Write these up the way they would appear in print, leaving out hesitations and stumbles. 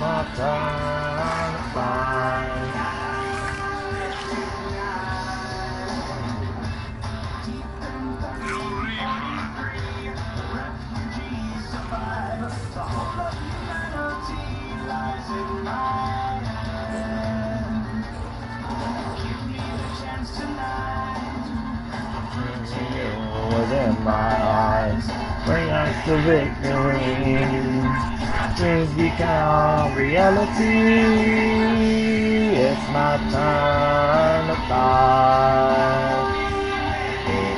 my time to find. Within my eyes, bring us to victory. Dreams become reality. It's my time to fly.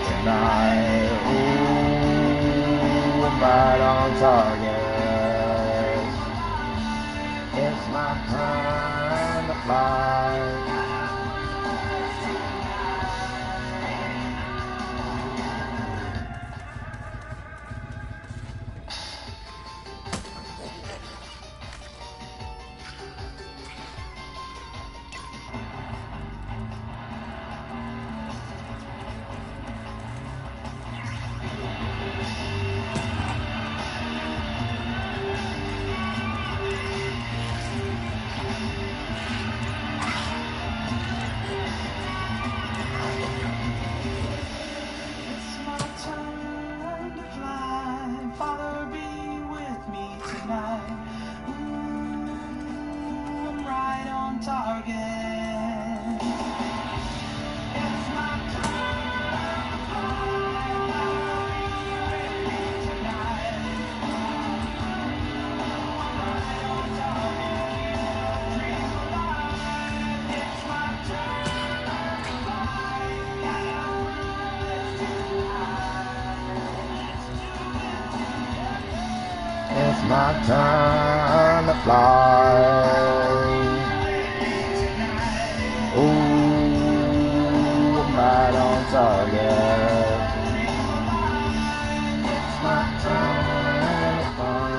Tonight, ooh, I'm right on target. It's my time to fly. It's my time to fly. Ooh, I'm right on target. It's my time to fly.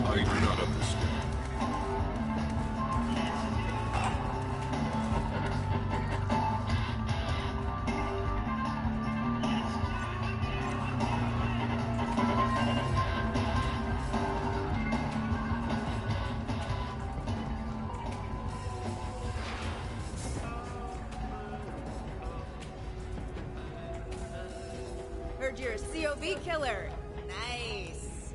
I do not understand. Heard you're a COV killer. Nice.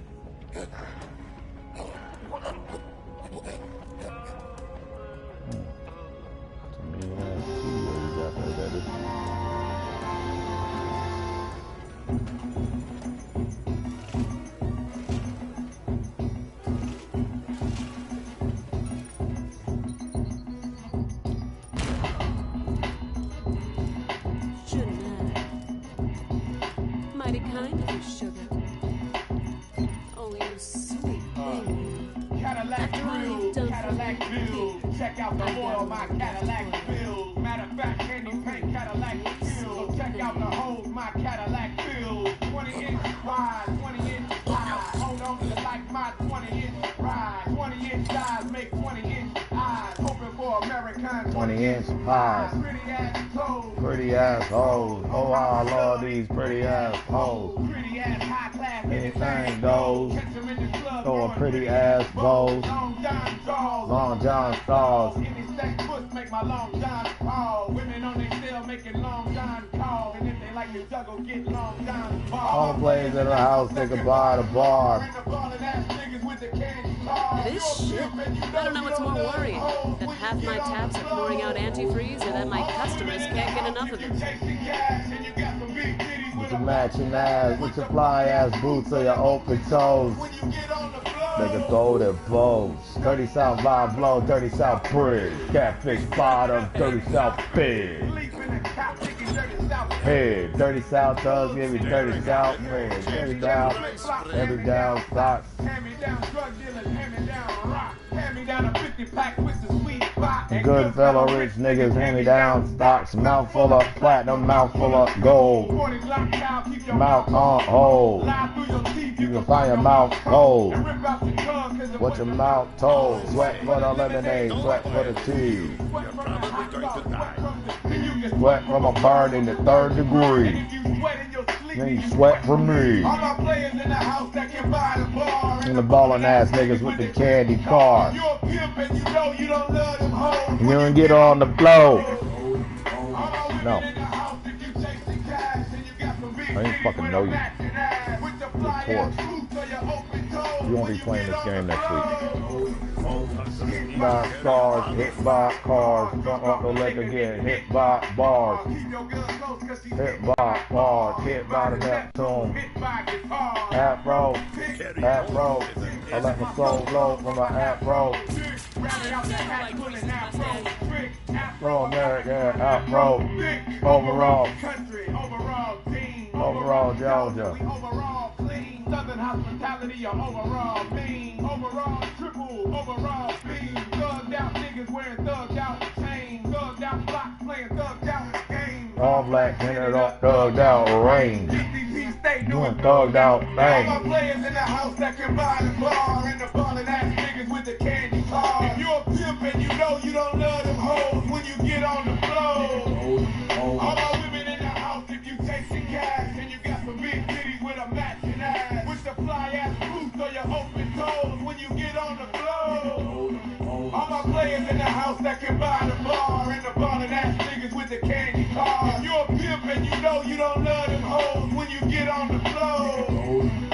Shouldn't have. Mighty kind of you, sugar. Oh, you sweet thing. Cadillac After all Bill, you've done for Cadillac me, Bill. Check out the oil, my Cadillac Bill. Matter of fact, candy paint Cadillac Bill. Check out the hose, my Cadillac Bill. 20-inch wide, 20-inch high. Hold on to like my 20-inch ride. 20-inch thighs make 20-inch eyes. Hoping for American 20-inch pies. Pretty ass toes. Pretty ass hoes. Oh, I love these pretty ass hoes. Pretty ass high class. Anything goes. Catch 'em in the club. Throwing pretty ass bows. Long John Jaws. Long John Stars. Any sex puss make my Long John call. Women on their cell making Long John calls. And if they like to juggle, get Long John balls. All the plays in the house, say goodbye to bar. Bring the ballin' ass niggas with the candy bars. It is shit. I don't know what's more worrying. That half my taps are pouring out antifreeze or that my customers can't get enough of it. With your matching ass, with your fly ass boots or your open toes. They can throw their bows. Dirty South vibe blow, dirty South bridge. Catfish bottom, dirty South pig. Head, dirty South thugs, give me dirty South red. Dirty down, every down socks. Hand me down drug dealers, hand me down rock. Hand me down a 50-pack with the sweet box. Good fellow rich niggas, hand me down stocks. Mouth full of platinum, mouth full of gold. Mouth on hold. You can find your mouth cold. What your mouth told. Sweat for the lemonade, sweat for the tea. You're probably going to die. sweat from a burn in the 3rd degree. If you sweat in your sleep, Then you sweat for me. all my players in the house that can buy the bar. And the ballin' ass niggas with the candy car. You're a pimp and you know you don't love them hoes. You don't get on the floor. No. I didn't fucking know you. Of course. You won't be playing this game next week. By cars, hit by cars, front up the leg again, hit by bars. Hit by bars, hit by the Neptune. Afro, afro. I let my soul flow from my afro. Afro American, afro. Overall Georgia. Overall clean, Southern hospitality, or overall mean. Overall triple, overall speed. Thugged out niggas wearing thugged out chains. Thugged out blocks playing thugged out games. All black, hinted up, thugged out range. Doing thugged out All my things. players in the house that can buy the bar. And the ballin' ass niggas with the candy car. If you're a pimp and you know you don't love them hoes when you get on the floor. All my women in the house if you chasing cash. And you got some big titties with a matching ass. With the fly ass boots or your open toes when you get on the floor. All my players in the house that can buy the bar. And the ballin' ass niggas with the candy car. If you're a pimp and you know you don't love them hoes when you get on the floor.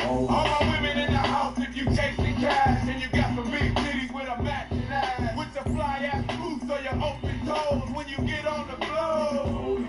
All my women in the house if you chasing cash. And you got some big titties with a matching ass. With the fly ass boots or your open toes when you get on the floor.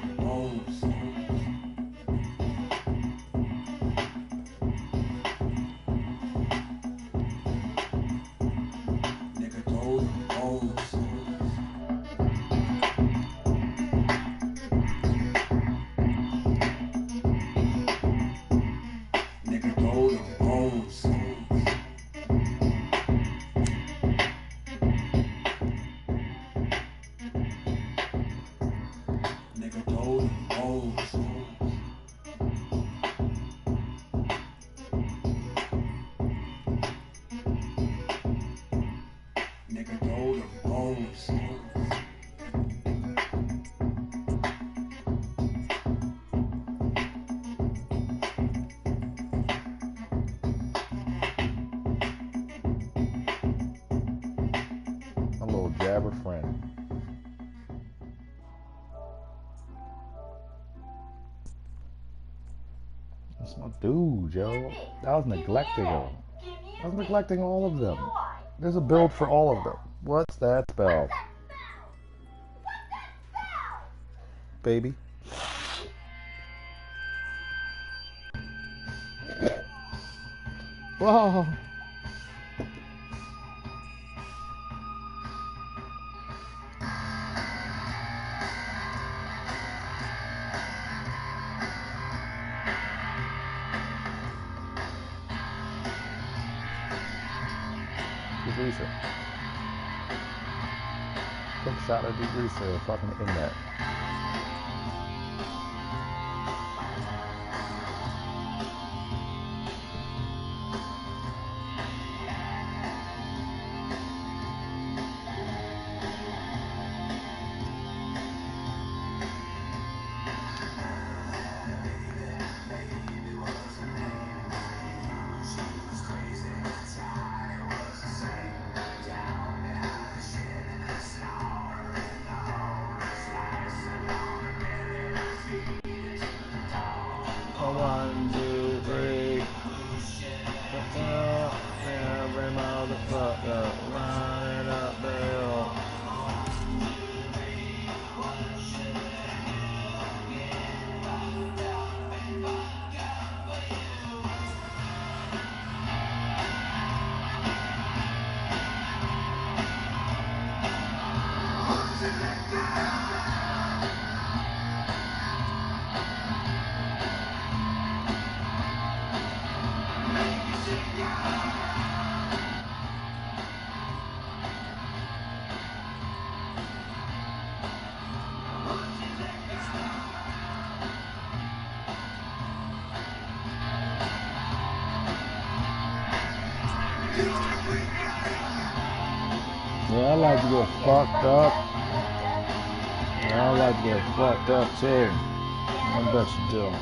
A little jabber friend. That's my dude, yo. I was neglecting him. I was neglecting all of them. There's a build for all of them. What's that spell? Baby. Whoa. Degreaser. Quick shot of degreaser, fucking inlet. One, two, three. Every motherfucker running up the hill. Yeah, I like to get fucked up. I I like to get fucked up too. I bet you do.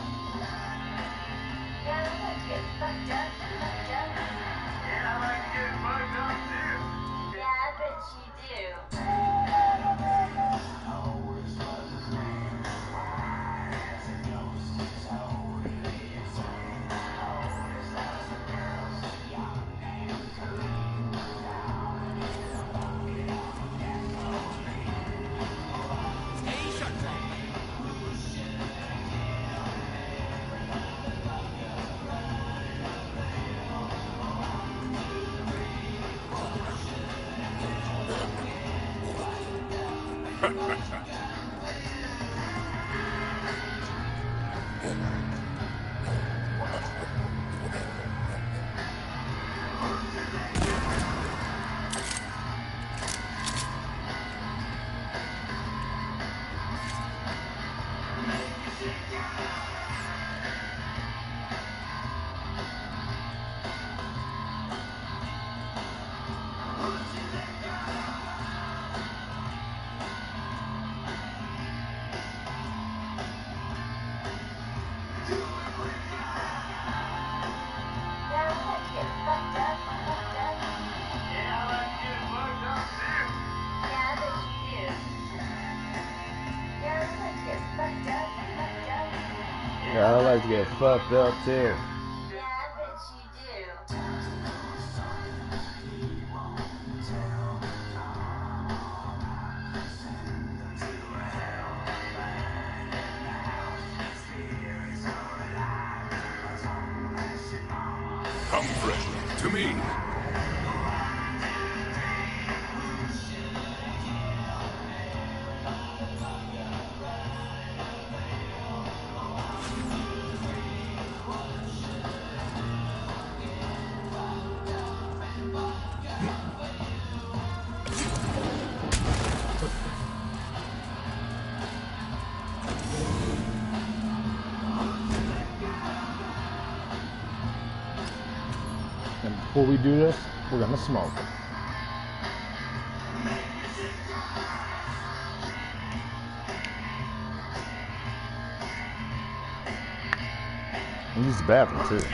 Yeah, I like to get fucked up too. Come friendly to me. And before we do this, we're gonna smoke. And use the bathroom too.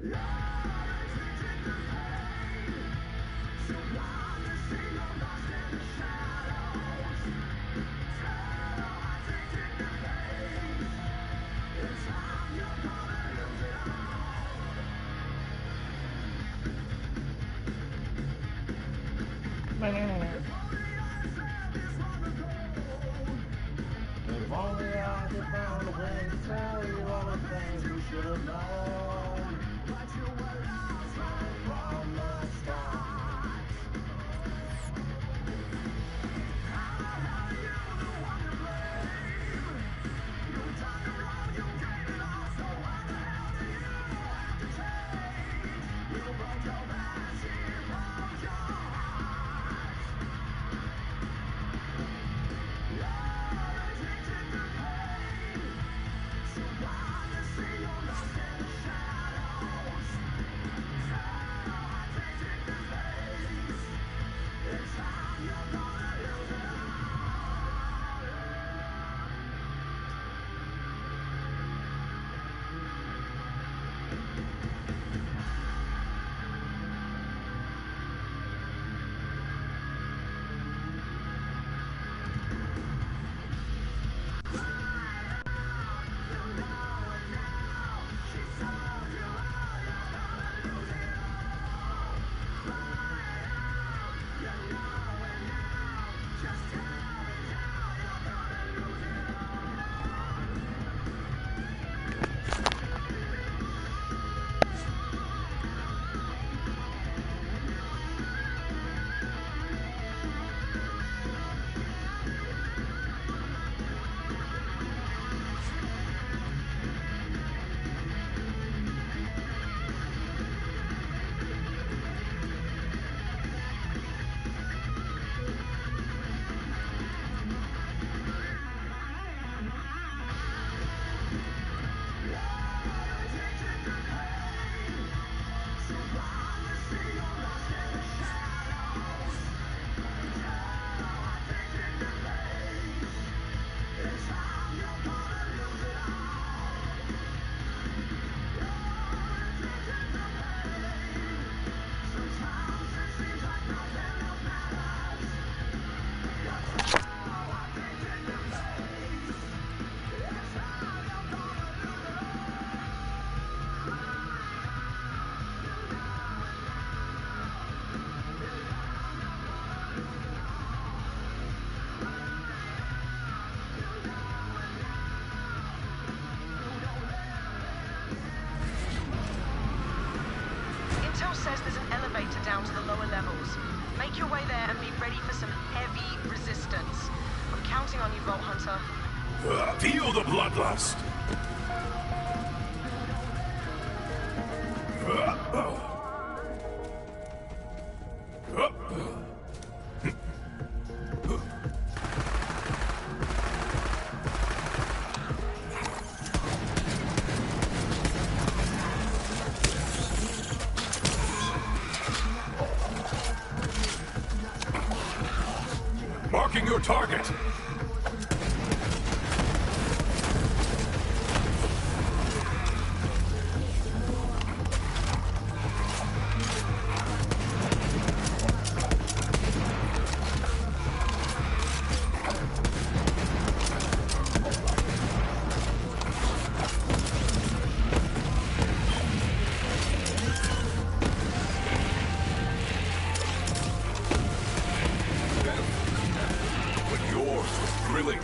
If only I could find a way to tell you all the things we should have known. But you were lost right from the start. How the hell are you the one to blame? You turned the road, you gave it all, so what the hell do you have to change? You broke your back, she broke your heart. Says there's an elevator down to the lower levels. Make your way there and be ready for some heavy resistance. I'm counting on you, Vault Hunter. Feel the bloodlust. Marking your target. Thrilling.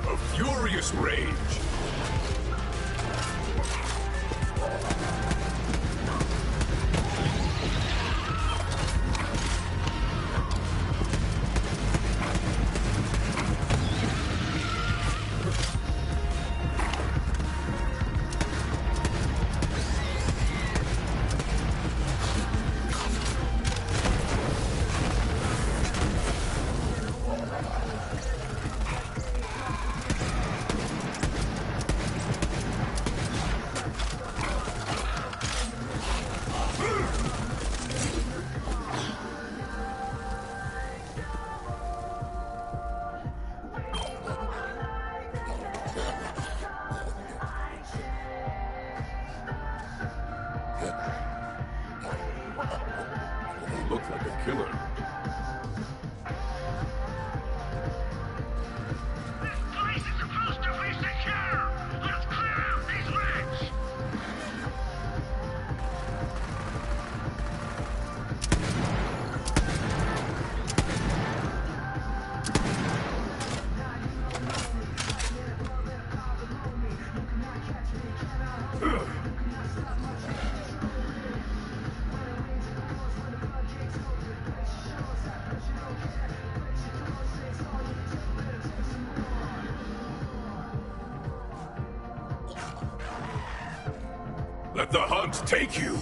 A furious rage. Let the hunt take you.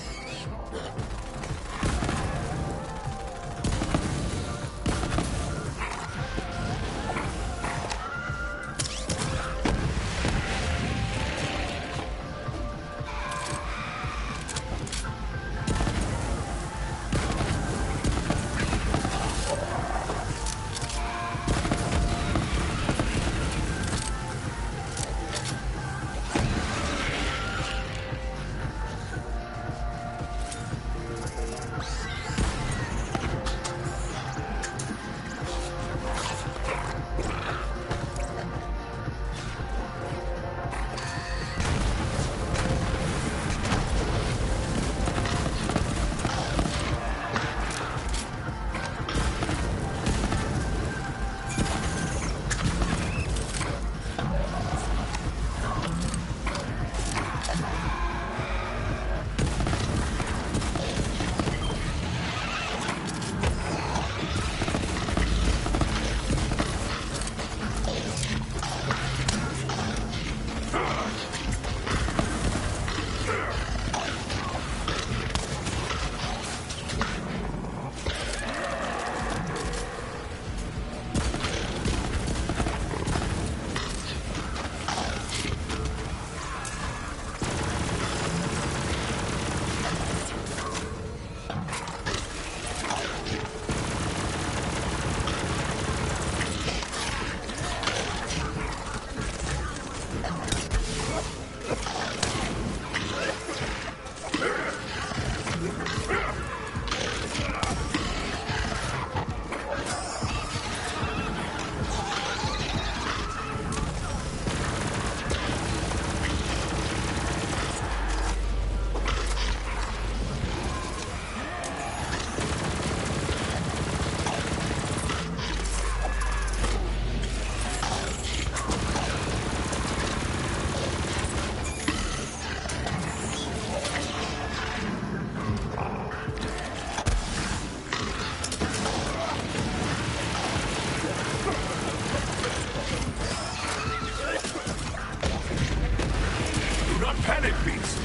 Panic, beast!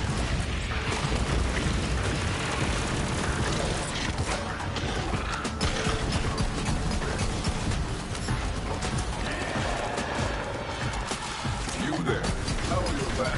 You there. How are you back?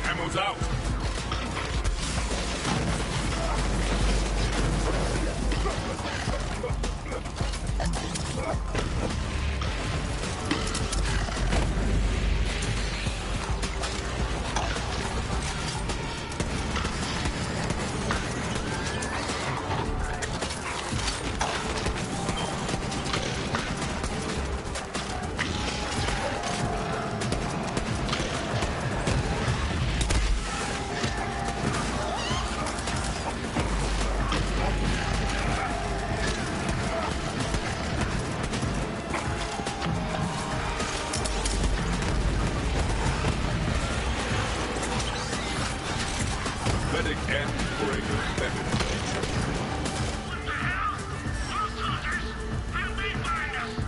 Ammo's out! Medic and breaker method. What the hell? Those soldiers! How'd they find us?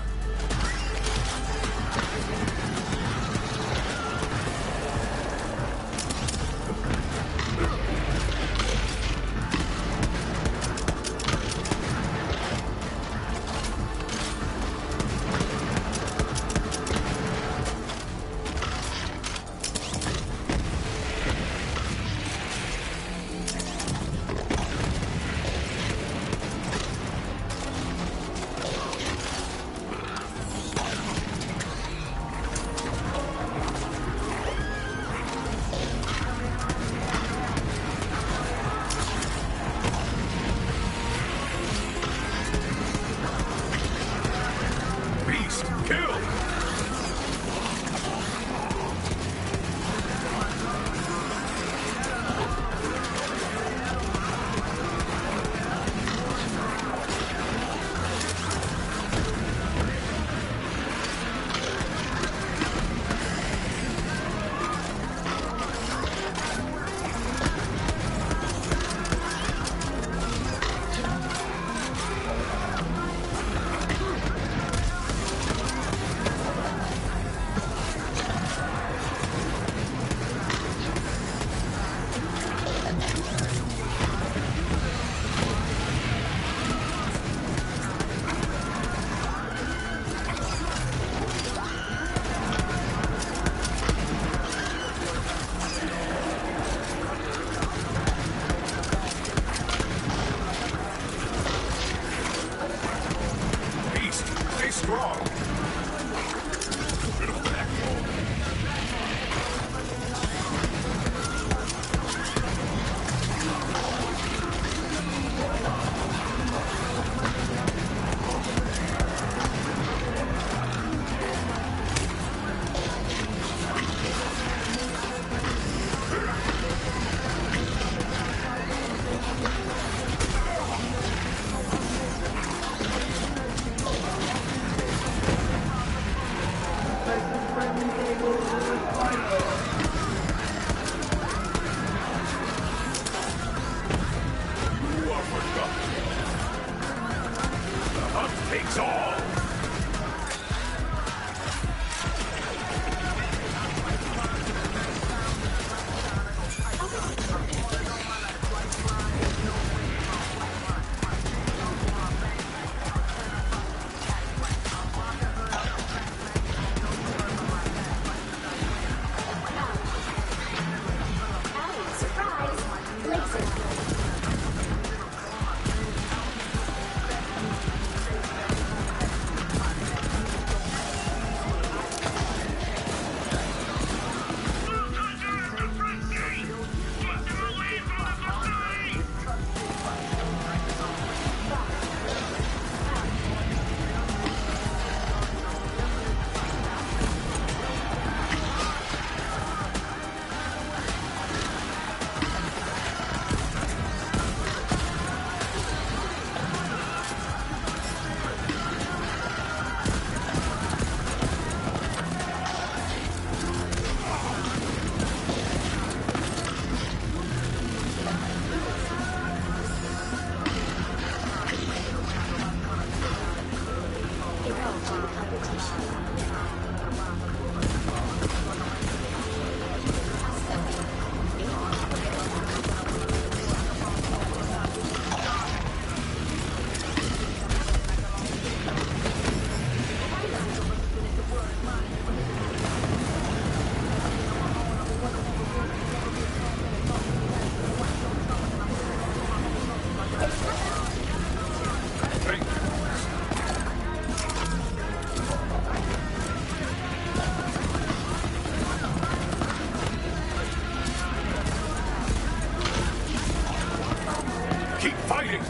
fighting!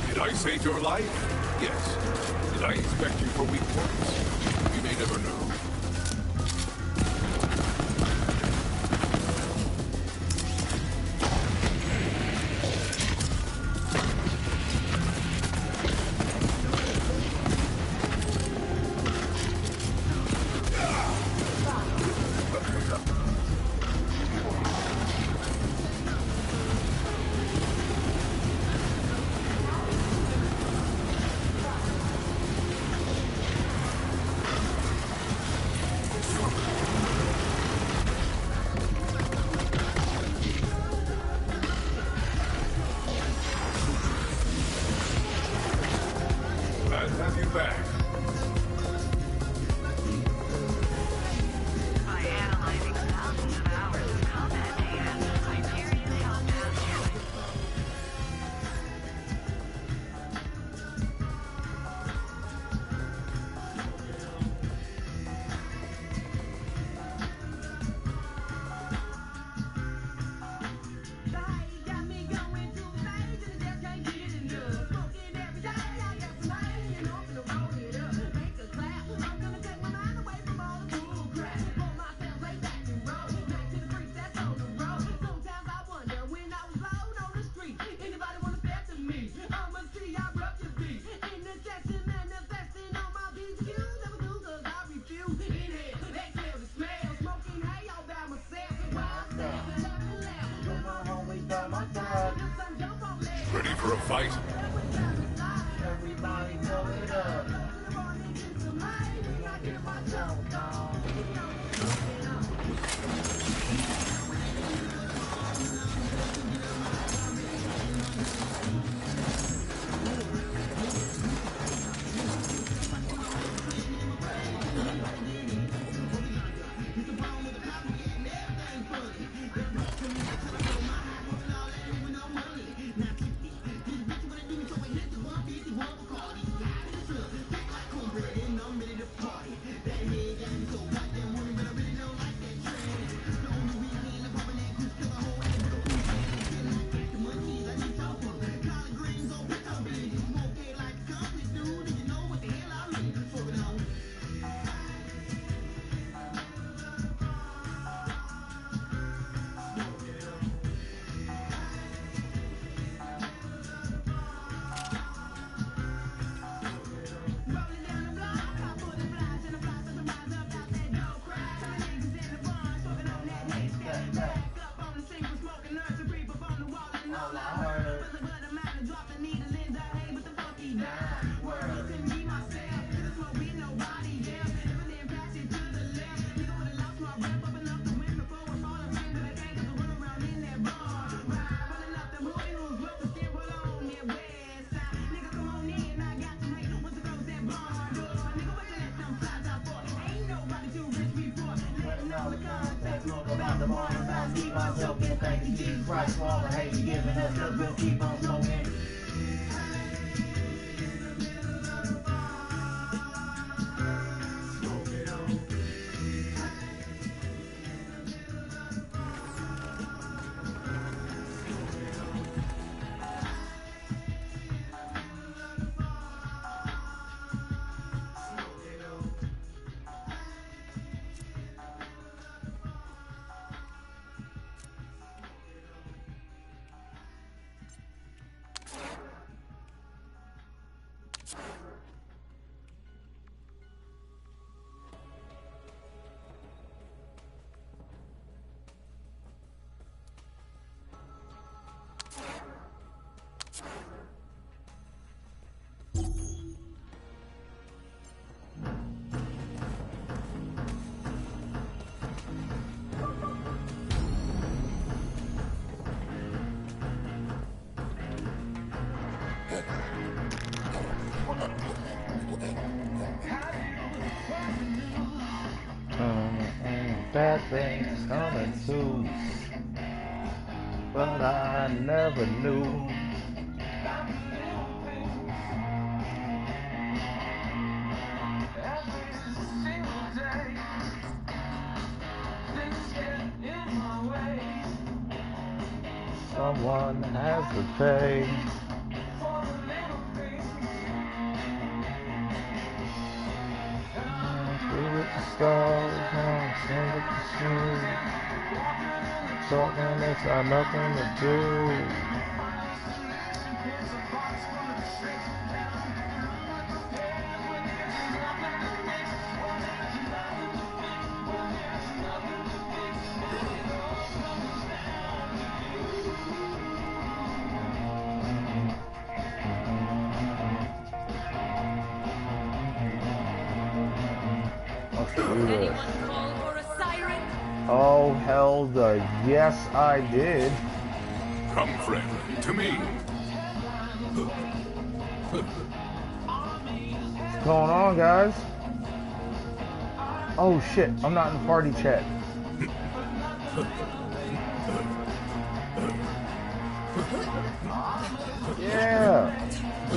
Did I save your life? Yes. Did I expect you for weak points? You may never know. Glad to have you back. By analyzing thousands of hours of combat data, Hyperion helped us. Ready for a fight? Everybody blow it up. About the morning, I keep on soaking. Thank you, Jesus Christ, for all the hate you're giving us, 'cause we'll keep on smoking. bad things coming too, but I never knew. Someone has to pay. Through the stars, sing with the shoes. Talking, it's got nothing to do. Let's do this. Anyone call for a siren? Oh, hell the yes, I did. Come, friend, to me. What's going on, guys? Oh shit, I'm not in the party chat. Yeah,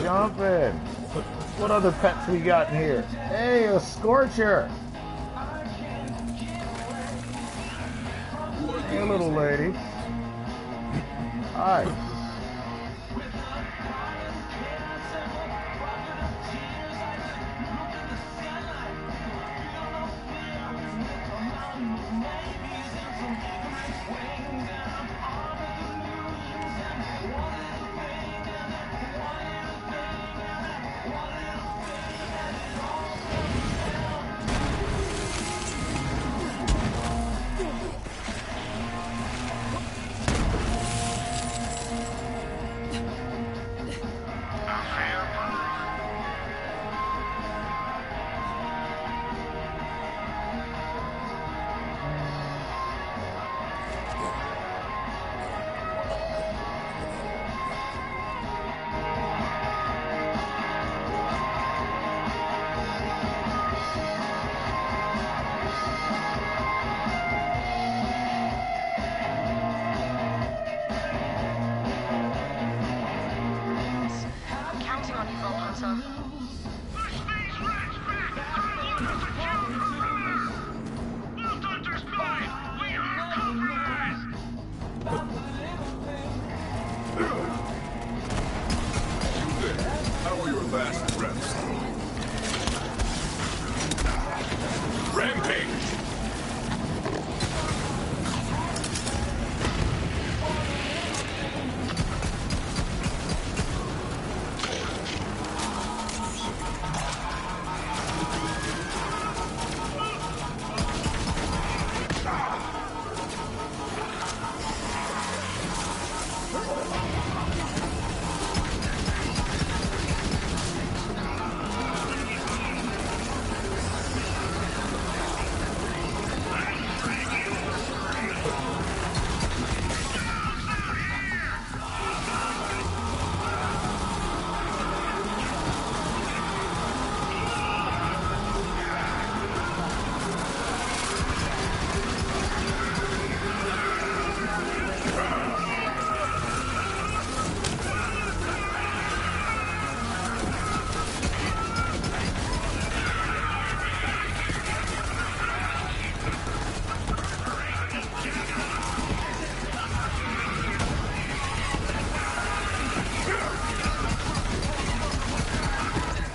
jumping. What other pets we got in here? Hey, a Scorcher. Hey, little lady. Hi. I'm counting on you, Vault Hunter. The space rat's back! Our orders are due! Vault Hunter Spy! We are compromised! How were your last reps? Rampage!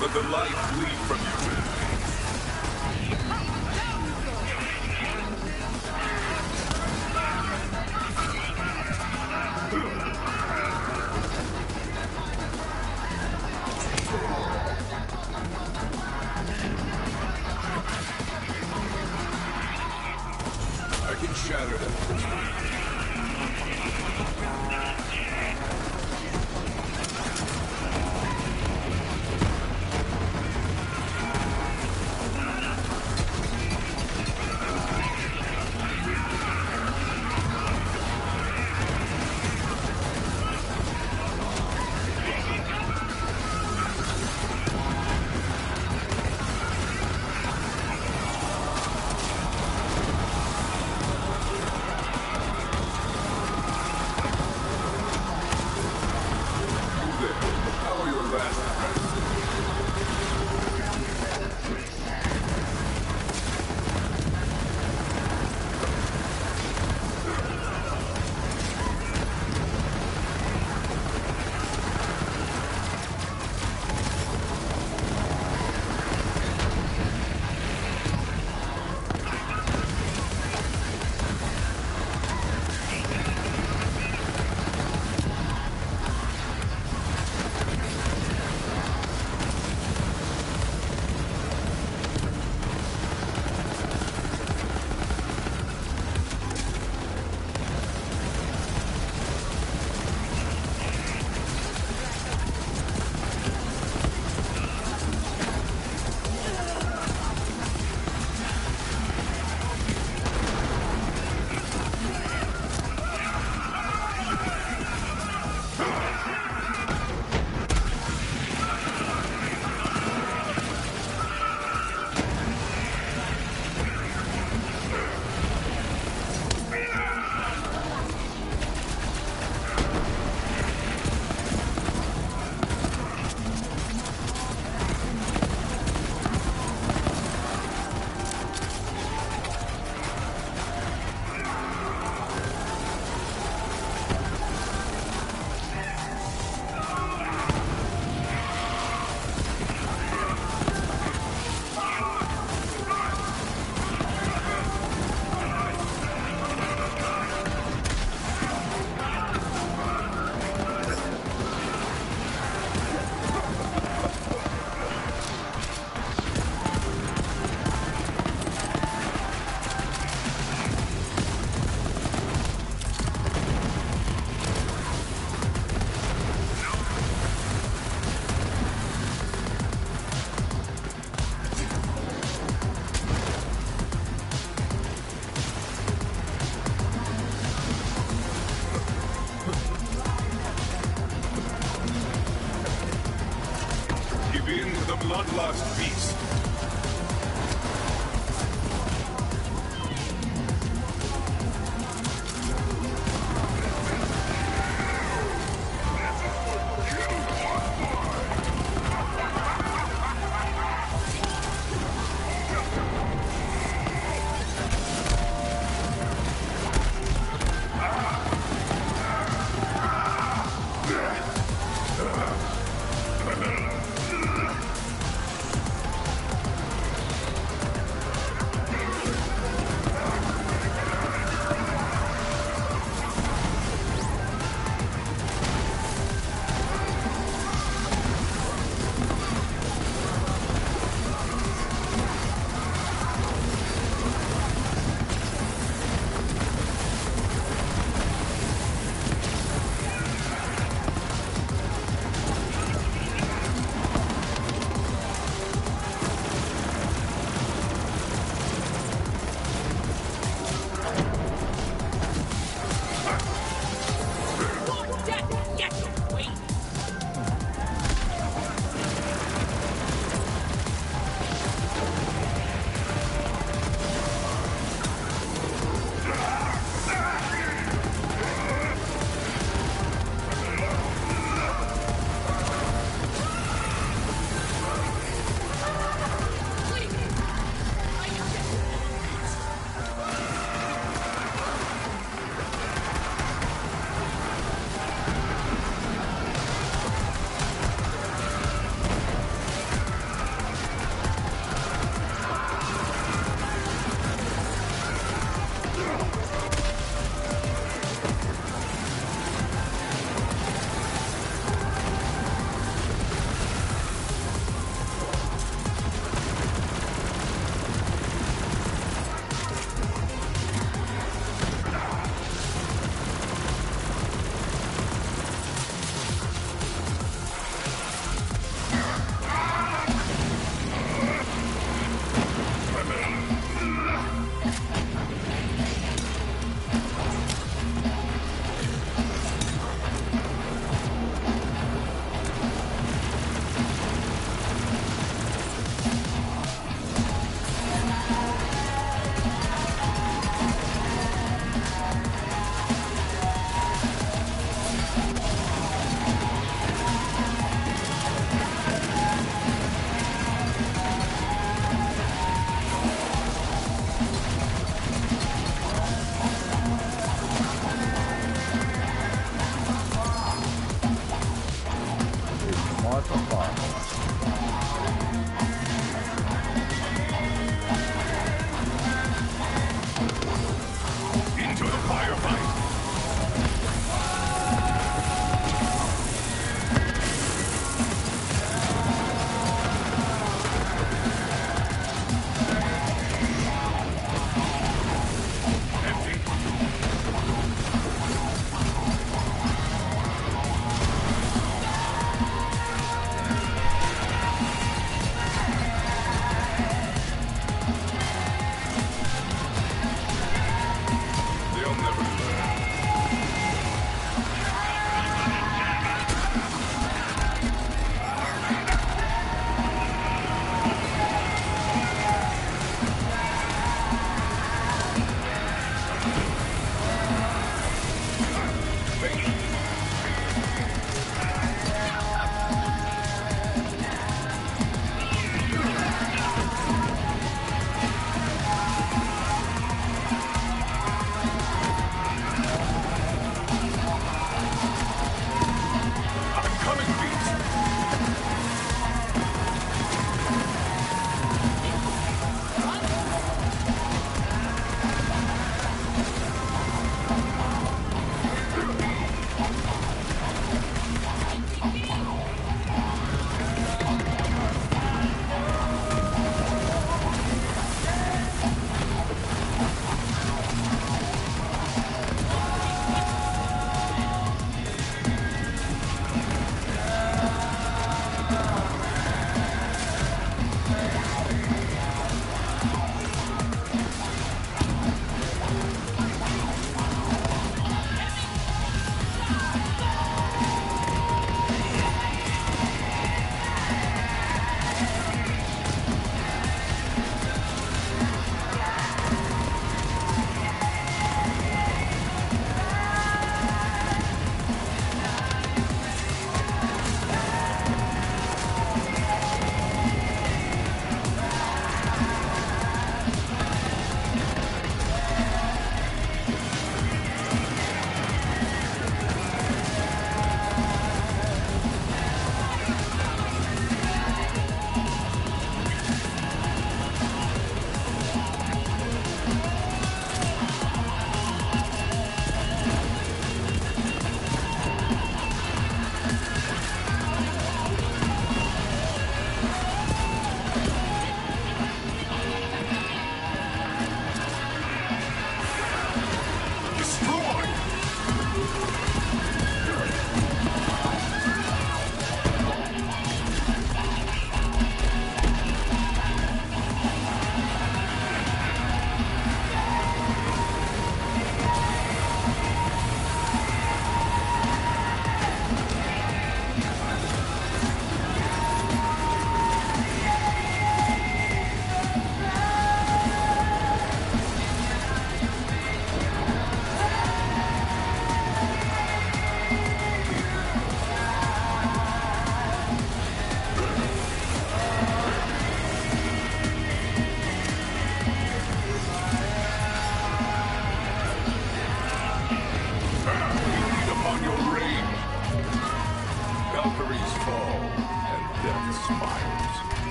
Let the life bleed from you. I can shatter them.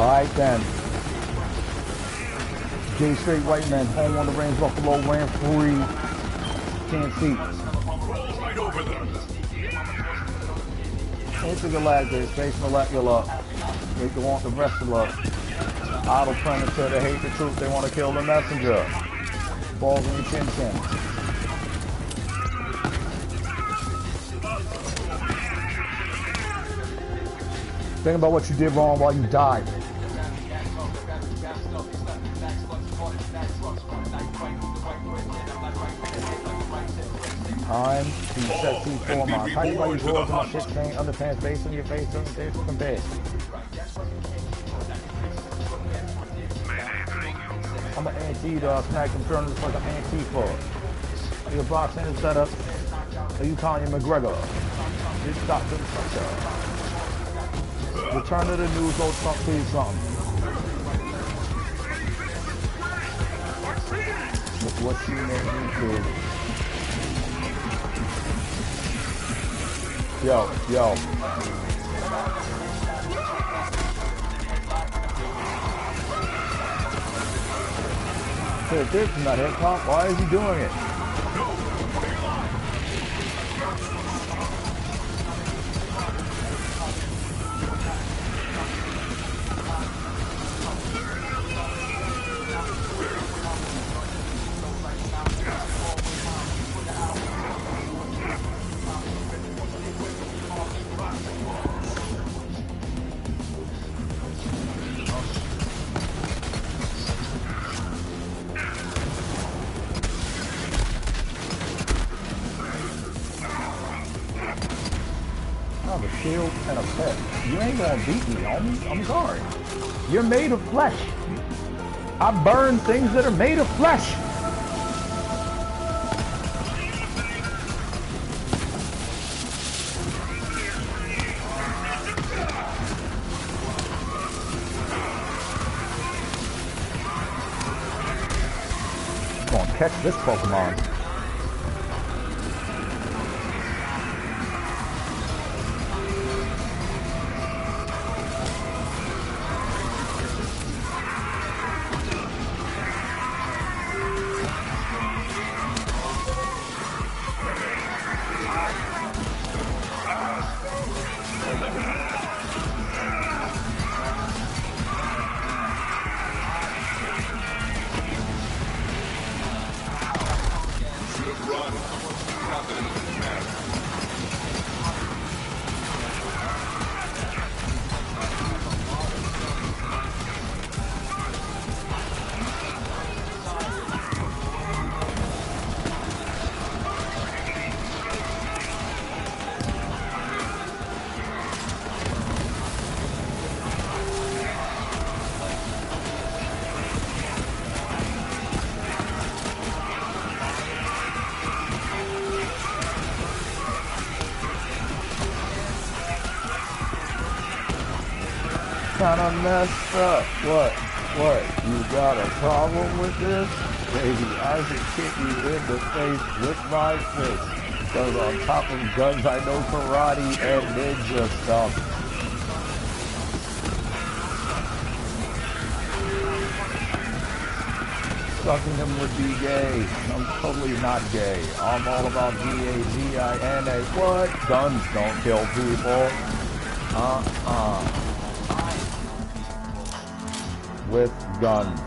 Alright then. J straight white men, home on the range, Buffalo, ran free. Can't see. Right over there. Intergalactic, space molecular. They can want the rest of us. Idle predator, they hate the truth, they want to kill the messenger. Balls in your chin chin. Think about what you did wrong while you died. Time to set two formats. How you got your drawers in my shit saying underpants based on your face doesn't taste fucking bad. I'm an anti-dog, smack them turn this like an Antifa. Are you a boxing is setup? Are you Tanya McGregor? This Dr. Sucker. Return to the news, old Trump, please something. Look what you made me do. Yo. Hey, this is not hip hop. Why is he doing it? A shield and a pet. You ain't gonna beat me, homie. I'm sorry. You're made of flesh. I burn things that are made of flesh. I'm gonna catch this Pokemon. Kinda messed up. What? You got a problem with this? Baby, I should kick you in the face with my fist. Cause on top of guns, I know karate and ninja stuff. Sucking him would be gay. I'm totally not gay. I'm all about G-A-G-I-N-A. What? Guns don't kill people. With guns.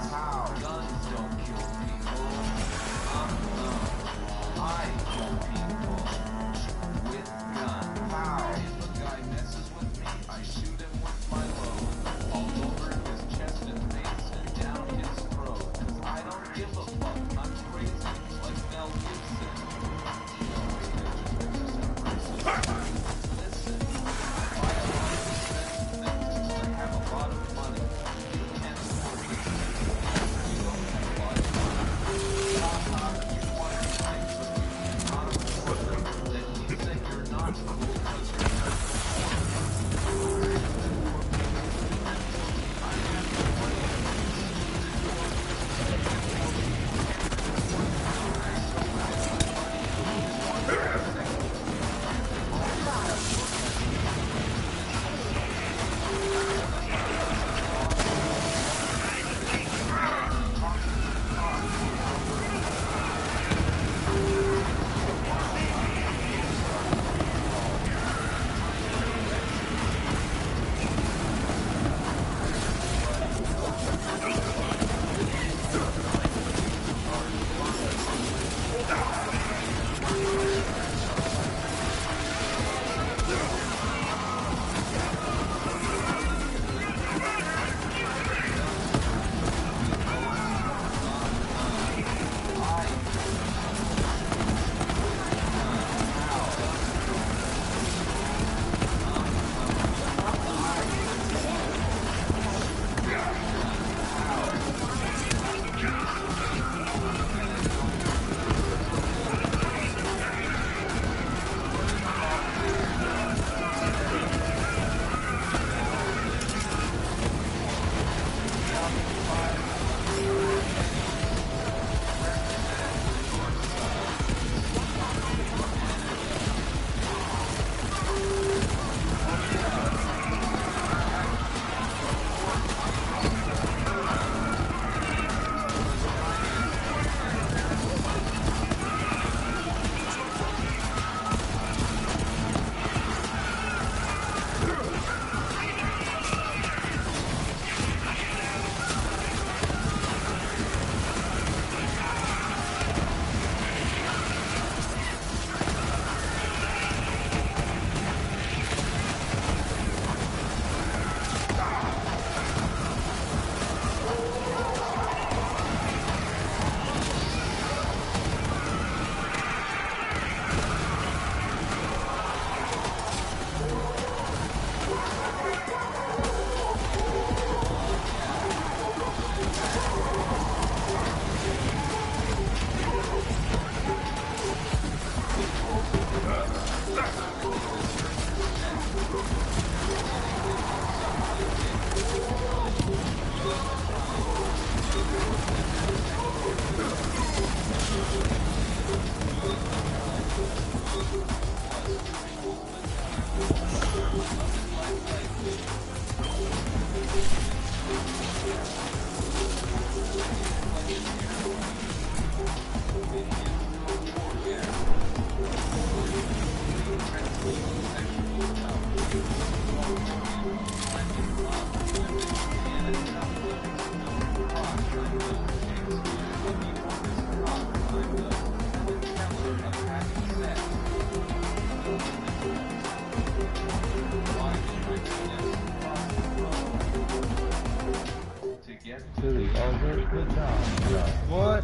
Good job. What?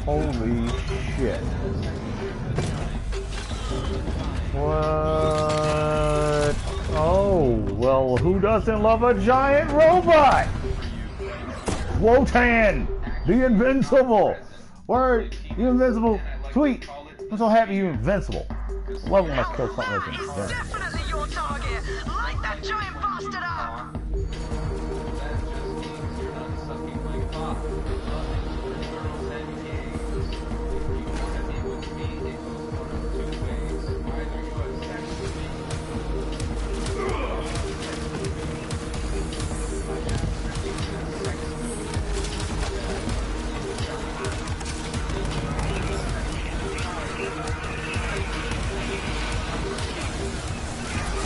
Holy shit. What? Oh, well, who doesn't love a giant robot? Wotan, the invincible. Word, you invincible. Sweet. I'm so happy you're invincible. Love when I kill something that's He's invincible. definitely your target. Light that giant bastard up.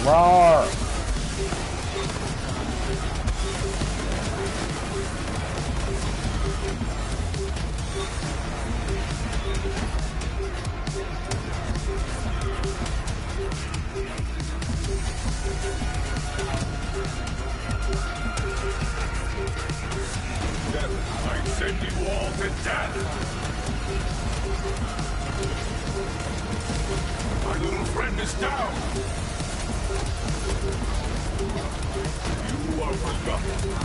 Roar! I send you all to death. My little friend is down. You are forgotten.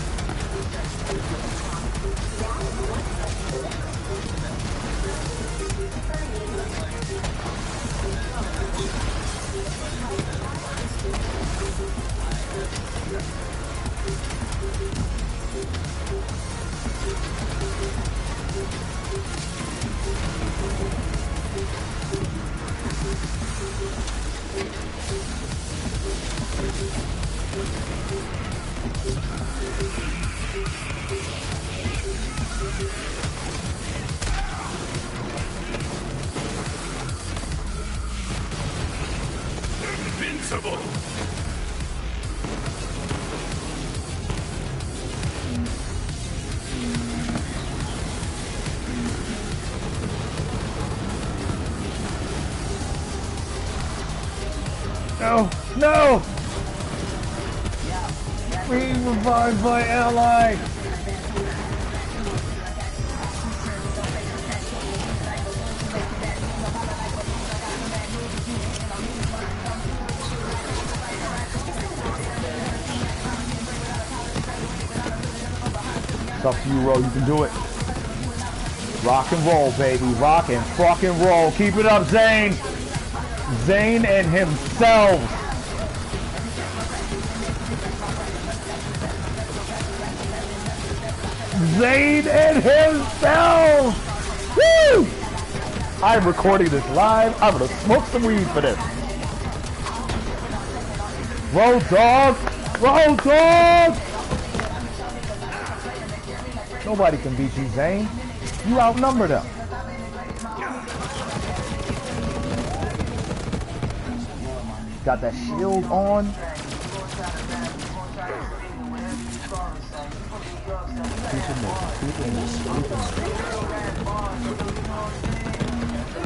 Invincible. No! No! We revived by ally! It's up to you, Ro. You can do it. Rock and roll, baby. Rock and fucking roll. Keep it up, Zane. Zane and himself. Zane and himself. Woo! I'm recording this live. I'm gonna smoke some weed for this. Roll dog. Roll dog. Nobody can beat you, Zane. You outnumber them. Got that shield on.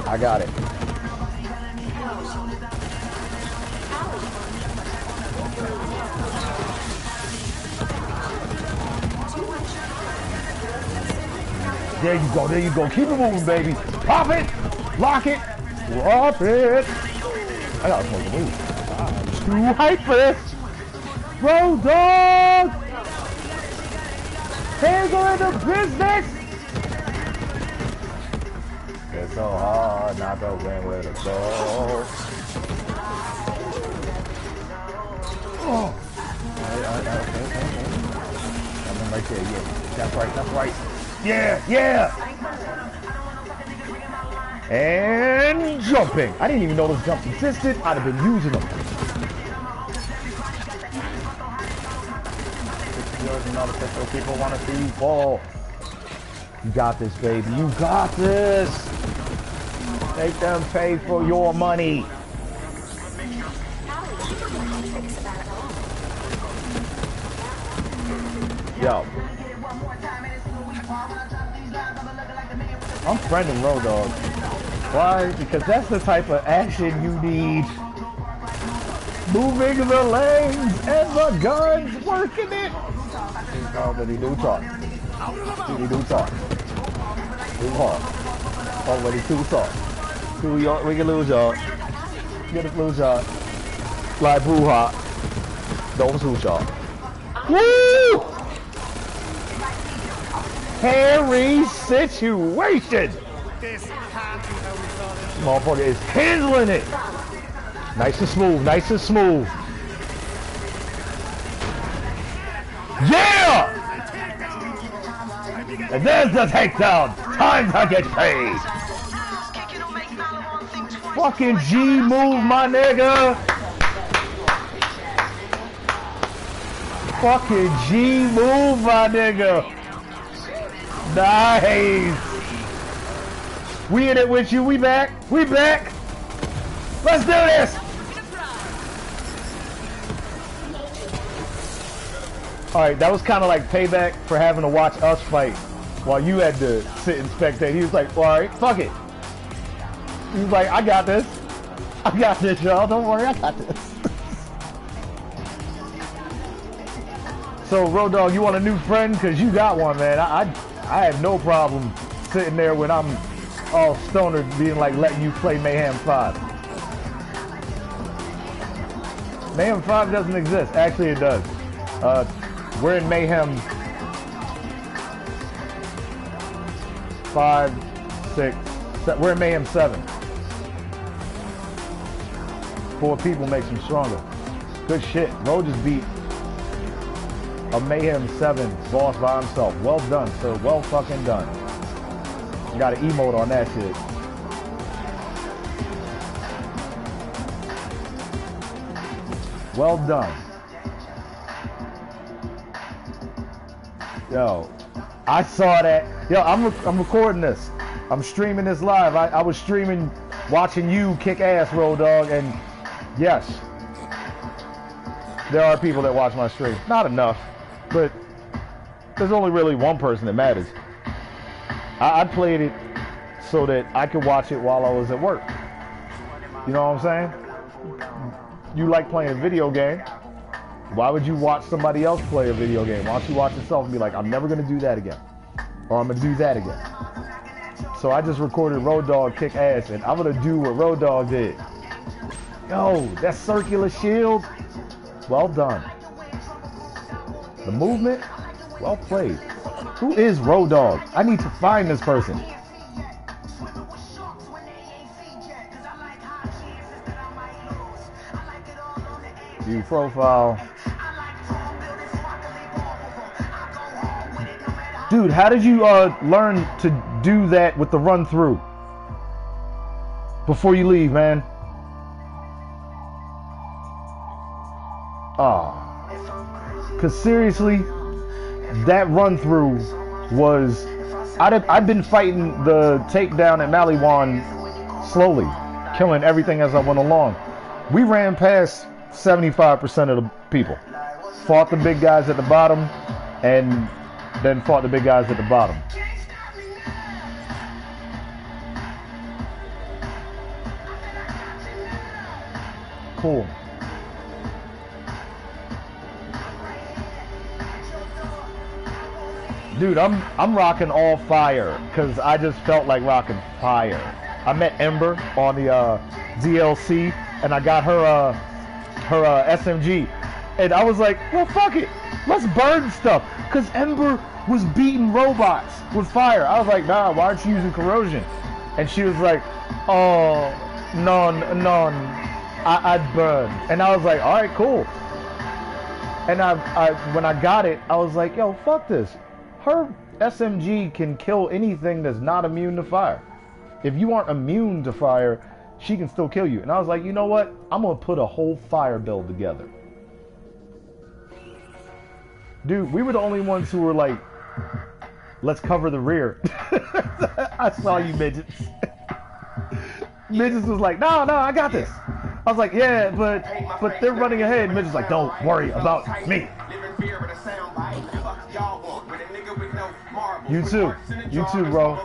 I got it. There you go, there you go. Keep it moving, baby. Pop it, lock it, drop it. I gotta smoke the weed. I'm too hype for this. Bro, dog. Hands are in the business. It's so hard not to win with a goal. Oh. Okay. I'm right there, yeah. That's right, that's right. Yeah, yeah! And jumping. I didn't even know those jumps existed. I'd have been using them. People want to see you fall. You got this, baby. You got this. Make them pay for your money. Yo. I'm friending Road Dogg. Why? Because that's the type of action you need. Moving the lanes and the guns, working it. He's already do talk. Jimmy, do talk. Too hard. Already too soft. Too young. We can lose y'all. Get a lose y'all. Like boo hot. Don't lose y'all. Woo! Hairy situation. Motherfucker is handling it. Nice and smooth. Nice and smooth. Yeah! And there's the takedown. Time to get paid. Fucking G move, my nigga. Fucking G move, my nigga. Nice. We in it with you. We back. We back. Let's do this. All right, that was kind of like payback for having to watch us fight while you had to sit and spectate. He was like, all right, fuck it. He was like, I got this. I got this, y'all. Don't worry, I got this. So, Road Dogg, you want a new friend? Because you got one, man. I have no problem sitting there when I'm all stoner being like, letting you play Mayhem 5. Mayhem 5 doesn't exist. Actually, it does. We're in Mayhem 5, 6, 7. We're in Mayhem 7. 4 people makes him stronger. Good shit. Ro just beat a Mayhem 7 boss by himself. Well done, sir. Well fucking done. Got an emote on that shit. Well done. Yo, I saw that. Yo, I'm recording this. I'm streaming this live. I was streaming, watching you kick ass, Road Dogg, and yes, there are people that watch my stream. Not enough, but there's only really one person that matters. I played it so that I could watch it while I was at work. You know what I'm saying? You like playing a video game. Why would you watch somebody else play a video game? Why don't you watch yourself and be like, I'm never going to do that again. Or I'm going to do that again. So I just recorded Road Dogg kick ass, and I'm going to do what Road Dogg did. Yo, that circular shield, well done. The movement, well played. Who is Road Dogg? I need to find this person. View profile. Dude, how did you learn to do that with the run through before you leave, man? Cause seriously, that run through was, I've been fighting the takedown at Maliwan slowly, killing everything as I went along. We ran past 75% of the people, fought the big guys at the bottom, and then fought the big guys at the bottom. Cool. Dude, I'm rocking all fire because I just felt like rocking fire. I met Ember on the DLC, and I got her SMG, and I was like, well, fuck it, let's burn stuff, because Ember was beating robots with fire. I was like, nah, why aren't you using corrosion? And she was like, oh, none, I'd burn. And I was like, all right, cool. And when I got it, I was like, yo, fuck this. Her SMG can kill anything that's not immune to fire. If you aren't immune to fire, she can still kill you. And I was like, you know what? I'm going to put a whole fire build together. Dude, we were the only ones who were like, let's cover the rear. I saw you midgets. Midgets was like, no, I got this. I was like, yeah, but they're running ahead. Midgets like, don't worry about me. You too, bro.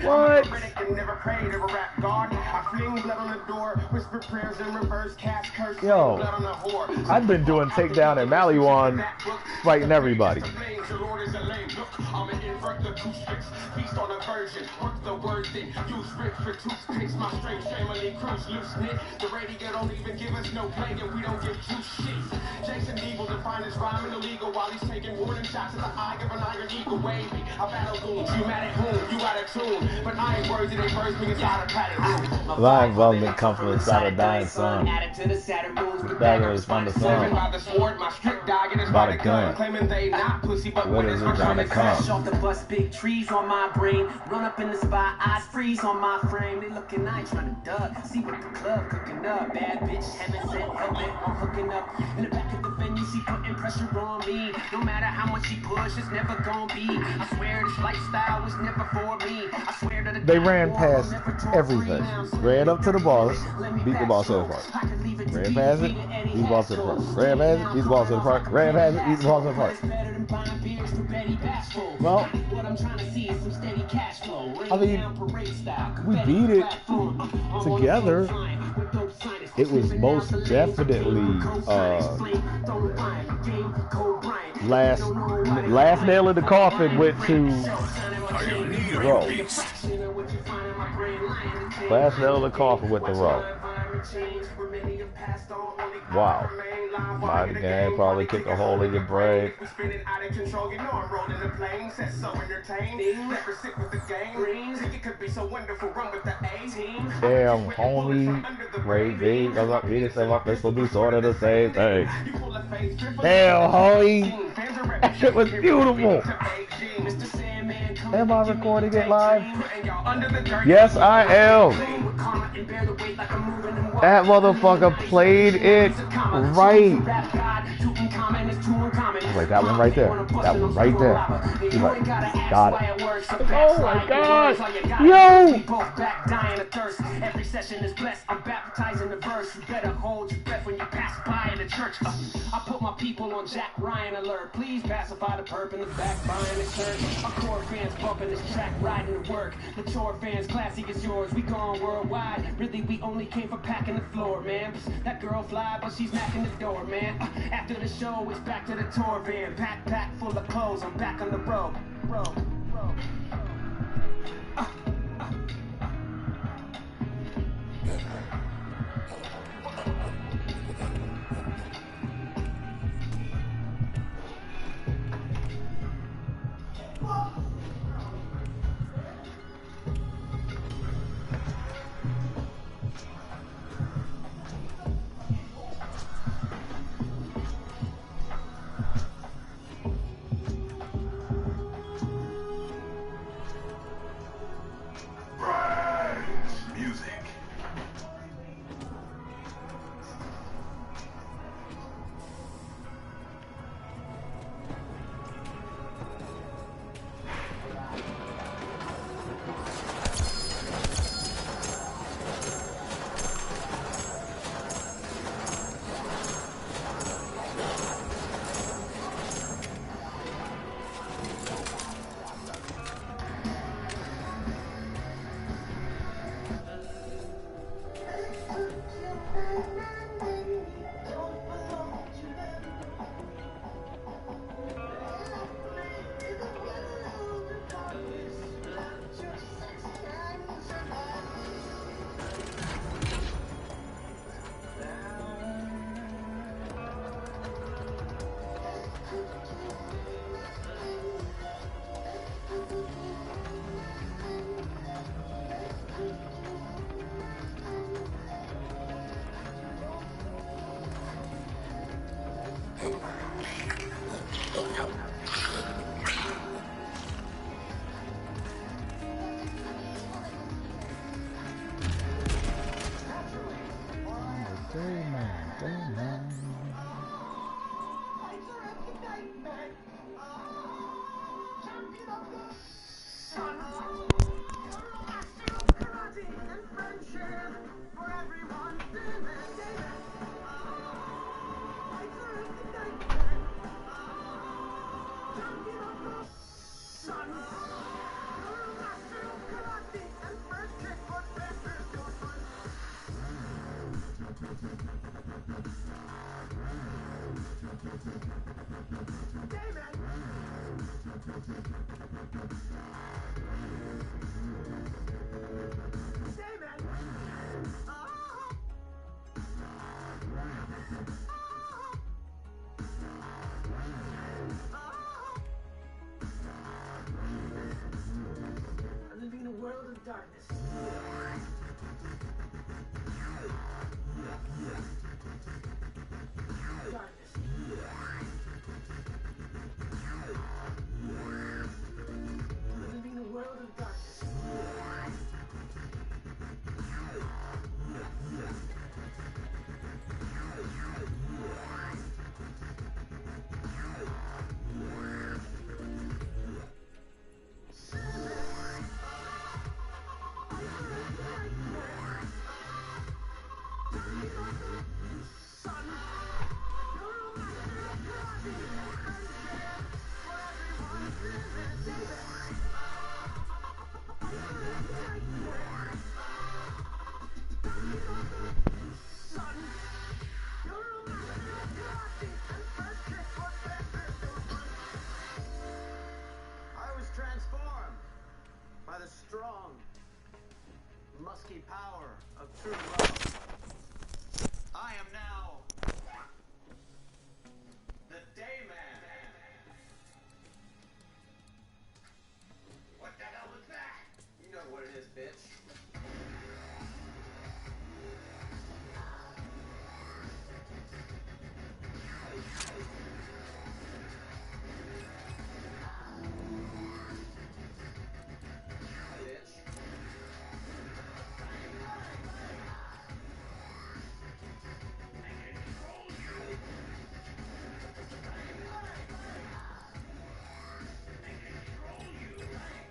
What? Never prayed, never rap God. I fling blood on the door, whisper prayers in reverse, cast curse, Yo, blood on the whore. I've been doing takedown and Maliwan, fighting everybody. Your Lord is a lame. Look, I'm an invert the crucifix. Feast on a virgin. Work the word thing. Use Rick for toothpicks. My straight family cruise loose knit. The radio don't even give us no play, and we don't give two shits. Jason Evil defined his rhyme illegal while he's taking warning shots at the eye of an iron eagle wavy. I battle goons. You mad at whom? You out of tune. But I ain't worthy. They first me inside a padded room. Live involvement comes from inside a dying sun. Added to the Saturn moons. The dagger is from the sun. By the sword, my strict dogging is By by the the gun. gun. Claiming they not pussy, but What when is it's it trying to come? fresh off the bus, big trees on my brain. Run up in the spot, eyes freeze on my frame. They looking nice, trying to duck. See what the club cooking up. Bad bitch, heaven sent, hell bent on hooking up. In the back of the venue, she putting pressure on me. No matter how much she push, it's never gonna be. I swear this lifestyle was never for me. I swear that They ran past everything. Ran up to the boss, beat the boss to the park. Ran past it, beat the boss to the park. Ran past it, beat the boss to the park. Ran past it, beat the boss to the park. Well, I mean, we beat it together. It was most definitely last nail in the coffin went to Row. Last nail in the coffin went to Row. Wow. My gang probably kicked a hole in your brain. Damn, homie. Ray B. He just said this will be sort of the same thing. Damn, homie. That shit was beautiful. Am I recording it live? Yes, I am. That motherfucker played it right. He's like, that one right there. That one right there. He's like, got it. Oh my God. Yo. Every session is blessed. I'm baptizing the verse. You better hold your breath when you pass by in the church. I put my people on Jack Ryan alert. Please pacify the perp in the back buying the shirt. Our core fans bumping this track, riding to work. The chore fans, classic is yours. We gone worldwide. Really, we only came for packing the floor, man. That girl fly, but she's knocking the door, man. After the show, it's back to the tour van. Backpack full of clothes. I'm back on the road. darkness. Darkness. Living a world of darkness. I was transformed by the strong, musky power of true love. I am now the Dayman. What the hell was that? You know what it is, bitch.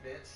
Bitch.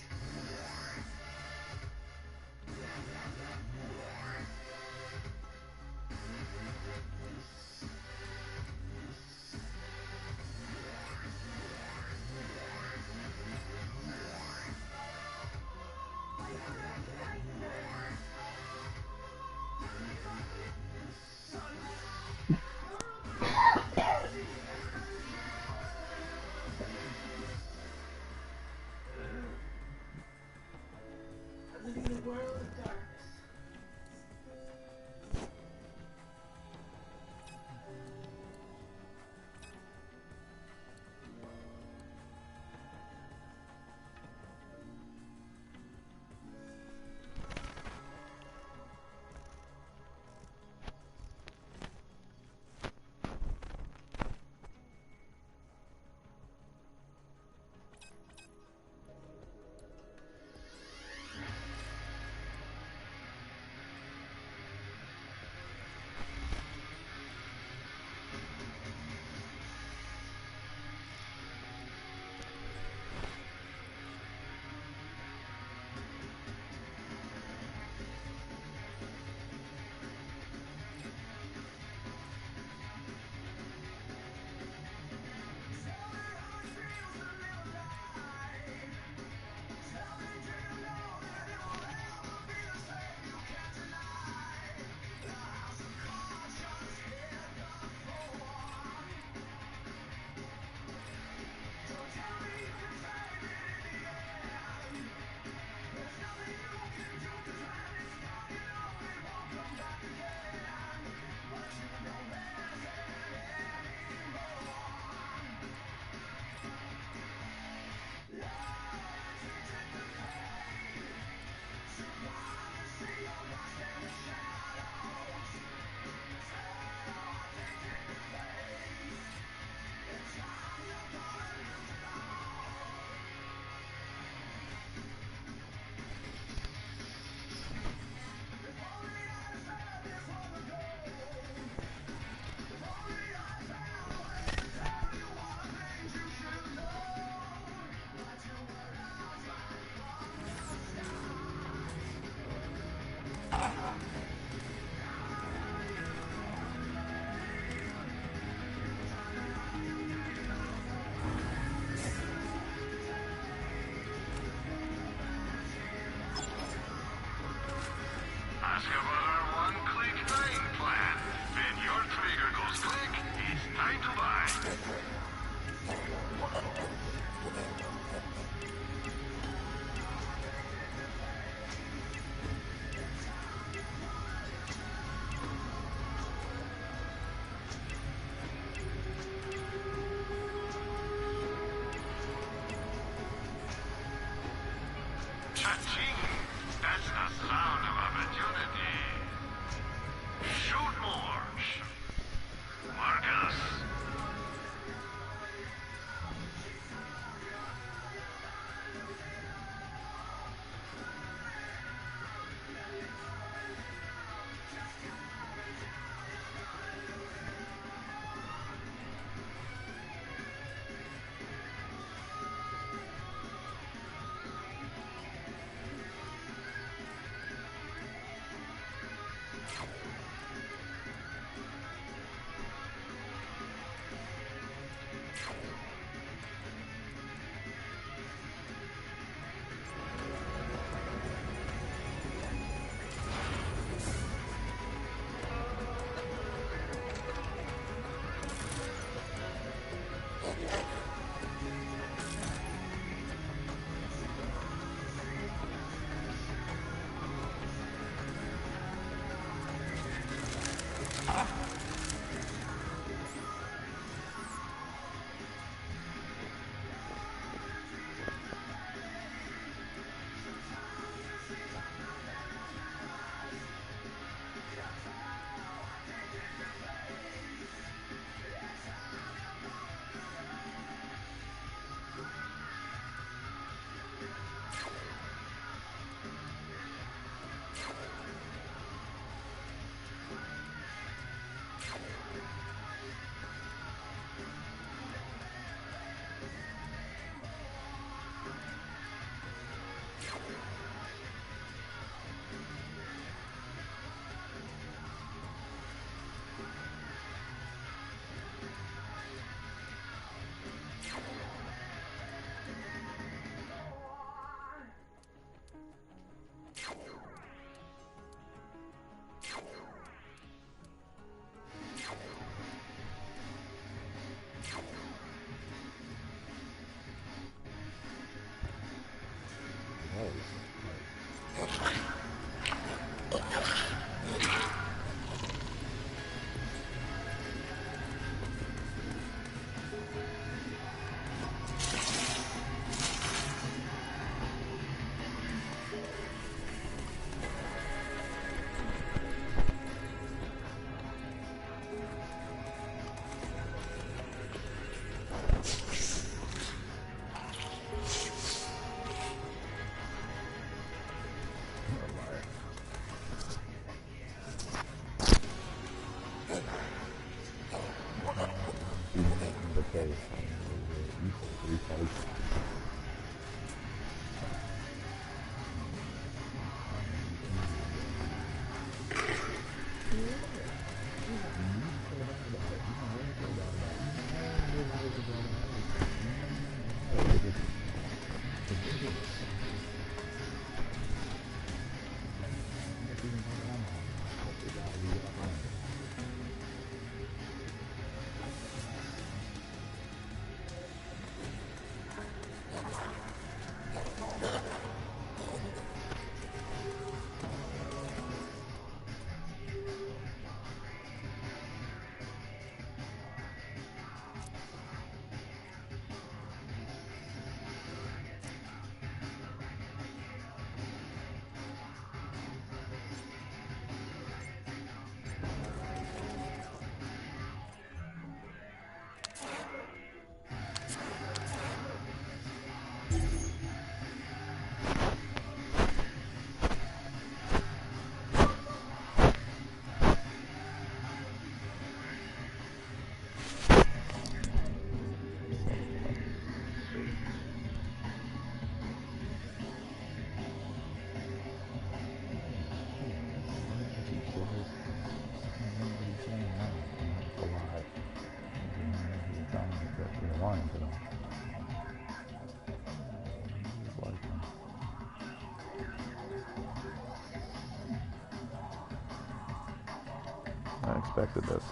I expected this.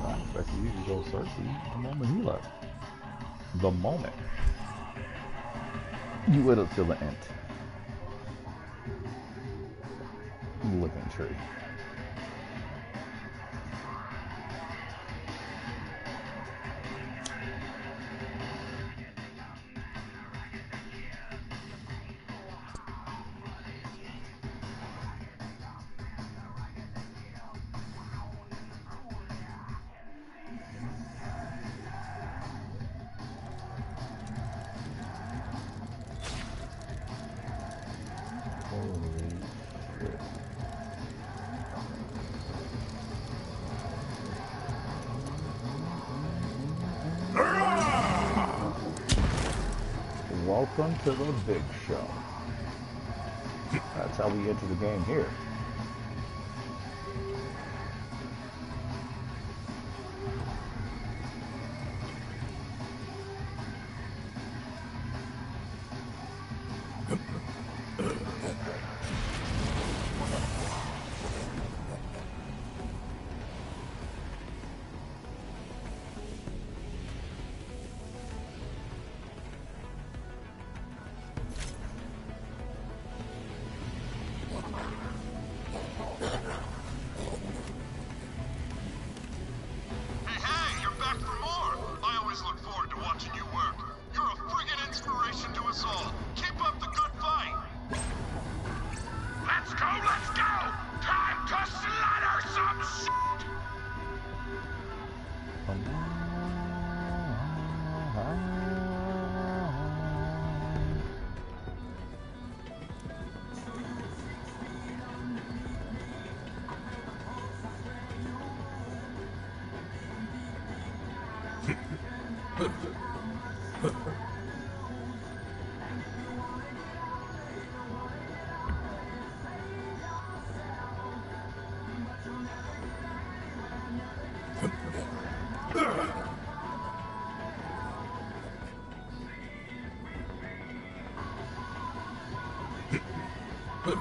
I expected you to go Cersei the moment he left. The moment. You waited till the end. Living tree. Welcome to the big show. That's how we enter the game here. Get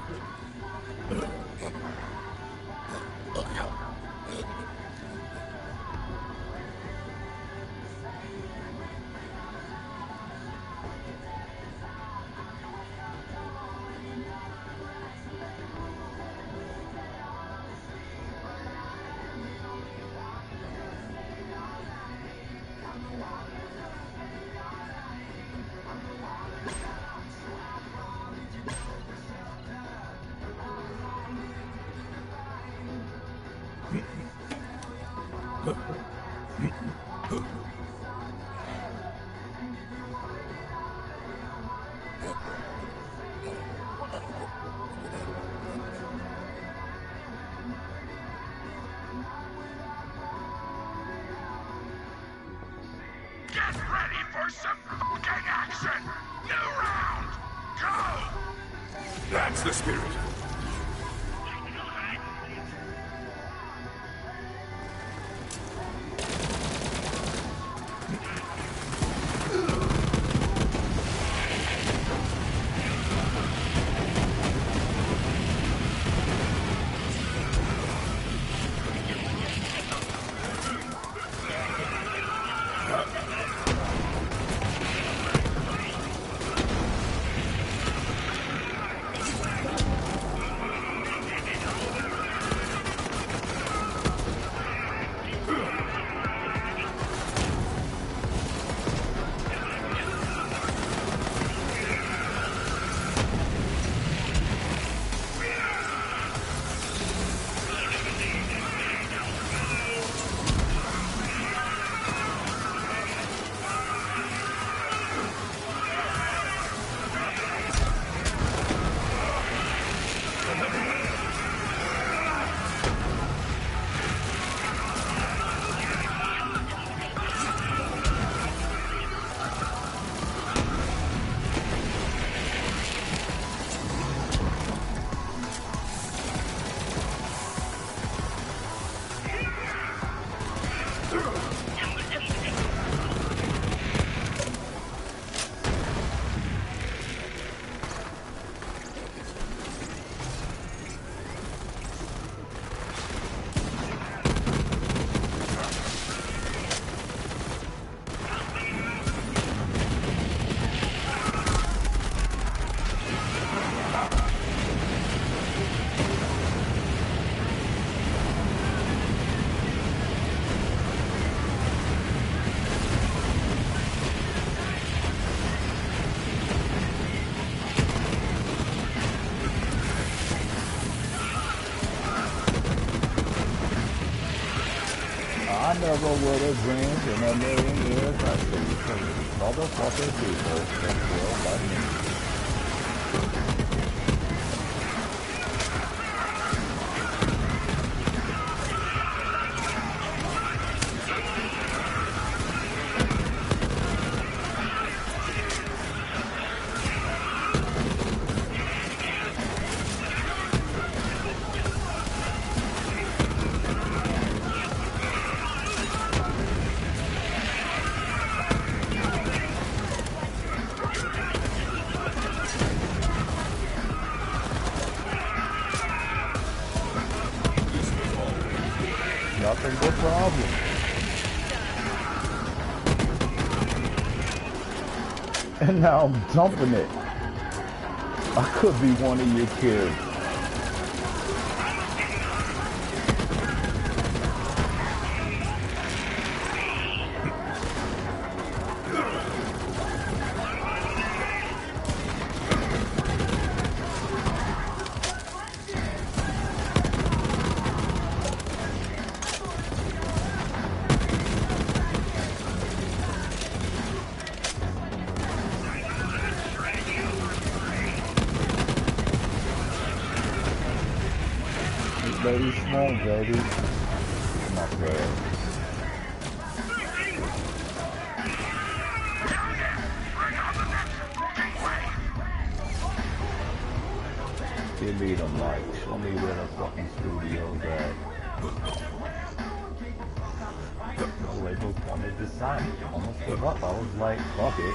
ready for some fucking action! New round! Go! That's the spirit. I never would have dreamed in a million years I'd see some motherfucking people that feel like me. Nothing but problem. And now I'm dumping it. I could be one of your kids. Baby, small baby. Not bad. Give me the mic. Show me where the fucking studio's at. The label wanted to sign it. Almost gave up. I was like, fuck it.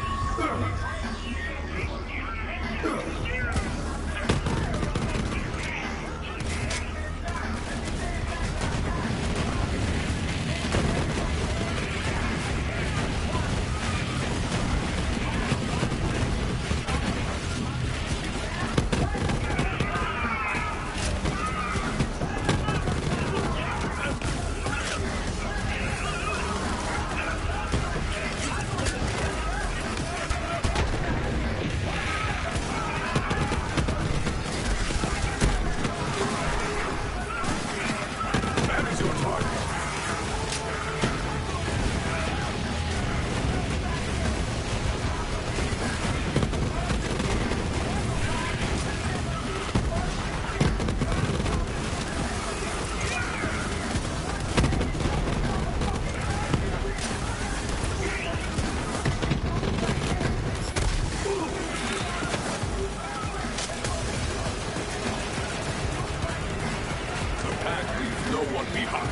one behind.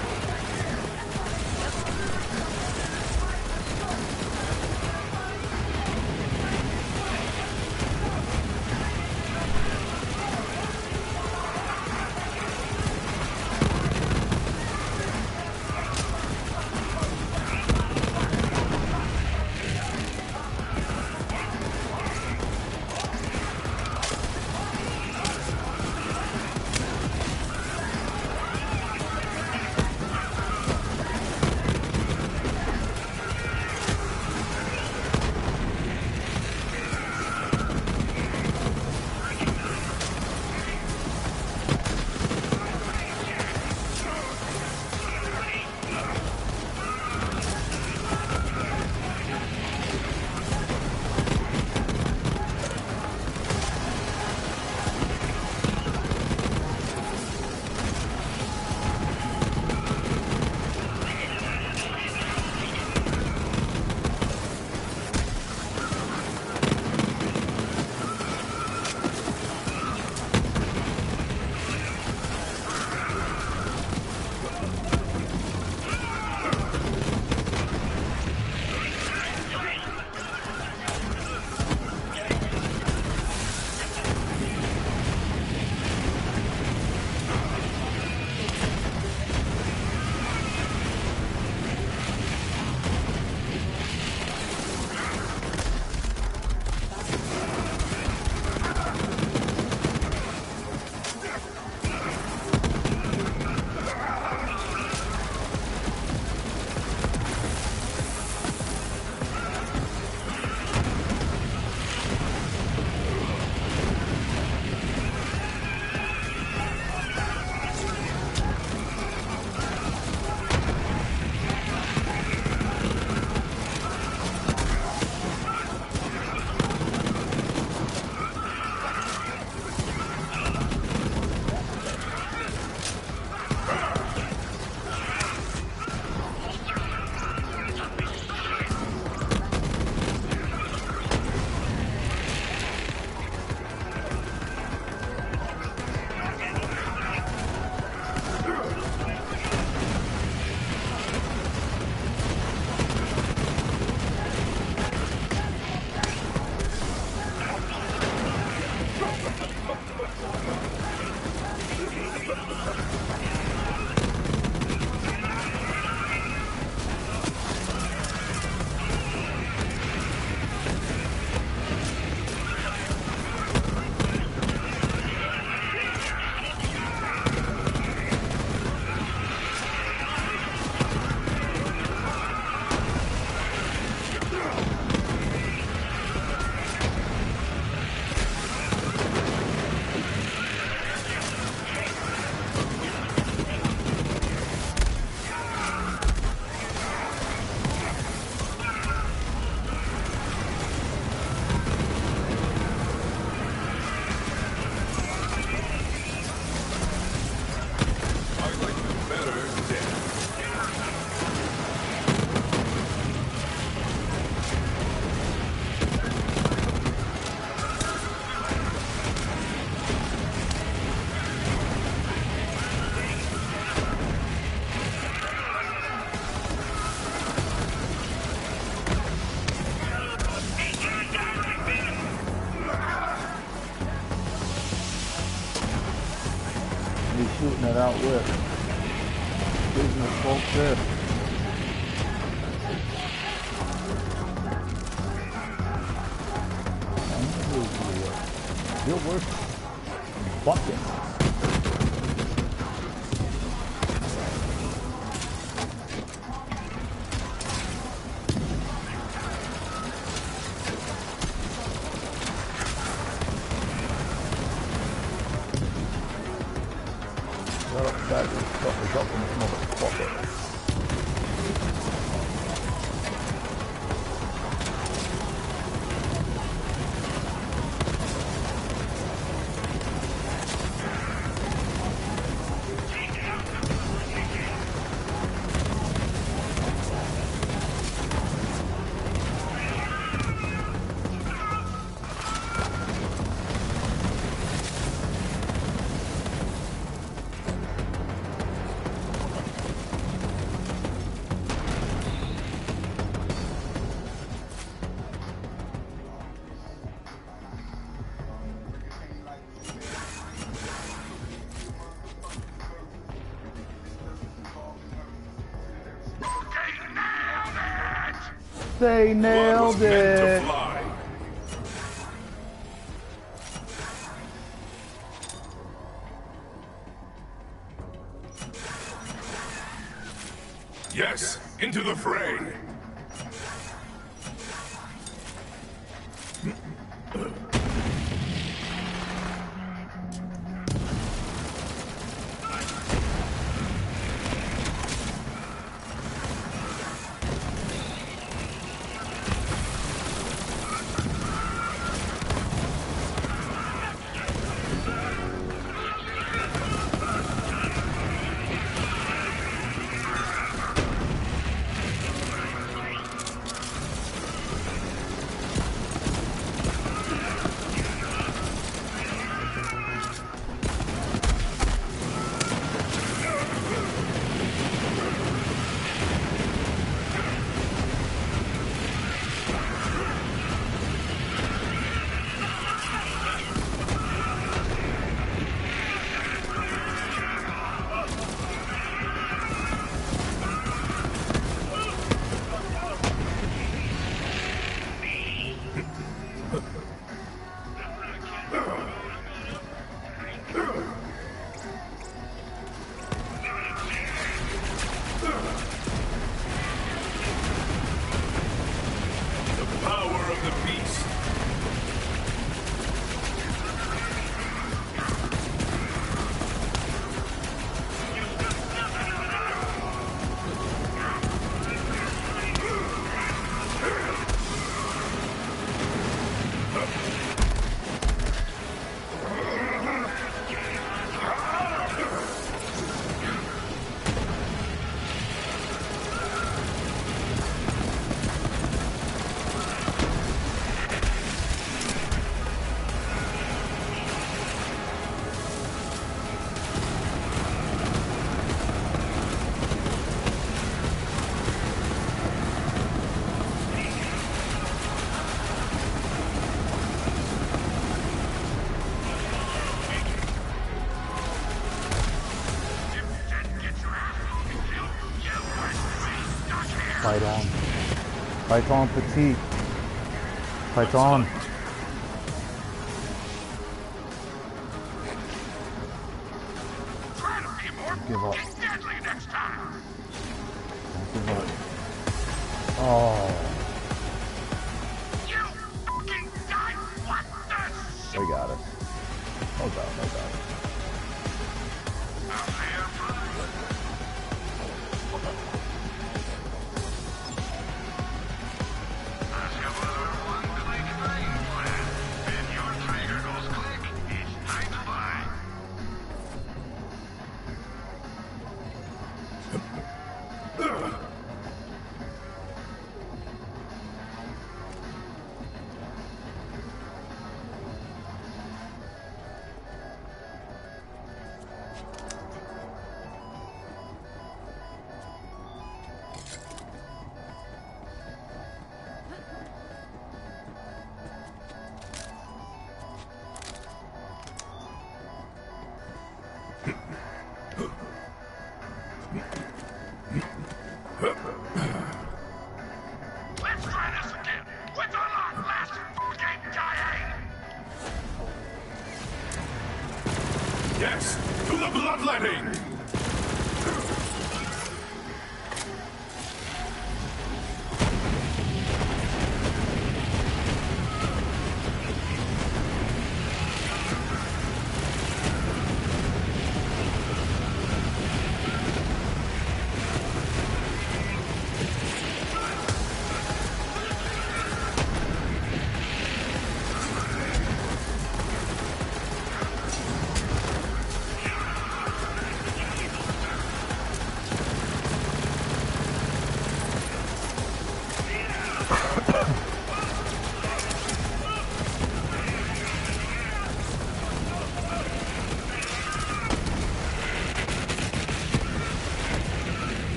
Shooting it out with. Business folks there. You're worth bucket. That is something motherfucker. say nailed Meant to it. fly. Yes, into the fray. Fight on. Fight on, petite. Fight on. Don't give up. Don't give up. Oh. They got it. No doubt, no doubt. Let's try this again with our last fucking dying. Yes, to the bloodletting!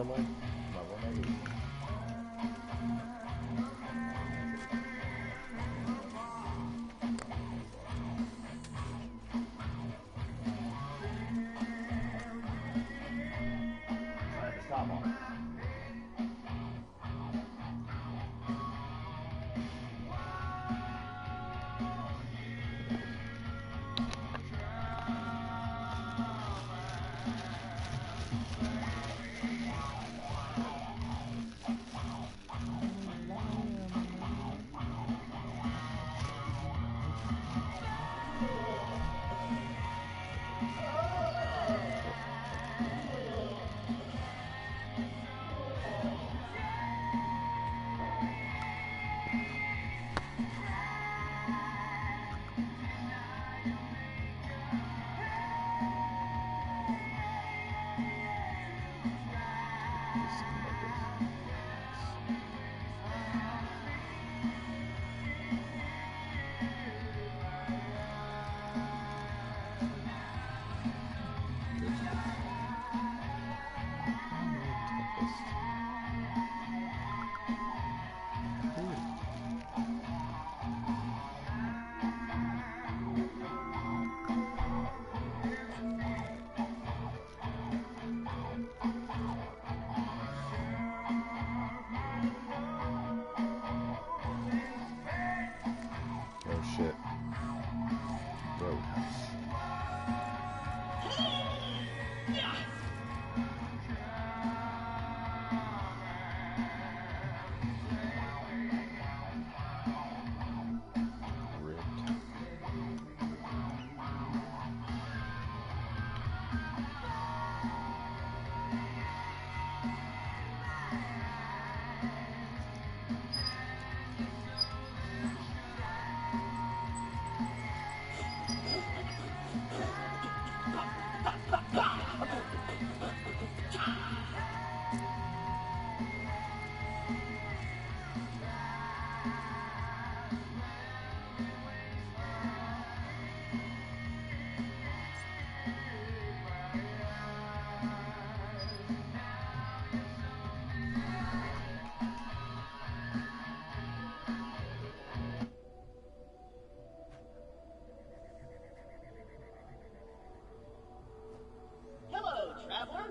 Family, my 180. Alright, stop on. Oh shit. Roadhouse. Ripped. Hello, traveler.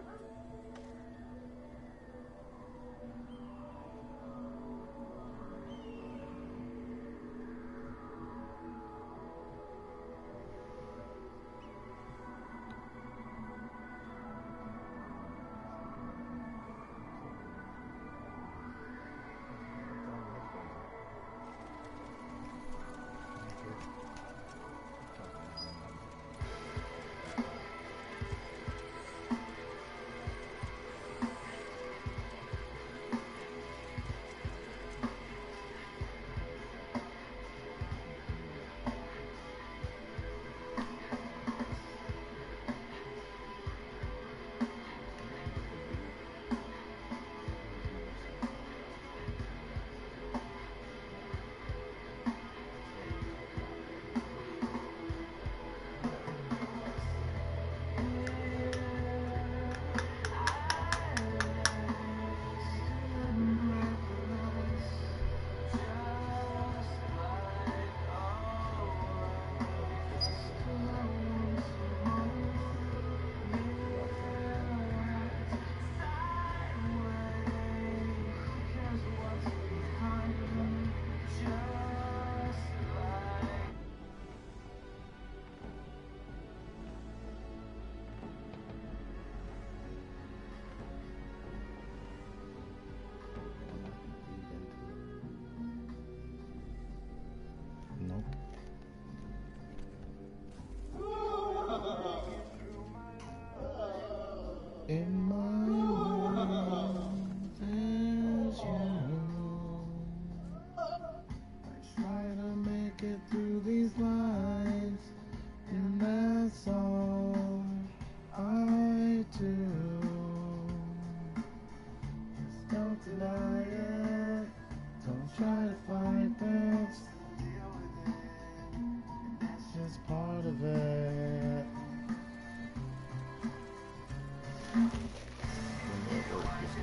Nope. In my world, there's you. I try to make it through these lines, and that's all I do. Just don't deny it, don't try to fight it. That's just part of it. The network is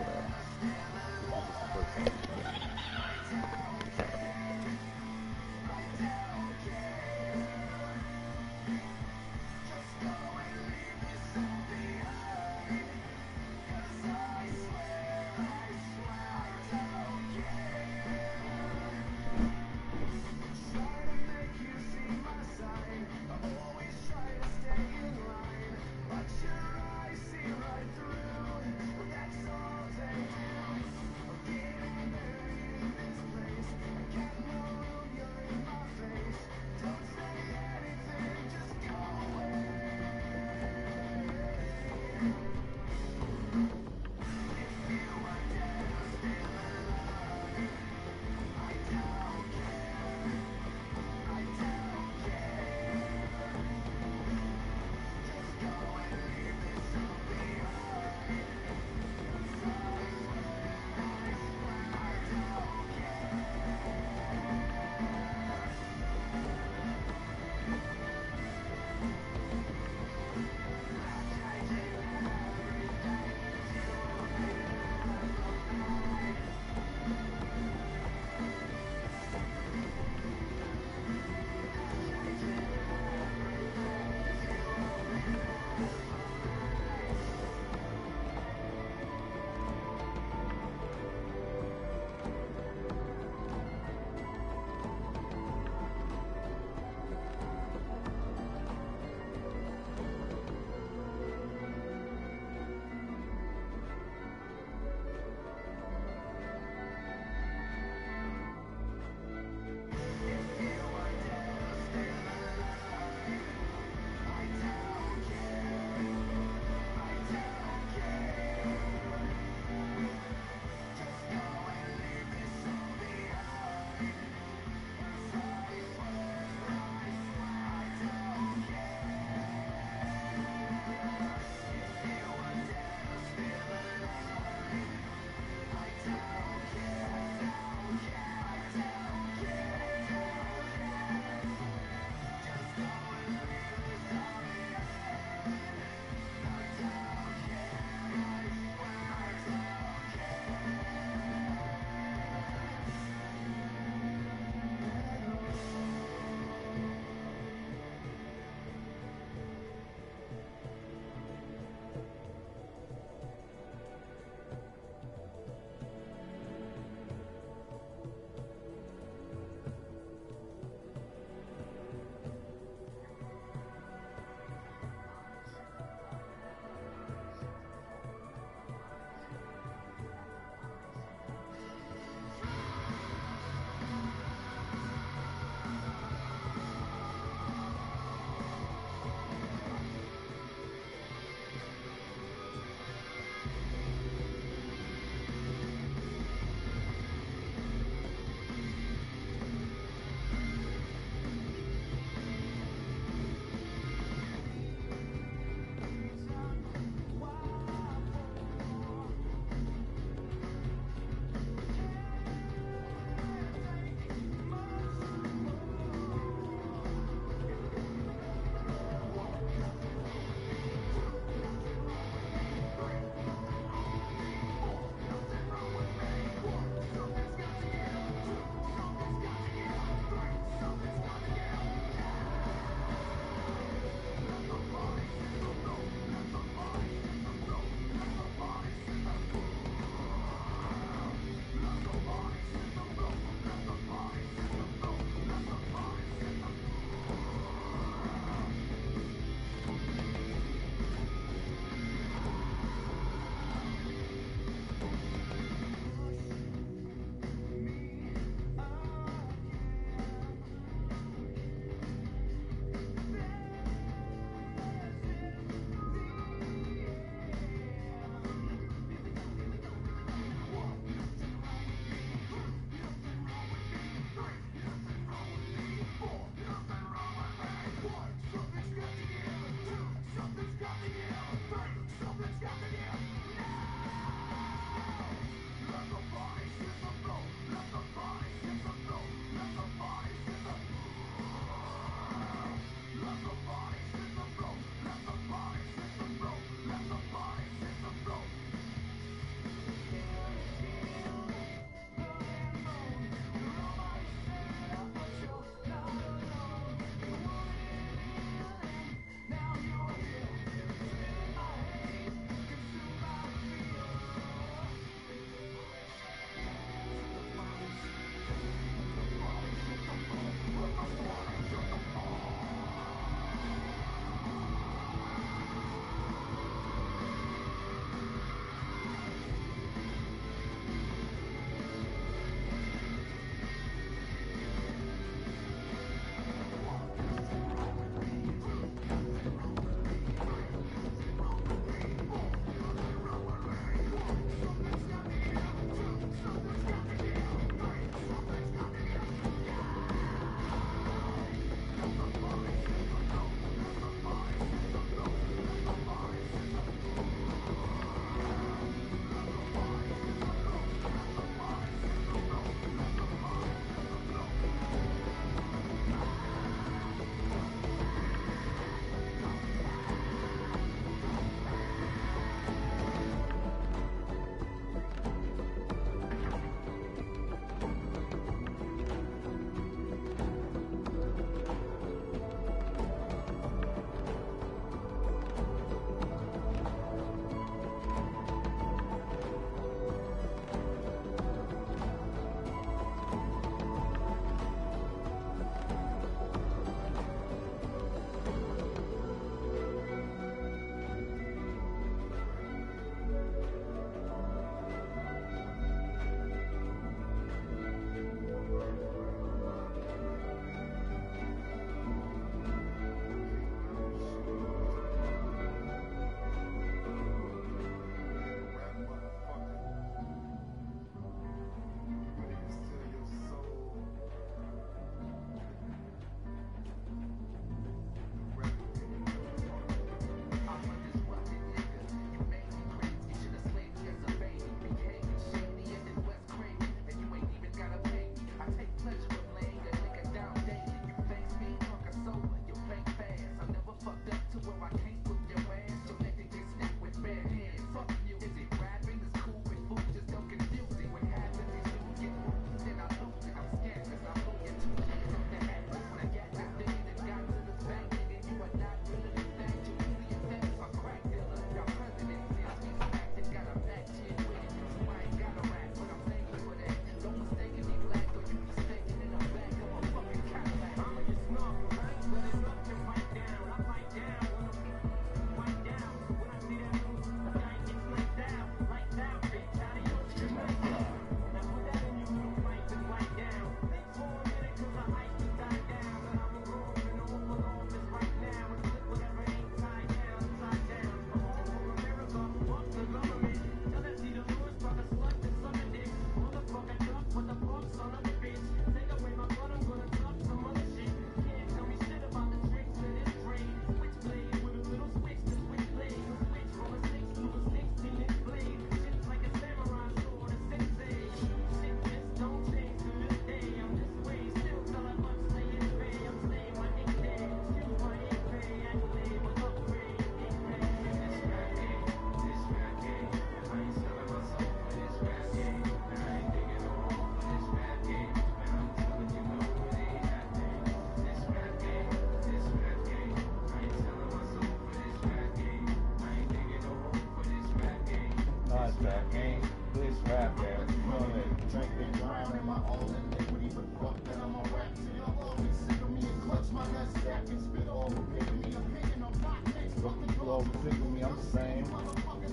Me, I'm saying,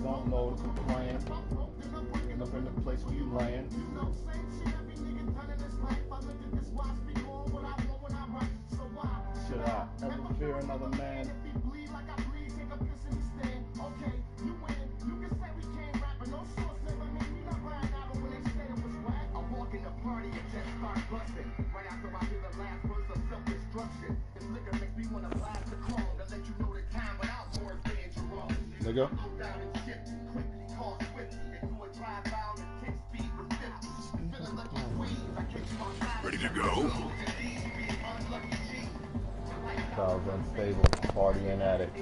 don't know to complain. End up in the place where you laying. Should I ever fear another man? Nigga. Ready to go? I was unstable, partying addict.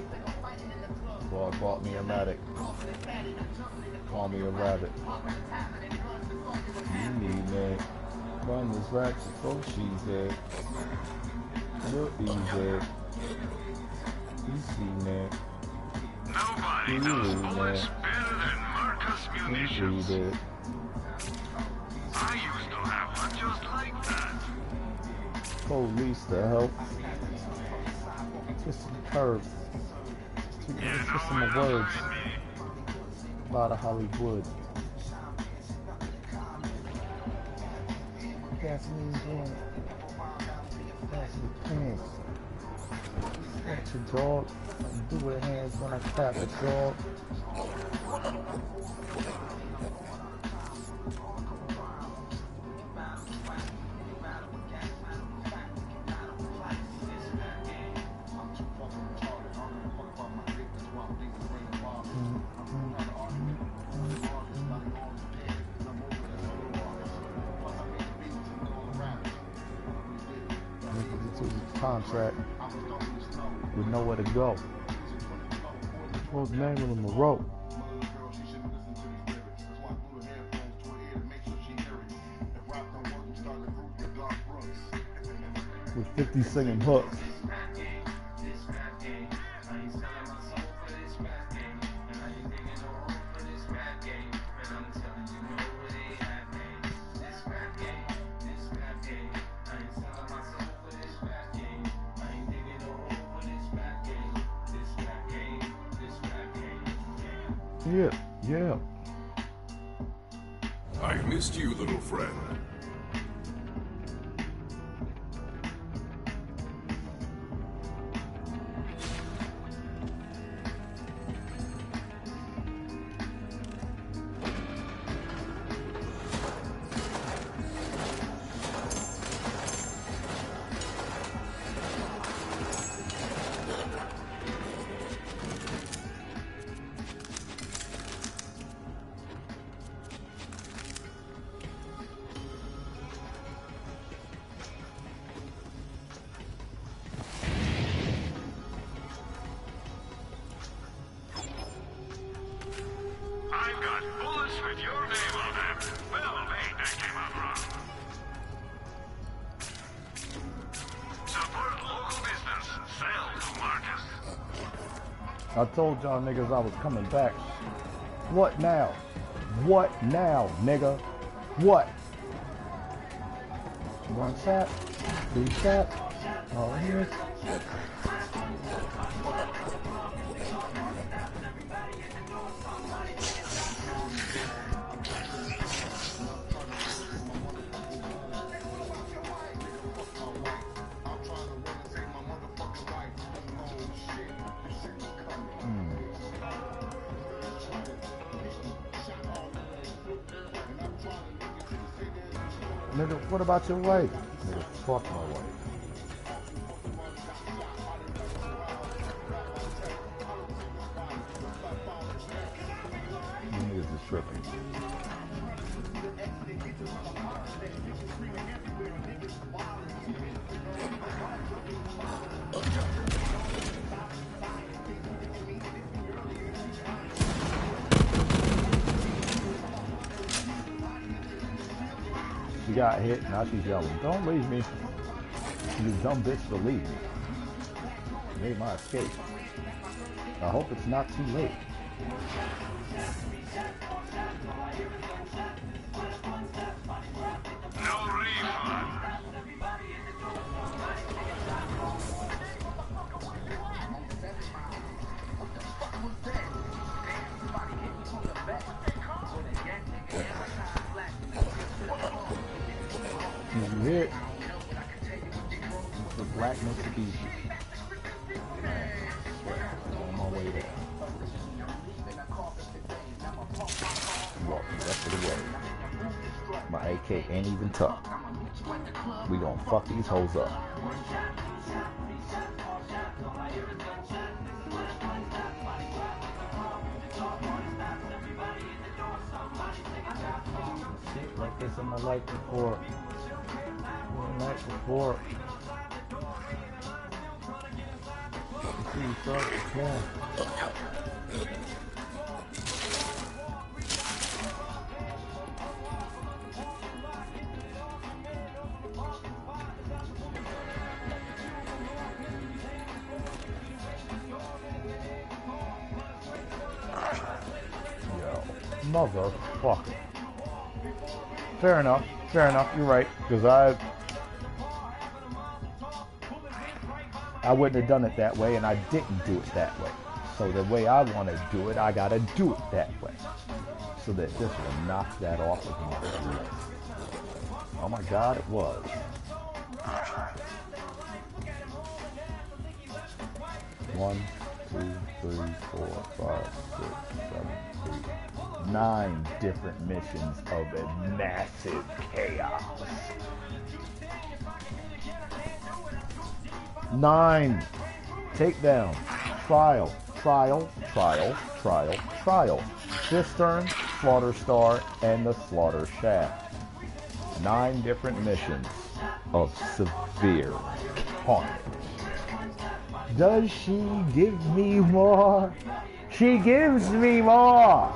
So I bought me a Matic. Call me a rabbit. You need me. Run this rack before she's dead. Look easy. You see me. Nobody knows bullets better than Marcus munitions. I used to have one just like that. Police to help. Just some curves. Just some words. A lot of Hollywood. Gasoline blowing. Pass the pants. Watch your dog. Do with hands when I tap a dog. Contract with nowhere to go. What's the name of the Monroe? With 50 singing hooks. Yeah. I missed you, little friend. I've got bullets with your name on them. Well, hey, that came out wrong. Support local business. Sell to Marcus. I told y'all niggas I was coming back. What now? What now, nigga? What? One shot? Two shots? All here. Nigga, what about your wife? Nigga, fuck my wife. You niggas is tripping. She got hit, now she's yelling, "Don't leave me, you dumb bitch, to leave me." Made my escape. I hope it's not too late. No You hear it? It's the black Mitsubishi. On my way there. Walk the rest of the way. My AK ain't even tucked. We gonna fuck these hoes up. Shit like this in my life before. The night before. You see, so yeah. Motherfucker. Fair enough, you're right. Because I wouldn't have done it that way, and I didn't do it that way. So the way I want to do it, I gotta do it that way. So that this will knock that off of my list. Oh my god, it was. One, 2, 3, 4, 5, 6, 7, 8, 9 different missions of a massive chaos. 9 takedown, trial, cistern, slaughter star, and the slaughter shaft. 9 different missions of severe carnage. Does she give me more? She gives me more!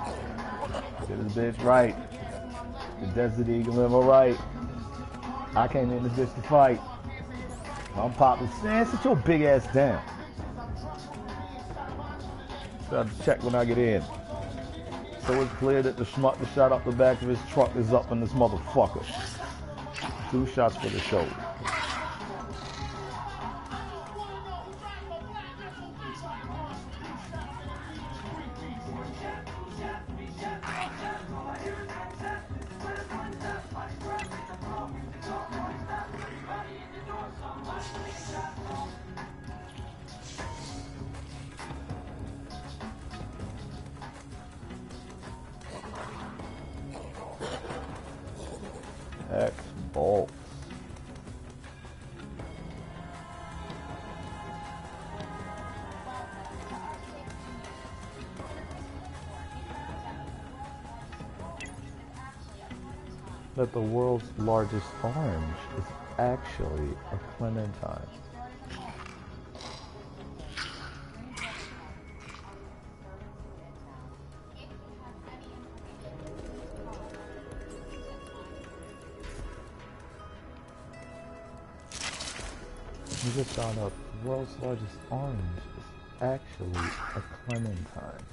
Get this bitch right. The Desert Eagle limo right. I came in this bitch to fight. I'm popping. Man, sit your big ass down. So I have to check when I get in. So it's clear that the schmuck that shot up the back of his truck is up in this motherfucker. 2 shots for the shoulder. X-Bolts. That the world's largest orange is actually a clementine. You just found out the world's largest orange is actually a clementine.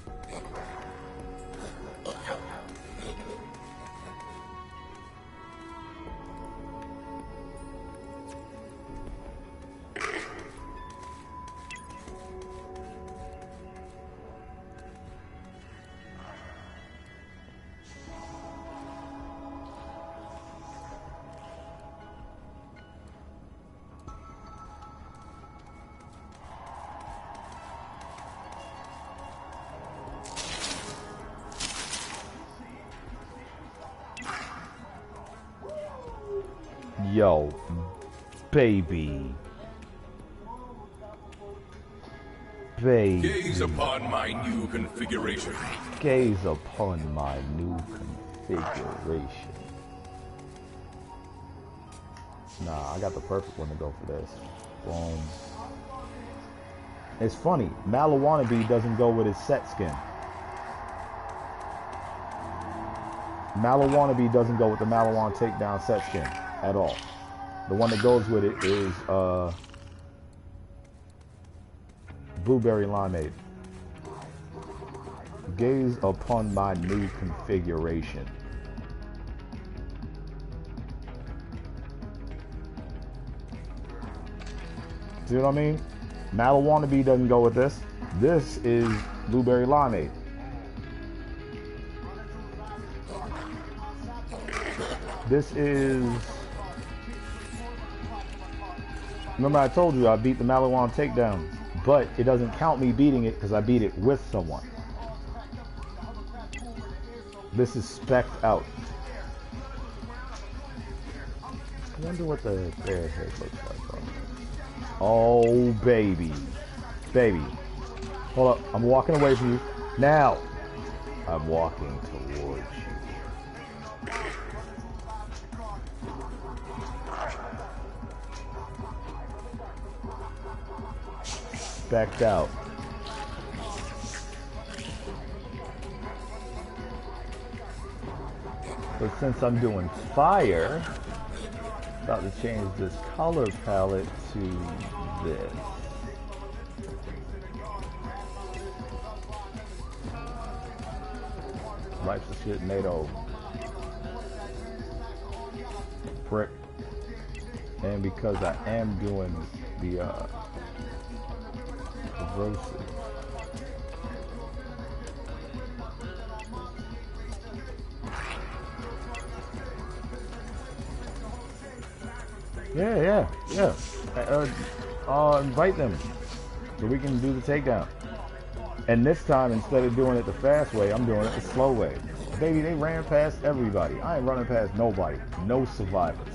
Yo, baby. Baby. Gaze upon my new configuration. Gaze upon my new configuration. Nah, I got the perfect one to go for this. Boom. It's funny, Malawannabe doesn't go with his set skin. Malawannabe doesn't go with the Malawan takedown set skin at all. The one that goes with it is Blueberry Limeade. Gaze upon my new configuration. See what I mean? Wannabe doesn't go with this. This is blueberry limeade. This is... Remember I told you I beat the Malawan takedown, but it doesn't count me beating it because I beat it with someone. This is specced out. I wonder what the bear head looks like. Oh, baby. Baby. Hold up. I'm walking away from you. Now. I'm walking towards you. Backed out. But since I'm doing fire, I'm about to change this color palette to this. Life's a shit NATO. Prick. And because I am doing the corrosive. Yeah. Invite them so we can do the takedown. And this time, instead of doing it the fast way, I'm doing it the slow way. Baby, they ran past everybody. I ain't running past nobody. No survivors.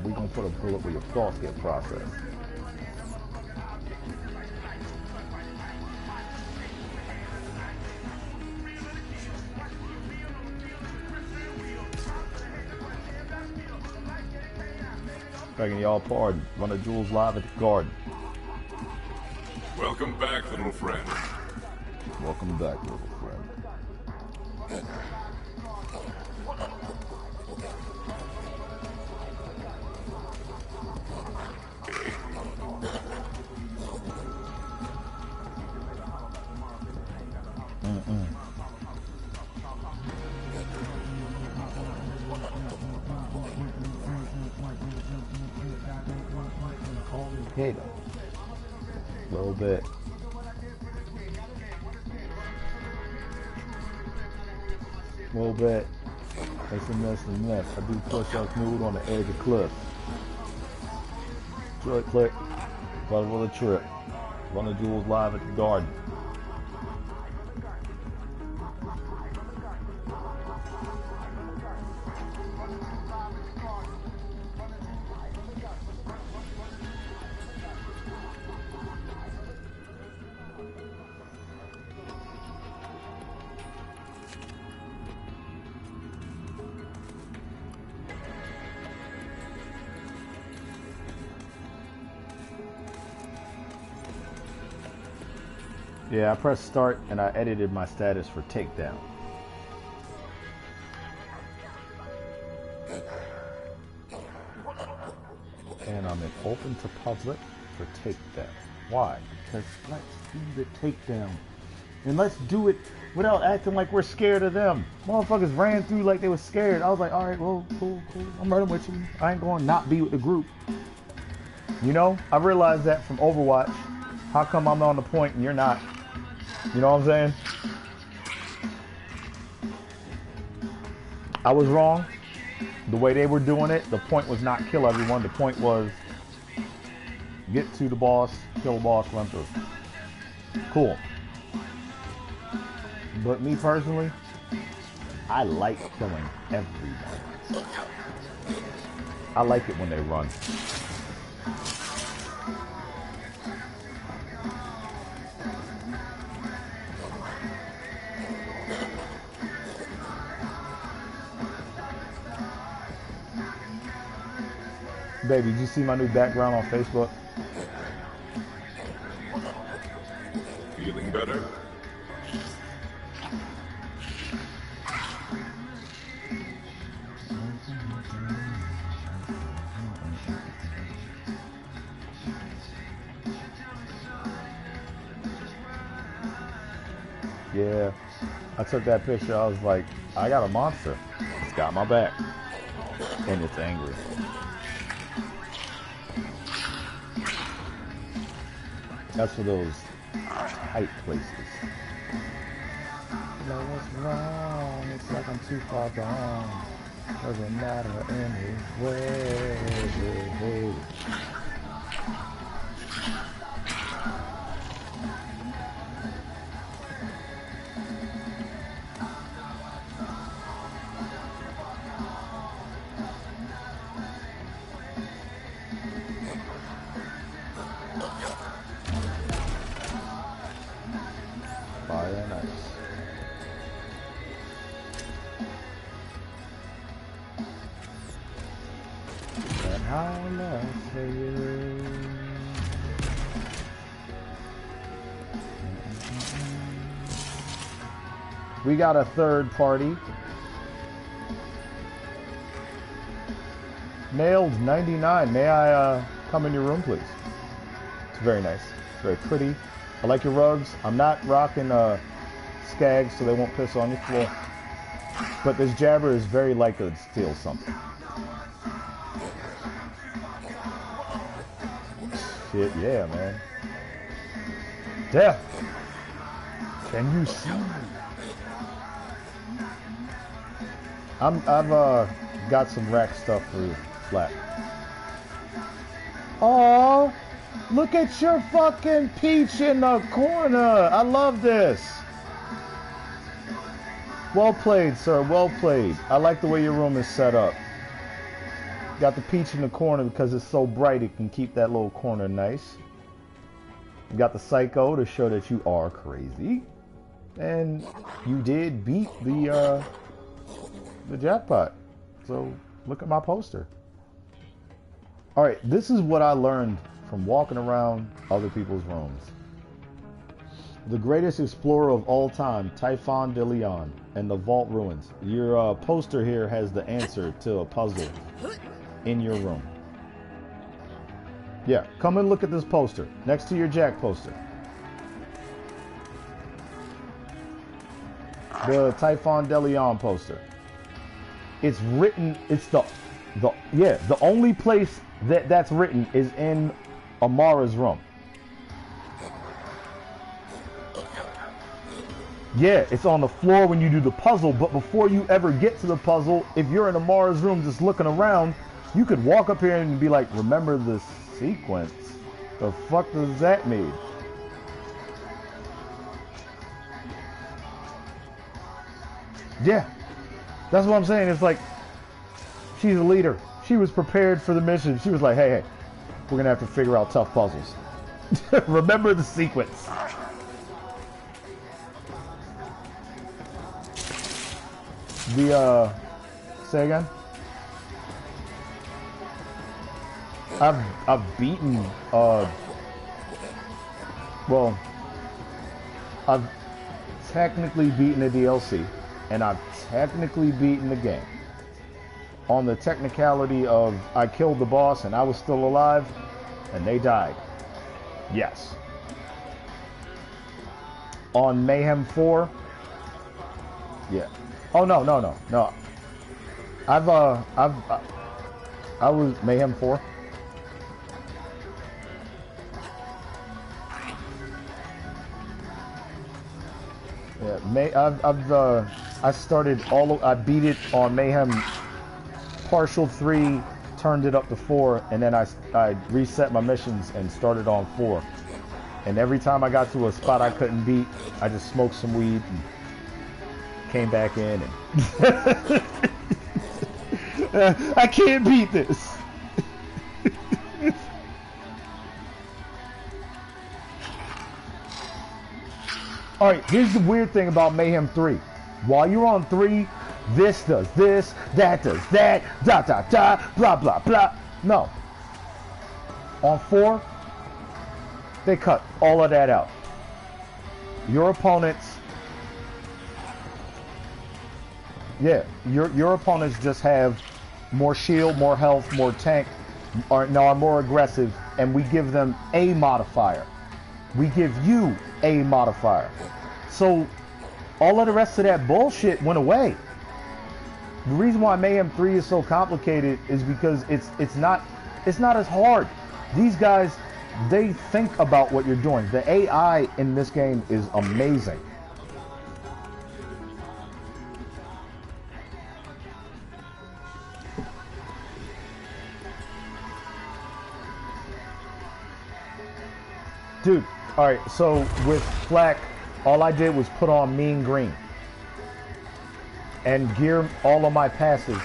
We gonna put a bullet where your thoughts get processed. Begging y'all pardon. Run a Jules live at the garden. Welcome back, little friend. Welcome back, little friend. Okay, a little bit. A little bit. This and this and this. I do push-ups nude on the edge of cliff. Click. Level of the trip. Run the Jewels live at the garden. Yeah, I pressed start and I edited my status for takedown. And I'm in open to public for takedown. Why? Because let's do the takedown. And let's do it without acting like we're scared of them. Motherfuckers ran through like they were scared. I was like, alright, well, cool. I'm running with you. I ain't going to not be with the group. You know, I realized that from Overwatch. How come I'm on the point and you're not? You know what I'm saying? I was wrong. The way they were doing it, the point was not kill everyone. The point was get to the boss, kill the boss, run through. Cool. But me personally, I like killing everyone. I like it when they run. Baby, did you see my new background on Facebook? Feeling better? Yeah, I took that picture. I was like, I got a monster. It's got my back. And it's angry. That's for those tight places. Know what's wrong? It's like I'm too far gone. Doesn't matter anyway. Fire and ice. And how love for you. We got a third party. Nailed 99. May I come in your room, please? It's very nice. It's very pretty. I like your rugs. I'm not rocking skags, so they won't piss on your floor. But this jabber is very likely to steal something. Shit, yeah, man. Death! Can you see me? I've got some rack stuff for you, Flat. Oh, look at your fucking peach in the corner. I love this. Well played, sir. Well played. I like the way your room is set up. Got the peach in the corner because it's so bright it can keep that little corner nice. You got the psycho to show that you are crazy. And you did beat the jackpot. So look at my poster. Alright, this is what I learned from walking around other people's rooms. The greatest explorer of all time, Typhon de Leon, and the Vault Ruins. Your poster here has the answer to a puzzle in your room. Yeah, come and look at this poster next to your Jack poster. The Typhon de Leon poster. It's written, it's the only place that's written is in Amara's room. Yeah, it's on the floor when you do the puzzle, but before you ever get to the puzzle, if you're in Amara's room just looking around, you could walk up here and be like, remember the sequence. The fuck does that mean? Yeah, that's what I'm saying. It's like, she's a leader. She was prepared for the mission. She was like, hey, we're gonna have to figure out tough puzzles. Remember the sequence. Say again? I've beaten, well, I've technically beaten the DLC, and I've technically beaten the game. On the technicality of I killed the boss and I was still alive, and they died. Yes. On Mayhem 4, yeah. Oh no. I was Mayhem 4. Yeah, I started I beat it on Mayhem partial 3, turned it up to 4, and then I reset my missions and started on 4. And every time I got to a spot I couldn't beat, I just smoked some weed and came back in and I can't beat this. Alright, here's the weird thing about Mayhem 3. While you're on 3, this does this, that does that, blah blah blah. No. On 4, they cut all of that out. Your opponents, yeah, your opponents just have more shield, more health, more tank, are more aggressive, and we give them a modifier. We give you a modifier. So all of the rest of that bullshit went away. The reason why Mayhem 3 is so complicated is because it's not as hard. These guys, they think about what you're doing. The AI in this game is amazing. Dude, alright, so with Flak, all I did was put on mean green and gear all of my passes.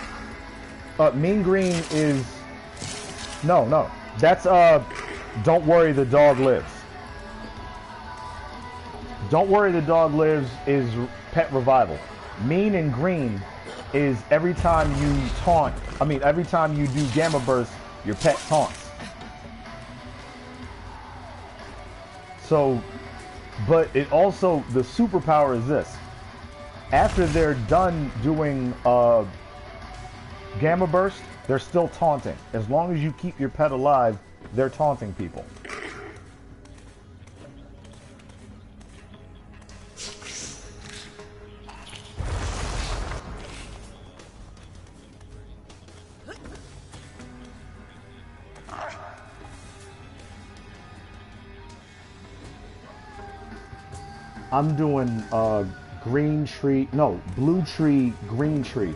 Mean green is no, that's don't worry, the dog lives. Don't worry, the dog lives is pet revival. Mean and green is every time you taunt, every time you do gamma burst, your pet taunts. So, but it also, the superpower is this. After they're done doing gamma burst, they're still taunting. As long as you keep your pet alive, they're taunting people. I'm doing green tree, no, blue tree, green tree.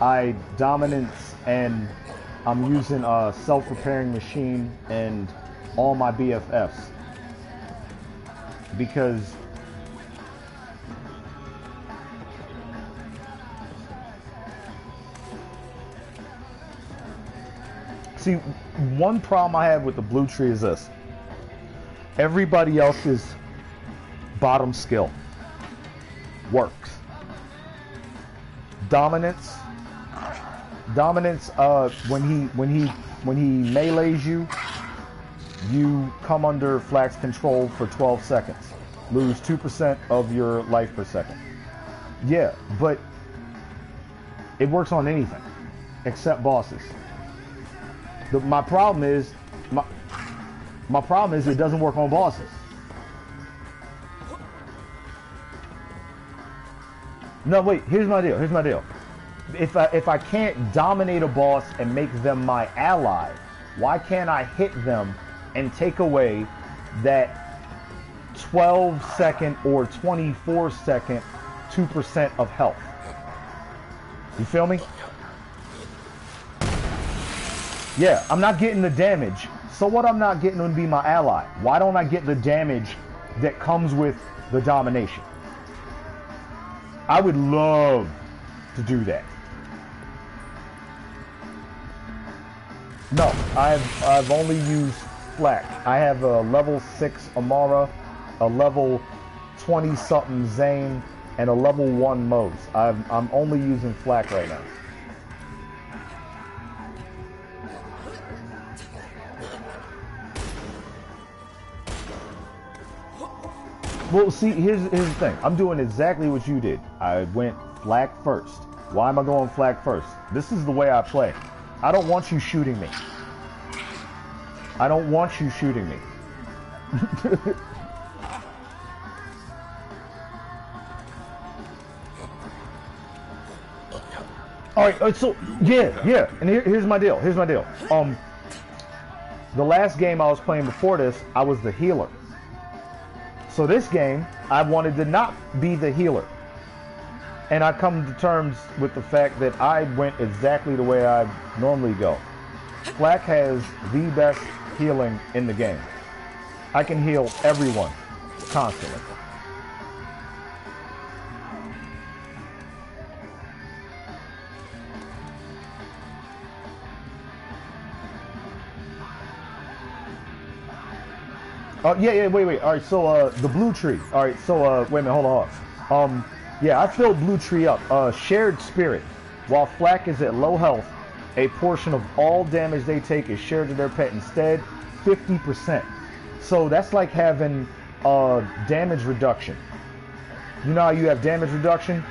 I dominance, and I'm using a self-repairing machine and all my BFFs. Because see, one problem I have with the blue tree is this. Everybody else's bottom skill works. Dominance, when he melees you, you come under Flak's control for 12 seconds. Lose 2% of your life per second. Yeah, but it works on anything except bosses. My problem is it doesn't work on bosses. No, wait, here's my deal. If I can't dominate a boss and make them my ally, why can't I hit them and take away that 12-second or 24-second 2% of health? You feel me? Yeah, I'm not getting the damage. So what I'm not getting would be my ally. Why don't I get the damage that comes with the domination? I would love to do that. No, I've only used Flak. I have a level 6 Amara, a level 20-something Zane, and a level 1 Mose. I'm only using Flak right now. Well, see, here's the thing. I'm doing exactly what you did. I went Flak first. Why am I going Flak first? This is the way I play. I don't want you shooting me. I don't want you shooting me. Alright, so, yeah. And here's my deal. The last game I was playing before this, I was the healer. So this game, I wanted to not be the healer. And I come to terms with the fact that I went exactly the way I normally go. Flak has the best healing in the game. I can heal everyone constantly. Wait. All right, so the blue tree. All right, so wait a minute, hold on. Yeah, I filled blue tree up. Shared spirit. While Flak is at low health, a portion of all damage they take is shared to their pet. Instead, 50%. So that's like having damage reduction. You know how you have damage reduction?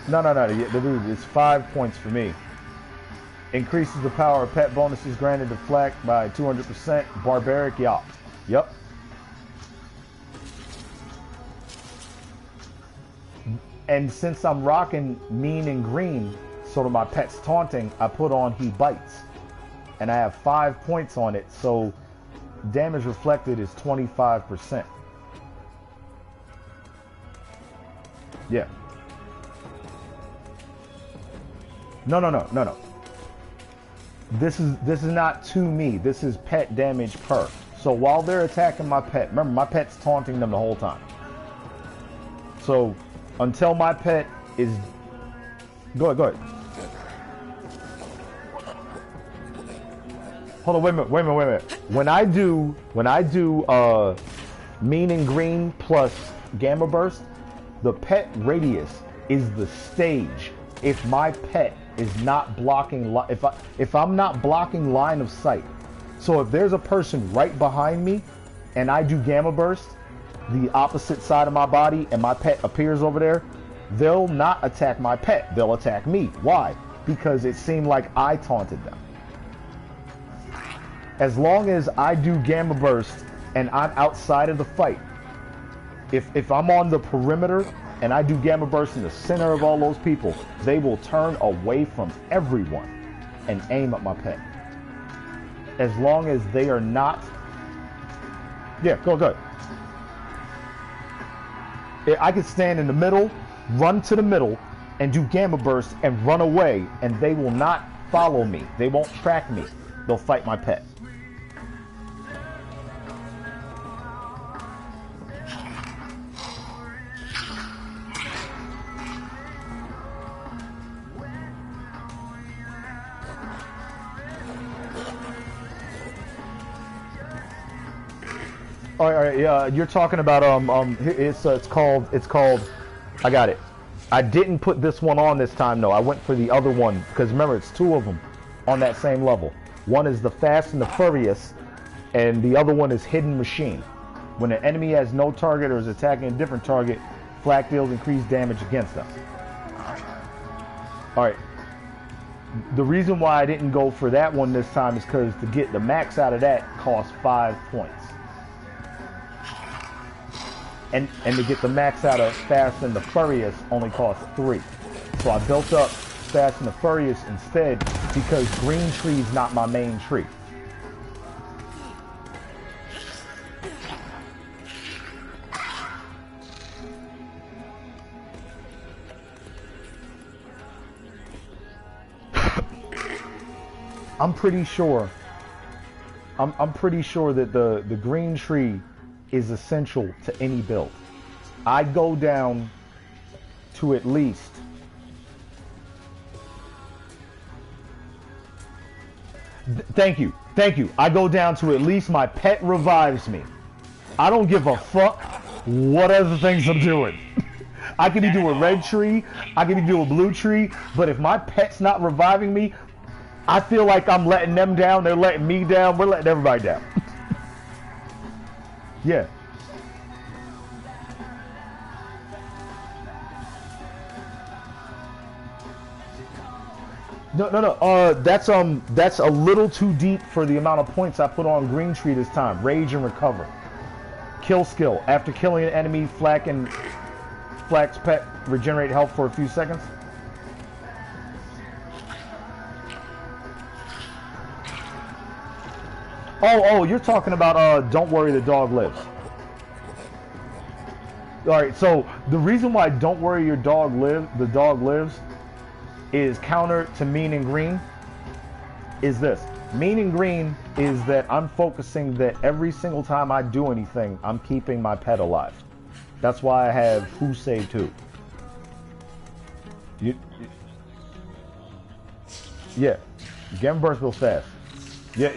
No. Dude, it's 5 points for me. Increases the power of pet bonuses granted to Flak by 200%. Barbaric Yacht. Yep. And since I'm rocking mean and green, So to my pet's taunting, I put on he bites. And I have 5 points on it, so damage reflected is 25%. Yeah. No. This is not to me. This is pet damage per. So while they're attacking my pet, remember my pet's taunting them the whole time. So until my pet is... Go ahead. Hold on, wait a minute. When I do mean and green plus gamma burst, the pet radius is the stage. If my pet is not blocking, if I'm not blocking line of sight. So if there's a person right behind me and I do gamma burst, the opposite side of my body, and my pet appears over there, they'll not attack my pet. They'll attack me. Why? Because it seemed like I taunted them. As long as I do gamma burst and I'm outside of the fight, if I'm on the perimeter and I do gamma burst in the center of all those people, they will turn away from everyone and aim at my pet. As long as they are not... Yeah, go ahead. I could stand in the middle, run to the middle, and do gamma burst and run away, and they will not follow me. They won't track me. They'll fight my pet. All right, yeah, you're talking about it's called. I got it. I didn't put this one on this time though. I went for the other one because remember it's 2 of them on that same level. One is the Fast and the Furious, and the other one is Hidden Machine. When an enemy has no target or is attacking a different target, flak deals increased damage against them. All right. The reason why I didn't go for that one this time is because to get the max out of that costs 5 points. And to get the max out of Fast and the Furious only costs 3. So I built up Fast and the Furious instead because Green Tree is not my main tree. I'm pretty sure that the Green Tree is essential to any build. I go down to at least thank you. I go down to at least my pet revives me. I don't give a fuck what other things I'm doing. I could be doing red tree, I could be doing blue tree, but if my pet's not reviving me, I feel like I'm letting them down, they're letting me down, we're letting everybody down. Yeah. No. That's a little too deep for the amount of points I put on Green Tree this time. Rage and Recover. Kill skill. After killing an enemy, Flak's pet regenerate health for a few seconds. Oh, you're talking about Don't Worry, the Dog Lives. Alright, so the reason why Don't Worry, the Dog Lives is counter to Mean and Green is this. Mean and Green is that I'm focusing that every single time I do anything, I'm keeping my pet alive. That's why I have Who Saved Who. Yeah, Gamma Burst goes fast. Yeah,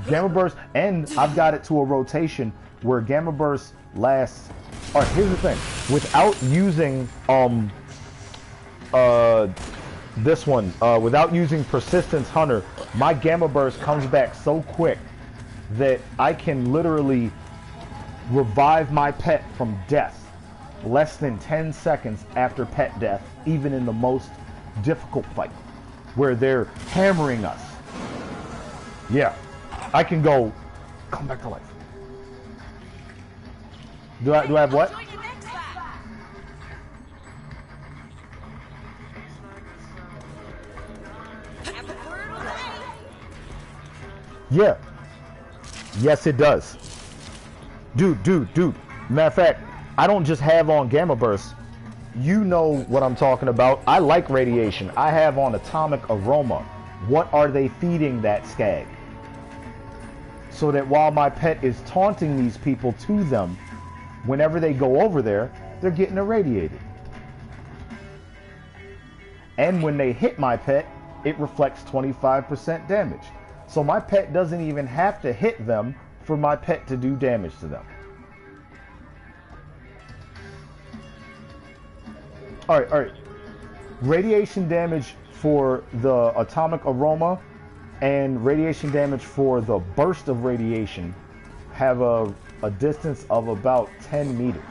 Gamma Burst, and I've got it to a rotation where Gamma Burst lasts. All right, here's the thing: without using this one, without using Persistence Hunter, my Gamma Burst comes back so quick that I can literally revive my pet from death less than 10 seconds after pet death, even in the most difficult fight where they're hammering us. Yeah, I can go, come back to life. Do I have what? Yeah. Yes, it does. Dude. Matter of fact, I don't just have on gamma bursts. You know what I'm talking about. I like radiation. I have on atomic aroma. What are they feeding that skag? So that while my pet is taunting these people to them, whenever they go over there, they're getting irradiated. And when they hit my pet, it reflects 25% damage. So my pet doesn't even have to hit them for my pet to do damage to them. All right. Radiation damage for the atomic aroma and radiation damage for the burst of radiation have a distance of about 10 meters.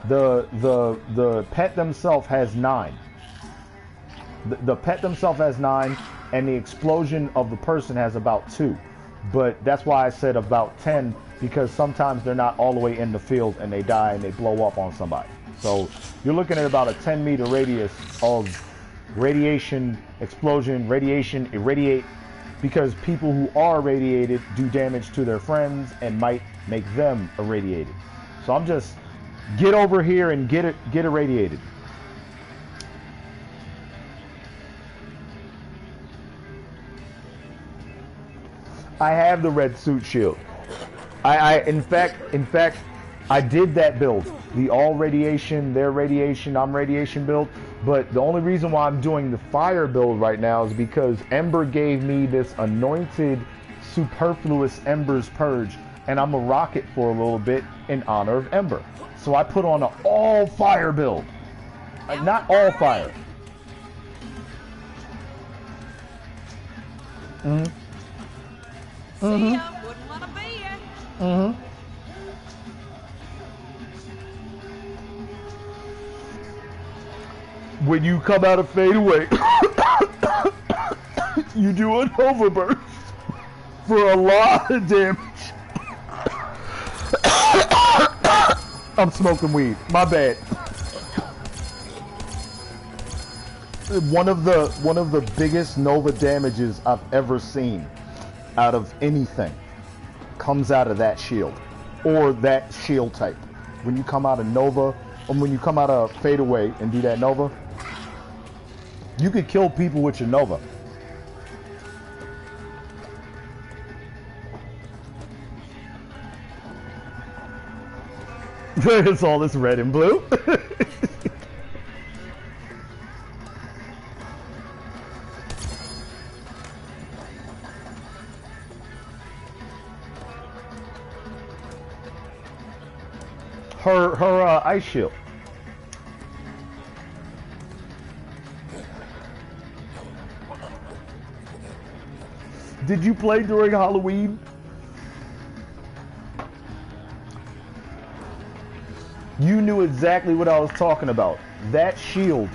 The pet themselves has 9. The pet themselves has 9, and the explosion of the person has about 2. But that's why I said about 10, because sometimes they're not all the way in the field and they die and they blow up on somebody. So you're looking at about a 10-meter radius of radiation, explosion, radiation, irradiate, because people who are irradiated do damage to their friends and might make them irradiated. So I'm just, get over here and get irradiated. I have the red suit shield. In fact, I did that build. The all radiation, their radiation, I'm radiation build. But the only reason why I'm doing the fire build right now is because Ember gave me this anointed superfluous Ember's Purge, and I'm a rocket for a little bit in honor of Ember. So I put on an all fire build. Not all fire. See ya, wouldn't wanna be ya. When you come out of fadeaway, you do an overburst for a lot of damage. I'm smoking weed. My bad. One of the biggest Nova damages I've ever seen out of anything comes out of that shield or that shield type. When you come out of Nova, or when you come out of fadeaway and do that Nova, you could kill people with your Nova. It's all this red and blue. Her ice shield. Did you play during Halloween? You knew exactly what I was talking about. That shield.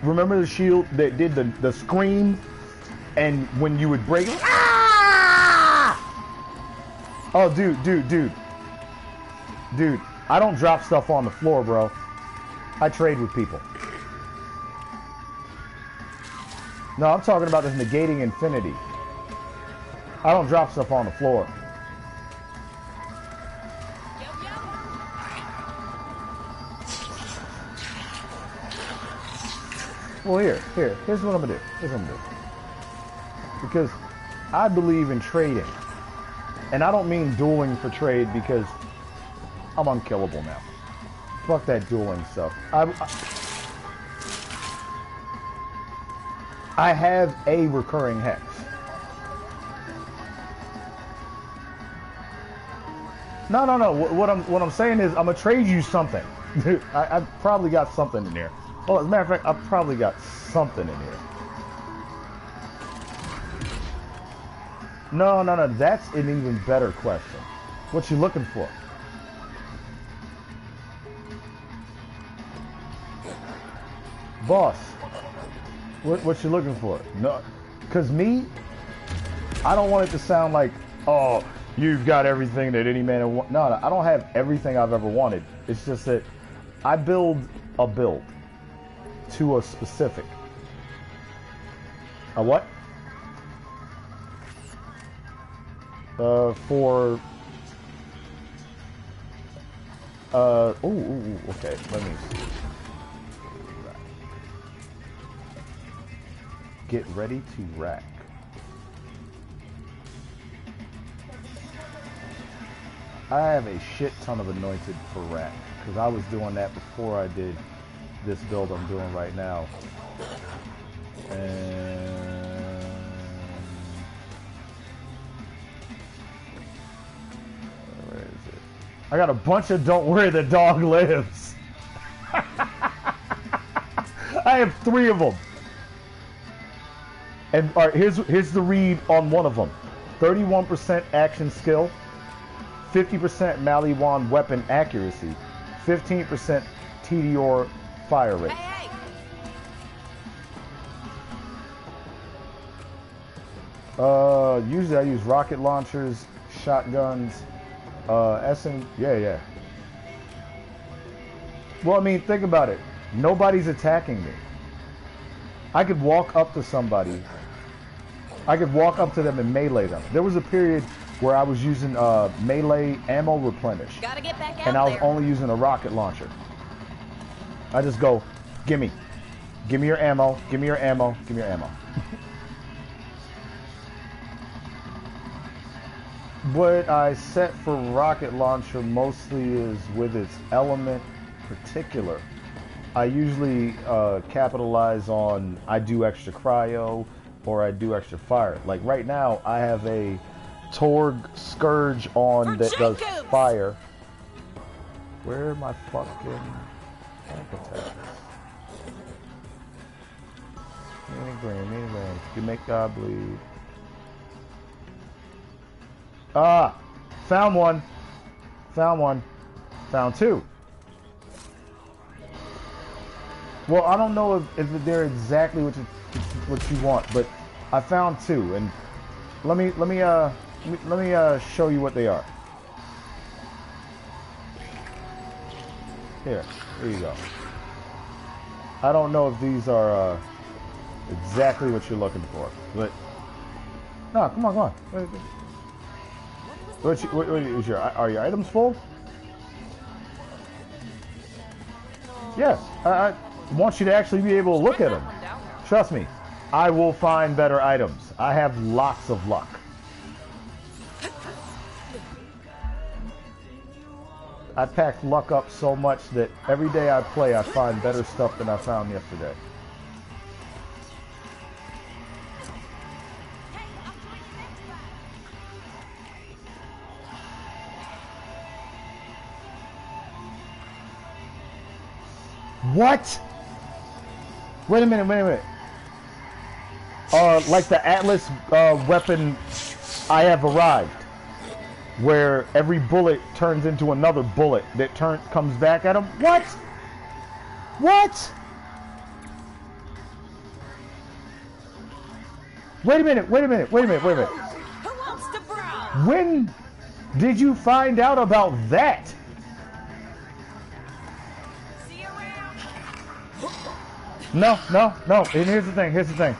Remember the shield that did the scream? And when you would break... Ah! Oh, dude. Dude, I don't drop stuff on the floor, bro. I trade with people. No, I'm talking about this negating infinity. I don't drop stuff on the floor. Well, here's what I'm gonna do. Because I believe in trading. And I don't mean dueling for trade because I'm unkillable now. Fuck that dueling stuff. I have a recurring hex. No. What I'm saying is I'm gonna trade you something. I've probably got something in there. Oh, as a matter of fact, I've probably got something in here. No. That's an even better question. What you looking for? Boss, what you looking for? No, cause me, I don't want it to sound like, oh, you've got everything that any man would want. No, I don't have everything I've ever wanted. It's just that I build a build to a specific. A what? For okay, let me see. Get ready to rack. I have a shit ton of anointed for rack because I was doing that before I did this build I'm doing right now. And where is it? I got a bunch of don't worry the dog lives. I have 3 of them. And all right, here's the read on one of them. 31% action skill, 50% Maliwan weapon accuracy, 15% TDR fire rate. Hey, hey. Usually I use rocket launchers, shotguns, yeah. Well, I mean, think about it. Nobody's attacking me. I could walk up to somebody. I could walk up to them and melee them. There was a period where I was using melee ammo replenish. Gotta get back out And I was there. only using a rocket launcher. I just go, gimme. Give me your ammo, give me your ammo, give me your ammo. What I set for rocket launcher mostly is with its element particular. I usually capitalize on I do extra cryo or I do extra fire. Like right now I have a Torg Scourge on that does fire. Where are my fucking tank attacks? Green. You make God bleed. Ah! Found one. Found 2. Well, I don't know if they're exactly what you want, but I found 2, and let me show you what they are. Here you go. I don't know if these are exactly what you're looking for, but no, come on. Are your items full? Yes, I want you to actually be able to look at them. Trust me, I will find better items. I have lots of luck. I packed luck up so much that every day I play, I find better stuff than I found yesterday. What? Wait a minute. Like the Atlas weapon, I have arrived. Where every bullet turns into another bullet that comes back at him. What? Wait a minute. Who wants to browse? When did you find out about that? See you around. No. And here's the thing.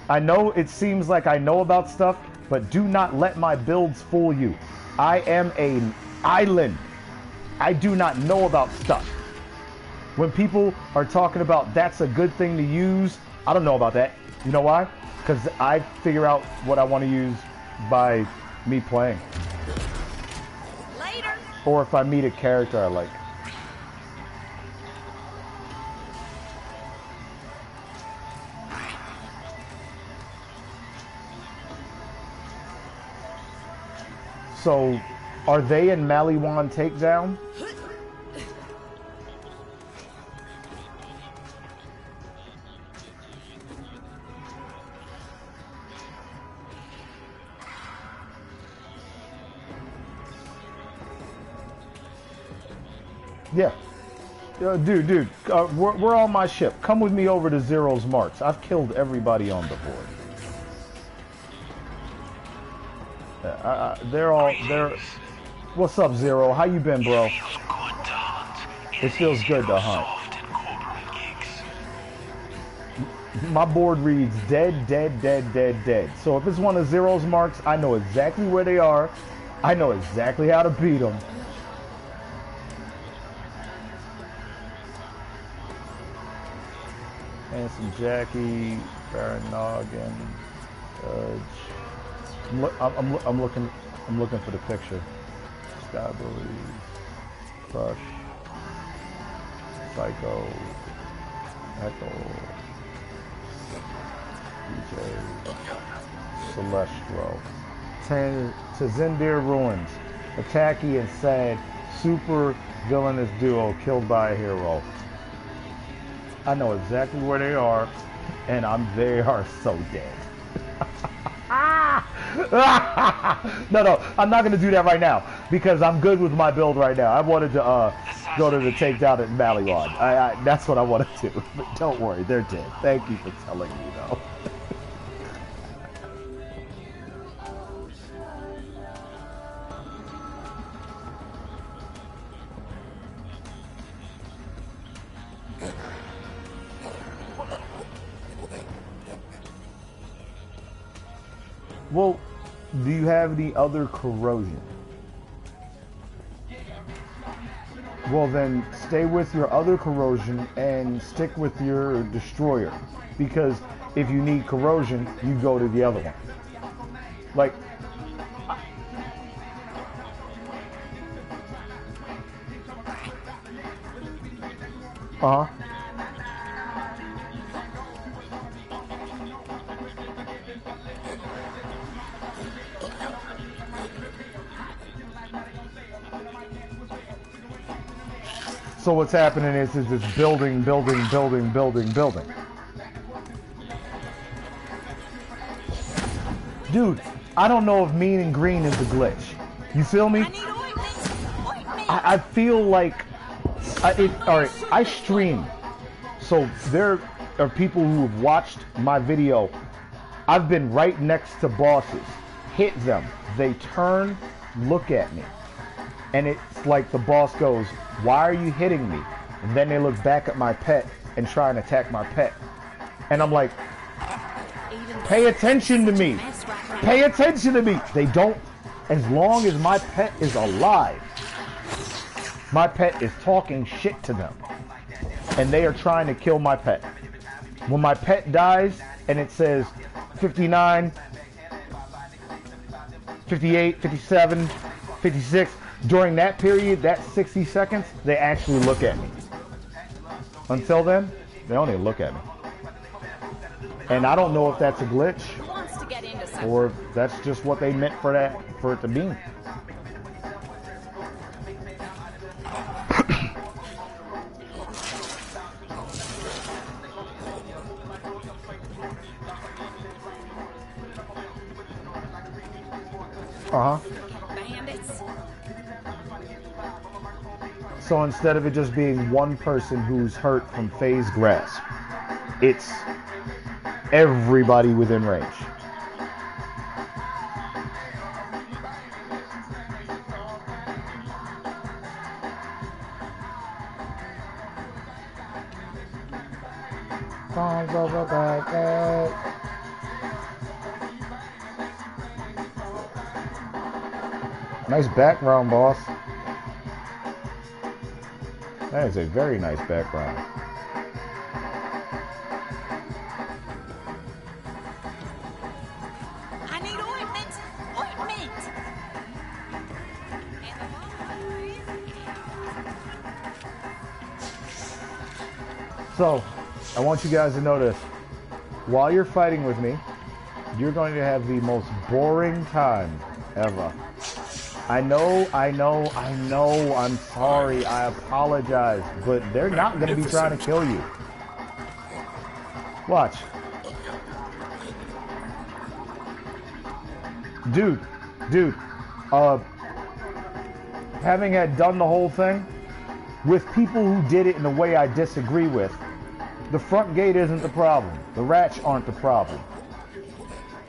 I know it seems like I know about stuff, but do not let my builds fool you. I am an island. I do not know about stuff. When people are talking about that's a good thing to use, I don't know about that. You know why? Because I figure out what I want to use by me playing. Later. Or if I meet a character I like. So, are they in Maliwan Takedown? Yeah. Dude, we're on my ship. Come with me over to Zero's Marks. I've killed everybody on the board. They're. What's up, Zero? How you been, bro? It feels good to hunt. My board reads dead, dead, dead, dead, dead. So if it's one of Zero's marks, I know exactly where they are. I know exactly how to beat them. And some Jackie, Baron Noggin, Judge. I'm looking for the picture. Skyboy, Crush, Psycho, Echo, DJ, Celestial. To Zindir Ruins, a tacky and sad super villainous duo killed by a hero. I know exactly where they are, and they are so dead. No, I'm not going to do that right now, because I'm good with my build right now. I wanted to go to the takedown at Maliwan. That's what I want to do. But don't worry, they're dead. Thank you for telling me, though. Well, do you have the other corrosion? Well, then stay with your other corrosion and stick with your destroyer. Because if you need corrosion, you go to the other one. Like, so what's happening is this building. Dude, I don't know if mean and green is the glitch. You feel me? I feel like, alright, I stream. So there are people who have watched my video. I've been right next to bosses. Hit them. They turn, look at me. And it's like the boss goes, "Why are you hitting me?" And then they look back at my pet and try and attack my pet. And I'm like, pay attention to me. Pay attention to me. They don't. As long as my pet is alive, my pet is talking shit to them. And they are trying to kill my pet. When my pet dies and it says 59, 58, 57, 56, during that period, that 60 seconds, they actually look at me. Until then, they only look at me. And I don't know if that's a glitch or if that's just what they meant for it to be. So instead of it just being one person who's hurt from phase grasp, it's everybody within range. Nice background, boss. That is a very nice background. I need ointment! Ointment! So, I want you guys to know this. While you're fighting with me, you're going to have the most boring time ever. I know, I'm sorry, I apologize, but they're not going to be trying to kill you. Watch. Dude, having had done the whole thing, with people who did it in a way I disagree with, the front gate isn't the problem. The rats aren't the problem.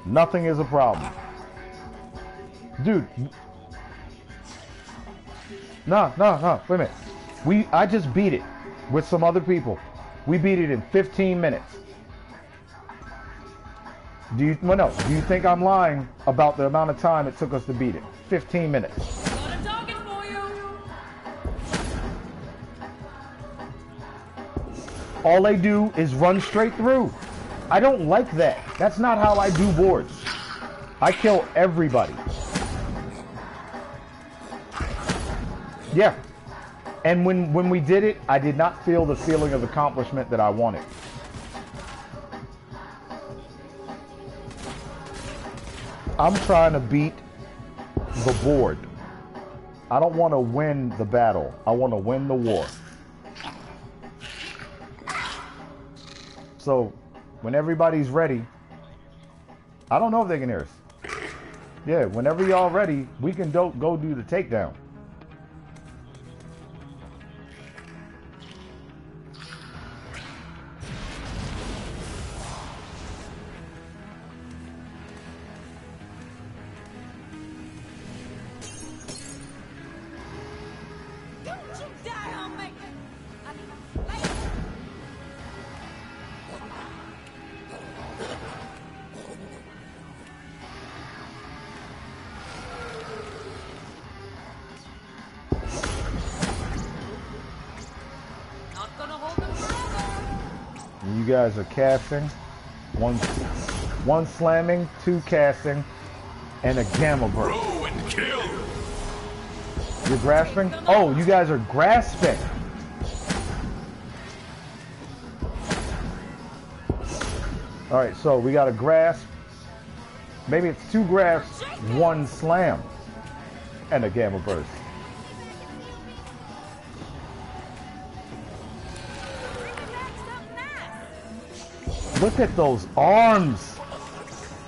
Nothing is a problem. Dude. No, wait a minute. I just beat it with some other people. We beat it in 15 minutes. Do you, well, no, do you think I'm lying about the amount of time it took us to beat it? 15 minutes. Got a target for you. All they do is run straight through. I don't like that. That's not how I do boards. I kill everybody. Yeah. And when we did it, I did not feel the feeling of accomplishment that I wanted. I'm trying to beat the board. I don't want to win the battle. I want to win the war. So, when everybody's ready, I don't know if they can hear us. Yeah, whenever y'all ready, we can go do the takedown. You guys are casting, one slamming, 2 casting, and a gamma burst. Throw and kill. You're grasping? Oh, you guys are grasping. All right, so we got a grasp. Maybe it's 2 grasps, 1 slam, and a gamma burst. Look at those arms.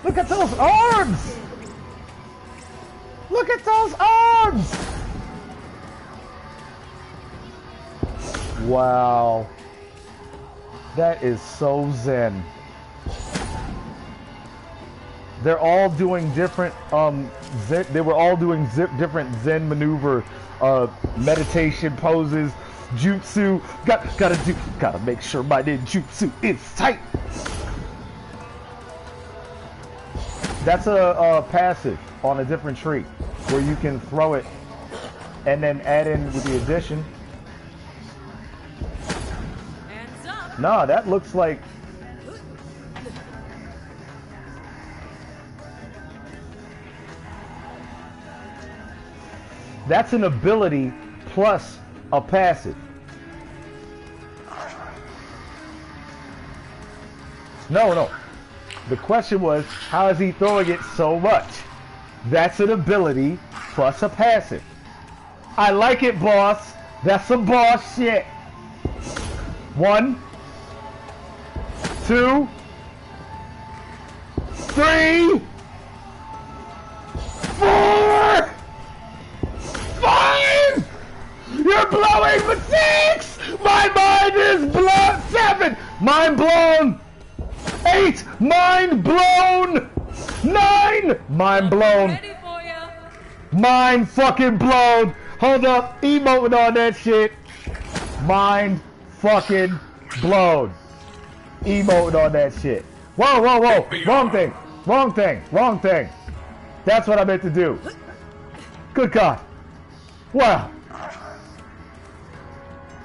Look at those arms. Look at those arms. Wow. That is so zen. They're all doing different they were all doing different zen maneuver meditation poses, jutsu. Gotta make sure my ninjutsu is tight. That's a passive on a different tree where you can throw it and then add in with the addition. Hands up. Nah, that looks like that's an ability plus a passive. No. The question was, how is he throwing it so much? That's an ability plus a passive. I like it, boss. That's some boss shit. 1, 2, 3, 4, 5. You're blowing for 6. My mind is blown. 7. Mind blown. 8. Mind blown. 9. Mind blown. Ready for ya. Mind fucking blown. Hold up. Emoting on that shit. Mind fucking blown. Emoting on that shit. Whoa. Wrong thing. That's what I meant to do. Good God. Wow.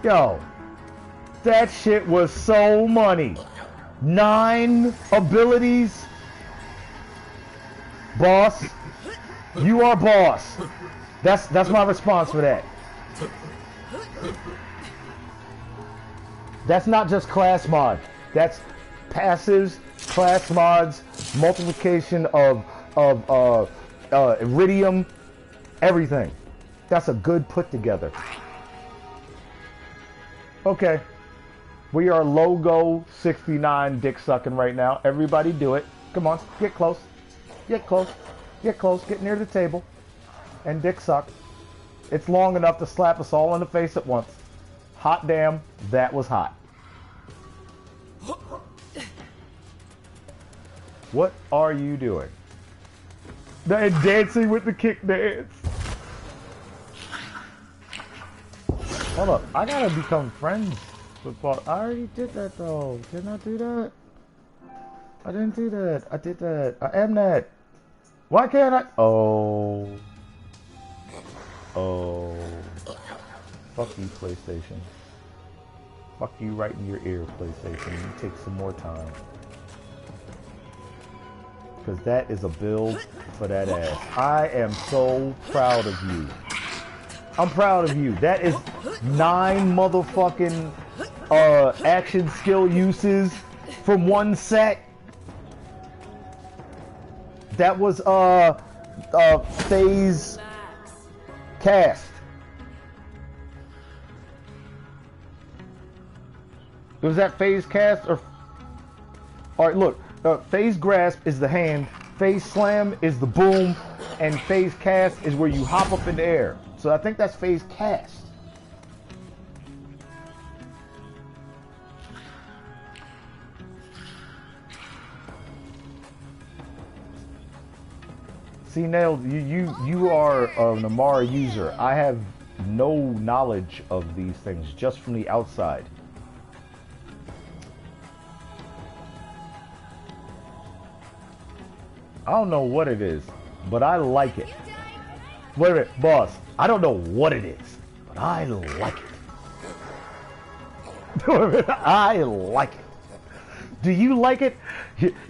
Yo. That shit was so money. 9 abilities. Boss. You are boss. That's my response for that. That's not just class mod. That's passives, class mods, multiplication of iridium, everything. That's a good put together. Okay. We are logo 69 dick sucking right now. Everybody do it. Come on, get close. Get close. Get close. Get near the table. And dick suck. It's long enough to slap us all in the face at once. Hot damn, that was hot. What are you doing? They're dancing with the kick dance. Hold up, I gotta become friends with Paul. I already did that though. Didn't I do that? I didn't do that. I did that. I am that. Why can't I? Oh. Oh. Fuck you, PlayStation. Fuck you right in your ear, PlayStation. You take some more time. Because that is a build for that ass. I am so proud of you. I'm proud of you. That is 9 motherfucking action skill uses from one set. That was phase cast. Was that phase cast or? All right, look. Phase grasp is the hand. Phase slam is the boom, and phase cast is where you hop up in the air. So I think that's phase cast. See, Nail, you are an Amara user. I have no knowledge of these things, just from the outside. I don't know what it is, but I like it. Wait a minute, boss. I don't know what it is, but I like it. I like it. Do you like it?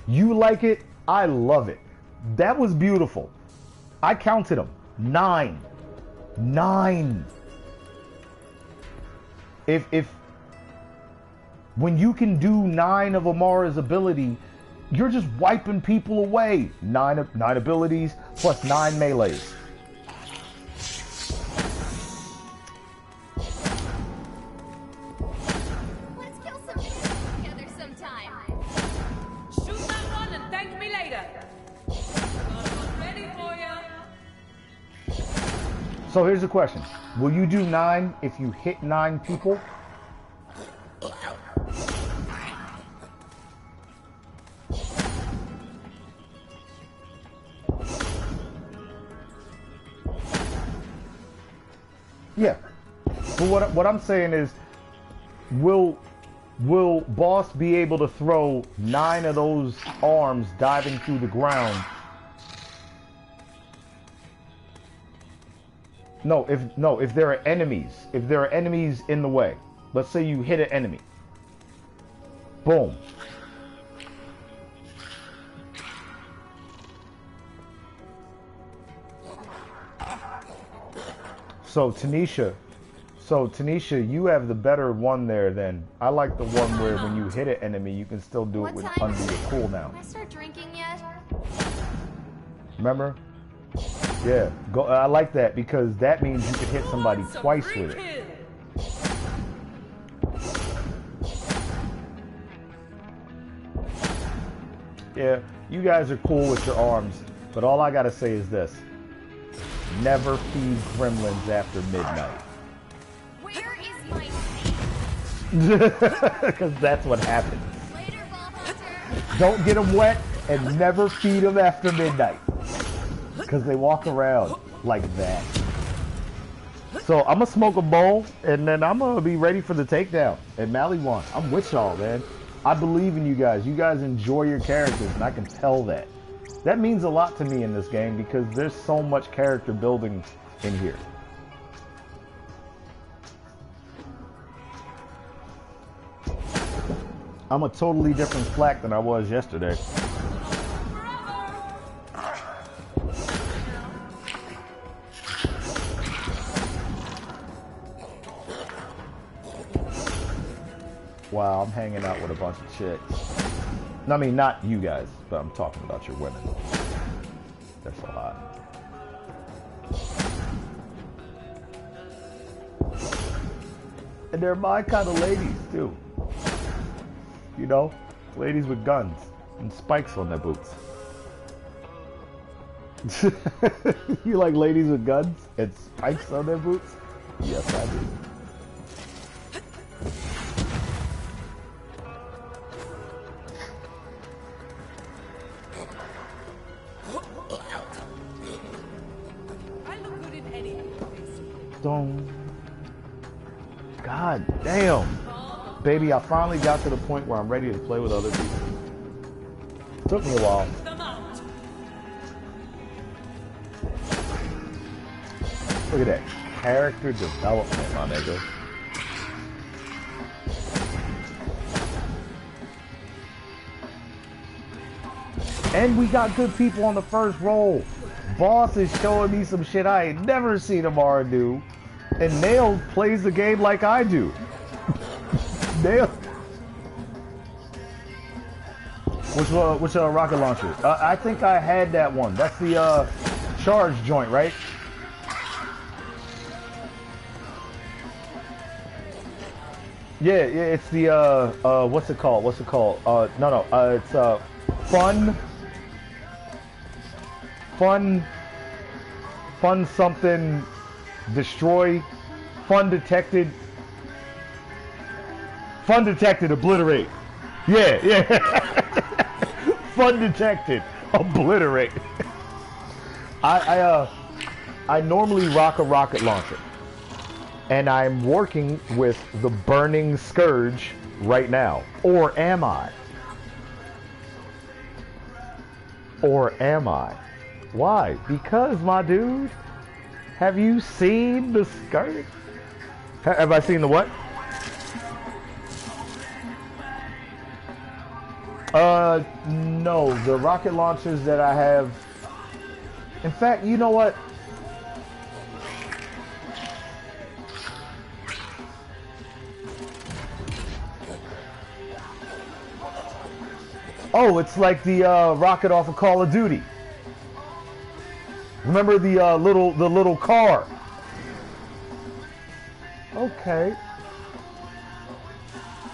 You like it? I love it. That was beautiful. I counted them. 9. 9. If when you can do 9 of Amara's ability, you're just wiping people away. 9 abilities plus 9 melees. Let's kill some people together sometime. Shoot that one and thank me later. Got one ready for you. So here's the question. Will you do 9 if you hit 9 people? Yeah, but what I'm saying is, will Boss be able to throw 9 of those arms diving through the ground? No, if there are enemies in the way. Let's say you hit an enemy. Boom. So Tanisha, you have the better one there then. I like the one where when you hit an enemy, you can still do it with under your cooldown. Can I start drinking yet? Remember? Yeah, go. I like that because that means you can hit somebody twice with it. Yeah, you guys are cool with your arms, but all I gotta say is this. Never feed gremlins after midnight. Where is my seat? Because that's what happens. Later, Ball Hunter. Don't get them wet and never feed them after midnight. Because they walk around like that. So I'm going to smoke a bowl and then I'm going to be ready for the takedown at Maliwan. I'm with y'all, man. I believe in you guys. You guys enjoy your characters and I can tell that. That means a lot to me in this game because there's so much character building in here. I'm a totally different Flack than I was yesterday. Wow, I'm hanging out with a bunch of chicks. I mean, not you guys, but I'm talking about your women. They're so hot. And they're my kind of ladies, too. You know? Ladies with guns and spikes on their boots. You like ladies with guns and spikes on their boots? Yes, I do. God damn. Baby, I finally got to the point where I'm ready to play with other people. Took me a while. Look at that. Character development, my nigga. And we got good people on the first roll. Boss is showing me some shit I ain't never seen Amara do. And Nail plays the game like I do. Nail. Which rocket launcher? I think I had that one. That's the charge joint, right? Yeah, it's the what's it called? What's it called? It's fun something destroy, fun detected obliterate. Yeah. Fun detected obliterate. I normally rock a rocket launcher. And I'm working with the Burning Scourge right now. Or am I? Or am I? Why? Because, my dude, have you seen the Scourge? Have I seen the what? No. The rocket launchers that I have... In fact, you know what? Oh, it's like the rocket off of Call of Duty. Remember the little car? Okay.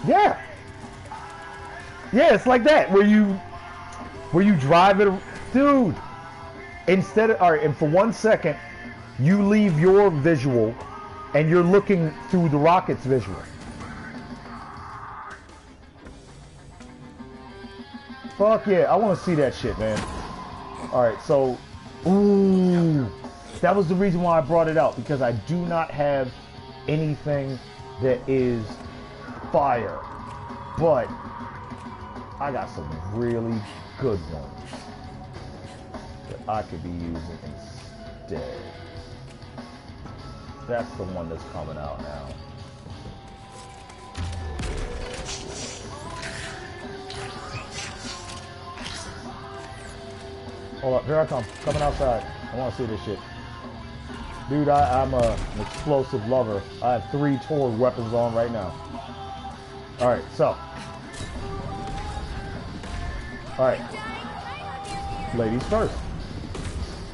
Yeah. Yeah, it's like that where you drive it, dude. Instead of, all right, and for 1 second, you leave your visual, and you're looking through the rocket's visual. Fuck yeah, I want to see that shit, man. Alright, so... Ooh. That was the reason why I brought it out, because I do not have anything that is fire. But I got some really good ones that I could be using instead. That's the one that's coming out now. Hold up, here I come. Coming outside. I want to see this shit. Dude, I'm an explosive lover. I have 3 Torg weapons on right now. Alright, so. Alright. Ladies first.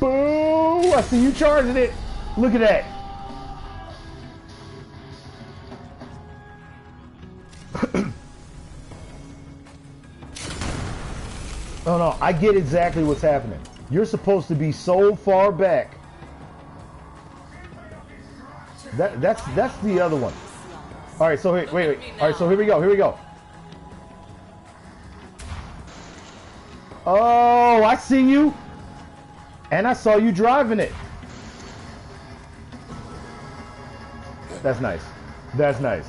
Boo! I see you charging it. Look at that. Oh no, I get exactly what's happening. You're supposed to be so far back. That's the other one. All right, so wait. All right, so here we go. Oh, I see you. And I saw you driving it. That's nice. That's nice.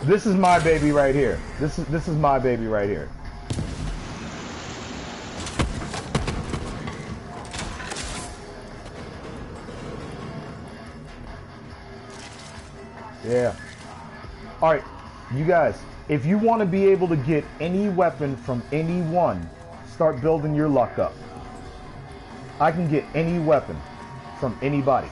This is my baby right here. This is my baby right here. Yeah. Alright, you guys, if you want to be able to get any weapon from anyone, start building your luck up. I can get any weapon from anybody.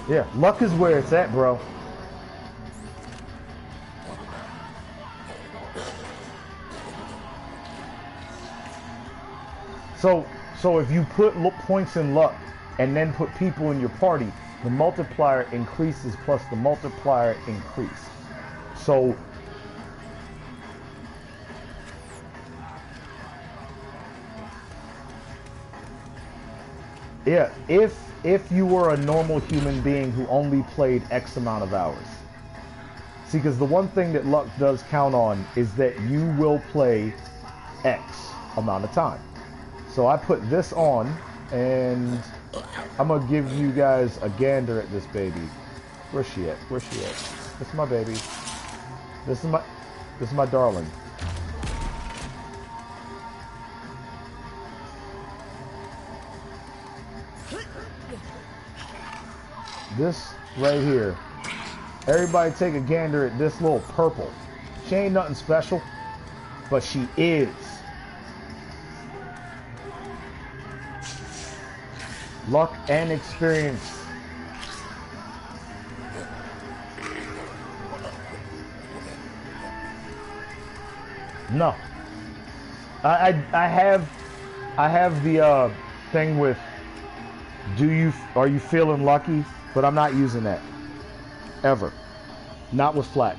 Yeah, luck is where it's at, bro. So if you put points in luck and then put people in your party, the multiplier increases plus the multiplier increase. So yeah, if you were a normal human being who only played X amount of hours. See, because the one thing that luck does count on is that you will play X amount of time. So I put this on, and I'm going to give you guys a gander at this baby. Where's she at? Where's she at? That's my baby. This is my darling. This right here. Everybody take a gander at this little purple. She ain't nothing special, but she is. Luck and experience. No. I have the thing with are you feeling lucky? But I'm not using that. Ever. Not with flak.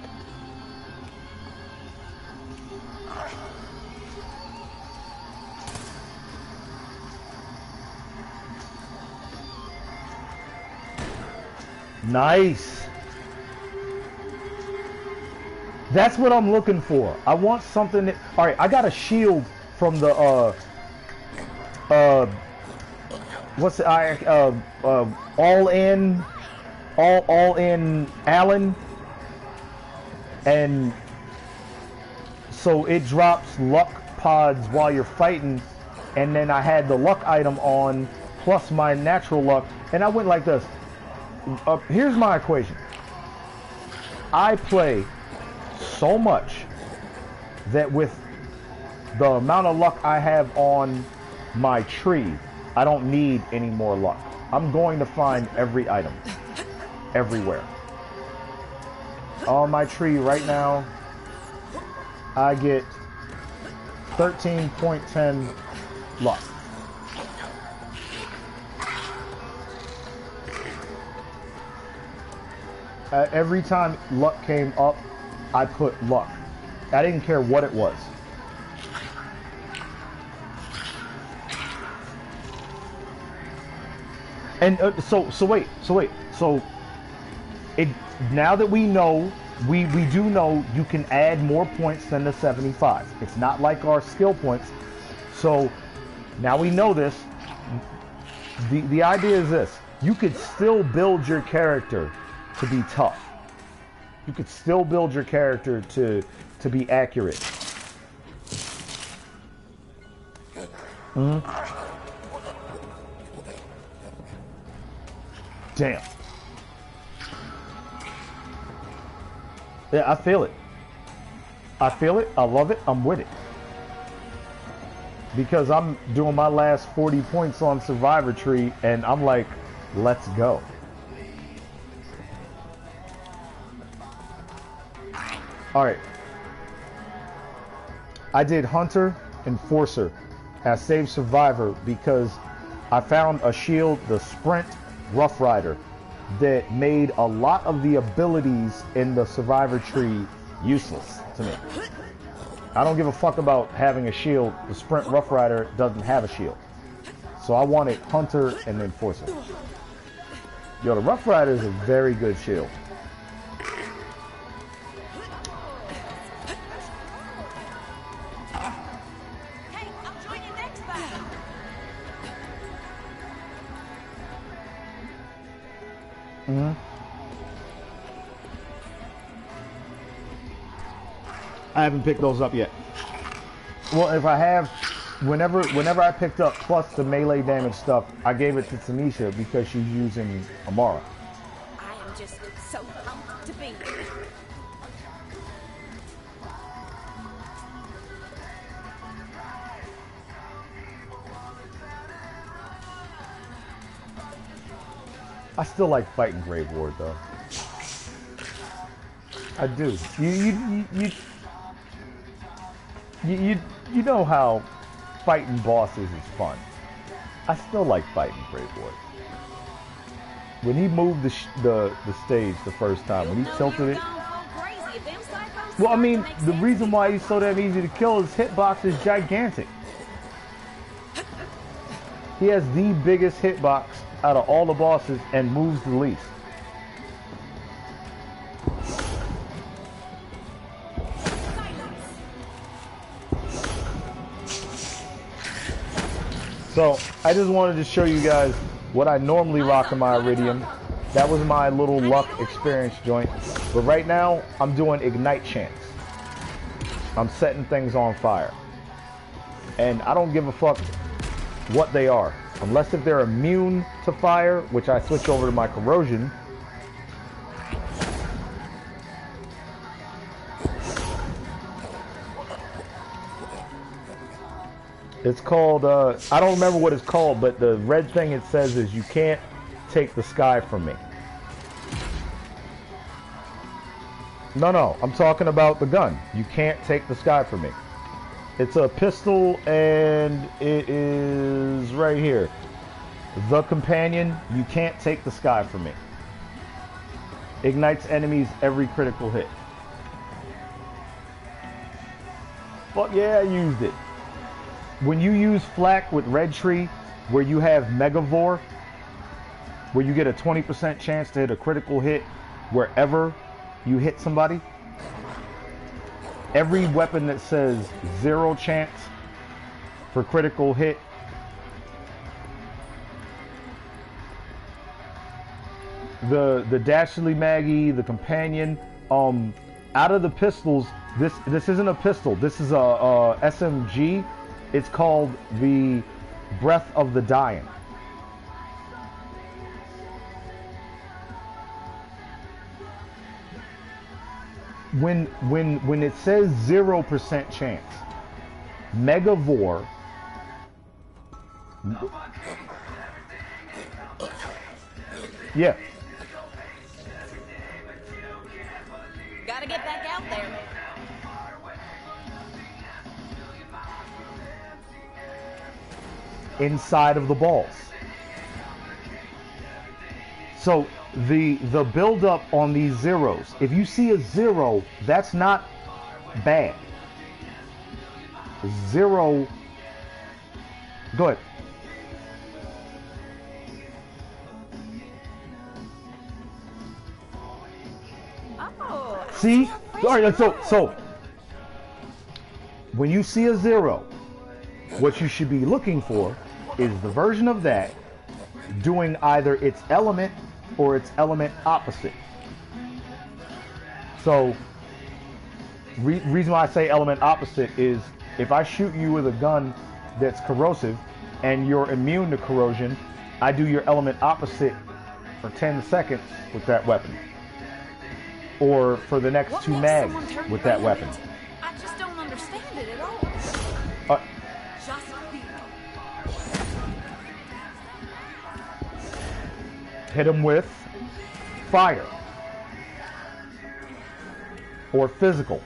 Nice. That's what I'm looking for. I want something that, all right, I got a shield from the what's the all in Allen, and so it drops luck pods while you're fighting, and then I had the luck item on plus my natural luck, and I went like this. Here's my equation. I play so much that with the amount of luck I have on my tree, I don't need any more luck. I'm going to find every item everywhere. On my tree right now, I get 13.10 luck. Every time luck came up, I put luck. I didn't care what it was. And so it, now that we know, we do know you can add more points than the 75. It's not like our skill points. So now we know this. The idea is this: you could still build your character to be tough. You could still build your character to be accurate. Damn. Yeah, I feel it. I feel it. I love it. I'm with it. Because I'm doing my last 40 points on Survivor Tree, and I'm like, let's go. Alright. I did Hunter, Enforcer. I saved Survivor because I found a shield, the Sprint Rough Rider, that made a lot of the abilities in the Survivor Tree useless to me. I don't give a fuck about having a shield. The Sprint Rough Rider doesn't have a shield. So I wanted Hunter and Enforcer. Yo, the Rough Rider is a very good shield. I haven't picked those up yet. Well, if I have, whenever I picked up plus the melee damage stuff, I gave it to Tanisha because she's using Amara. I am just so pumped to be here. I still like fighting Grave Ward though. I do. You know how fighting bosses is fun. I still like fighting Grave Ward. When he moved the stage the first time, when he tilted it. Well, I mean, the reason why he's so damn easy to kill is hitbox is gigantic. He has the biggest hitbox out of all the bosses and moves the least. So I just wanted to show you guys what I normally rock in my Iridium. That was my little luck experience joint. But right now, I'm doing ignite chance. I'm setting things on fire. And I don't give a fuck what they are. Unless if they're immune to fire, which I switch over to my corrosion. It's called, I don't remember what it's called, but the red thing it says is you can't take the sky from me. No, I'm talking about the gun. You can't take the sky from me. It's a pistol and it is right here. The companion, you can't take the sky from me. Ignites enemies every critical hit. Fuck yeah, I used it. When you use flak with red tree, where you have Megavore, where you get a 20% chance to hit a critical hit wherever you hit somebody, every weapon that says 0 chance for critical hit, the Dashly Maggie, the companion, out of the pistols, this isn't a pistol, this is a SMG. It's called the Breath of the Dying. When it says 0% chance, Megavore, yeah. Gotta get back out there. Inside of the balls. So the build up on these zeros, if you see a 0, that's not bad. 0, go ahead. Oh. See? All right, so when you see a 0, what you should be looking for is the version of that doing either its element or its element opposite. So, reason why I say element opposite is if I shoot you with a gun that's corrosive and you're immune to corrosion, I do your element opposite for 10 seconds with that weapon. Or for the next 2 mags with that weapon. I just don't understand it at all. Hit them with fire or physical.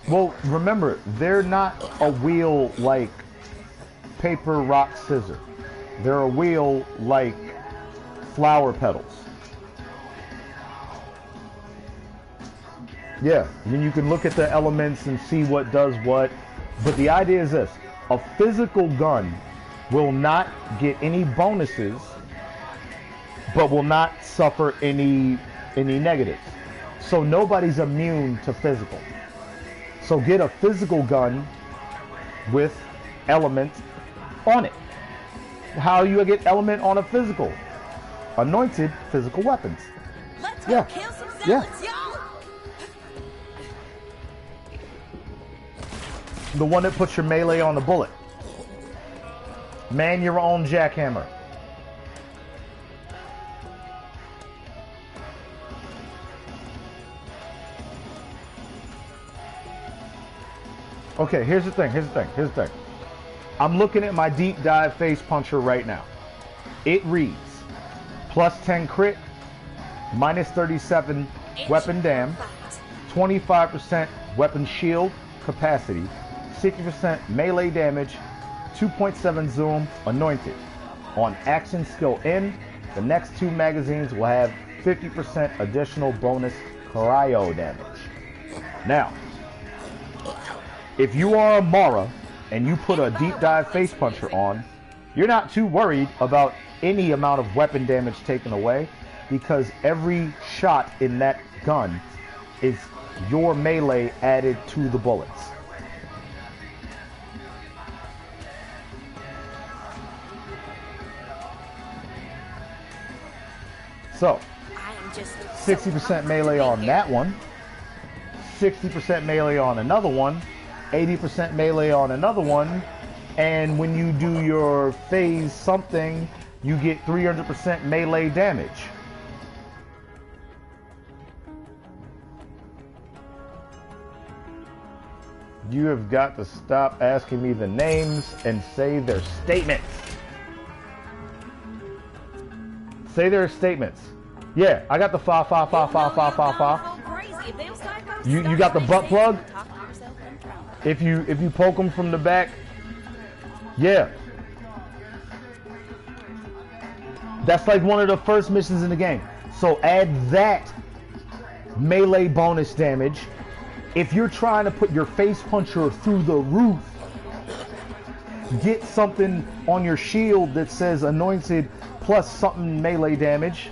Well, remember, they're not a wheel like paper, rock, scissors. They're a wheel like flower petals. Yeah, then you can look at the elements and see what does what. But the idea is this: a physical gun will not get any bonuses, but will not suffer any negatives. So nobody's immune to physical. So get a physical gun with element on it. How do you get element on a physical? Anointed physical weapons. Let's go kill some zealots, y'all! The one that puts your melee on the bullet. Man your own jackhammer. Okay, here's the thing. I'm looking at my deep dive face puncher right now. It reads plus 10 crit, minus 37 weapon dam, 25% weapon shield capacity, 60% melee damage, 2.7 zoom, anointed. On action skill end, the next 2 magazines will have 50% additional bonus cryo damage. Now, if you are a Mara and you put a deep dive face puncher on, you're not too worried about any amount of weapon damage taken away, because every shot in that gun is your melee added to the bullets. So, I am just 60% melee on that one, 60% melee on another one, 80% melee on another one, and when you do your phase something, you get 300% melee damage. You have got to stop asking me the names and say their statements. Say their statements. Yeah, I got the fa. You got the butt plug? If you poke them from the back, yeah. That's like one of the first missions in the game. So add that melee bonus damage. If you're trying to put your face puncher through the roof, get something on your shield that says anointed plus something melee damage.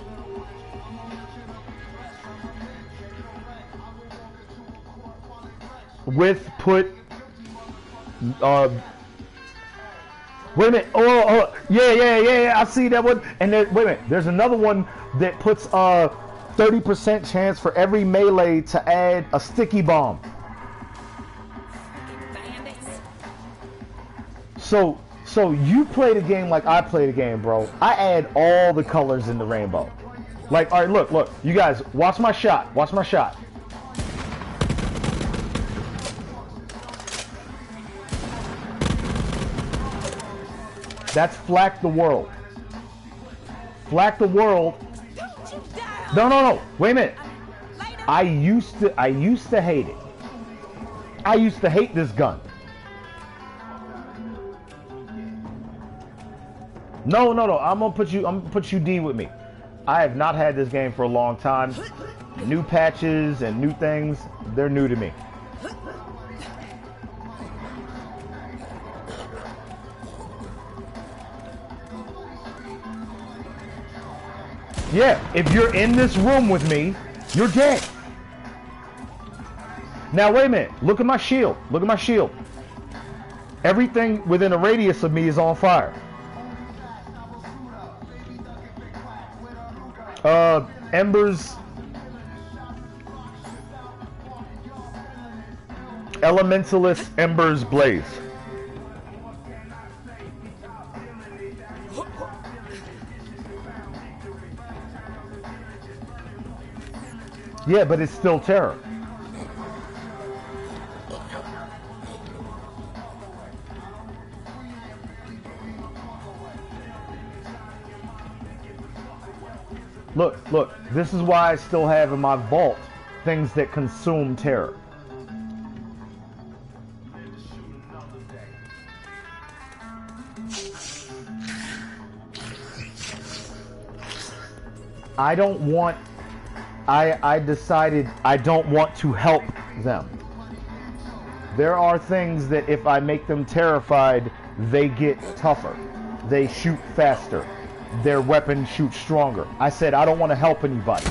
With put wait a minute. Oh, yeah. I see that one. And then, wait a minute. There's another one that puts 30% chance for every melee to add a sticky bomb. So you play the game like I play the game, bro. I add all the colors in the rainbow. Like, all right, look. You guys, watch my shot. Watch my shot. That's Flak the World. Flak the World. No. Wait a minute. I used to hate it. I used to hate this gun. No. I'm gonna put you D with me. I have not had this game for a long time. New patches and new things, they're new to me. Yeah, if you're in this room with me, you're dead. Now wait a minute. Look at my shield. Look at my shield. Everything within a radius of me is on fire. Embers. Elementalist Embers Blaze. Yeah, but it's still terror. Look, this is why I still have in my vault things that consume terror. I decided I don't want to help them. There are things that if I make them terrified, they get tougher. They shoot faster. Their weapons shoot stronger. I said I don't want to help anybody.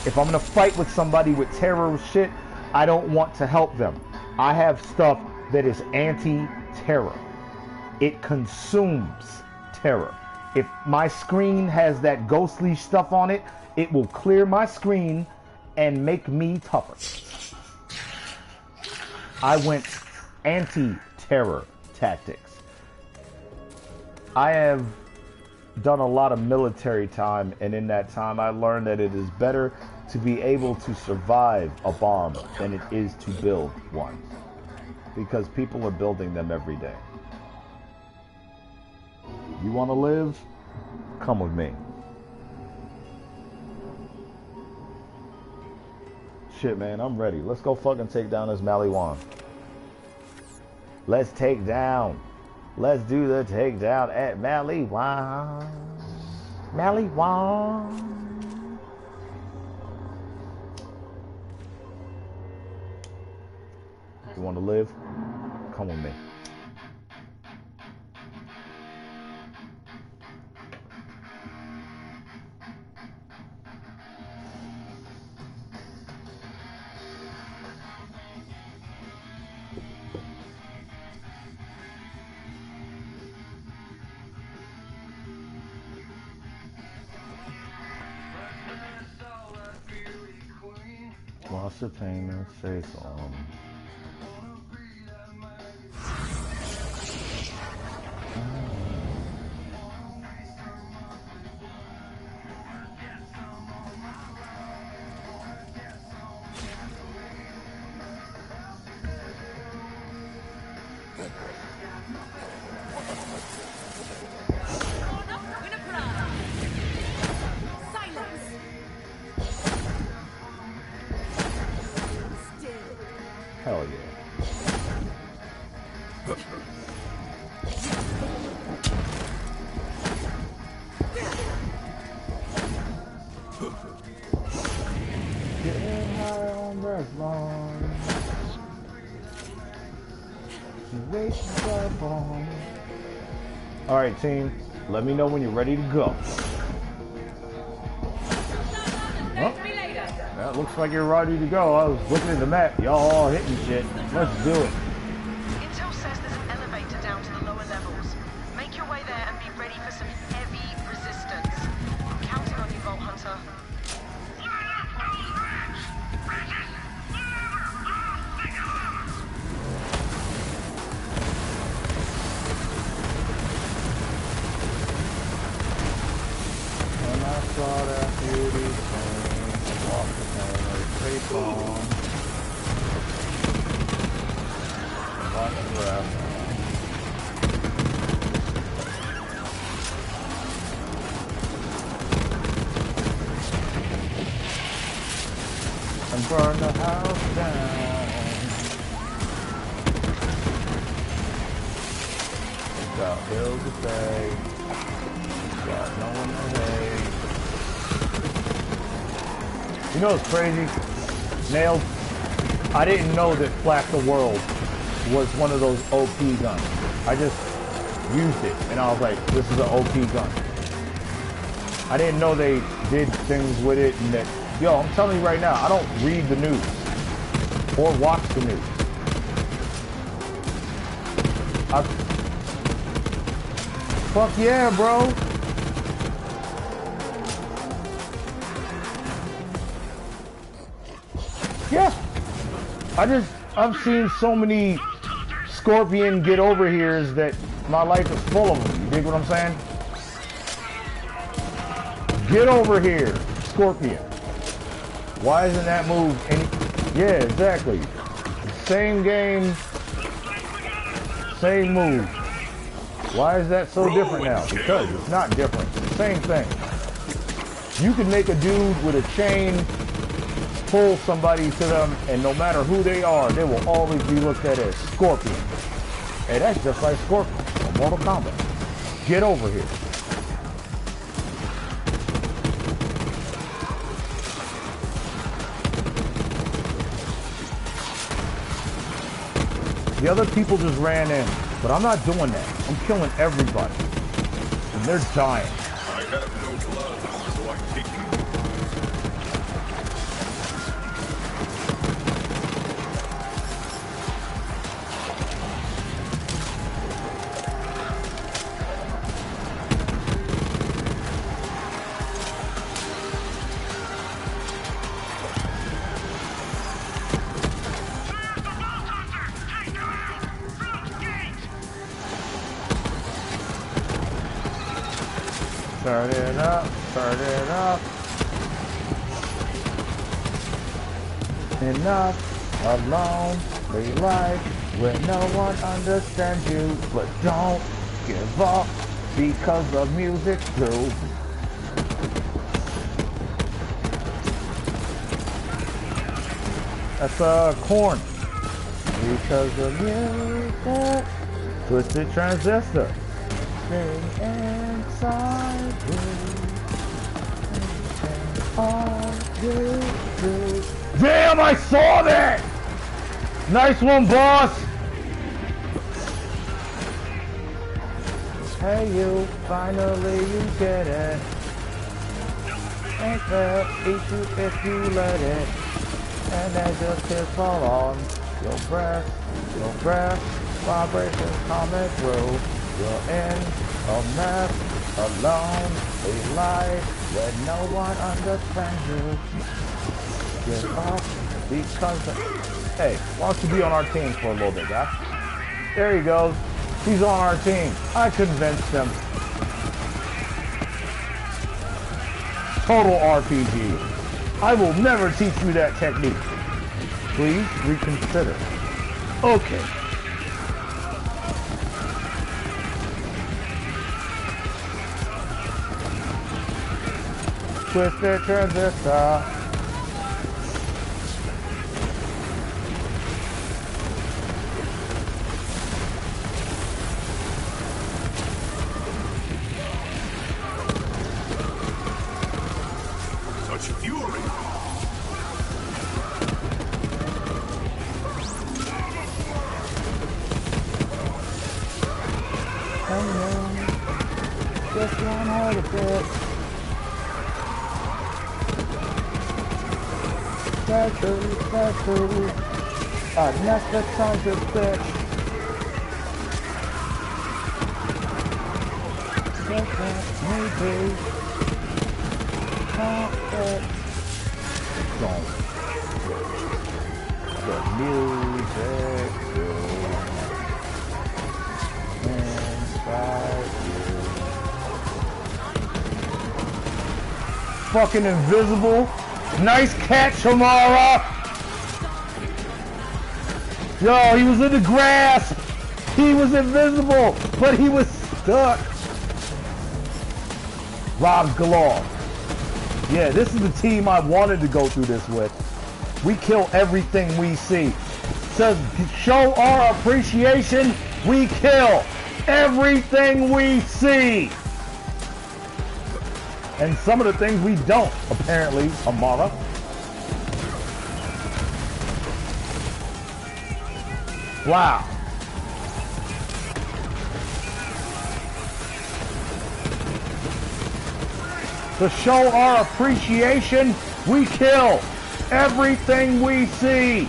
If I'm going to fight with somebody with terror shit, I don't want to help them. I have stuff that is anti-terror. It consumes terror. If my screen has that ghostly stuff on it, it will clear my screen and make me tougher. I went anti-terror tactics. I have done a lot of military time, and in that time I learned that it is better to be able to survive a bomb than it is to build one, because people are building them every day. You want to live? Come with me. Shit, man, I'm ready. Let's go fucking take down this Maliwan. Let's take down. Let's do the takedown at Maliwan. Maliwan. You want to live? Come with me. lost your pain and say some. Hell yeah. Getting high on breath bombs. Wasting breath bombs. Alright team, let me know when you're ready to go. Well, that looks like you're ready to go. I was looking at the map. Y'all all hitting shit. Let's do it. Intel says there's an elevator down to the lower levels. Make your way there and be ready for some heavy resistance. I'm counting on you, Vault Hunter. When I saw that beauty walk the family face on. Watch the rap. And burn the house down. Got bills to pay. Got no one to hate. You know what's crazy? Nailed. I didn't know that Flak the World was one of those OP guns. I just used it and I was like, this is an OP gun. I didn't know they did things with it and that, yo, I'm telling you right now, I don't read the news or watch the news. Fuck yeah, bro. Yeah, I've seen so many Scorpion get over here's that my life is full of them. You dig what I'm saying? Get over here, Scorpion. Why isn't that move any? Yeah, exactly. Same game, same move. Why is that so different now? Because it's not different. It's the same thing. You can make a dude with a chain pull somebody to them, and no matter who they are, they will always be looked at as Scorpion. Hey, that's just like Scorpion from Mortal Kombat. Get over here. The other people just ran in, but I'm not doing that. I'm killing everybody. And they're dying. I have no blood, so I take you. Turn it up, turn it up. Enough of lonely life where no one understands you, but don't give up because the music too. That's corn. Because the music, twisted transistor. Inside you, all you do. Damn, I saw that! Nice one, boss! Hey, you, finally you get it. Ain't fair, eat you if you let it. And then just kiss fall on your breath, vibrations coming through. You're in a mess, alone, a life where no one understands you. Give up Because, hey, why don't you be on our team for a little bit, guy? There he goes. He's on our team. I convinced him. Total RPG. I will never teach you that technique. Please reconsider. Okay. Twisted transistor. Such fury. Just one heart of it. That's true. Netflix on your bitch. Maybe. Don't. The music inside you. Fucking invisible. Nice catch, Hamara. Yo, he was in the grass. He was invisible, but he was stuck. Rob galore. Yeah, this is the team I wanted to go through this with. We kill everything we see. To show our appreciation, we kill everything we see. And some of the things we don't, apparently, Amara. Wow. To show our appreciation, we kill everything we see.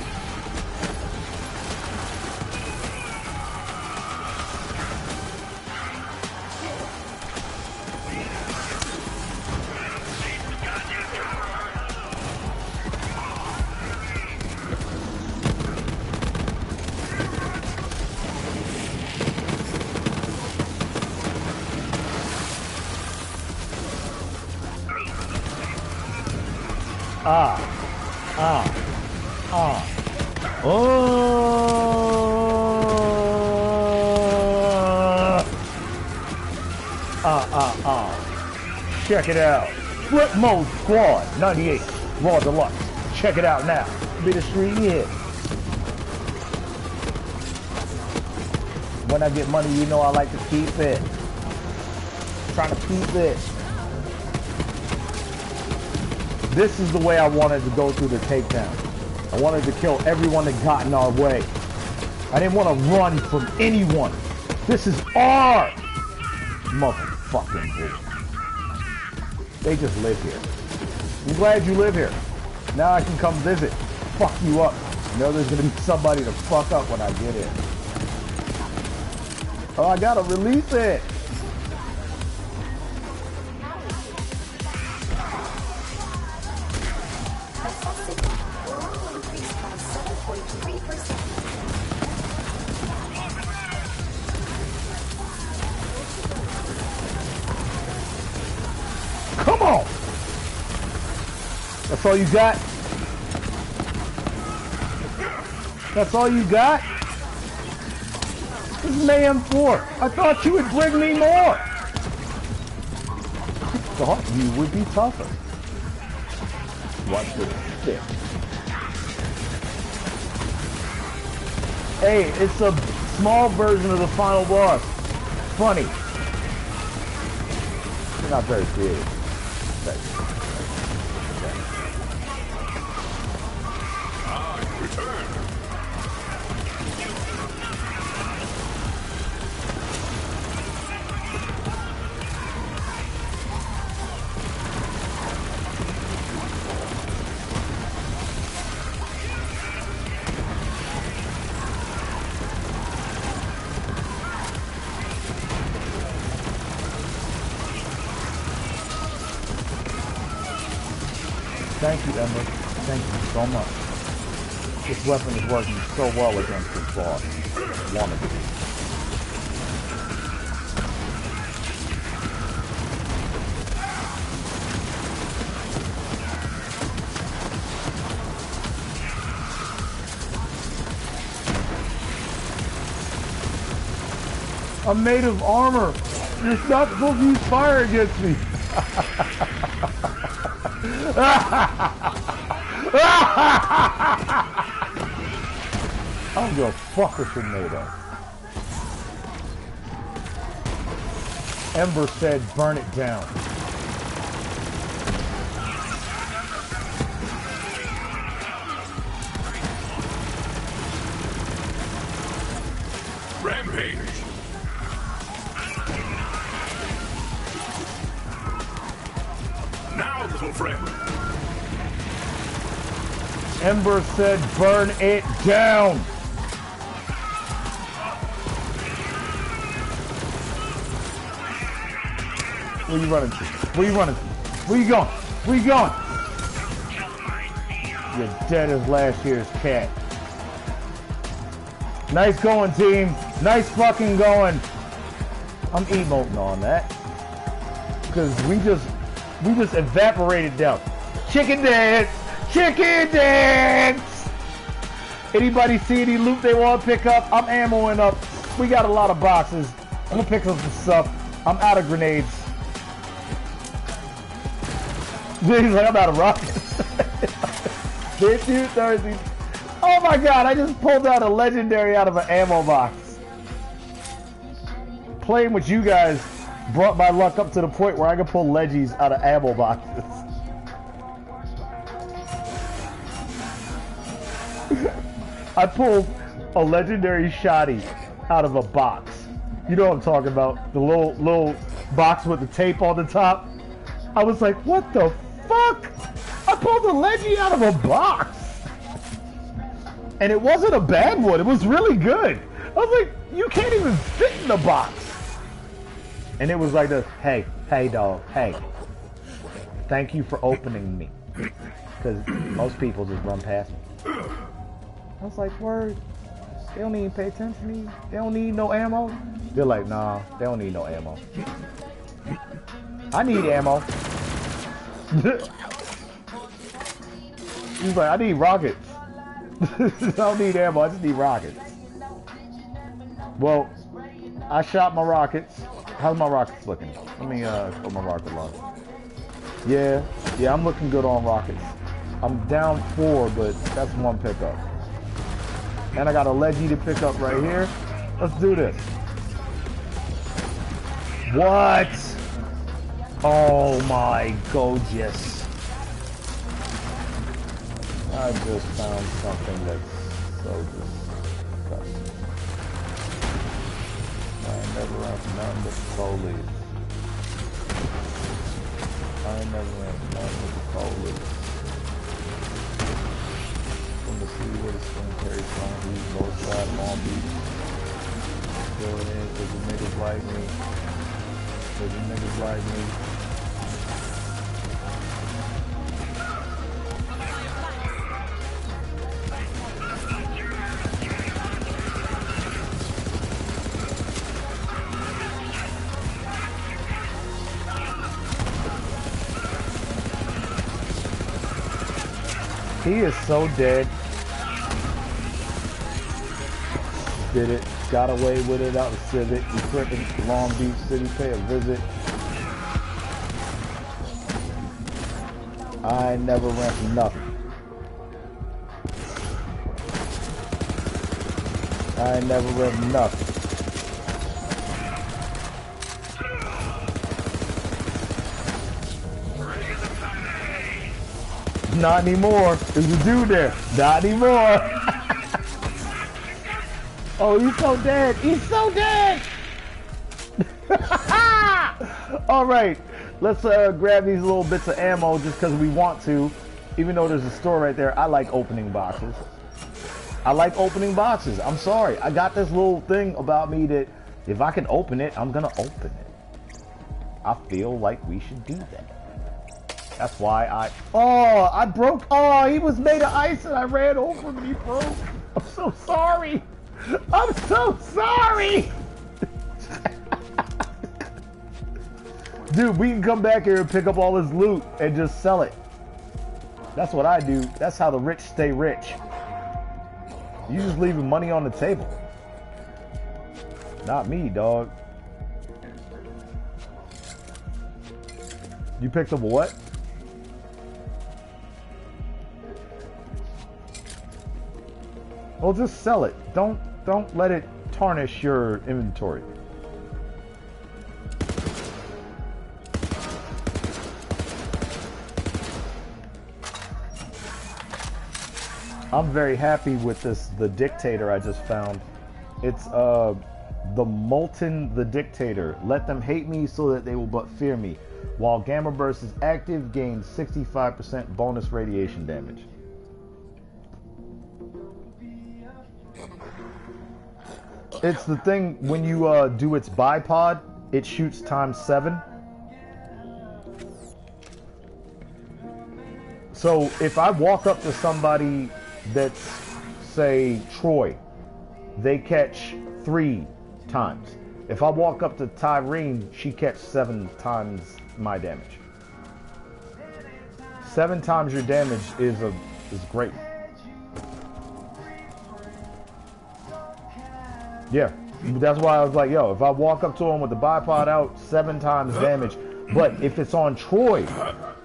Check it out. Flip Mode Squad 98 Raw Deluxe. Check it out now. Be the street hit. When I get money, you know I like to keep it. Trying to keep it. This is the way I wanted to go through the takedown. I wanted to kill everyone that got in our way. I didn't want to run from anyone. This is our motherfucking bull. They just live here. I'm glad you live here. Now I can come visit. Fuck you up. You know there's gonna be somebody to fuck up when I get in. Oh, I gotta release it. Come on! That's all you got? That's all you got? This is Mayhem 4. I thought you would bring me more. I thought you would be tougher. Watch this stick. Hey, it's a small version of the final boss. Funny. Not very creative. Thank you, Emma. Thank you so much. This weapon is working so well against this boss. Wannabe. I'm made of armor. You're not supposed to use fire against me. I don't give a fuck what you're made of. Ember said, burn it down. Rampage. Now, little friend. Ember said, burn it down. Where you running to? Where you running to? Where you going? Where you going? You're dead as last year's cat. Nice going, team. Nice fucking going. I'm emoting on that. Because we just evaporated them. Chicken dance! Chicken dance! Anybody see any loot they want to pick up? I'm ammoing up. We got a lot of boxes. I'm gonna pick up some stuff. I'm out of grenades. He's like, I'm out of rockets. Hit you, Thursday. Oh my god, I just pulled out a legendary out of an ammo box. Playing with you guys brought my luck up to the point where I can pull leggies out of ammo boxes. I pulled a legendary shotty out of a box. You know what I'm talking about. The little box with the tape on the top. I was like, what the fuck? I pulled a leggy out of a box. And it wasn't a bad one. It was really good. I was like, you can't even fit in the box. And it was like this, hey dog, hey. Thank you for opening me. Because most people just run past me. I was like, word, they don't even pay attention to me. They don't need no ammo. They're like, nah, they don't need no ammo. I need ammo. He's like, I need rockets. I don't need ammo, I just need rockets. Well, I shot my rockets. How's my rockets looking? Let me put my rocket launcher. Yeah, I'm looking good on rockets. I'm down 4, but that's one pickup. And I got a leggy to pick up right here. Let's do this. What? Oh my gorgeous. I just found something that's so disgusting. I ain't never ran from nothing but the police. I ain't never ran from nothing but the police. From the city where the swing carries on these north side of Long Beach. Going in because the niggas like me. Because the niggas like me. He is so dead. Did it. Got away with it out of Civic. Equipping Long Beach City. Pay a visit. I never ran from nothing. I never ran from nothing. Not anymore. There's a dude there. Not anymore. Oh, he's so dead. He's so dead. All right. Let's grab these little bits of ammo just because we want to. Even though there's a store right there, I like opening boxes. I like opening boxes. I'm sorry. I got this little thing about me that if I can open it, I'm going to open it. I feel like we should do that. That's why I broke. Oh, he was made of ice and I ran over him and he broke. I'm so sorry. I'm so sorry. Dude, we can come back here and pick up all this loot and just sell it. That's what I do. That's how the rich stay rich. You just leaving money on the table. Not me, dog. You picked up a what? Well, just sell it. Don't let it tarnish your inventory. I'm very happy with the dictator I just found. It's the Molten the Dictator. Let them hate me so that they will but fear me. While Gamma Burst is active, gains 65% bonus radiation damage. It's the thing when you do its bipod, it shoots ×7. So if I walk up to somebody that's, say, Troy, they catch 3 times. If I walk up to Tyrene, she catch 7 times my damage. 7 times your damage is great. Yeah, that's why I was like, yo, if I walk up to him with the bipod out, 7 times damage. But if it's on Troy,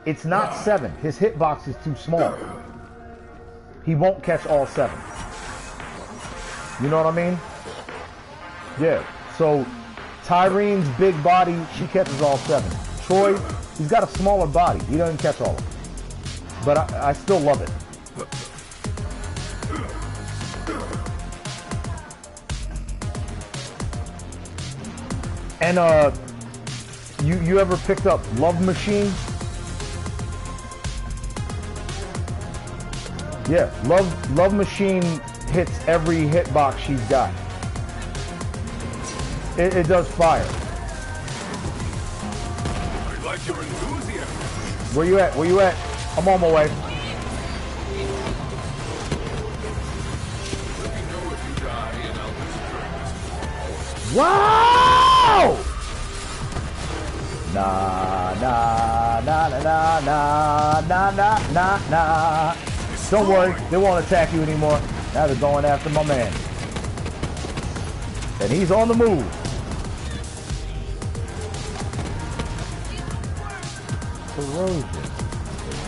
it's not 7. His hitbox is too small. He won't catch all 7. You know what I mean? Yeah. So Tyrene's big body, she catches all 7. Troy, he's got a smaller body. He doesn't catch all of them. But I still love it. And you ever picked up Love Machine? Yeah, Love Machine hits every hitbox she's got. It does fire. I like your enthusiasm. Where you at? Where you at? I'm on my way. Let me know if you die and I'll destroy this. Wow! Nah, nah, nah, nah, nah, nah, nah, nah, nah. Don't worry, they won't attack you anymore. Now they're going after my man. And he's on the move. Corrosion.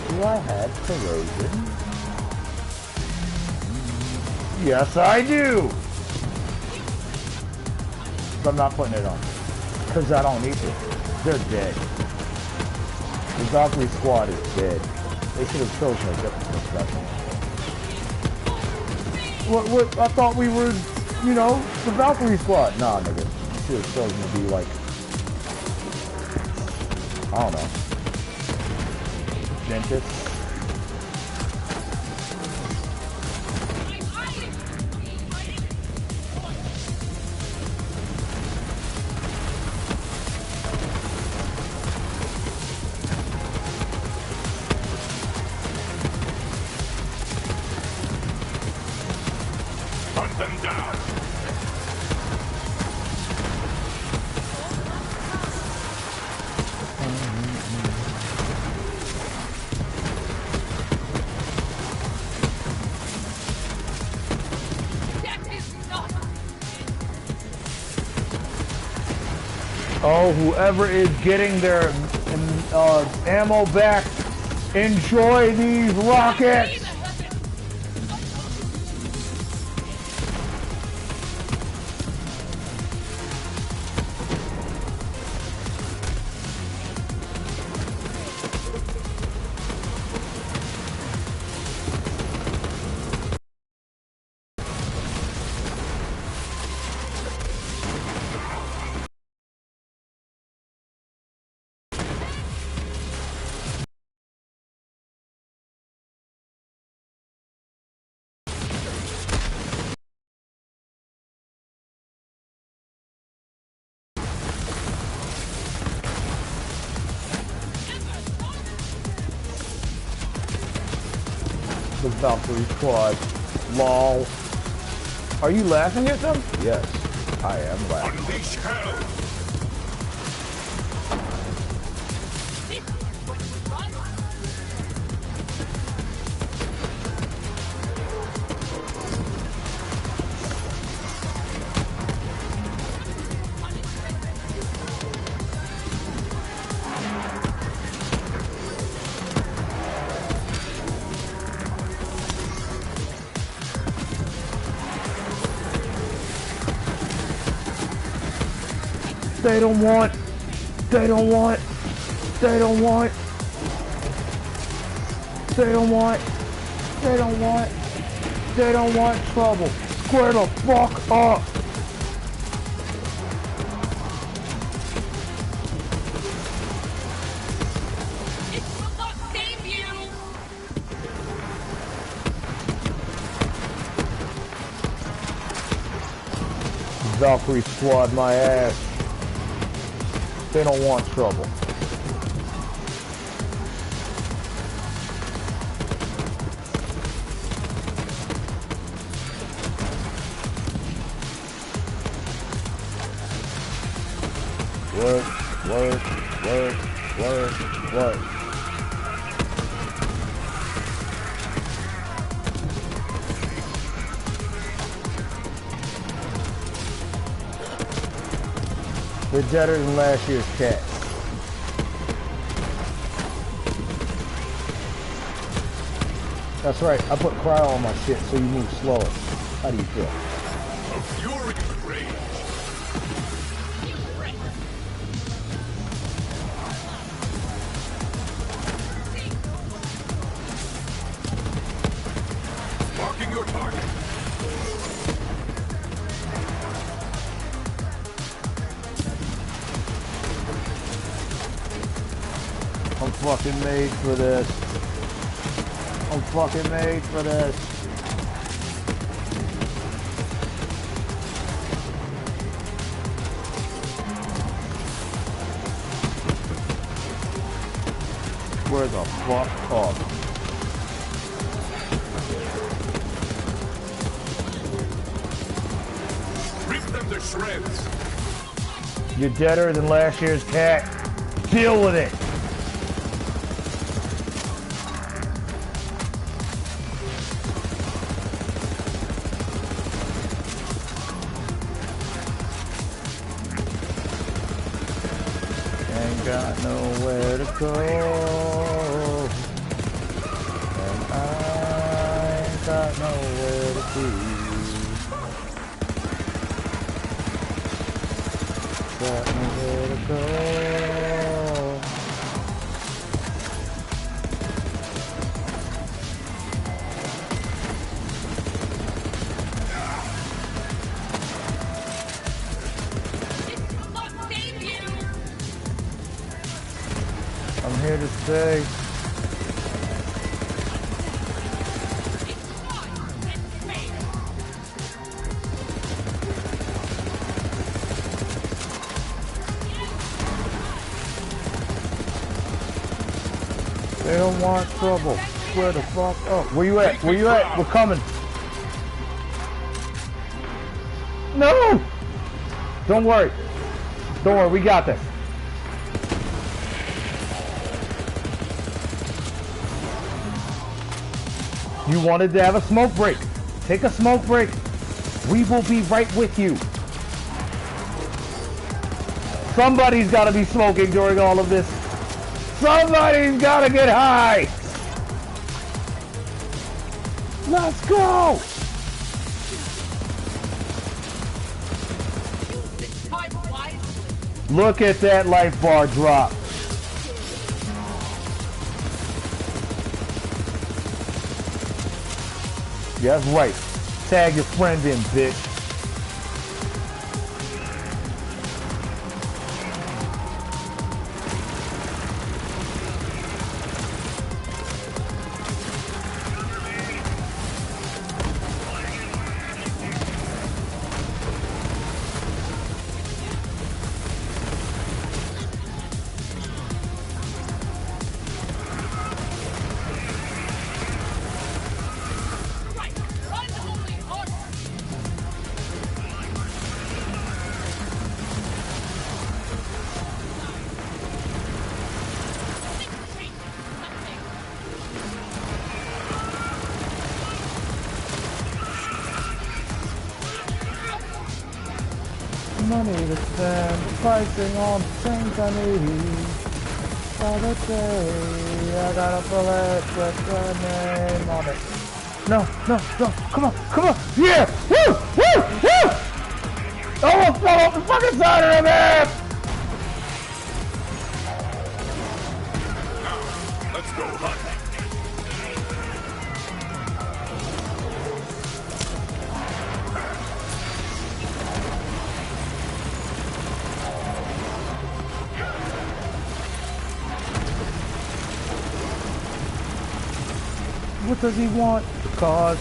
Do I have corrosion? Yes, I do. But I'm not putting it on. Because I don't need to. They're dead. The Valkyrie squad is dead. They should have chosen a different discussion. What? I thought we were, you know, the Valkyrie squad. Nah, nigga. You should have chosen to be like, I don't know. Dentist. Hunt them down. Oh, whoever is getting their ammo back, enjoy these rockets! Valkyrie squad. LOL. Are you laughing at them? Yes, I am laughing. Unleash hell! They don't want, they don't want, they don't want, they don't want, they don't want, they don't want trouble. Square the fuck up. It will not save you! Valkyrie squad my ass. They don't want trouble. Work, work, work, work, work. They're deader than last year's cat. That's right, I put cryo on my shit so you move slower. How do you feel? A fury rage. Marking your target. I'm fucking made for this. I'm fucking made for this. Where the fuck up? Rip them to shreds. You're deader than last year's cat. Deal with it. Ain't got nowhere to go, and I ain't got nowhere to be. Got nowhere to go. I'm here to stay. They don't want trouble. Square the fuck up. Where you at? Where you at? We're coming. No! Don't worry. Don't worry, we got this. You wanted to have a smoke break. Take a smoke break. We will be right with you. Somebody's got to be smoking during all of this. Somebody's got to get high. Let's go. Look at that life bar drop. Yeah, that's right. Tag your friend in, bitch. money to spend, pricing on things I need. Other day, I got a bullet with the name on it. No, no, no, come on, come on, yeah! Woo! Woo! Woo! Almost fell off the fucking side of the map! Let's go hunt. What does he want? Cause,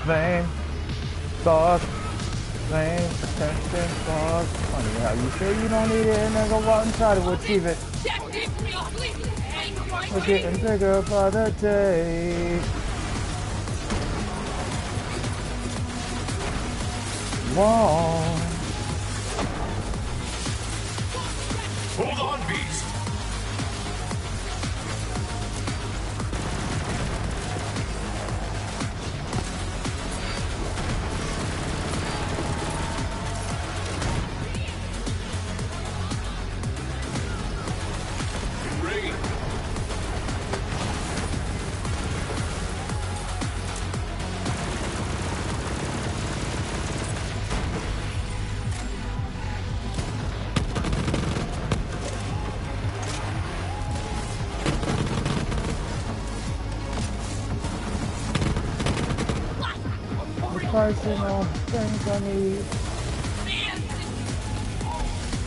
fame, cause, fame, attention, cause. Funny how you say you don't need it and then go out and try to achieve it. We're getting bigger by the day. Whoa. Hold on, beast. Pricing on things I need.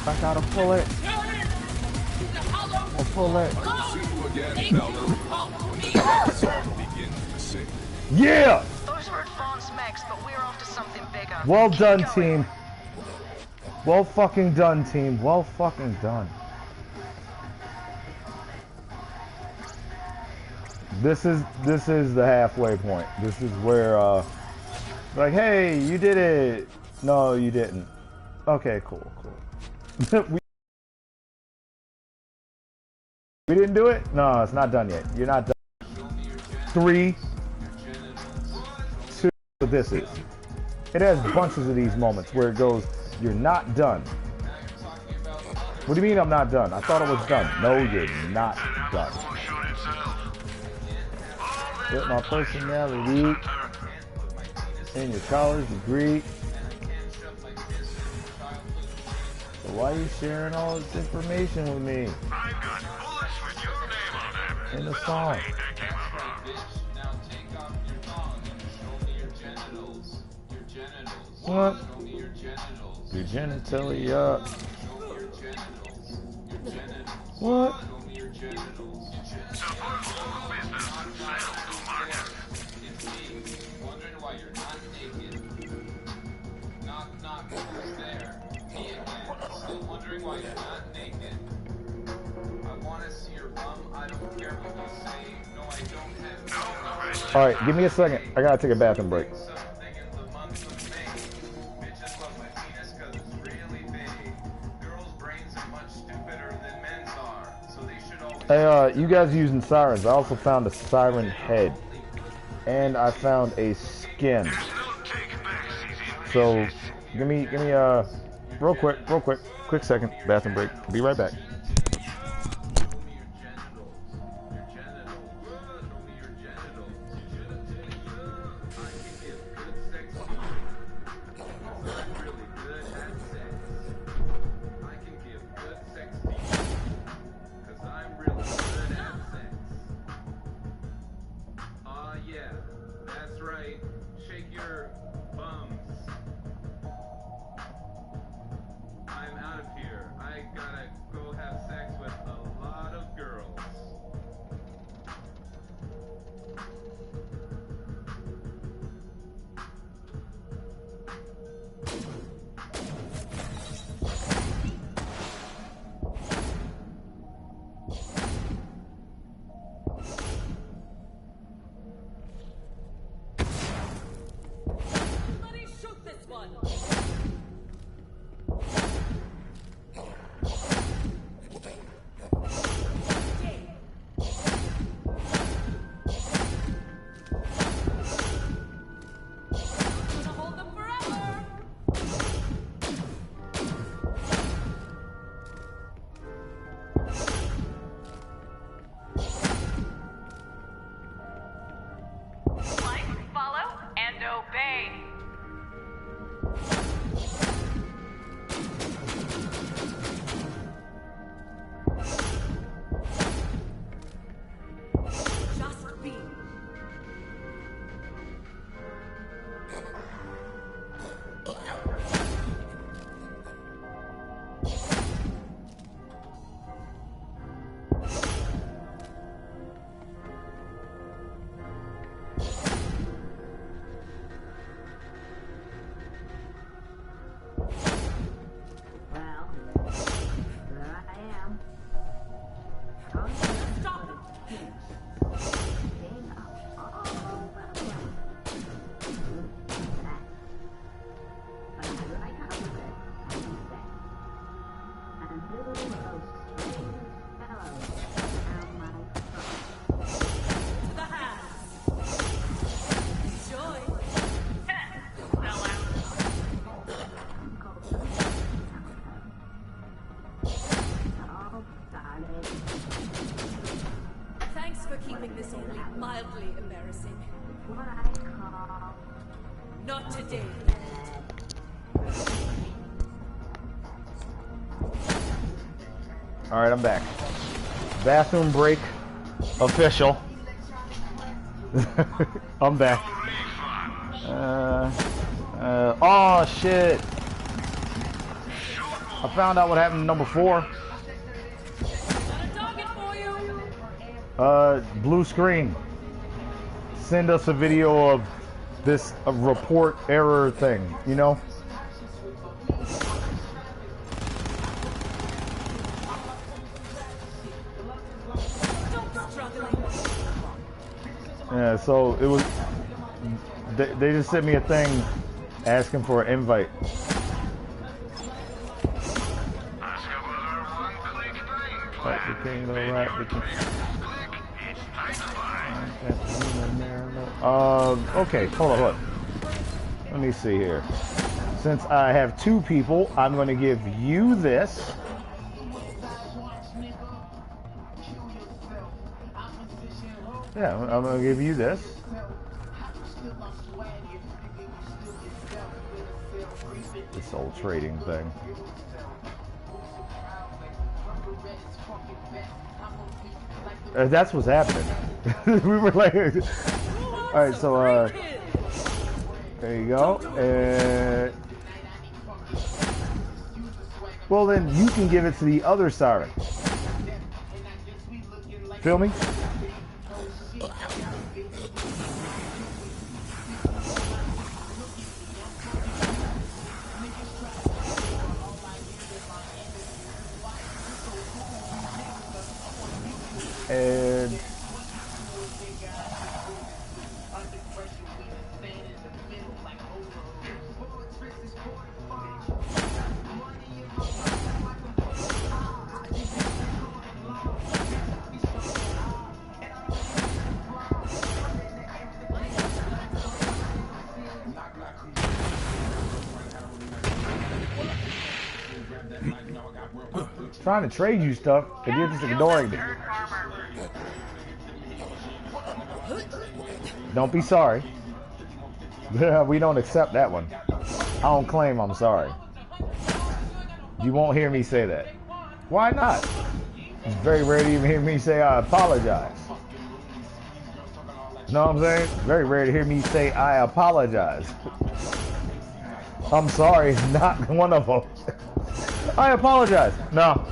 I gotta pull it. I'll pull it. See you again, Valor. Song begins to sing. Yeah! Those were advanced mechs, but we're after something bigger. Well Keep done, going. team. Well fucking done, team. Well fucking done. This is the halfway point. This is where like, hey, you did it. No, you didn't. Okay, cool. We didn't do it? No, it's not done yet. You're not done. 3, 2, this is. It has bunches of these moments where it goes, you're not done. What do you mean I'm not done? I thought it was done. No, you're not done. With my personality and your college degree. So why are you sharing all this information with me? In the song. What? Your genitalia. What? Alright, give me a second. I gotta take a bathroom break. Hey, you guys using sirens. I also found a siren head. And I found a skin. So, give me real quick second, bathroom break. Be right back. day. All right, I'm back. Bathroom break official. I'm back. Oh shit! I found out what happened to number 4. Blue screen. Send us a video of this report error thing, you know? Yeah, so it was, they just sent me a thing asking for an invite. Okay, hold on. Let me see here. Since I have 2 people, I'm going to give you this. Yeah, I'm going to give you this. This old trading thing. That's what's happening. We were like, all right, so there you go. Well, then you can give it to the other siren. Feel me? And trying to trade you stuff, and you're just ignoring it. Don't be sorry. We don't accept that one. I don't claim I'm sorry. You won't hear me say that. Why not? It's very rare to even hear me say I apologize. You know what I'm saying? Very rare to hear me say I apologize. I'm sorry is not one of them. I apologize. No,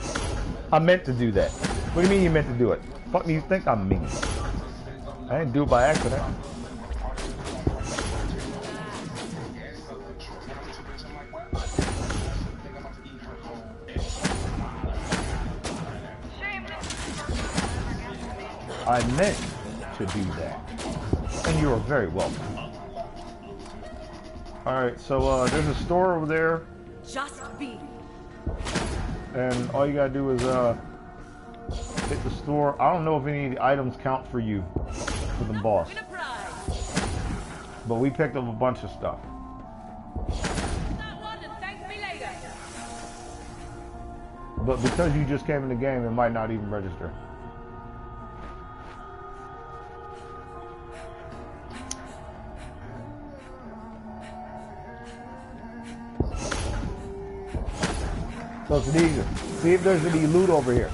I meant to do that. What do you mean you meant to do it? Fuck me, you think I'm mean? I didn't do it by accident. I meant to do that. And you are very welcome. Alright, so there's a store over there. Just be. And all you gotta do is hit the store. I don't know if any of the items count for you, for the boss. But we picked up a bunch of stuff. But because you just came in the game, it might not even register. So it's easy. See if there's any loot over here.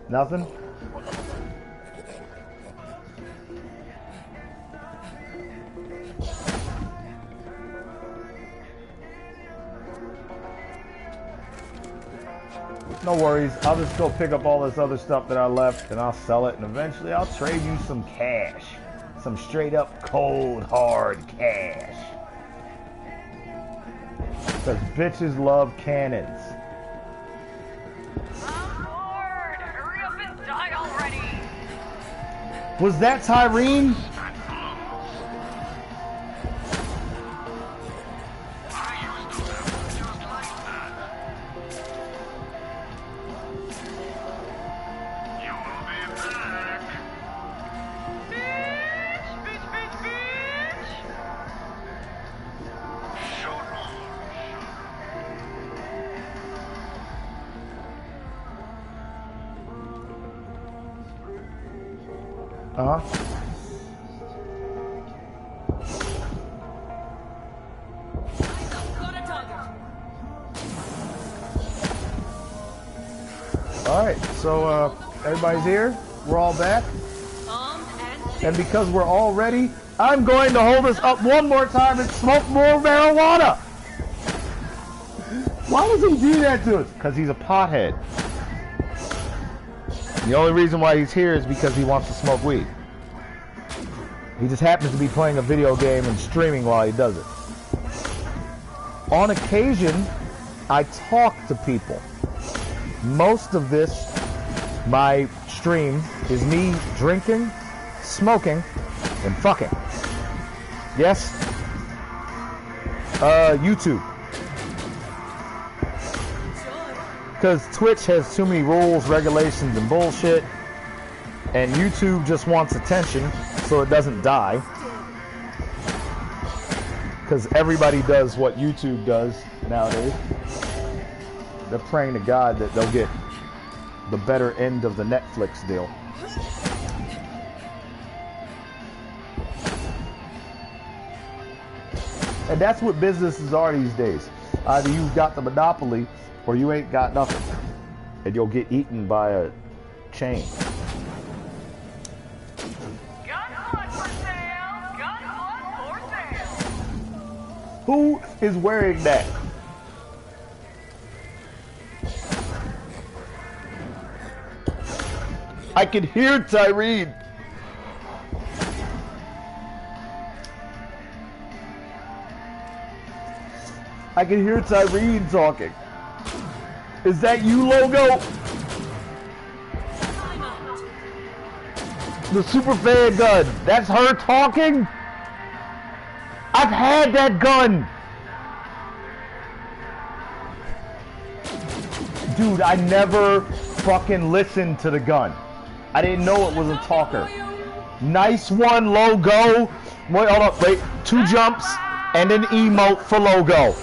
Nothing? No worries, I'll just go pick up all this other stuff that I left and I'll sell it, and eventually I'll trade you some cash. Some straight up cold hard cash. Because bitches love cannons. I'm bored. Hurry up and die already. Was that Tyrene? Uh-huh. Got a target. Alright, so everybody's here. We're all back. And because we're all ready, I'm going to hold us up one more time and smoke more marijuana. Why does he do that to us? Because he's a pothead. The only reason why he's here is because he wants to smoke weed. He just happens to be playing a video game and streaming while he does it. On occasion, I talk to people. Most of this, my stream, is me drinking, smoking, and fucking. Yes? YouTube. Because Twitch has too many rules, regulations, and bullshit. And YouTube just wants attention so it doesn't die. Because everybody does what YouTube does nowadays. They're praying to God that they'll get the better end of the Netflix deal. And that's what businesses are these days. Either you've got the monopoly or you ain't got nothing. And you'll get eaten by a chain. Gunpowder for sale! Gunpowder for sale! Who is wearing that? I can hear Tyrene. I can hear Tyrene talking. Is that you, Logo? The super fan gun. That's her talking? I've had that gun. Dude, I never fucking listened to the gun. I didn't know it was a talker. Nice one, Logo. Wait, hold up, wait. 2 jumps and an emote for Logo.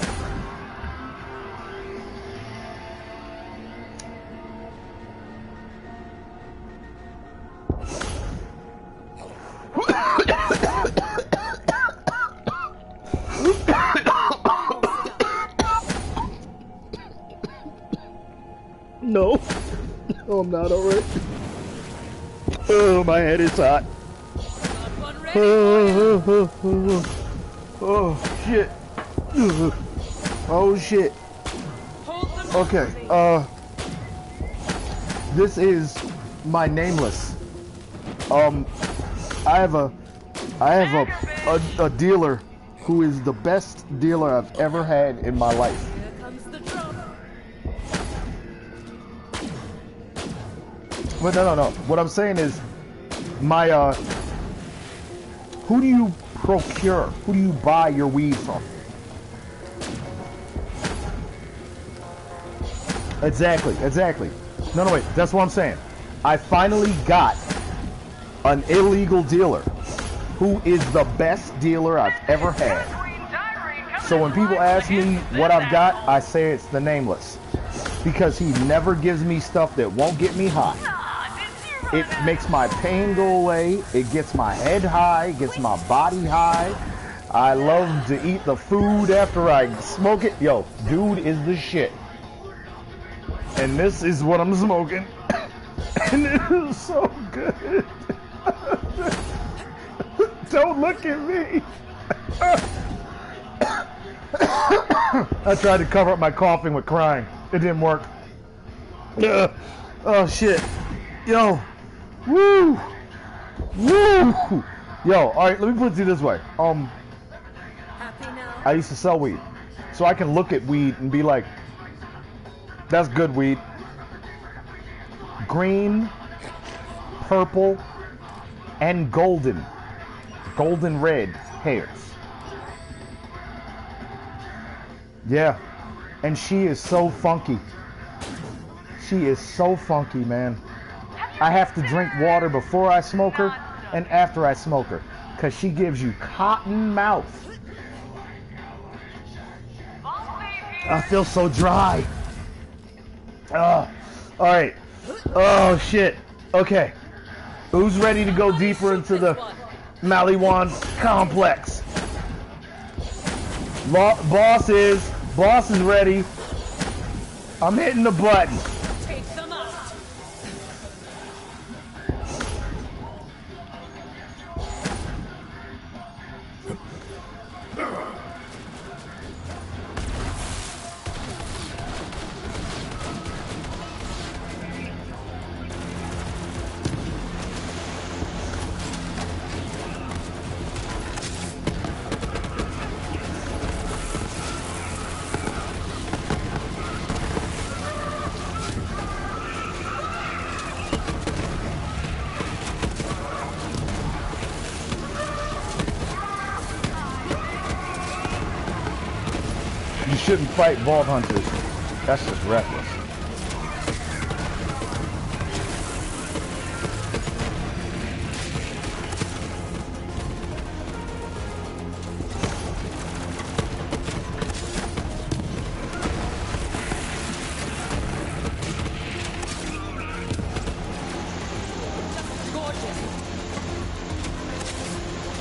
No. No, I'm not alright. Oh, my head is hot. Oh, shit. Oh, shit. Okay, this is my nameless. I have a dealer who is the best dealer I've ever had in my life. But no. What I'm saying is, my, who do you procure? Who do you buy your weed from? Exactly. No, wait, that's what I'm saying. I finally got an illegal dealer who is the best dealer I've ever had. So when people ask me what I've got, I say it's the nameless. Because he never gives me stuff that won't get me high. It makes my pain go away. It gets my head high. It gets my body high. I love to eat the food after I smoke it. Yo, dude is the shit. And this is what I'm smoking. And it is so good. Don't look at me. I tried to cover up my coughing with crying. It didn't work. Oh shit. Yo. Woo. Woo. Yo, alright, let me put it this way. I used to sell weed. So I can look at weed and be like, that's good weed. Green, purple, and golden red hairs. Yeah, and she is so funky. She is so funky, man. I have to drink water before I smoke her and after I smoke her, because she gives you cotton mouth. I feel so dry. Alright. Oh, shit. Okay. Who's ready to go deeper into the Maliwan complex? Boss is ready. I'm hitting the button. Take them out. You shouldn't fight vault hunters. That's just reckless.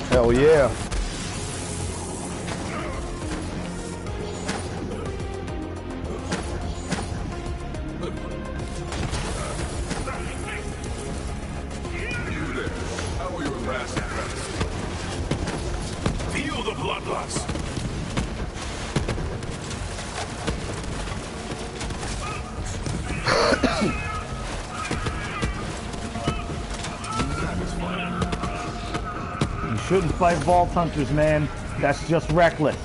Hell yeah. Feel the bloodlust. You shouldn't fight vault hunters, man. That's just reckless.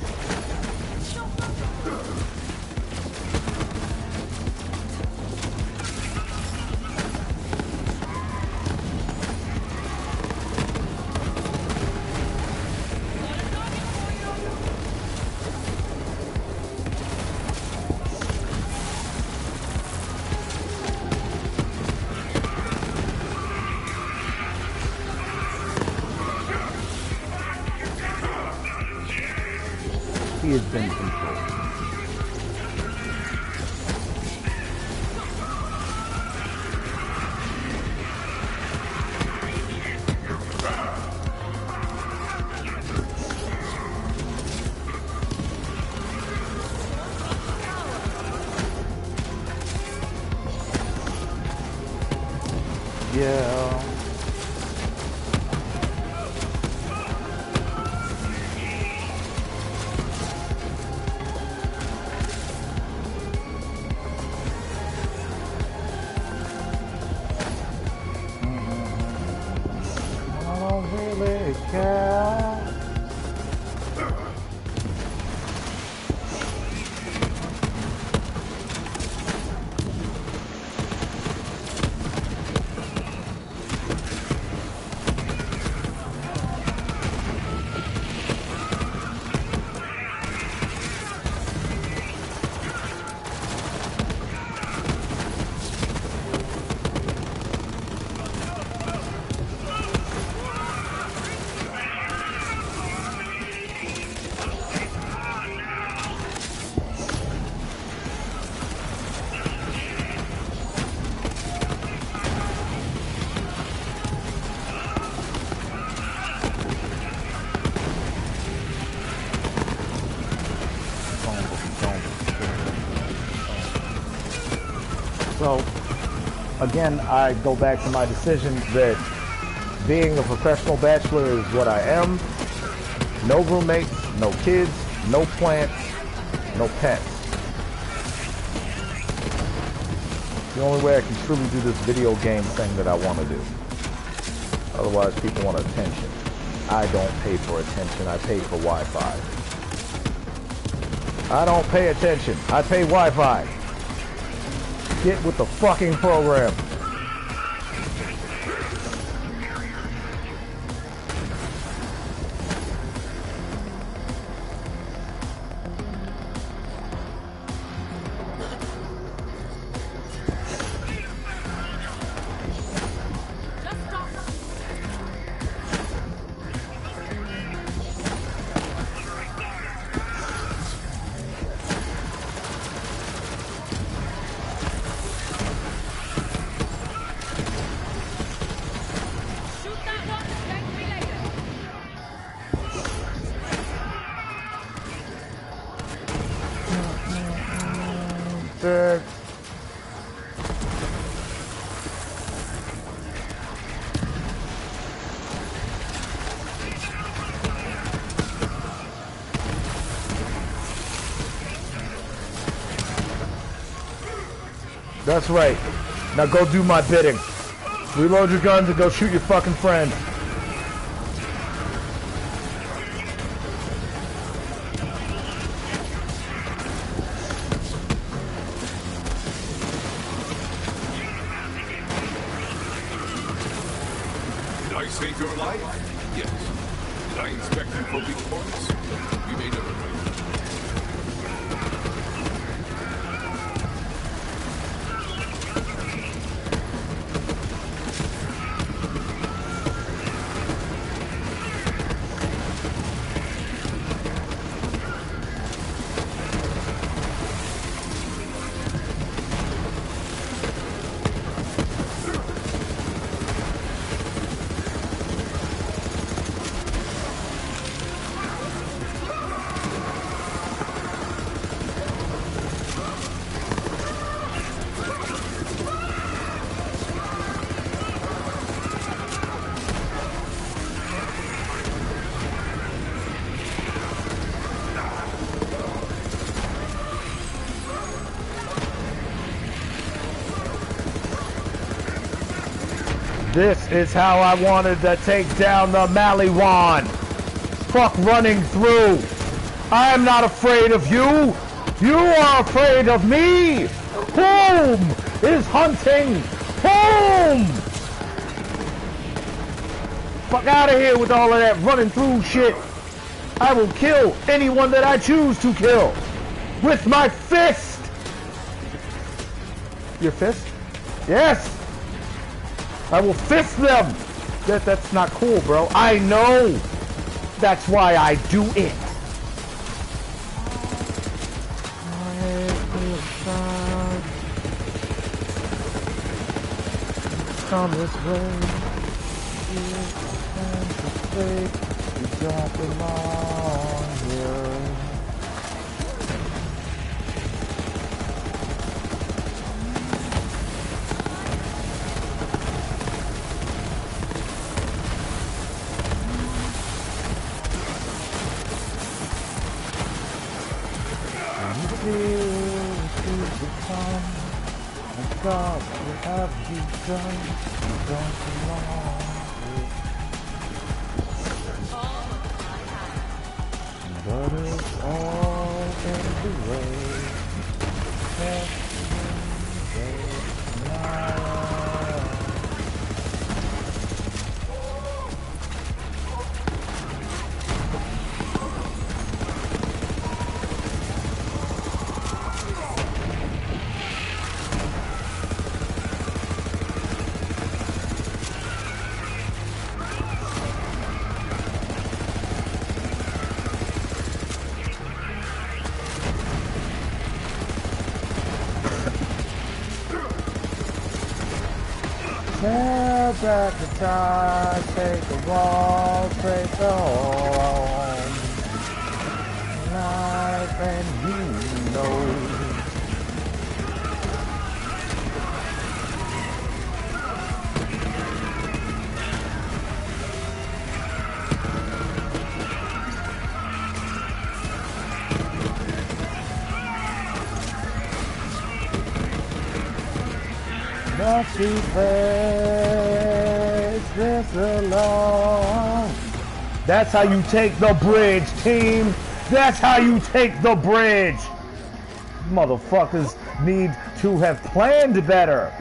He has been controlled. Yeah. I don't really care. So, again, I go back to my decision that being a professional bachelor is what I am. No roommates, no kids, no plants, no pets. The only way I can truly do this video game thing that I want to do. Otherwise, people want attention. I don't pay for attention, I pay for Wi-Fi. I don't pay attention, I pay Wi-Fi. Get with the fucking program. That's right. Now go do my bidding. Reload your guns and go shoot your fucking friend. Did I save your life? Yes. Did I inspect you for weak points? You may never know. This is how I wanted to take down the Maliwan. Fuck running through. I am not afraid of you. You are afraid of me. Whom is hunting? Whom? Fuck out of here with all of that running through shit. I will kill anyone that I choose to kill. With my fist. Your fist? Yes. I will fist them! That's not cool, bro. I know! That's why I do it! Come this way. You don't belong here. God, what have you done? You don't belong here. But it's all in the way. Tear back the time, take the walls, take the home. Life and you know. Must we face this alone? That's how you take the bridge, team. That's how you take the bridge. Motherfuckers need to have planned better.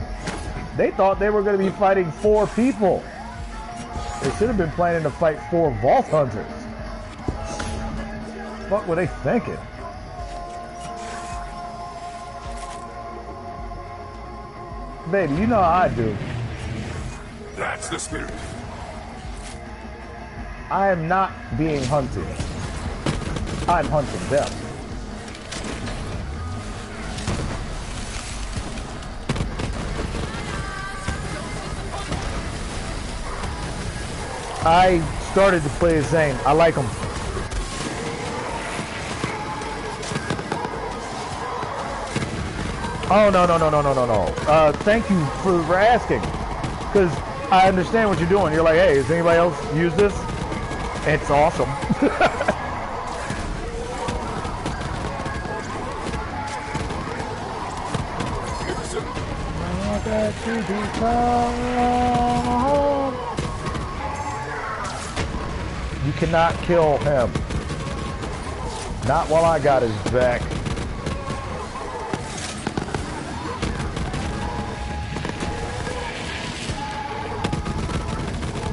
They thought they were going to be fighting 4 people. They should have been planning to fight 4 vault hunters. What were they thinking? Baby, you know how I do. That's the spirit. I am not being hunted. I'm hunting them. I started to play as Zane. I like him. Oh, no. Thank you for asking. Because I understand what you're doing. You're like, hey, does anybody else use this? It's awesome. It's a I got to become. You cannot kill him. Not while I got his back.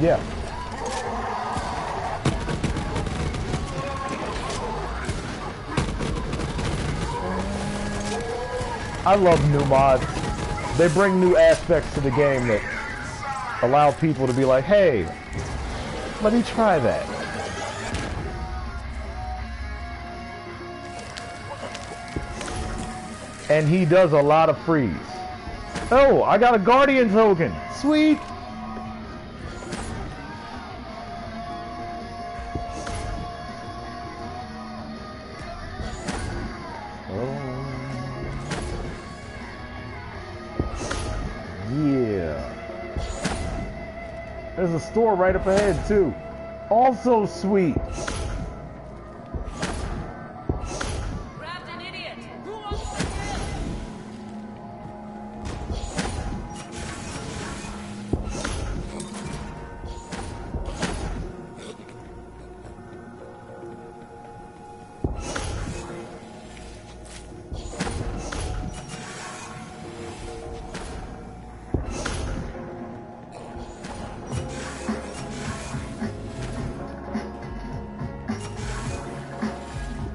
Yeah. I love new mods. They bring new aspects to the game that allow people to be like, hey, let me try that. And he does a lot of freeze. Oh, I got a Guardian token. Sweet. There's a store right up ahead too. Also sweet. Grabbed an idiot. Who wants to kill?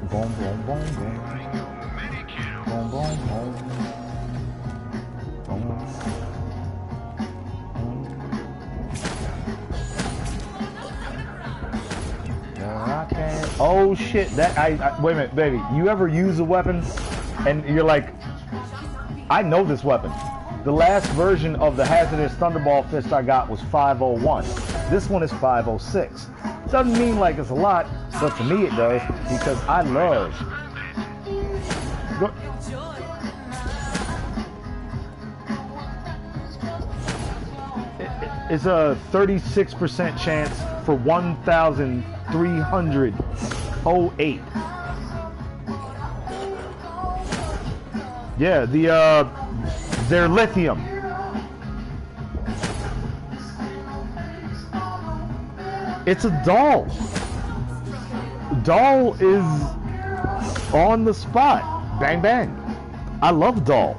Boom, boom, boom, boom. Boom, boom, boom. Boom. I can't. Oh shit! That I wait a minute, baby. You ever use a weapon, and you're like, I know this weapon. The last version of the hazardous thunderball fist I got was 501. This one is 506. Doesn't mean like it's a lot, but to me it does because I love. It's a 36% chance for 1,308. Yeah, they're lithium. It's a doll. Doll is on the spot. Bang, bang. I love doll.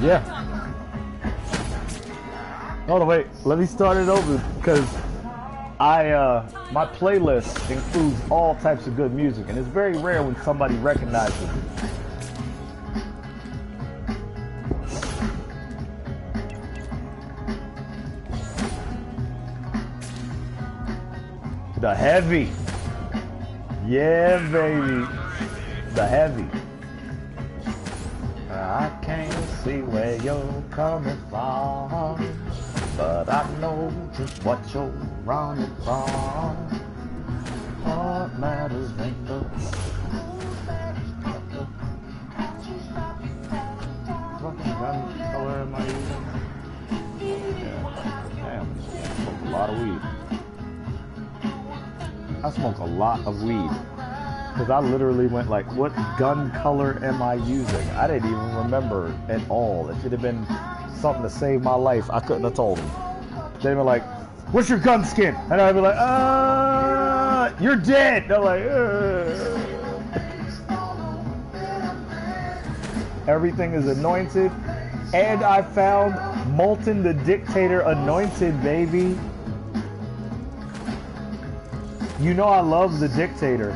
Yeah. Hold on, wait. Let me start it over because my playlist includes all types of good music, and it's very rare when somebody recognizes it. The heavy. Yeah, baby. The heavy. I can't see where you're coming from, but I know just what you're running from. What matters ain't the fucking gun color am I using? Yeah. Damn, I smoke a lot of weed. I smoke a lot of weed. Because I literally went like, what gun color am I using? I didn't even remember at all. If it had been something to save my life, I couldn't have told them. They'd be like, what's your gun skin? And I'd be like, you're dead. They're like, Everything is anointed. And I found Molten the Dictator anointed, baby. You know I love the Dictator.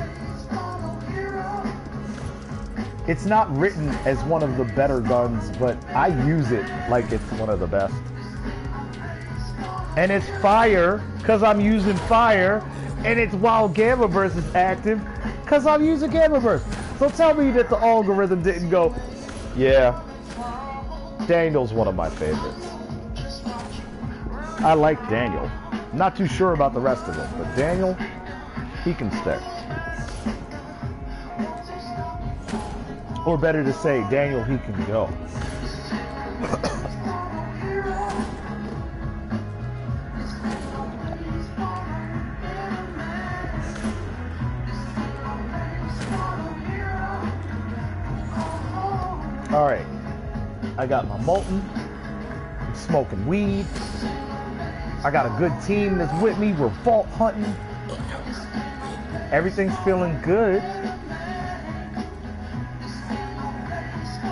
It's not written as one of the better guns, but I use it like it's one of the best. And it's fire, because I'm using fire, and it's while Gamma Burst is active, because I'm using Gamma Burst. So tell me that the algorithm didn't go, yeah, Daniel's one of my favorites. I like Daniel. Not too sure about the rest of them, but Daniel, he can stay. Or better to say, Daniel, he can go. Alright, I got my molten, I'm smoking weed, I got a good team that's with me, we're vault hunting, everything's feeling good.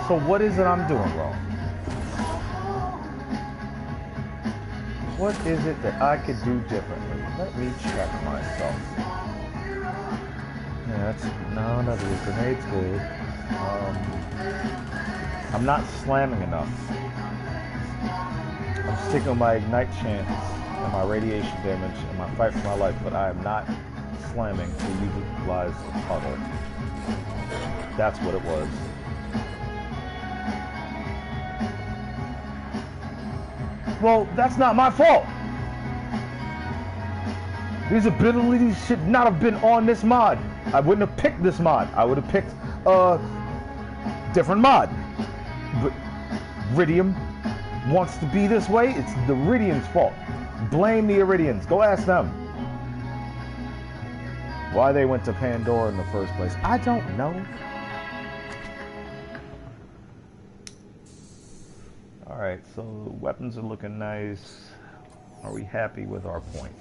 So what is it I'm doing wrong? What is it that I could do differently? Let me check myself. Yeah, no, the grenade's good. I'm not slamming enough. I'm sticking with my ignite chance and my radiation damage and my fight for my life, but I am not slamming to utilize huddle. That's what it was. Well, that's not my fault. These abilities should not have been on this mod. I wouldn't have picked this mod. I would have picked a different mod. But Iridium wants to be this way. It's the Iridium's fault. Blame the Iridians. Go ask them why they went to Pandora in the first place. I don't know. Alright, so weapons are looking nice. Are we happy with our points?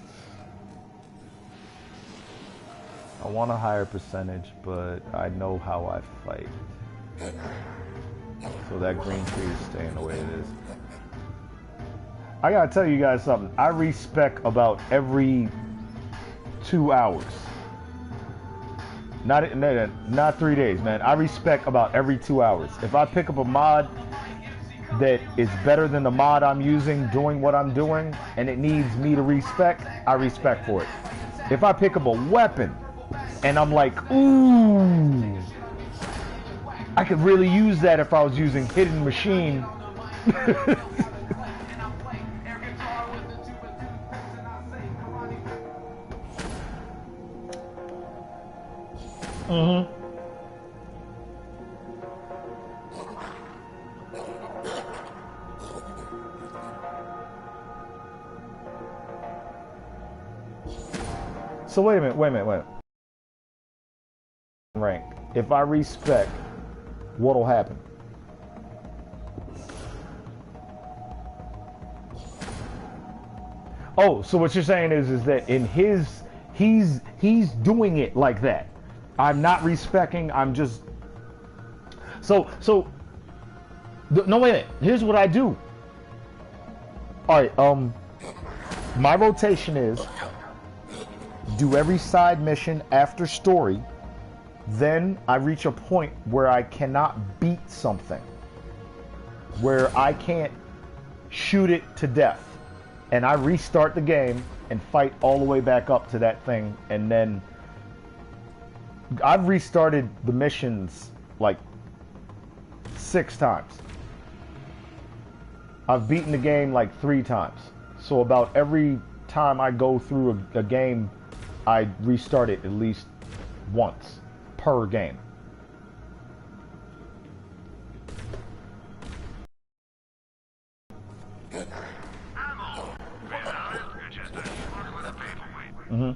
I want a higher percentage, but I know how I fight. So that green tree is staying the way it is. I gotta tell you guys something. I respec about every 2 hours. Not 3 days, man. I respec about every 2 hours. If I pick up a mod that is better than the mod I'm using, doing what I'm doing, and it needs me to respec, I respec for it. If I pick up a weapon and I'm like, ooh, I could really use that if I was using Hidden Machine. Mm-hmm. So wait a minute. Rank. If I respec, what'll happen? Oh, so what you're saying is that in his, he's doing it like that. I'm not respecting. I'm just. No, wait a minute. Here's what I do. All right. My rotation is do every side mission after story. Then I reach a point where I cannot beat something, where I can't shoot it to death, and I restart the game and fight all the way back up to that thing. And then I've restarted the missions like 6 times. I've beaten the game like 3 times. So about every time I go through a game, I restart it at least once per game. Mm-hmm.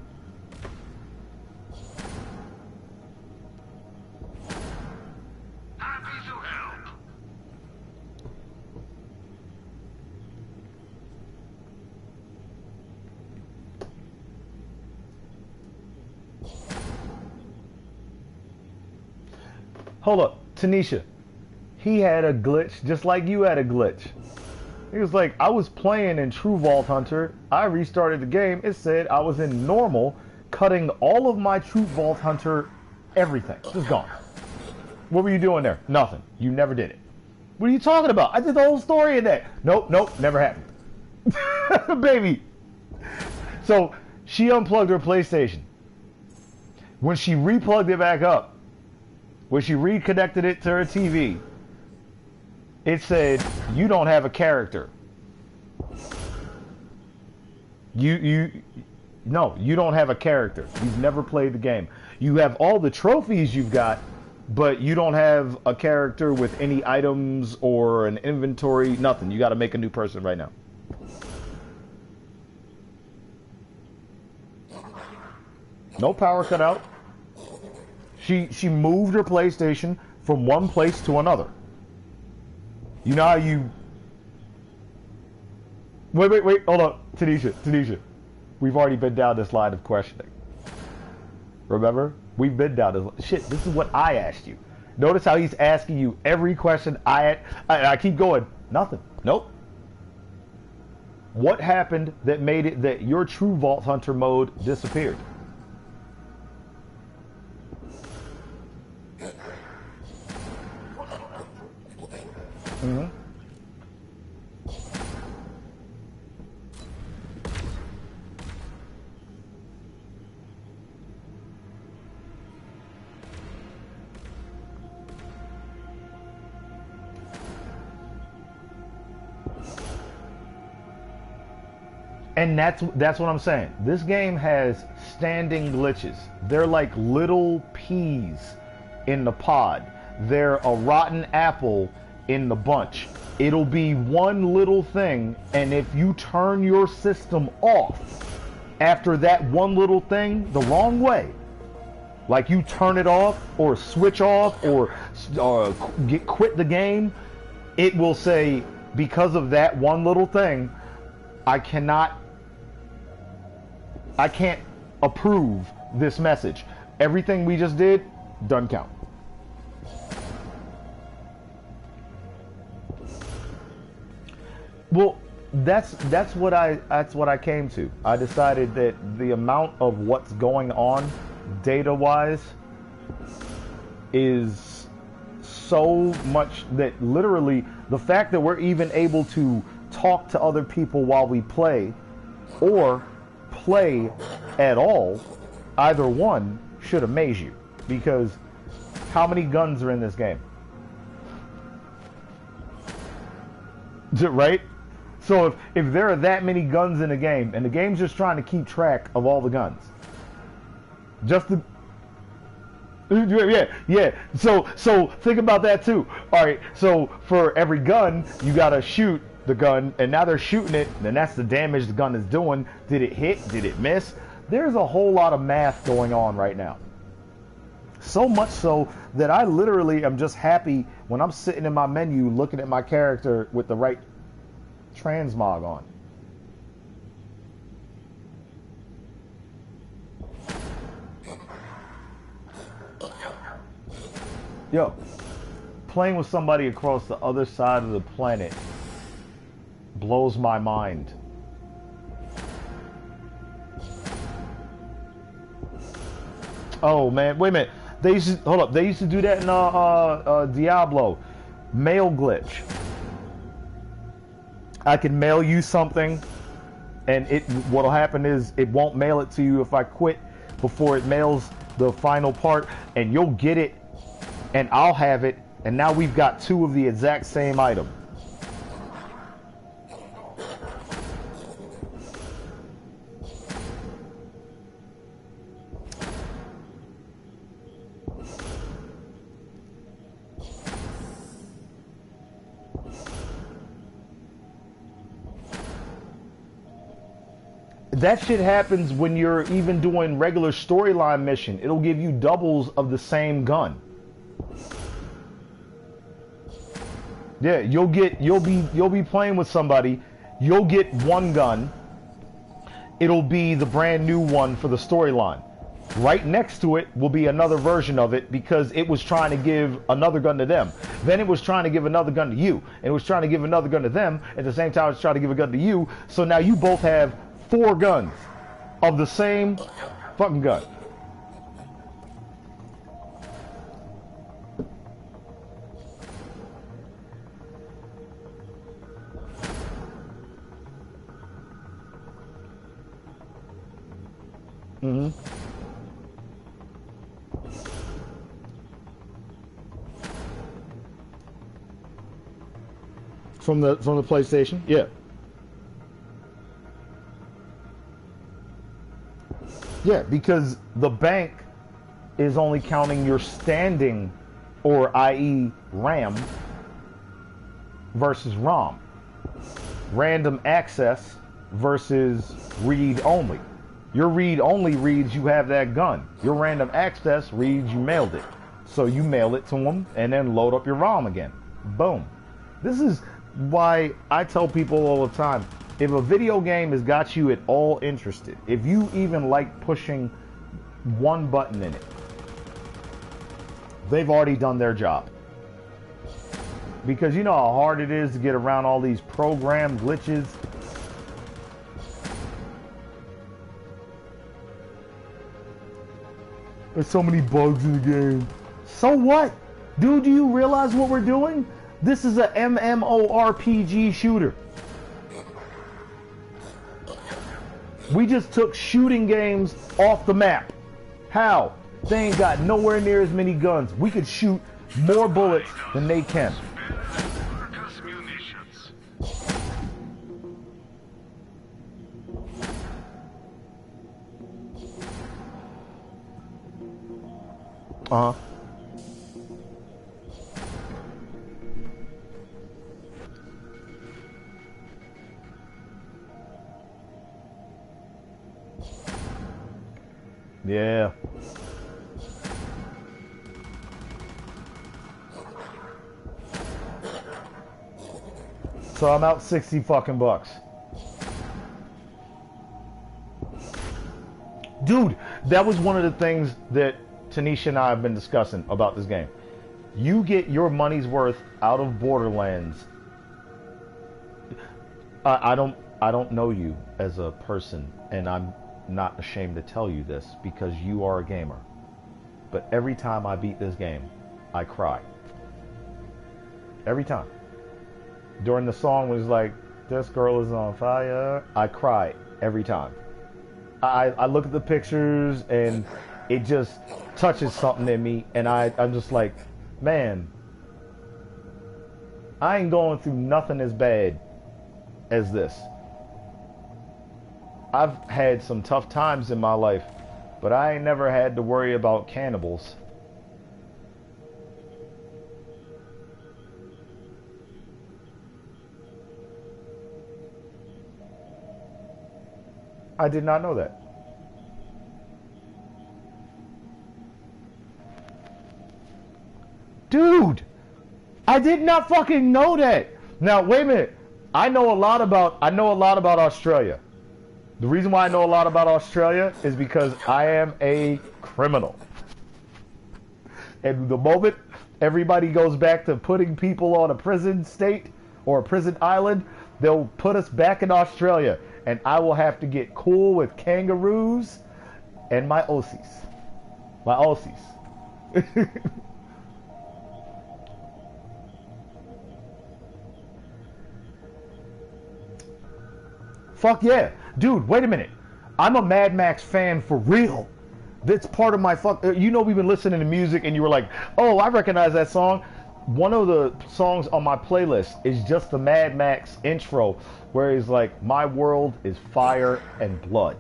Hold up, Tanisha. He had a glitch just like you had a glitch. He was like, I was playing in True Vault Hunter. I restarted the game. It said I was in normal, cutting all of my True Vault Hunter, everything. Just gone. What were you doing there? Nothing. You never did it. What are you talking about? I did the whole story in that. Nope, never happened. Baby. So she unplugged her PlayStation. When she replugged it back up, when she reconnected it to her TV, it said, you don't have a character. No, you don't have a character. You've never played the game. You have all the trophies you've got, but you don't have a character with any items or an inventory, nothing. You got to make a new person right now. No power cut out. She moved her PlayStation from one place to another. You know how you... Wait, hold up. Tanisha. We've already been down this line of questioning. Remember? We've been down this... Shit, this is what I asked you. Notice how he's asking you every question I keep going. Nothing. Nope. What happened that made it that your true Vault Hunter mode disappeared? Mm-hmm. And that's what I'm saying. This game has standing glitches. They're like little peas in the pod. They're a rotten apple in the bunch. It'll be one little thing, and if you turn your system off after that one little thing the wrong way, like you turn it off or switch off or quit the game, it will say, because of that one little thing, I can't approve this message. Everything we just did, doesn't count. Well, that's what I came to. I decided that the amount of what's going on data-wise is so much that literally the fact that we're even able to talk to other people while we play or play at all, either one should amaze you, because how many guns are in this game? Right? So if there are that many guns in a game, and the game's just trying to keep track of all the guns, just the... Yeah. So think about that too. All right, so for every gun, you gotta shoot the gun, and now they're shooting it, and that's the damage the gun is doing. Did it hit? Did it miss? There's a whole lot of math going on right now. So much so that I literally am just happy when I'm sitting in my menu looking at my character with the right transmog on. Yo, playing with somebody across the other side of the planet blows my mind. Oh man, wait a minute. They used to do that in Diablo. Mail glitch. I can mail you something, and what'll happen is it won't mail it to you if I quit before it mails the final part, and you'll get it, and I'll have it, and now we've got two of the exact same item. That shit happens when you're even doing regular storyline mission. It'll give you doubles of the same gun. Yeah, you'll be playing with somebody, you'll get one gun. It'll be the brand new one for the storyline. Right next to it will be another version of it because it was trying to give another gun to them. Then it was trying to give another gun to you. And it was trying to give another gun to them. At the same time, it was trying to give a gun to you. So now you both have 4 guns of the same fucking gun. Mm-hmm. From the PlayStation, yeah. Yeah, because the bank is only counting your standing or i.e. RAM, versus ROM. Random access versus read only. Your read only reads you have that gun. Your random access reads you mailed it. So you mail it to them and then load up your ROM again. Boom. This is why I tell people all the time, if a video game has got you at all interested, if you even like pushing one button in it, they've already done their job. Because you know how hard it is to get around all these program glitches. There's so many bugs in the game. So what? Dude, do you realize what we're doing? This is a MMORPG shooter. We just took shooting games off the map. How? They ain't got nowhere near as many guns. We could shoot more bullets than they can. Uh-huh. Yeah. So I'm out 60 fucking bucks. Dude, that was one of the things that Tanisha and I have been discussing about this game. You get your money's worth out of Borderlands. I don't know you as a person, and I'm not ashamed to tell you this because you are a gamer. But every time I beat this game, I cry. Every time. During the song was like, "This girl is on fire," I cry every time. I look at the pictures and it just touches something in me, and I'm just like, man, I ain't going through nothing as bad as this. I've had some tough times in my life, but I ain't never had to worry about cannibals. I did not know that. Dude, I did not fucking know that. Now, wait a minute. I know a lot about Australia. The reason why I know a lot about Australia is because I am a criminal. And the moment everybody goes back to putting people on a prison state or a prison island, they'll put us back in Australia. And I will have to get cool with kangaroos and my Aussies. My Aussies. Fuck yeah. Dude, wait a minute. I'm a Mad Max fan for real. That's part of my fuck. You know, we've been listening to music and you were like, oh, I recognize that song. One of the songs on my playlist is just the Mad Max intro where he's like, my world is fire and blood.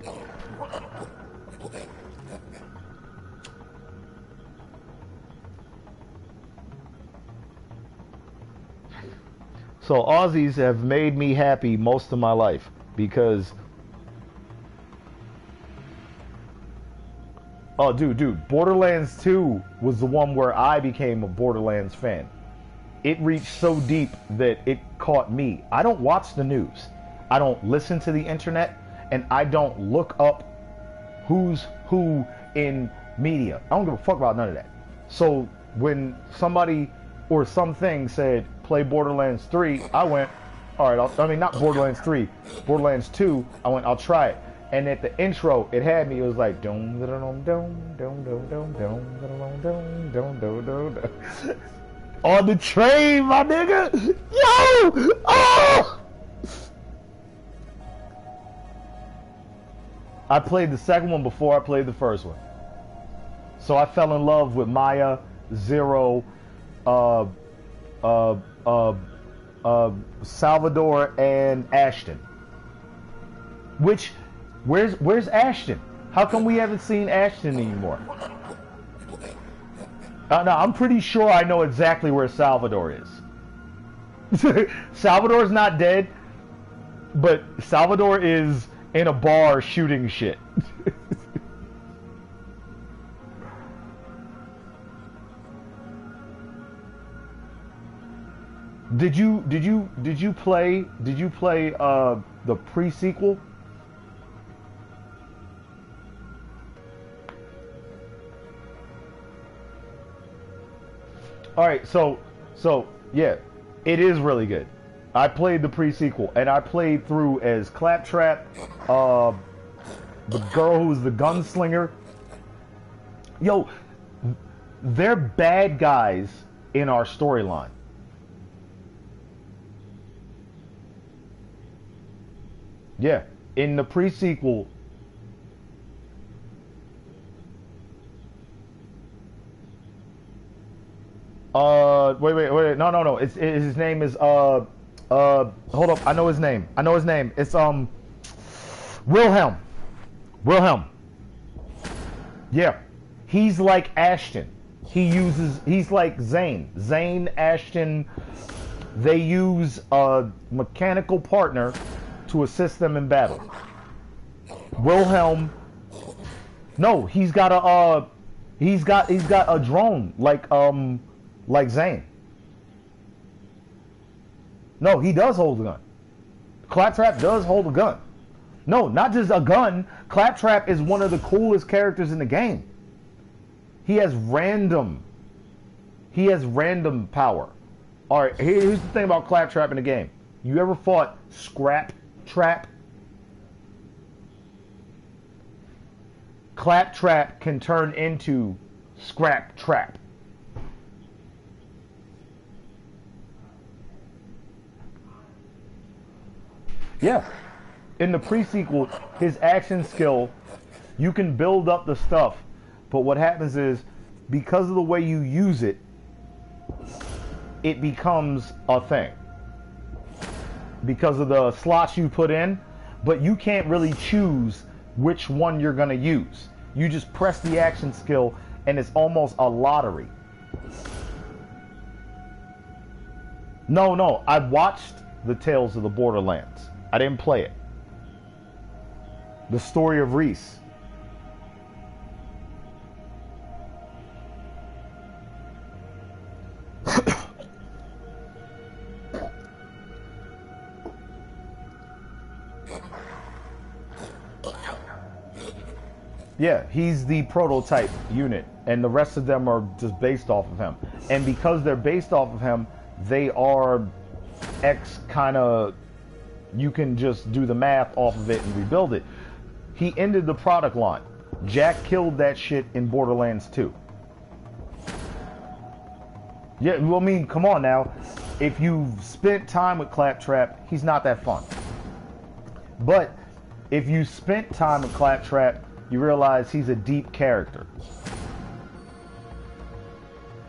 So Aussies have made me happy most of my life because... Oh, dude, Borderlands 2 was the one where I became a Borderlands fan. It reached so deep that it caught me. I don't watch the news. I don't listen to the internet, and I don't look up who's who in media. I don't give a fuck about none of that. So when somebody or something said, play Borderlands 3, I went, all right, I mean, not Borderlands 3, Borderlands 2, I went, I'll try it. And at the intro, it had me. It was like dum dum dum dum dum dum dum dum dum dum dum. On the train, my nigga. Yo! Oh! I played the second one before I played the first one, so I fell in love with Maya, Zero, Salvador, and Ashton. Which. Where's Ashton? How come we haven't seen Ashton anymore? No, I'm pretty sure I know exactly where Salvador is. Salvador's not dead, but Salvador is in a bar shooting shit. Did you play the pre-sequel? All right, so yeah, it is really good. I played the pre-sequel, and I played through as Claptrap, the girl who was the gunslinger. Yo, they're bad guys in our storyline. Yeah, in the pre-sequel. Wait. No. His name is hold up. I know his name. It's Wilhelm. Yeah. He's like Ashton. He's like Zane. Zane, Ashton, they use a mechanical partner to assist them in battle. Wilhelm, no, he's got a drone like Zane. No, he does hold a gun. Claptrap does hold a gun. No, not just a gun. Claptrap is one of the coolest characters in the game. He has random power. All right, here's the thing about Claptrap in the game. You ever fought Scrap Trap? Claptrap can turn into Scrap Trap. Yeah. In the pre-sequel, his action skill, you can build up the stuff, but what happens is, because of the way you use it, it becomes a thing. Because of the slots you put in, but you can't really choose which one you're going to use. You just press the action skill, and it's almost a lottery. No, I watched the Tales of the Borderlands. I didn't play it. The story of Reese. Yeah, he's the prototype unit, and the rest of them are just based off of him. And because they're based off of him, they are X kind of, you can just do the math off of it and rebuild it. He ended the product line. Jack killed that shit in Borderlands 2. Yeah, well, I mean, come on now. If you've spent time with Claptrap, he's not that fun. But if you spent time with Claptrap, you realize he's a deep character.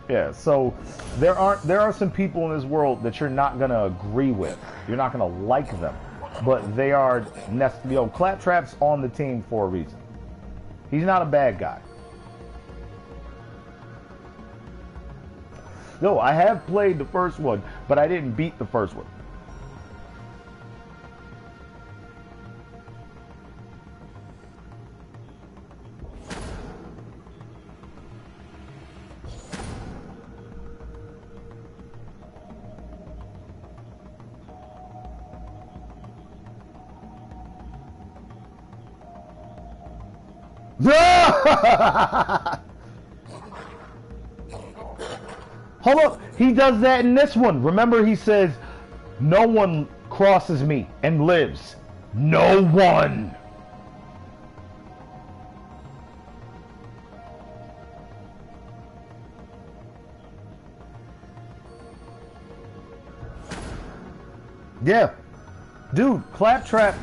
Yeah, so there are some people in this world that you're not gonna agree with. You're not gonna like them, but they are, Claptrap's on the team for a reason. He's not a bad guy. No, I have played the first one, but I didn't beat the first one. Hold up, he does that in this one. Remember, he says, "No one crosses me and lives. No one." Yeah, dude, Claptrap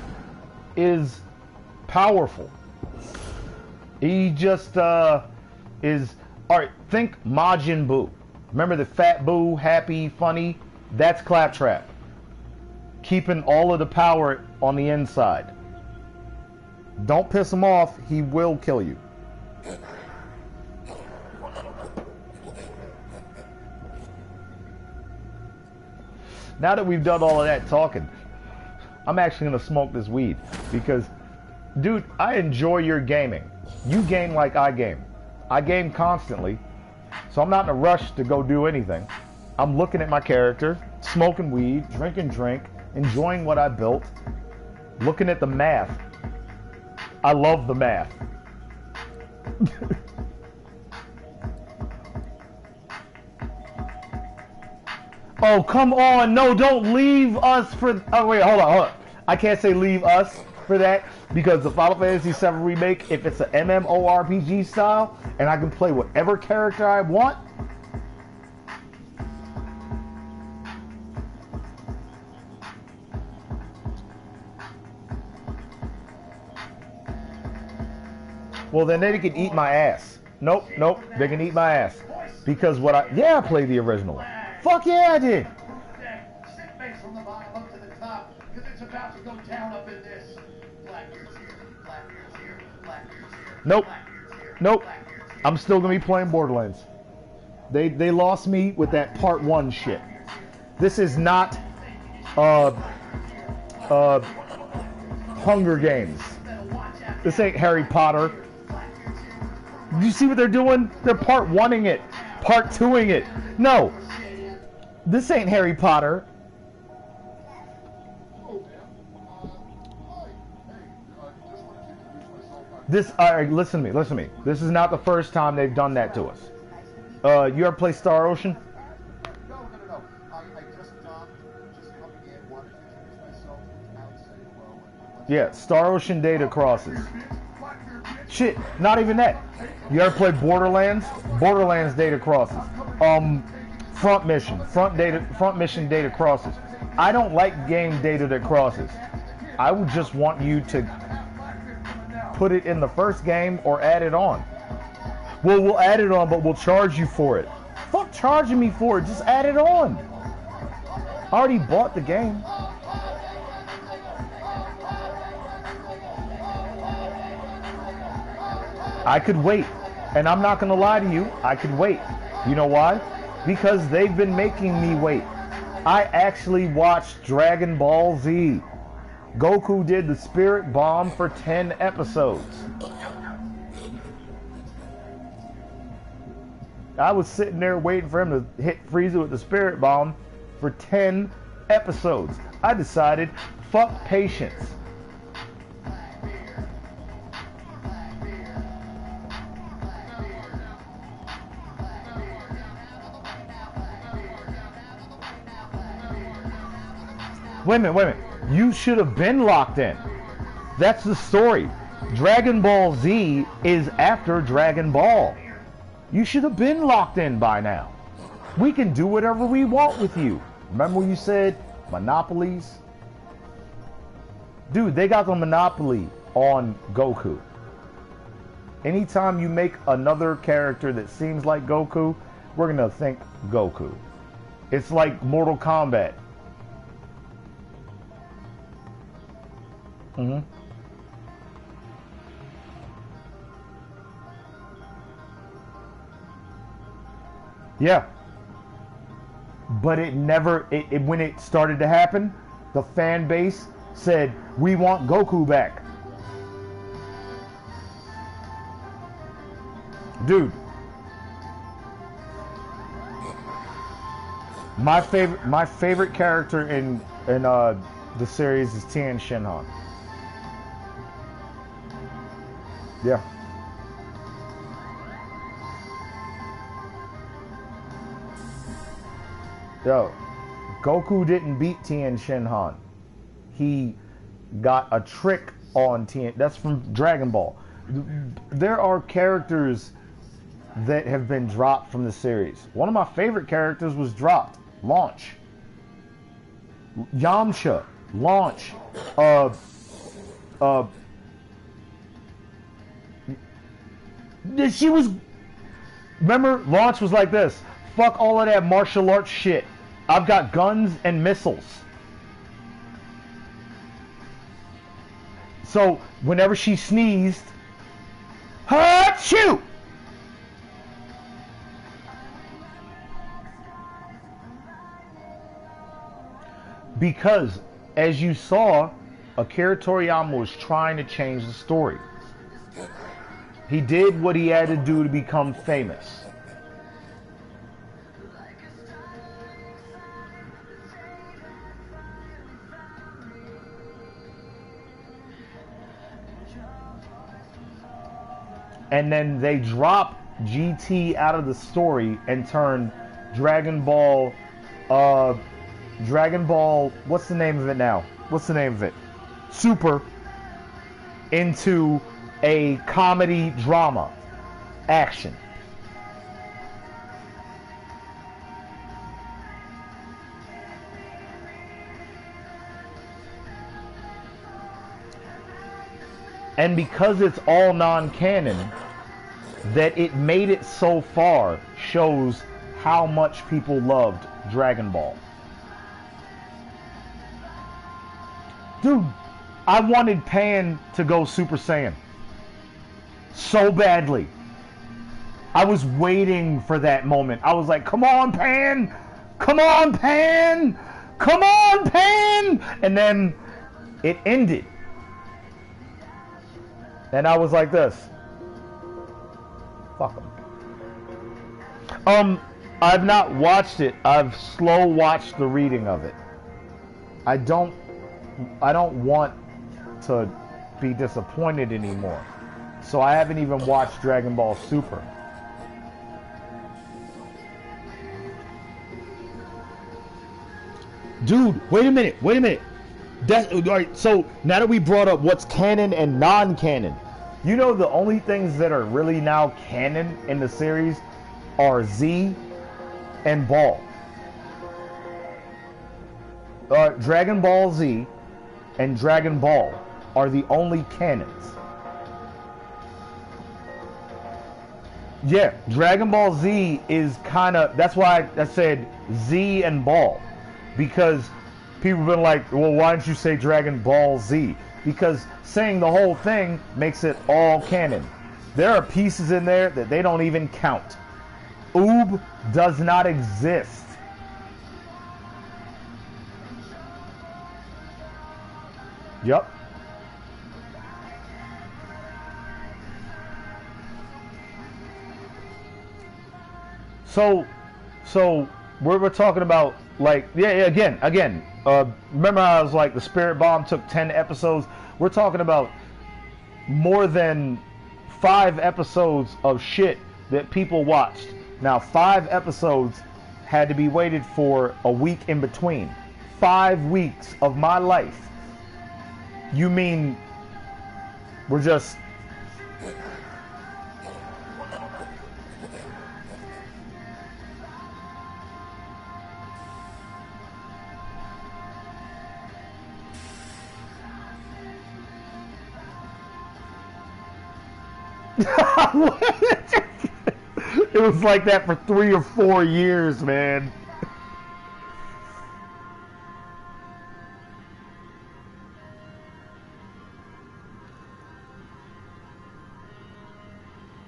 is powerful. He just is. All right, think Majin Buu. Remember the fat Buu, happy, funny? That's Claptrap. Keeping all of the power on the inside. Don't piss him off, he will kill you. Now that we've done all of that talking, I'm actually gonna smoke this weed because, dude, I enjoy your gaming. You game like I game. I game constantly, so I'm not in a rush to go do anything. I'm looking at my character, smoking weed, drinking drink, enjoying what I built, looking at the math. I love the math. Oh, come on. No, don't leave us for... Oh, wait, hold on. I can't say leave us for that because the Final Fantasy VII Remake, if it's an MMORPG style and I can play whatever character I want, well, then they can eat my ass. Nope, nope, they can eat my ass. Because what I played the original. Fuck yeah, I did. Sit base from the bottom up to the top, because it's about to go down up in this. Blackbeard's here, Blackbeard's here, Blackbeard's here. Nope, Blackbeard's here, nope. Blackbeard's here. I'm still gonna be playing Borderlands. They lost me with that part 1 shit. This is not Hunger Games. This ain't Harry Potter. You see what they're doing? They're part 1ing it, part 2ing it. No, this ain't Harry Potter. This, listen to me. This is not the first time they've done that to us. You ever play Star Ocean? No. I just coming in, wanted to introduce myself, out, say hello, and Yeah, Star Ocean data crosses. Shit, not even that. You ever play Borderlands? Borderlands data crosses. Front mission data crosses. I don't like game data that crosses. I would just want you to put it in the first game or add it on. Well, we'll add it on, but we'll charge you for it. Fuck charging me for it, just add it on. I already bought the game. I could wait, and I'm not gonna lie to you, I could wait. You know why? Because they've been making me wait. I actually watched Dragon Ball Z. Goku did the Spirit Bomb for 10 episodes. I was sitting there waiting for him to hit Frieza with the Spirit Bomb for 10 episodes. I decided, fuck patience. Wait a minute. You should have been locked in. That's the story. Dragon Ball Z is after Dragon Ball. You should have been locked in by now. We can do whatever we want with you. Remember when you said monopolies? Dude, they got the monopoly on Goku. Anytime you make another character that seems like Goku, we're gonna think Goku. It's like Mortal Kombat. Yeah. But it never, when it started to happen, the fan base said, we want Goku back. Dude. My favorite character in the series is Tien Shinhan. Yeah. Yo, Goku didn't beat Tien Shinhan. He got a trick on Tien. That's from Dragon Ball. There are characters that have been dropped from the series. One of my favorite characters was dropped. Launch. Yamcha. Launch. She was... Remember, Launch was like this. Fuck all of that martial arts shit. I've got guns and missiles. So, whenever she sneezed... Achoo! Because, as you saw, Akira Toriyama was trying to change the story. He did what he had to do to become famous. And then they dropped GT out of the story and turned Dragon Ball, what's the name of it now? What's the name of it? Super, into a comedy drama action. And because it's all non-canon, that it made it so far shows how much people loved Dragon Ball. Dude, I wanted Pan to go Super Saiyan so badly. I was waiting for that moment. I was like, come on, Pan! Come on, Pan! Come on, Pan! And then it ended. And I was like this. Fuck them. I've not watched it. I've slow watched the reading of it. I don't want to be disappointed anymore. So I haven't even watched Dragon Ball Super. Dude, wait a minute. That's all right. So now that we brought up what's canon and non-canon, you know the only things that are really now canon in the series are Z and Ball. Dragon Ball Z and Dragon Ball are the only canons. Yeah, Dragon Ball Z is kind of, that's why I said Z and Ball, because people have been like, well, why don't you say Dragon Ball Z? Because saying the whole thing makes it all canon. There are pieces in there that they don't even count. Oob does not exist. Yep. So we're talking about, like, again, remember I was like, the Spirit Bomb took 10 episodes. We're talking about more than 5 episodes of shit that people watched. Now, 5 episodes had to be waited for a week in between. 5 weeks of my life. You mean we're just... It was like that for 3 or 4 years, man.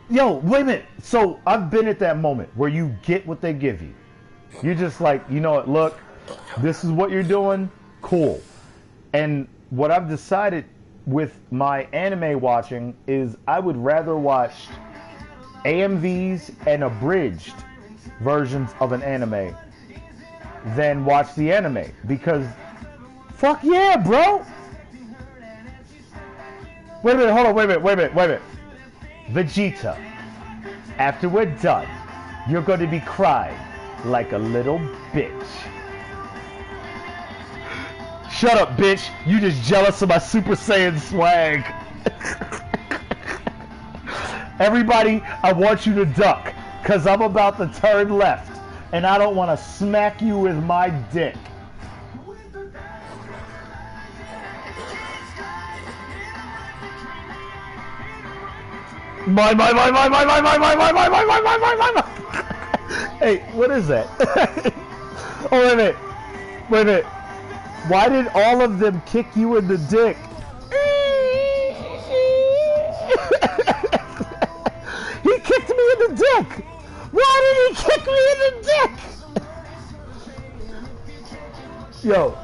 Yo, wait a minute. So I've been at that moment where you get what they give you. You're just like, you know what, look, this is what you're doing, cool. And what I've decided with my anime watching is I would rather watch AMVs and abridged versions of an anime than watch the anime, because fuck yeah, bro. Wait a minute, hold on, wait a minute. Vegeta, after we're done, you're going to be crying like a little bitch. Shut up, bitch. You just jealous of my Super Saiyan swag. Everybody, I want you to duck, because I'm about to turn left, and I don't want to smack you with my dick. My. Hey, what is that? Oh, wait a minute. Why did all of them kick you in the dick? He kicked me in the dick! Why did he kick me in the dick? Yo,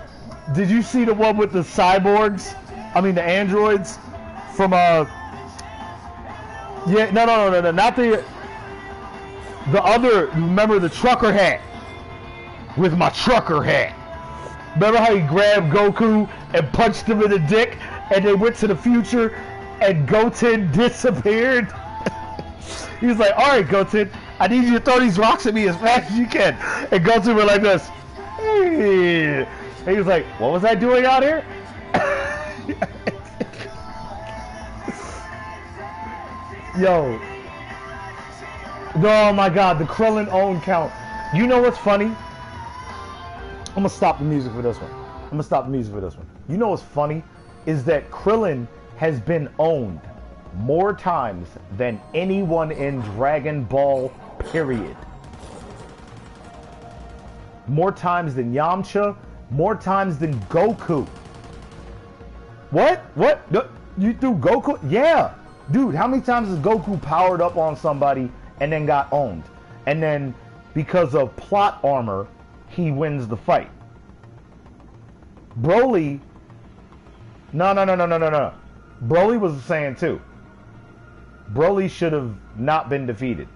Did you see the one with the cyborgs? I mean the androids from yeah, no, not the other. Remember the trucker hat? With my trucker hat. Remember how he grabbed Goku and punched him in the dick, and they went to the future, and Goten disappeared? He was like, "All right, Goten, I need you to throw these rocks at me as fast as you can." And Goten went like this. Hey. And he was like, "What was I doing out here?" Yo. Oh my god, the Krillin own count. You know what's funny? I'm gonna stop the music for this one. You know what's funny? Is that Krillin has been owned more times than anyone in Dragon Ball, period. More times than Yamcha, more times than Goku. What? No, you threw Goku? Yeah. Dude, how many times has Goku powered up on somebody and then got owned? And then, because of plot armor, he wins the fight. Broly... No. Broly was the Saiyan 2. Broly should have not been defeated.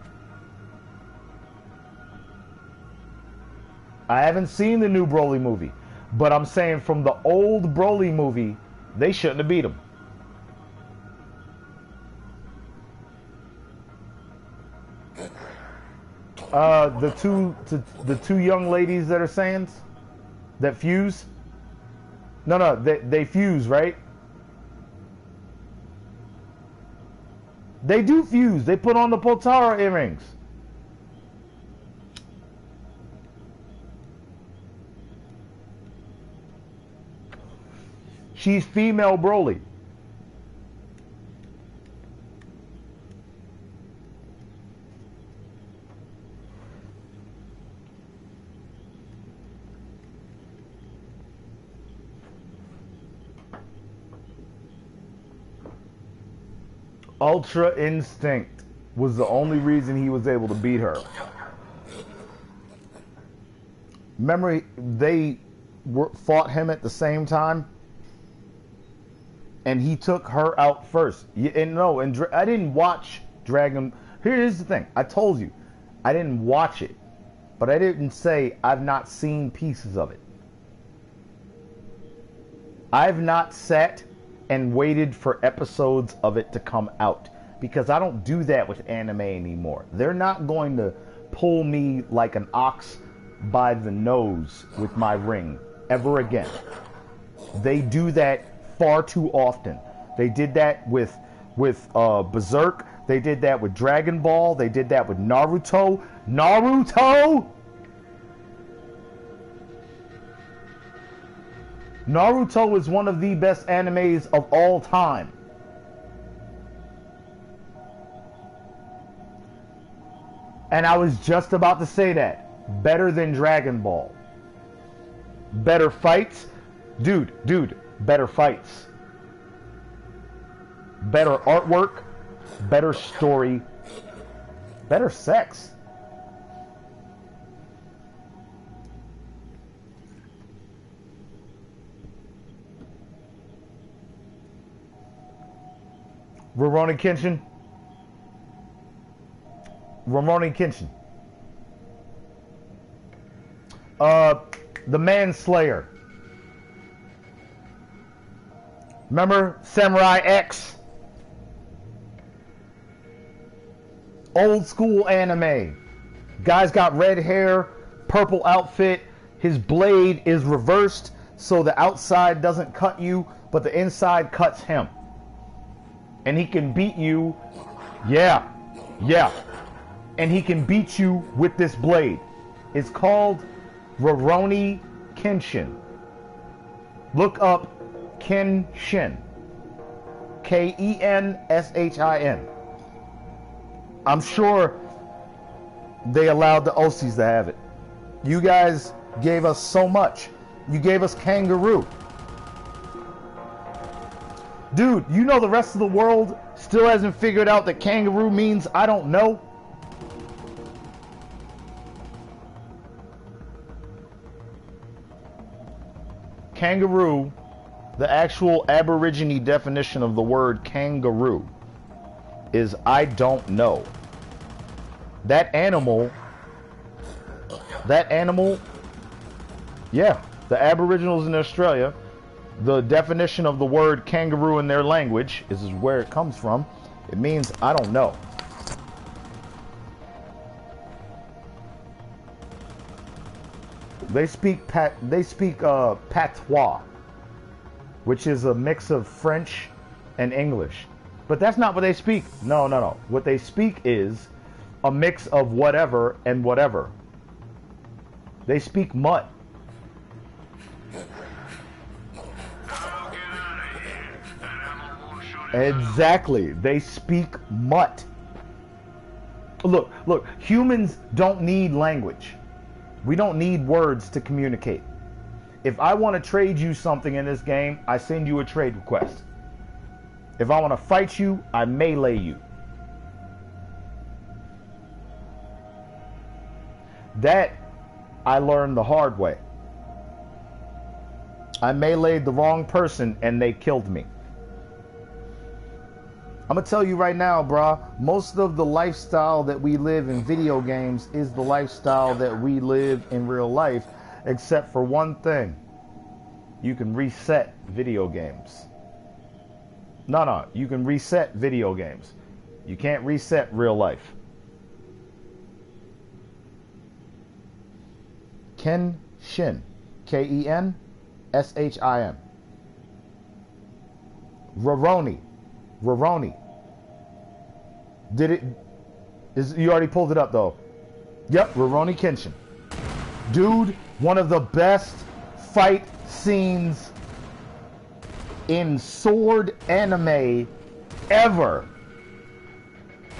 I haven't seen the new Broly movie, but I'm saying from the old Broly movie, they shouldn't have beat him. The two young ladies that are Saiyans that fuse. No, they fuse, right? They do fuse. They put on the Potara earrings. She's female Broly. Ultra Instinct was the only reason he was able to beat her. Remember, they fought him at the same time, and he took her out first. And no, and I didn't watch Dragon. Here's the thing: I told you, I didn't watch it, but I didn't say I've not seen pieces of it. I've not sat and waited for episodes of it to come out, because I don't do that with anime anymore. They're not going to pull me like an ox by the nose with my ring ever again. They do that far too often. They did that with Berserk. They did that with Dragon Ball. They did that with Naruto. Naruto is one of the best animes of all time. And I was just about to say that. Better than Dragon Ball. Better fights. Dude, better fights. Better artwork. Better story. Better sex. Rurouni Kenshin. The Manslayer. Remember Samurai X? Old school anime. Guy's got red hair, purple outfit. His blade is reversed, so the outside doesn't cut you, but the inside cuts him. And he can beat you. Yeah. And he can beat you with this blade. It's called Rurouni Kenshin. Look up Kenshin. Kenshin. I'm sure they allowed the OCs to have it. You guys gave us so much. You gave us Kangaroo. Dude, you know the rest of the world still hasn't figured out that Kangaroo means I don't know? Kangaroo, the actual Aborigine definition of the word kangaroo is I don't know. That animal, yeah, the Aboriginals in Australia, the definition of the word kangaroo in their language, is where it comes from. It means I don't know. They speak patois, which is a mix of French and English. But that's not what they speak. No, no, no. What they speak is a mix of whatever and whatever. They speak mutt. Exactly. They speak mutt. Look, humans don't need language. We don't need words to communicate. If I want to trade you something in this game, I send you a trade request. If I want to fight you, I melee you. That I learned the hard way. I meleeed the wrong person and they killed me. I'm gonna tell you right now, brah, most of the lifestyle that we live in video games is the lifestyle that we live in real life, except for one thing. You can reset video games. No, you can reset video games. You can't reset real life. Kenshin. Kenshin. Roroni. You already pulled it up though. Yep, Rurouni Kenshin. Dude, one of the best fight scenes in sword anime ever.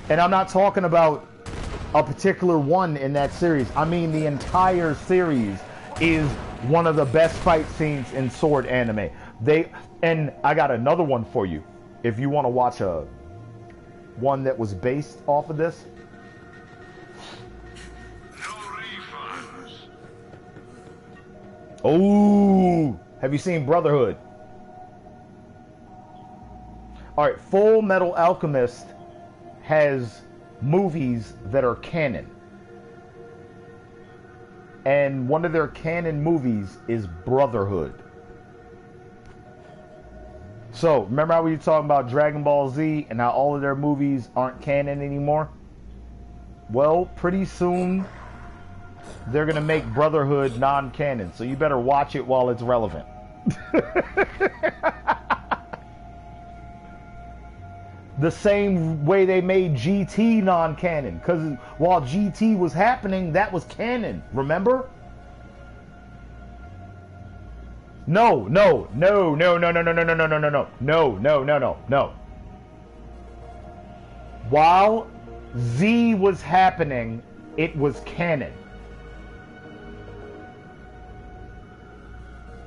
And I'm not talking about a particular one in that series. I mean the entire series is one of the best fight scenes in sword anime. And I got another one for you. If you want to watch one that was based off of this. No refunds. Oh, have you seen Brotherhood? All right, Full Metal Alchemist has movies that are canon. And one of their canon movies is Brotherhood. So, remember how we were talking about Dragon Ball Z and how all of their movies aren't canon anymore? Well, pretty soon they're going to make Brotherhood non-canon. So you better watch it while it's relevant. The same way they made GT non-canon. Because while GT was happening, that was canon. Remember? No. While Z was happening, it was canon.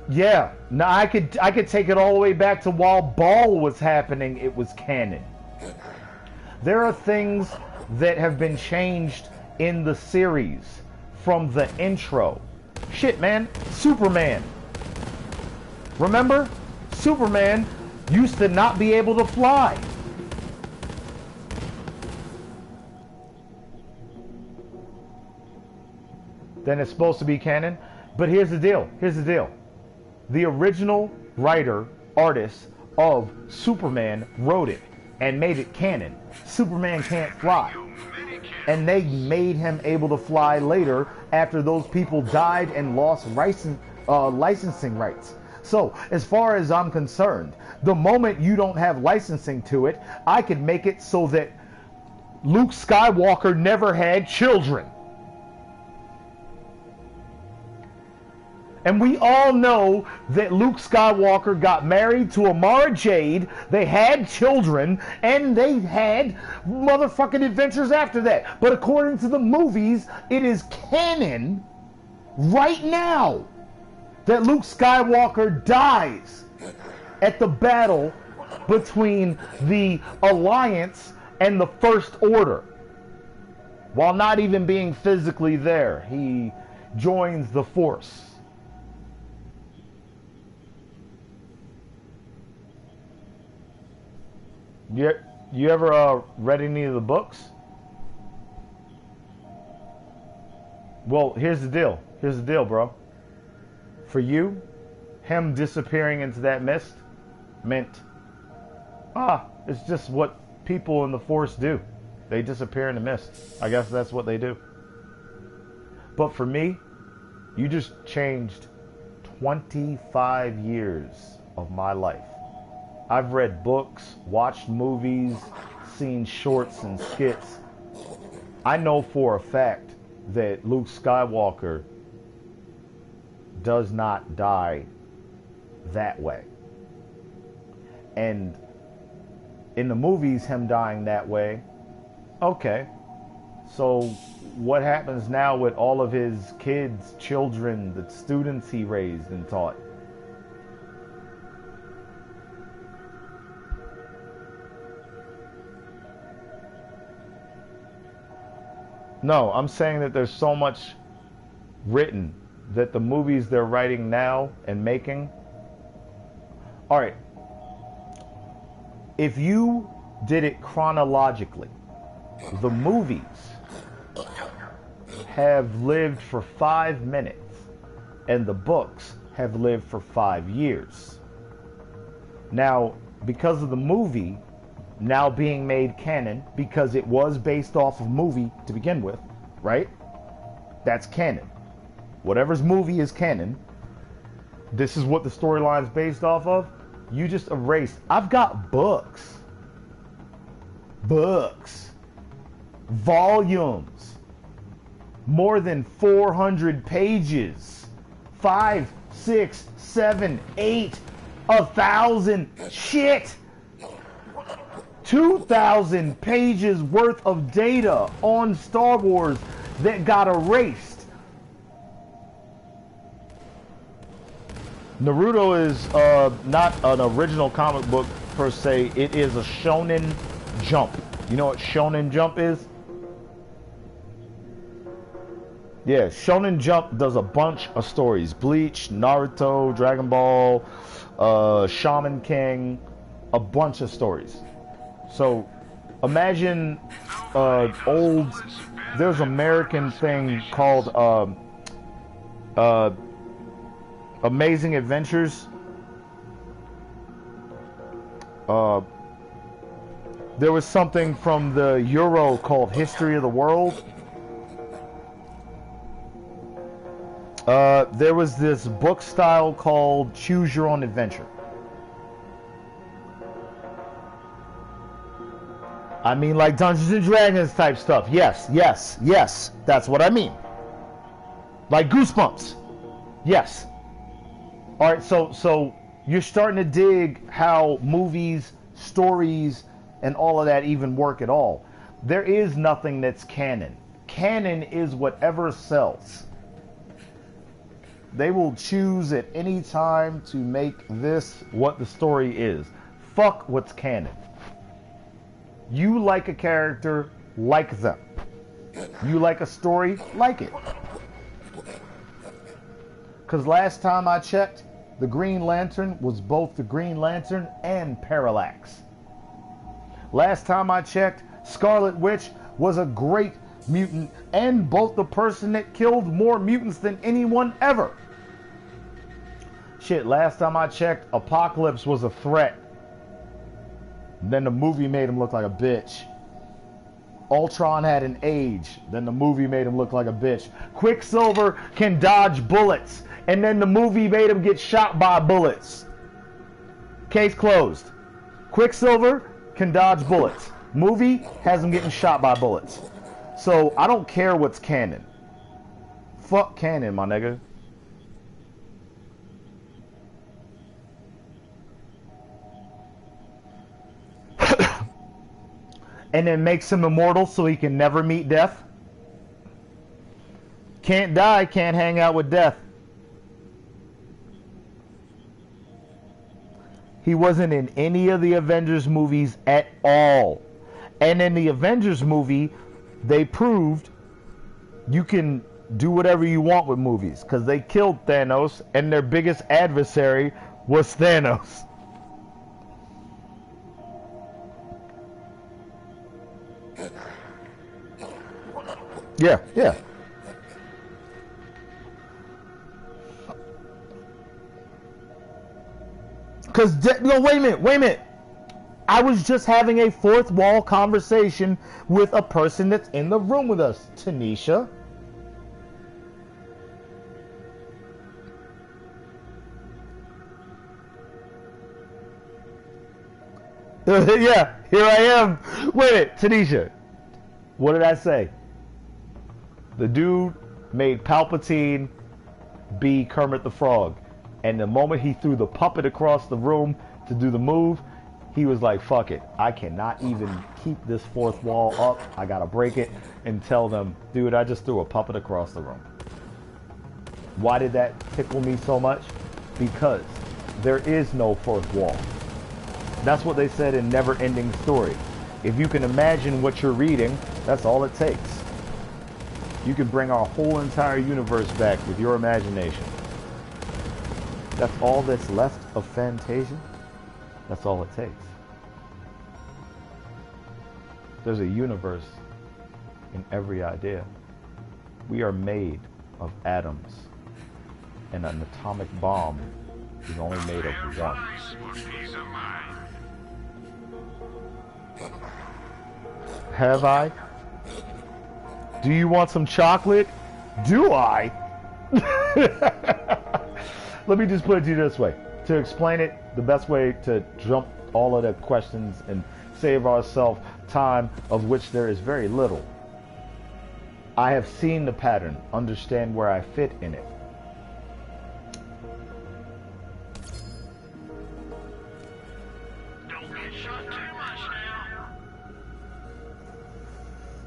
Yeah. Now I could take it all the way back to while Ball was happening, it was canon. There are things that have been changed in the series from the intro. Shit, man. Superman. Remember? Superman used to not be able to fly. Then it's supposed to be canon. But here's the deal. The original writer, artist of Superman wrote it and made it canon. Superman can't fly. And they made him able to fly later after those people died and lost licensing rights. So, as far as I'm concerned, the moment you don't have licensing to it, I could make it so that Luke Skywalker never had children. And we all know that Luke Skywalker got married to Amara Jade, they had children, and they had motherfucking adventures after that. But according to the movies, it is canon right now that Luke Skywalker dies at the battle between the Alliance and the First Order. While not even being physically there, he joins the Force. You ever read any of the books? Well, here's the deal. Here's the deal, bro. For you, him disappearing into that mist meant, it's just what people in the Force do. They disappear in the mist. I guess that's what they do. But for me, you just changed 25 years of my life. I've read books, watched movies, seen shorts and skits. I know for a fact that Luke Skywalker does not die that way. And in the movies, him dying that way, okay. So what happens now with all of his kids, children, the students he raised and taught? No, I'm saying that there's so much written that the movies they're writing now and making. All right. If you did it chronologically, the movies have lived for 5 minutes and the books have lived for 5 years. Now, because of the movie now being made canon, because it was based off of movie to begin with, right? That's canon. Whatever's movie is canon. This is what the storyline's based off of. You just erased. I've got books. Volumes. More than 400 pages. 5, 6, 7, 8, 1,000. Shit! 2,000 pages worth of data on Star Wars that got erased. Naruto is not an original comic book per se. It is a Shonen Jump. You know what Shonen Jump is? Yeah, Shonen Jump does a bunch of stories. Bleach, Naruto, Dragon Ball, Shaman King, a bunch of stories. So imagine there's an American thing called Amazing Adventures. There was something from the Euro called History of the World. There was this book style called Choose Your Own Adventure. I mean, like Dungeons and Dragons type stuff. Yes, yes, yes. That's what I mean. Like Goosebumps. Yes. All right, so you're starting to dig how movies, stories, and all of that even work at all. There is nothing that's canon. Canon is whatever sells. They will choose at any time to make this what the story is. Fuck what's canon. You like a character, like them. You like a story, like it. Because last time I checked, the Green Lantern was both the Green Lantern and Parallax. Last time I checked, Scarlet Witch was a great mutant and both the person that killed more mutants than anyone ever. Shit, last time I checked, Apocalypse was a threat. Then the movie made him look like a bitch. Ultron had an age. Then the movie made him look like a bitch. Quicksilver can dodge bullets. And then the movie made him get shot by bullets. Case closed. Quicksilver can dodge bullets. Movie has him getting shot by bullets. So I don't care what's canon. Fuck canon, my nigga. And then makes him immortal so he can never meet death. Can't die, can't hang out with death. He wasn't in any of the Avengers movies at all. And in the Avengers movie, they proved you can do whatever you want with movies. Because they killed Thanos, and their biggest adversary was Thanos. Yeah, yeah. Because, no, wait a minute. I was just having a fourth wall conversation with a person that's in the room with us, Tanisha. Yeah, here I am. Wait a minute, Tanisha. What did I say? The dude made Palpatine be Kermit the Frog. And the moment he threw the puppet across the room to do the move, he was like, fuck it. I cannot even keep this fourth wall up. I gotta break it and tell them, dude, I just threw a puppet across the room. Why did that tickle me so much? Because there is no fourth wall. That's what they said in Never Ending Story. If you can imagine what you're reading, that's all it takes. You can bring our whole entire universe back with your imagination. That's all that's left of Fantasia. That's all it takes. There's a universe in every idea. We are made of atoms, and an atomic bomb is only made of one. Have I? Do you want some chocolate? Do I? Let me just put it to you this way. To explain it, the best way to jump all of the questions and save ourselves time, of which there is very little. I have seen the pattern, understand where I fit in it. Don't get shot too much now.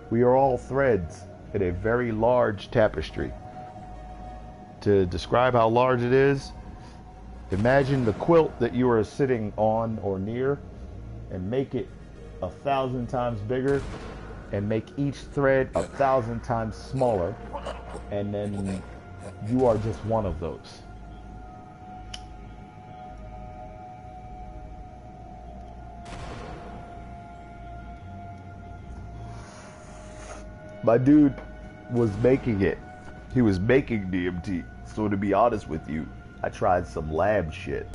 We are all threads in a very large tapestry. To describe how large it is, imagine the quilt that you are sitting on or near and make it 1,000 times bigger and make each thread 1,000 times smaller, and then you are just one of those. My dude was making it. He was making DMT. So to be honest with you, I tried some lab shit.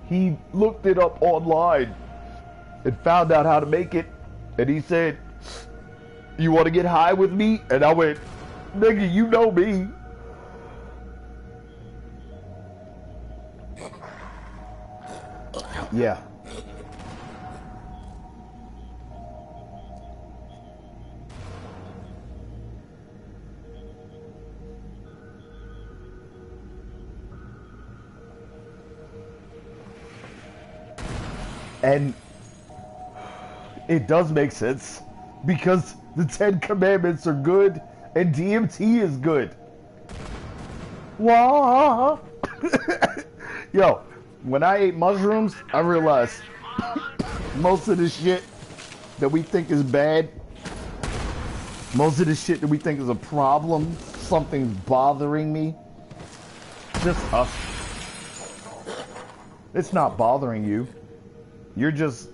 He looked it up online and found out how to make it. And he said, "You want to get high with me?" And I went, "Nigga, you know me." Yeah. And it does make sense because the 10 Commandments are good and DMT is good. Wah! Yo, when I ate mushrooms, I realized most of the shit that we think is bad, most of the shit that we think is a problem, something's bothering me, just us. It's not bothering you. You're just...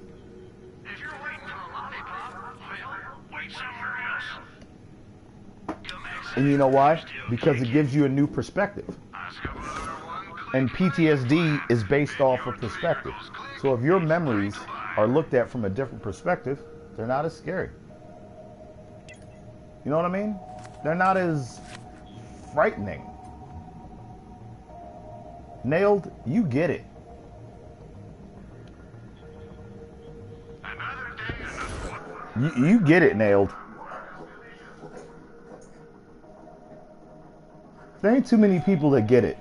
If you're waiting for a lollipop, well, wait somewhere else. And you know why? Because it gives you a new perspective. And PTSD is based off of perspective. So if your memories are looked at from a different perspective, they're not as scary. You know what I mean? They're not as frightening. Nailed, you get it. You get it, Nailed. There ain't too many people that get it.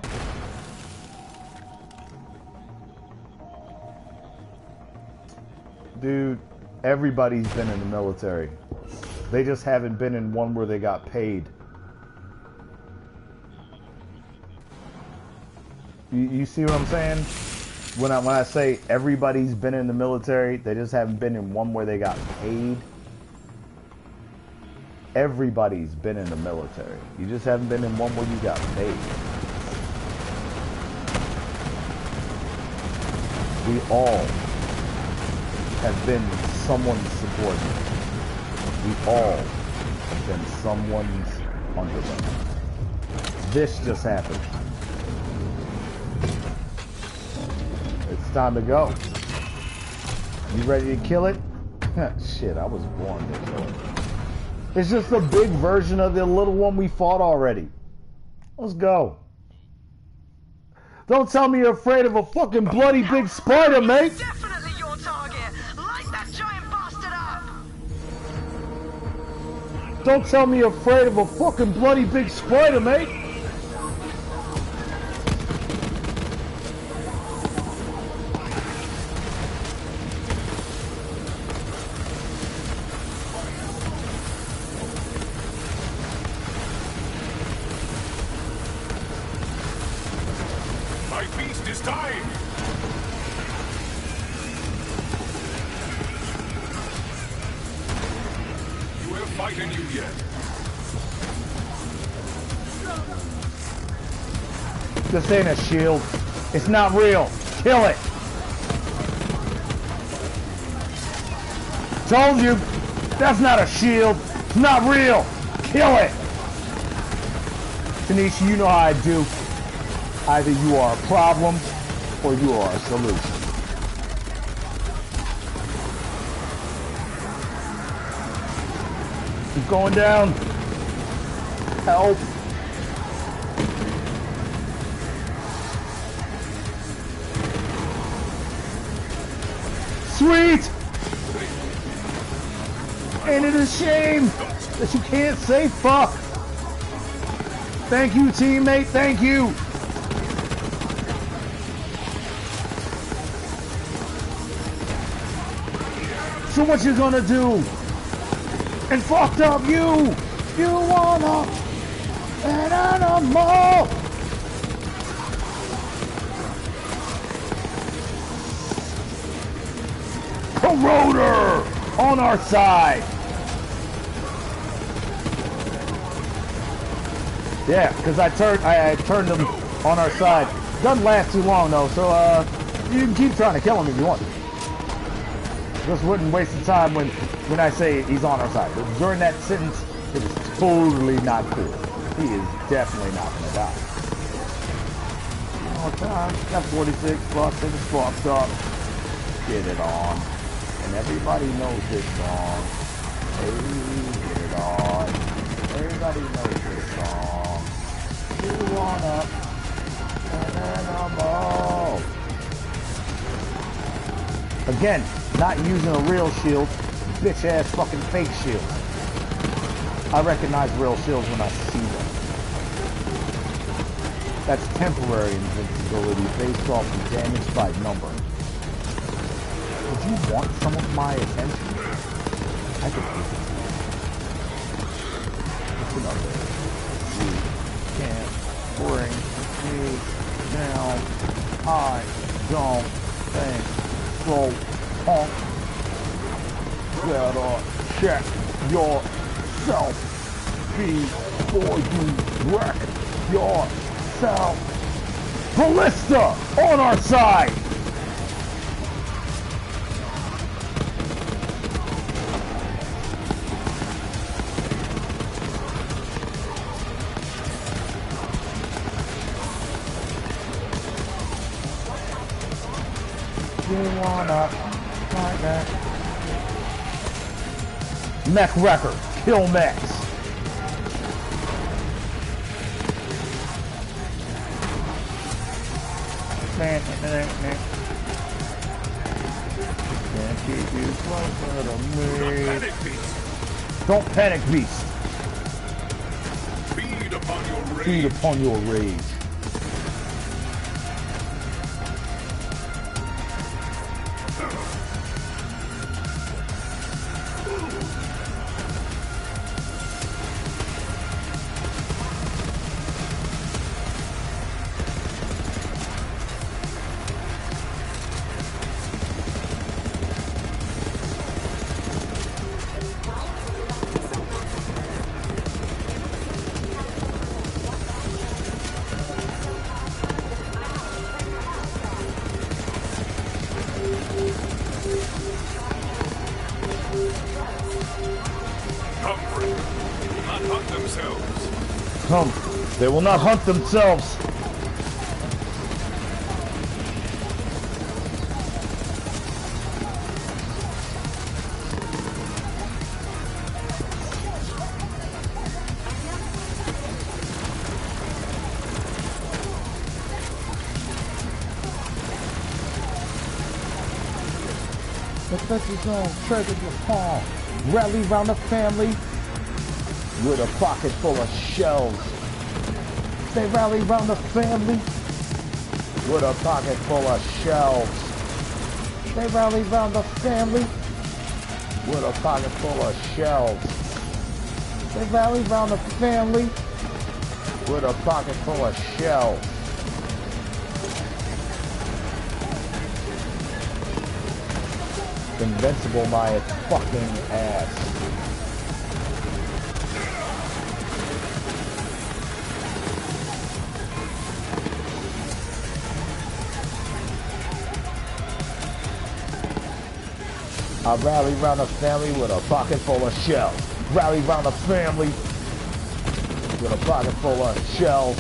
Dude, everybody's been in the military. They just haven't been in one where they got paid. You see what I'm saying? When I say everybody's been in the military, they just haven't been in one where they got paid. Everybody's been in the military. You just haven't been in one where you got paid. We all have been someone's subordinate. We all have been someone's underling. This just happened. It's time to go. You ready to kill it? Shit, I was born to kill it. It's just a big version of the little one we fought already. Let's go. Don't tell me you're afraid of a fucking bloody big spider, mate! Definitely your target. Light that giant bastard up. Don't tell me you're afraid of a fucking bloody big spider, mate! My beast is dying! You will fight in you yet. This ain't a shield. It's not real. Kill it. Told you. That's not a shield. It's not real. Kill it. Tanisha, you know how I do. Either you are a problem or you are a solution. Keep going down. Help. Sweet! Ain't it a shame that you can't say fuck? Thank you, teammate. Thank you. So what you gonna do? And fucked up you! You wanna an animal! Corroder on our side! Yeah, because I turned them on our side. Doesn't last too long though, so you can keep trying to kill him if you want. Just wouldn't waste the time when I say he's on our side. But during that sentence, it was totally not cool. He is definitely not gonna die. One more time. Got 46 bucks and it's fucked up. Get it on. And everybody knows this song. Hey, get it on. Everybody knows this song. You wanna an animal. Again, not using a real shield, bitch ass fucking fake shield. I recognize real shields when I see them. That's temporary invincibility based off of damage by number. Would you want some of my attention? I could give it to you. What's another? You can't bring me down. I don't think so. Punk. Better check yourself before you wreck yourself. Ballista on our side. You wanna fight that? Mech Wrecker, kill mechs. Can't keep you closer to me. Don't panic, beast. Feed upon your rage. Feed upon your rage. They will not hunt themselves. The special zone, treasure your palm. Rally round the family With a pocket full of shells. They rally round the family. With a pocket full of shells. They rally round the family. With a pocket full of shells. They rally round the family. With a pocket full of shells. Invincible my fucking ass. I rally round the family with a pocket full of shells. Rally round the family with a pocket full of shells.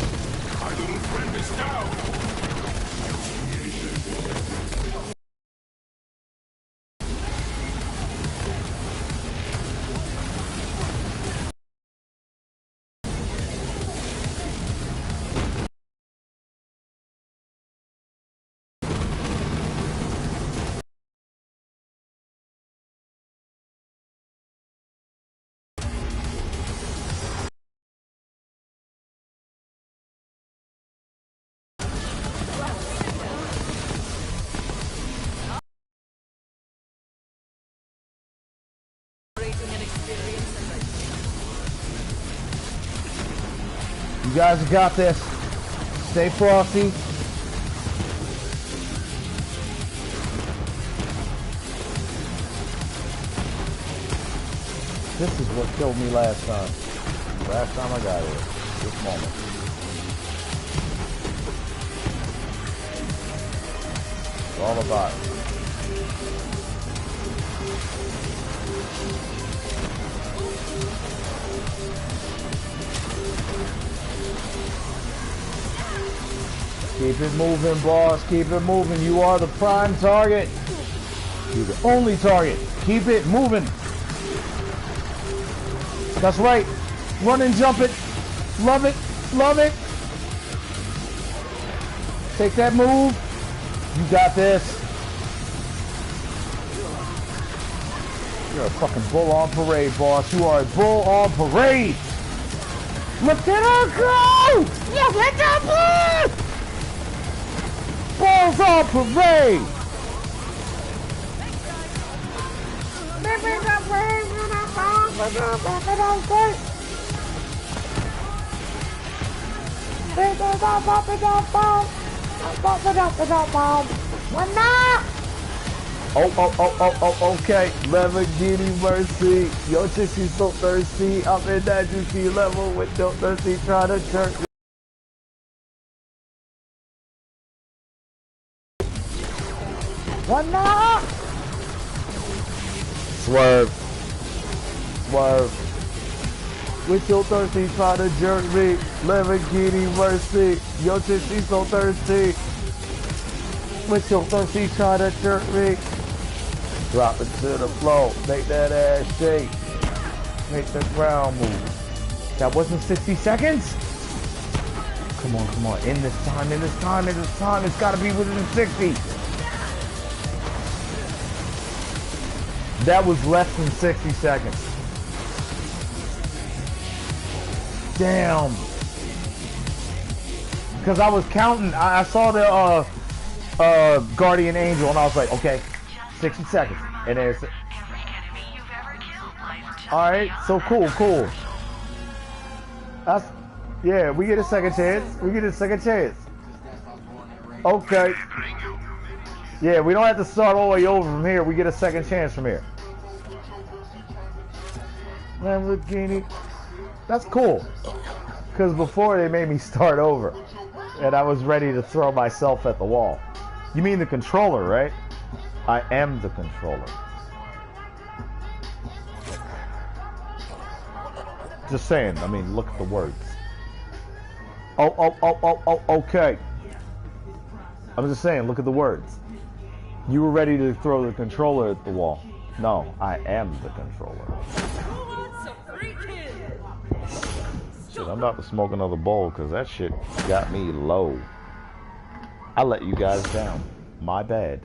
My little friend is down. You guys got this. Stay frosty. This is what killed me last time. Last time I got here. This moment. It's all about it. Keep it moving, boss. Keep it moving. You are the prime target. You're the only target. Keep it moving. That's right. Run and jump it. Love it. Love it. Take that move. You got this. You're a fucking bull on parade, boss. You are a bull on parade. Look at her go! Look at that bull! Balls on parade! Oh, okay. Lamborghini Mercy. Yo, chick, she's so thirsty. I'm in that juicy level with no thirsty trying to jerk. One more! Swerve. Swerve. With your thirsty trying to jerk me. Lamborghini Mercy. Yo, chick, she's so thirsty. With your thirsty trying to jerk me. Drop it to the floor. Make that ass shake. Make the ground move. That wasn't 60 seconds? Come on, come on. In this time, in this time, in this time. It's gotta be within 60. That was less than 60 seconds. Damn. Because I was counting. I saw the Guardian Angel and I was like, okay, 60 seconds. And then it's... Alright, so cool. That's... Yeah, we get a second chance. We get a second chance. Okay. Yeah, we don't have to start all the way over from here. We get a second chance from here. Lamborghini. That's cool. Because before they made me start over. And I was ready to throw myself at the wall. You mean the controller, right? I am the controller. Just saying, I mean, look at the words. Okay. I'm just saying, look at the words. You were ready to throw the controller at the wall. No, I am the controller. Who wants a free kid? Shit, I'm about to smoke another bowl because that shit got me low. I let you guys down. My bad.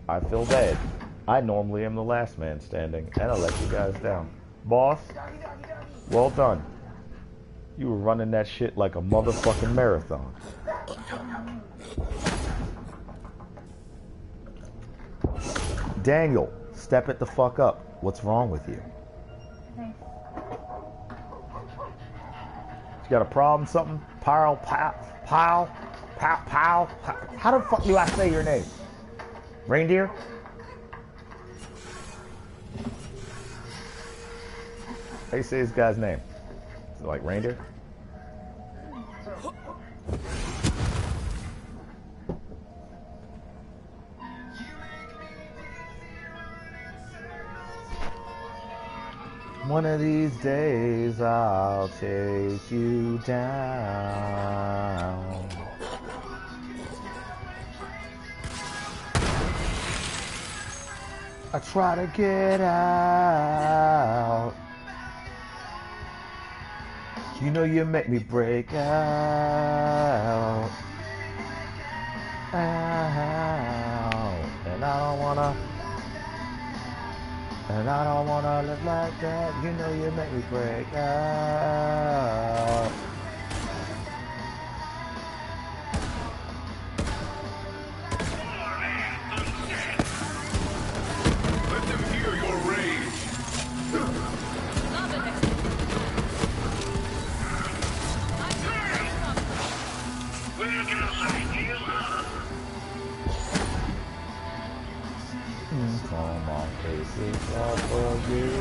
I feel bad. I normally am the last man standing, and I let you guys down. Boss, well done. You were running that shit like a motherfucking marathon. Daniel, step it the fuck up. What's wrong with you? You got a problem, something? Pile. How the fuck do I say your name? Reindeer? How do you say this guy's name? Is it like reindeer? One of these days I'll take you down. I try to get out. You know you make me break out. And I don't wanna live like that. You know you make me break out. Let them hear your rage. We're gonna light you up. Come on, faces off of you.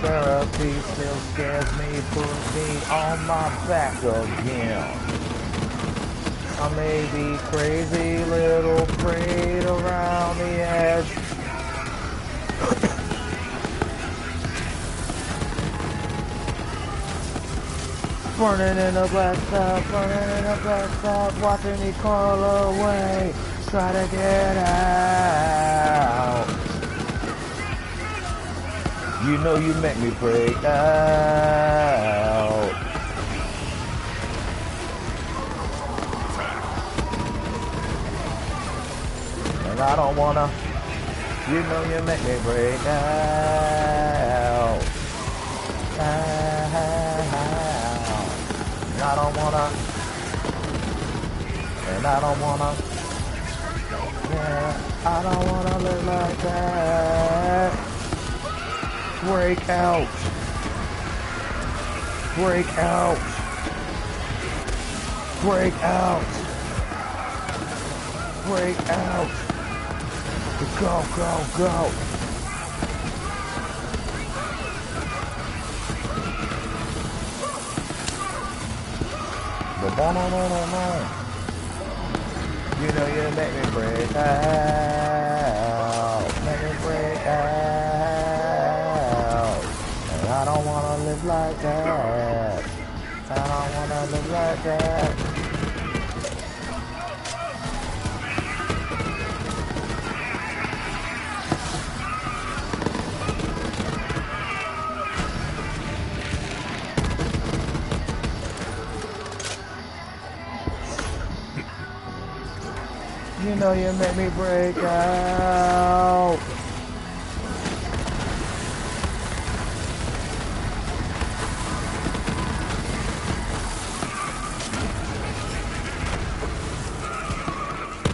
Therapy still scares me, put me on my back again. I may be crazy, little afraid around the edge. Burning in a black spot, watching me crawl away, try to get out. You know you make me break out. And I don't wanna, you know you make me break out. I don't wanna, and I don't wanna, yeah, I don't wanna live like that. Break out. Break out. Break out. Break out. Go, go, go. No. You know you make me break out. Make me break out. And I don't wanna live like that. I don't wanna live like that. You know you make me break out.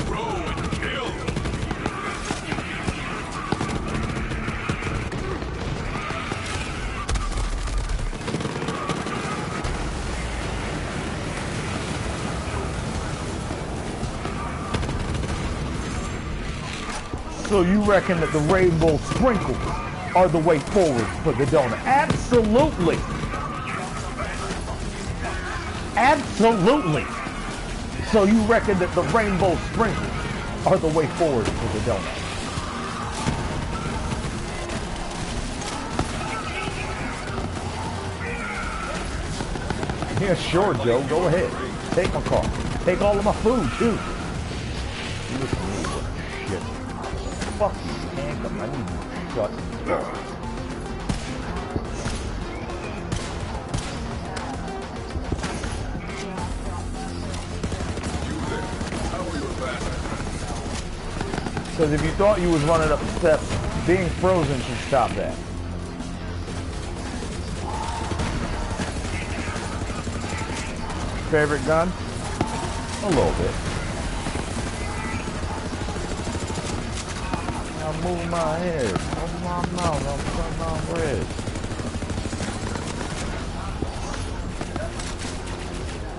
Throw and kill. So you reckon that the rainbow sprinkles are the way forward for the donut? Absolutely. Absolutely. So you reckon that the rainbow sprinkles are the way forward for the donut? Yeah, sure, Joe. Go ahead. Take my car. Take all of my food, too. You listen to me, shit. Fuck you, man. Come on, I need you to shut up. Because if you thought you was running up the steps, being frozen should stop that. Favorite gun? A little bit. I'm moving my head. Open my mouth. I'm putting my bread.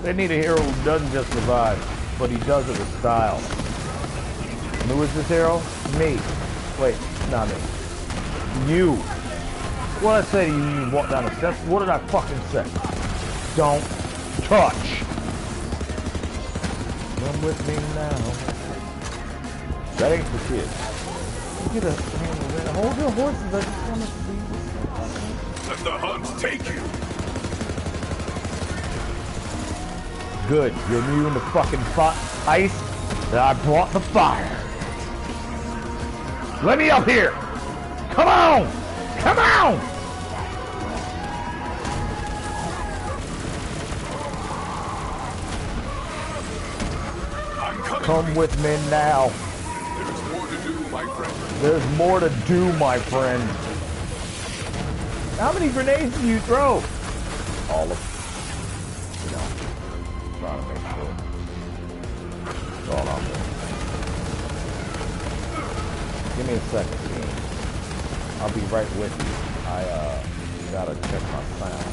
They need a hero who doesn't just survive, but he does it with style. And who is this hero? Me. Wait, not me. You. What did I say to you when you walk down the steps? What did I fucking say? Don't touch. Come with me now. That ain't for kids. Get a hold your horses. I just want to see this. Let the hunt take you. Good. You're new in the fucking ice that I brought the fire. Let me up here. Come on. Come on. Come with me now. There's more to do, my friend. There's more to do, my friend. How many grenades do you throw? All of them. You know, trying to make sure. That's all I'm doing. Give me a second, team. I'll be right with you. I gotta check my sound.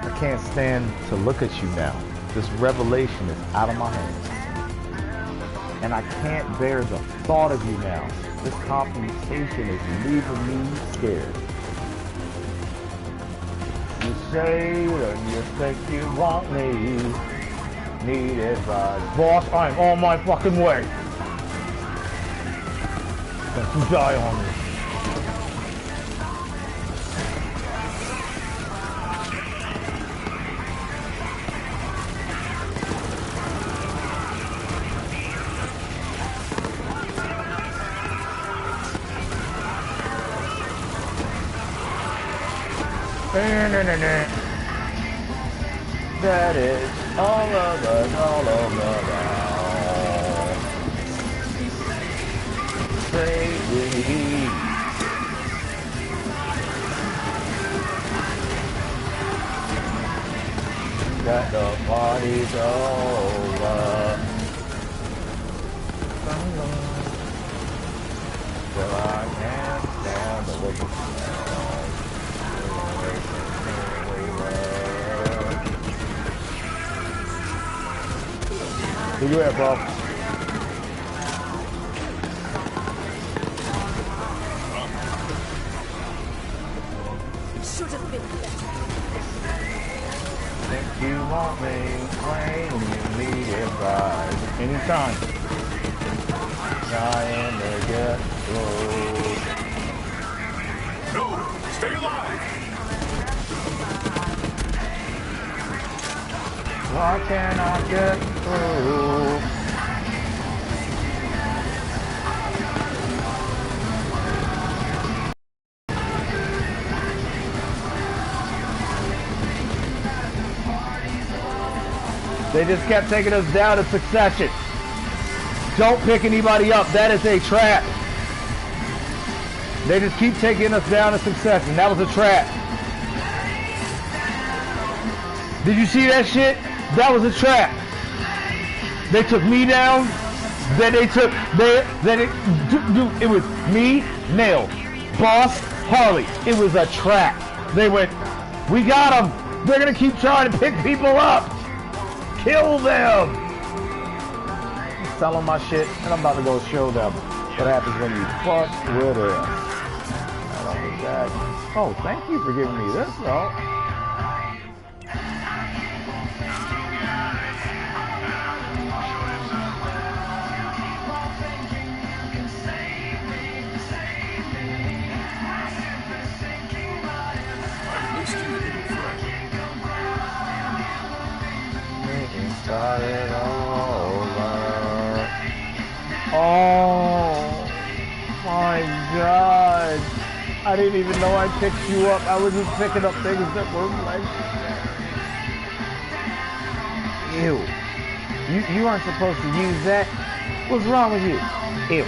I can't stand to look at you now. This revelation is out of my hands. And I can't bear the thought of you now. This confrontation is leaving me scared. You say that you think you want me. Need advice. Boss, I'm on my fucking way. Don't you die on me. That is all of us, all over now. Say we that the party's over. Till I can't stand the look of where you at, bro? It should have been better. Think you want me when you need advice. Anytime. Trying to get through. No, stay alive. Why can't I get through? They just kept taking us down in succession. Don't pick anybody up. That is a trap. They just keep taking us down in succession. That was a trap. Did you see that shit? That was a trap. They took me down. Then they took it was me, Nail, Boss, Harley. It was a trap. They went, we got them. They're gonna keep trying to pick people up. Kill them. Sell them my shit, and I'm about to go show them what happens when you fuck with us. God. Oh, thank you for giving me this, though. Start it over. Oh my God. I didn't even know I picked you up. I was just picking up things that were like... Ew. You aren't supposed to use that. What's wrong with you? Ew.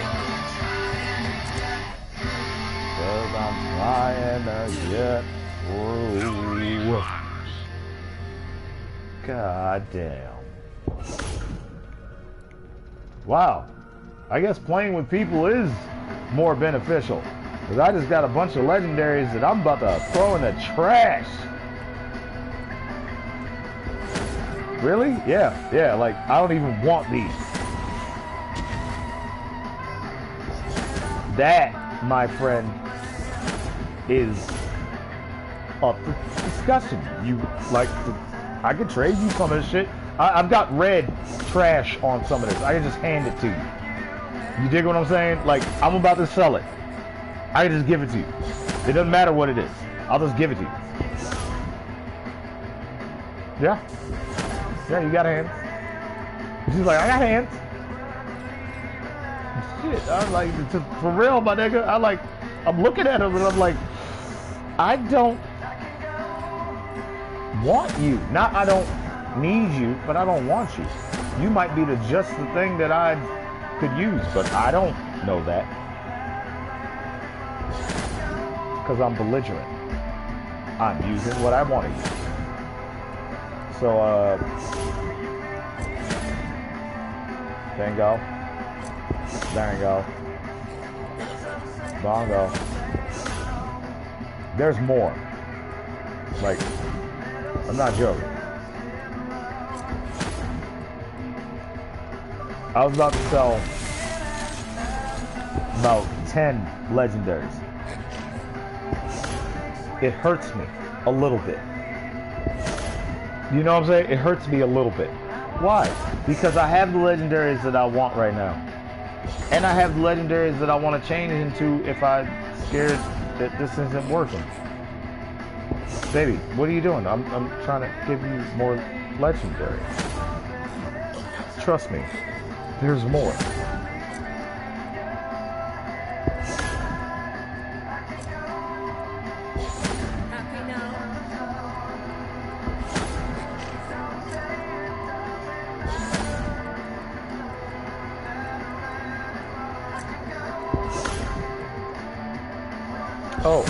Cause I'm trying to get through. God damn. Wow. I guess playing with people is more beneficial. Because I just got a bunch of legendaries that I'm about to throw in the trash. Really? Yeah, like, I don't even want these. That, my friend, is up for discussion. You, like, I could trade you some of this shit. I've got red trash on some of this. I can just hand it to you. You dig what I'm saying? Like, I'm about to sell it. I can just give it to you. It doesn't matter what it is. I'll just give it to you. Yeah. Yeah, you got hands. She's like, I got hands. Shit, I'm like, for real, my nigga. I'm looking at him and I'm like, I don't want you. Not I don't need you, but I don't want you. You might be just the thing that I could use, but I don't know that. Because I'm belligerent. I'm using what I want to use. So, bingo. Bango. Bongo. There's more. Like, I'm not joking. I was about to sell about 10 legendaries. It hurts me a little bit. You know what I'm saying? It hurts me a little bit. Why? Because I have the legendaries that I want right now. And I have the legendaries that I want to change into if I'm scared that this isn't working. Baby, what are you doing? I'm trying to give you more legendaries. Trust me, there's more.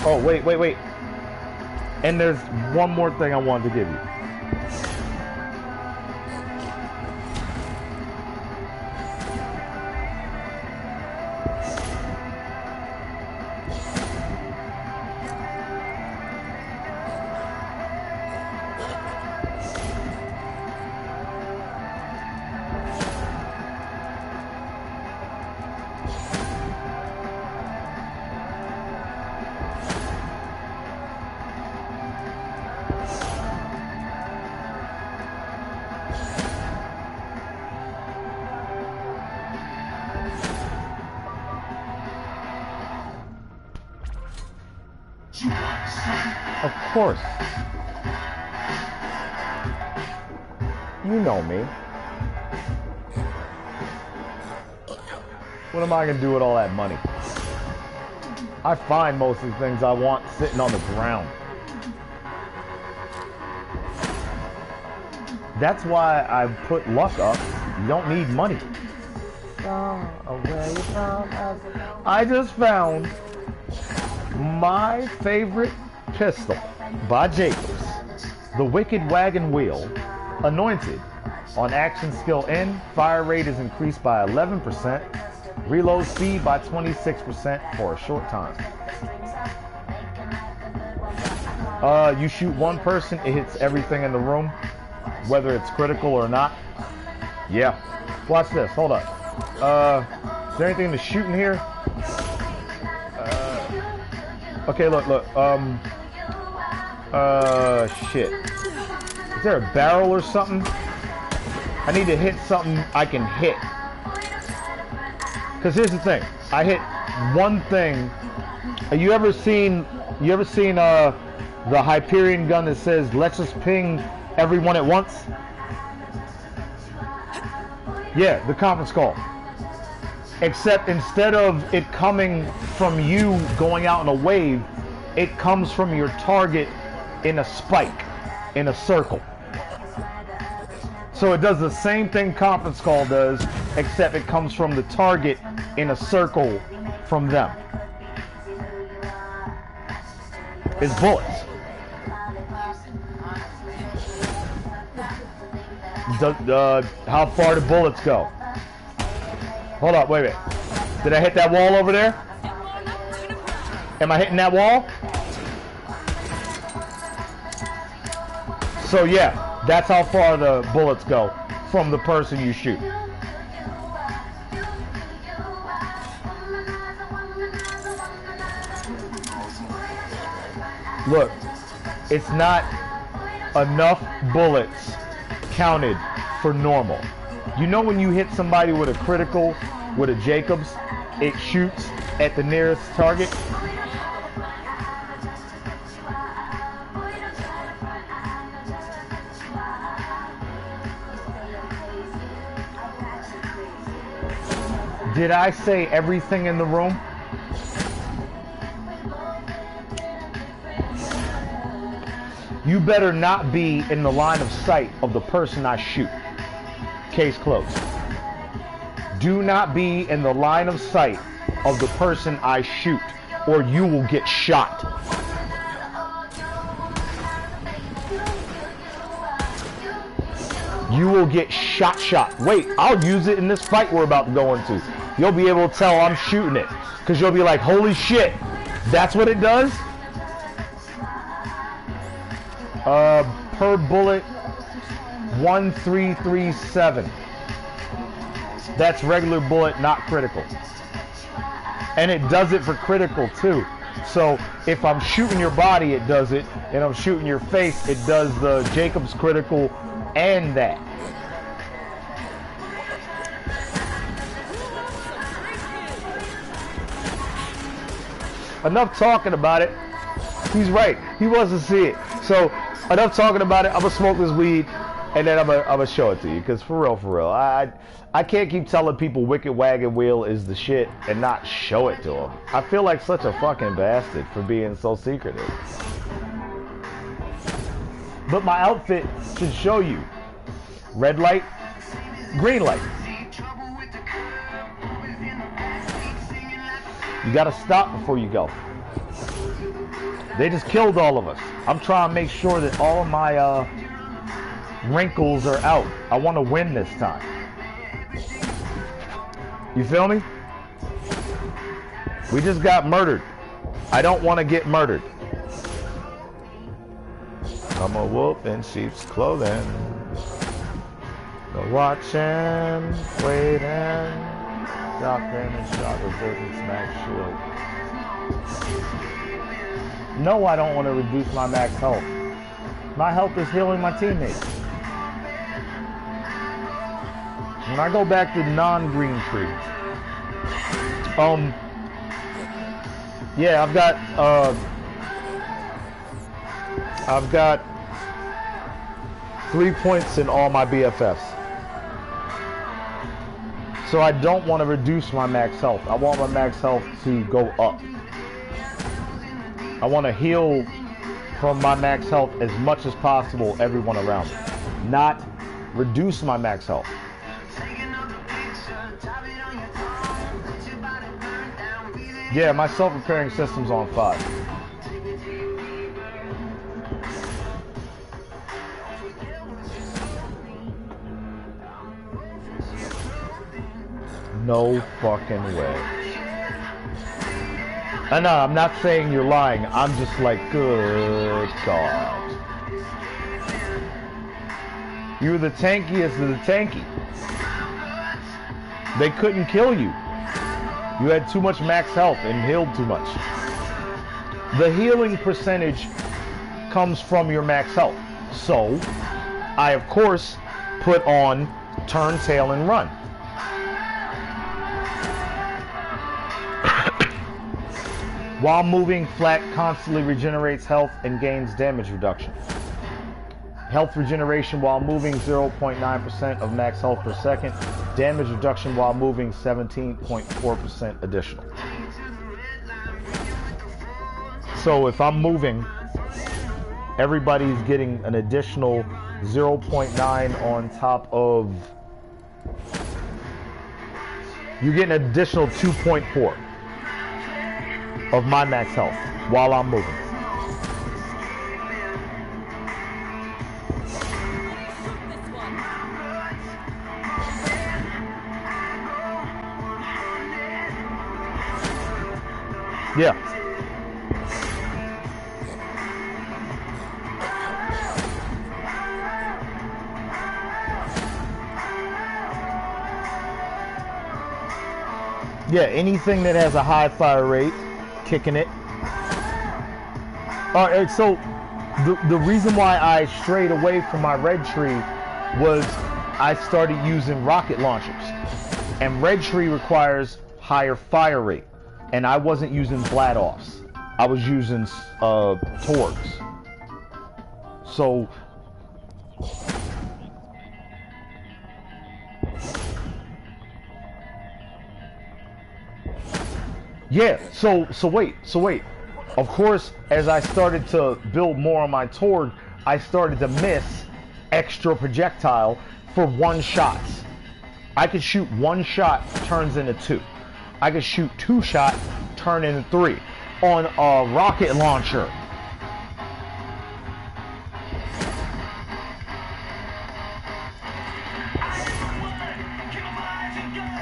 Oh, wait. And there's one more thing I wanted to give you. Of course. You know me. What am I going to do with all that money? I find most of the things I want sitting on the ground. That's why I put luck up. You don't need money. I just found my favorite pistol by Jacobs, the Wicked Wagon Wheel, anointed. On action skill N, fire rate is increased by 11%, reload speed by 26% for a short time. You shoot one person, it hits everything in the room, whether it's critical or not. Yeah. Watch this, hold up. Is there anything to shoot in here? Okay, look. Shit. Is there a barrel or something? I need to hit something I can hit. Because here's the thing. I hit one thing. You ever seen the Hyperion gun that says, let's just ping everyone at once? Yeah, the conference call. Except instead of it coming from you going out in a wave, it comes from your target in a spike, in a circle. So it does the same thing conference call does, except it comes from the target in a circle from them. It's bullets. How far do bullets go? Hold up, wait a minute. Did I hit that wall over there? Am I hitting that wall? So yeah, that's how far the bullets go from the person you shoot. Look, it's not enough bullets counted for normal. You know when you hit somebody with a critical, with a Jacobs, it shoots at the nearest target? Did I say everything in the room? You better not be in the line of sight of the person I shoot. Case closed. Do not be in the line of sight of the person I shoot, or you will get shot. You will get shot. Wait, I'll use it in this fight we're about to go into. You'll be able to tell I'm shooting it, because you'll be like, holy shit, that's what it does? Per bullet, 1337. That's regular bullet, not critical. And it does it for critical too. So if I'm shooting your body, it does it. And I'm shooting your face, it does the Jacobs critical and that. Enough talking about it. He's right. He wants to see it. So enough talking about it. I'm gonna smoke this weed, and then I'm gonna show it to you. Cause for real, I can't keep telling people Wicked Wagon Wheel is the shit and not show it to them. I feel like such a fucking bastard for being so secretive. But my outfit should show you. Red light, green light. You gotta stop before you go. They just killed all of us. I'm trying to make sure that all of my wrinkles are out. I want to win this time. You feel me? We just got murdered. I don't want to get murdered. I'm a wolf in sheep's clothing. No watching, waiting, shotgun and shotgun business max shield. No, I don't want to reduce my max health. My health is healing my teammates. When I go back to non-green tree, yeah, I've got 3 points in all my BFFs. So I don't want to reduce my max health. I want my max health to go up. I want to heal from my max health as much as possible everyone around me. Not reduce my max health. Yeah, my self-repairing system's on 5. No fucking way. And no, I'm not saying you're lying. I'm just like, good God. You were the tankiest of the tanky. They couldn't kill you. You had too much max health and healed too much. the healing percentage comes from your max health. So I of course put on turn, tail, and run. While moving, flat constantly regenerates health and gains damage reduction. Health regeneration while moving 0.9% of max health per second. Damage reduction while moving 17.4% additional. So if I'm moving, everybody's getting an additional 0.9 on top of... You get an additional 2.4 of my max health while I'm moving. Yeah. Yeah, anything that has a high fire rate, kicking it. Alright, so the reason why I strayed away from my red tree was I started using rocket launchers. And red tree requires higher fire rate. And I wasn't using flat offs. I was using Torgs. So yeah, so wait. Of course, as I started to build more on my Torg, I started to miss extra projectile for one shots. I could shoot one shot, turns into two. I could shoot two shot, turn into three. On a rocket launcher.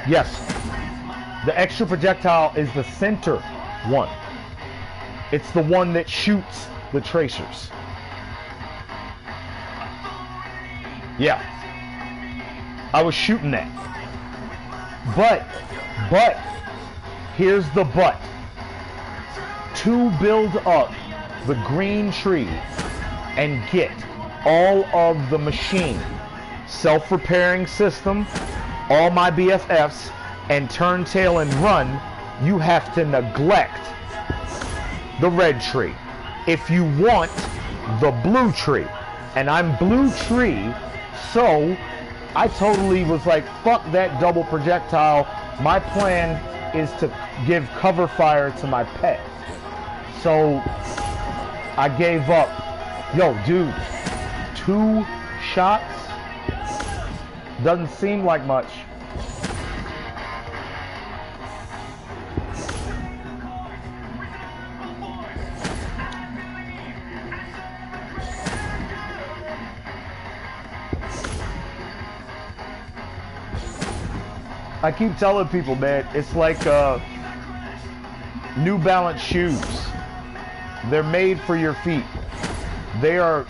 Yes. The extra projectile is the center one. It's the one that shoots the tracers. Yeah. I was shooting that. But, here's the but. To build up the green tree and get all of the machine, self-repairing system, all my BFFs, and turn, tail, and run, you have to neglect the red tree if you want the blue tree. And I'm blue tree, so I totally was like, fuck that double projectile. My plan is to give cover fire to my pet. So I gave up. Yo, dude, 2 shots doesn't seem like much. I keep telling people, man, it's like New Balance shoes. They're made for your feet. They are,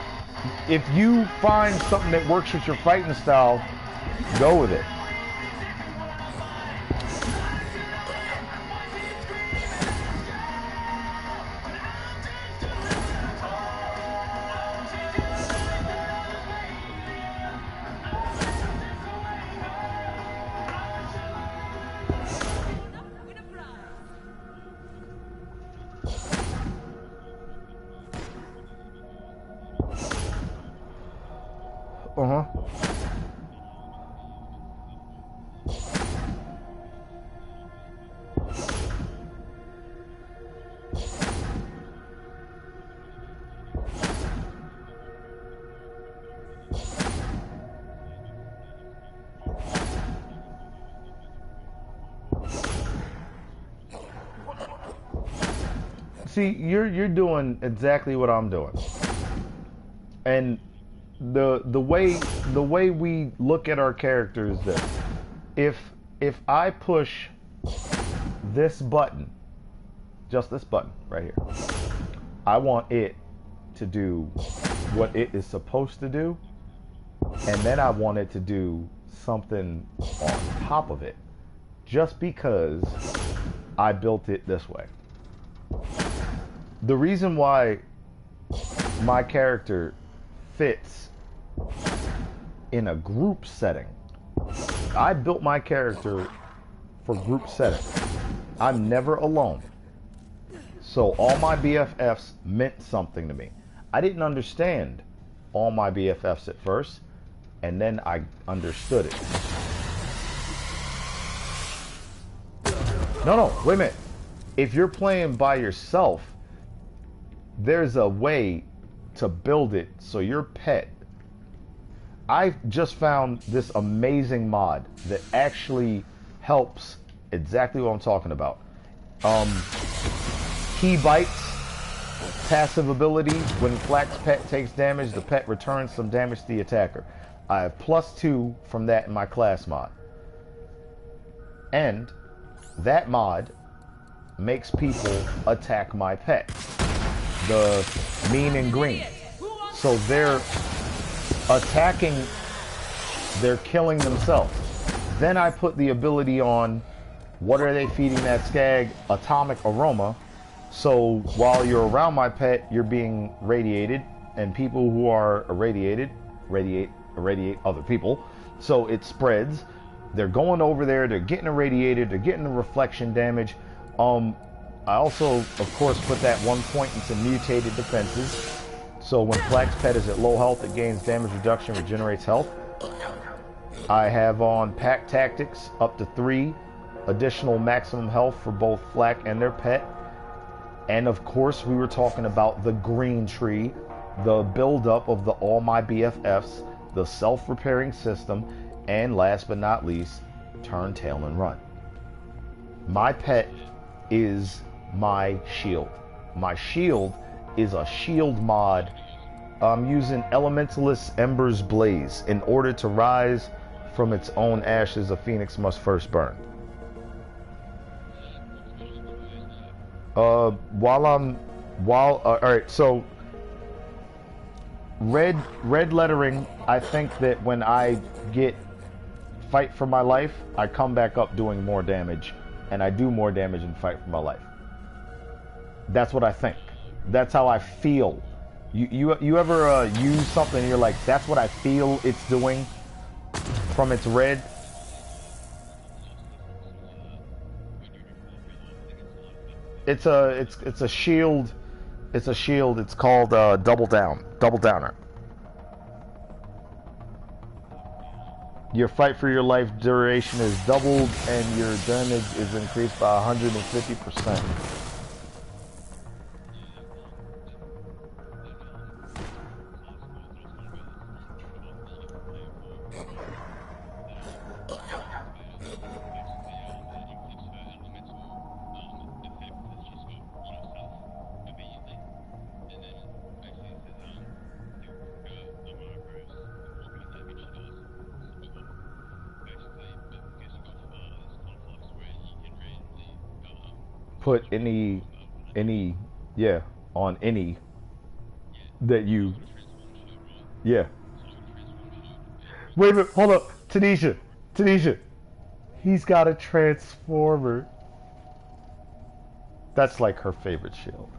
if you find something that works with your fighting style, go with it. See, you're doing exactly what I'm doing. And the way we look at our characters is this. If I push this button, just this button right here, I want it to do what it is supposed to do, and then I want it to do something on top of it, just because I built it this way. The reason why my character fits in a group setting, I built my character for group setting. I'm never alone. So all my BFFs meant something to me. I didn't understand all my BFFs at first, and then I understood it. No, wait a minute. If you're playing by yourself, there's a way to build it so your pet... I just found this amazing mod that actually helps exactly what I'm talking about. Key bites, passive ability. When Flack's pet takes damage, the pet returns some damage to the attacker. I have +2 from that in my class mod. And that mod makes people attack my pet. The mean and green. So they're attacking, they're killing themselves. Then I put the ability on, what are they feeding that skag? Atomic aroma. So while you're around my pet, you're being radiated, and people who are irradiated irradiate other people. So it spreads. They're going over there, they're getting irradiated, they're getting the reflection damage. I also, of course, put that 1 point into mutated defenses. So when Flack's pet is at low health, it gains damage reduction, regenerates health. I have on pack tactics up to 3 additional maximum health for both Flack and their pet. And of course, we were talking about the green tree, the buildup of the all my BFFs, the self-repairing system, and last but not least, turn, tail, and run. My pet is my shield. My shield is a shield mod. I'm using Elementalist Ember's Blaze. In order to rise from its own ashes, a phoenix must first burn. Alright, so red lettering, I think that when I get fight for my life, I come back up doing more damage, and I do more damage in fight for my life. That's what I think. That's how I feel. You ever use something and you're like, that's what I feel it's doing from its red? It's a shield. It's a shield. It's called double downer. Your fight for your life duration is doubled and your damage is increased by 150%. Put any on any that you Wait a minute, hold up. Tanisha, he's got a transformer. That's like her favorite shield.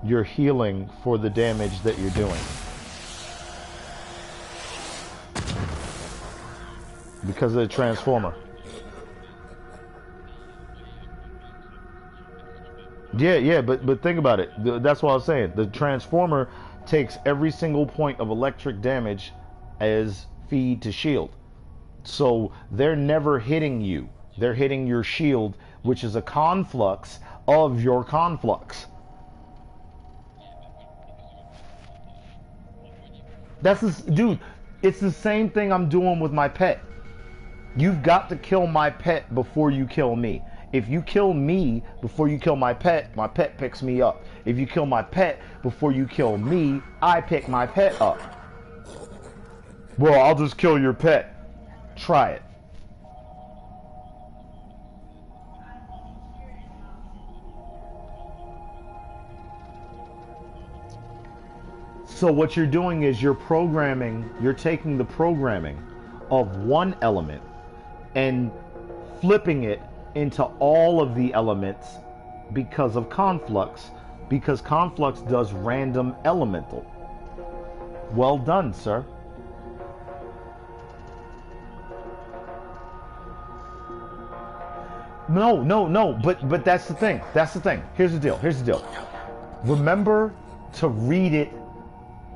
You're healing for the damage that you're doing. Because of the transformer. Yeah, but think about it. That's what I was saying. The transformer takes every single point of electric damage as feed to shield. So they're never hitting you. They're hitting your shield, which is a conflux of your conflux. Dude, it's the same thing I'm doing with my pet. You've got to kill my pet before you kill me. If you kill me before you kill my pet picks me up. If you kill my pet before you kill me, I pick my pet up. Well, I'll just kill your pet. Try it. So what you're doing is you're taking the programming of one element and flipping it into all of the elements because of conflux, because conflux does random elemental. Well done, sir. No, but that's the thing. That's the thing. Here's the deal. Remember to read it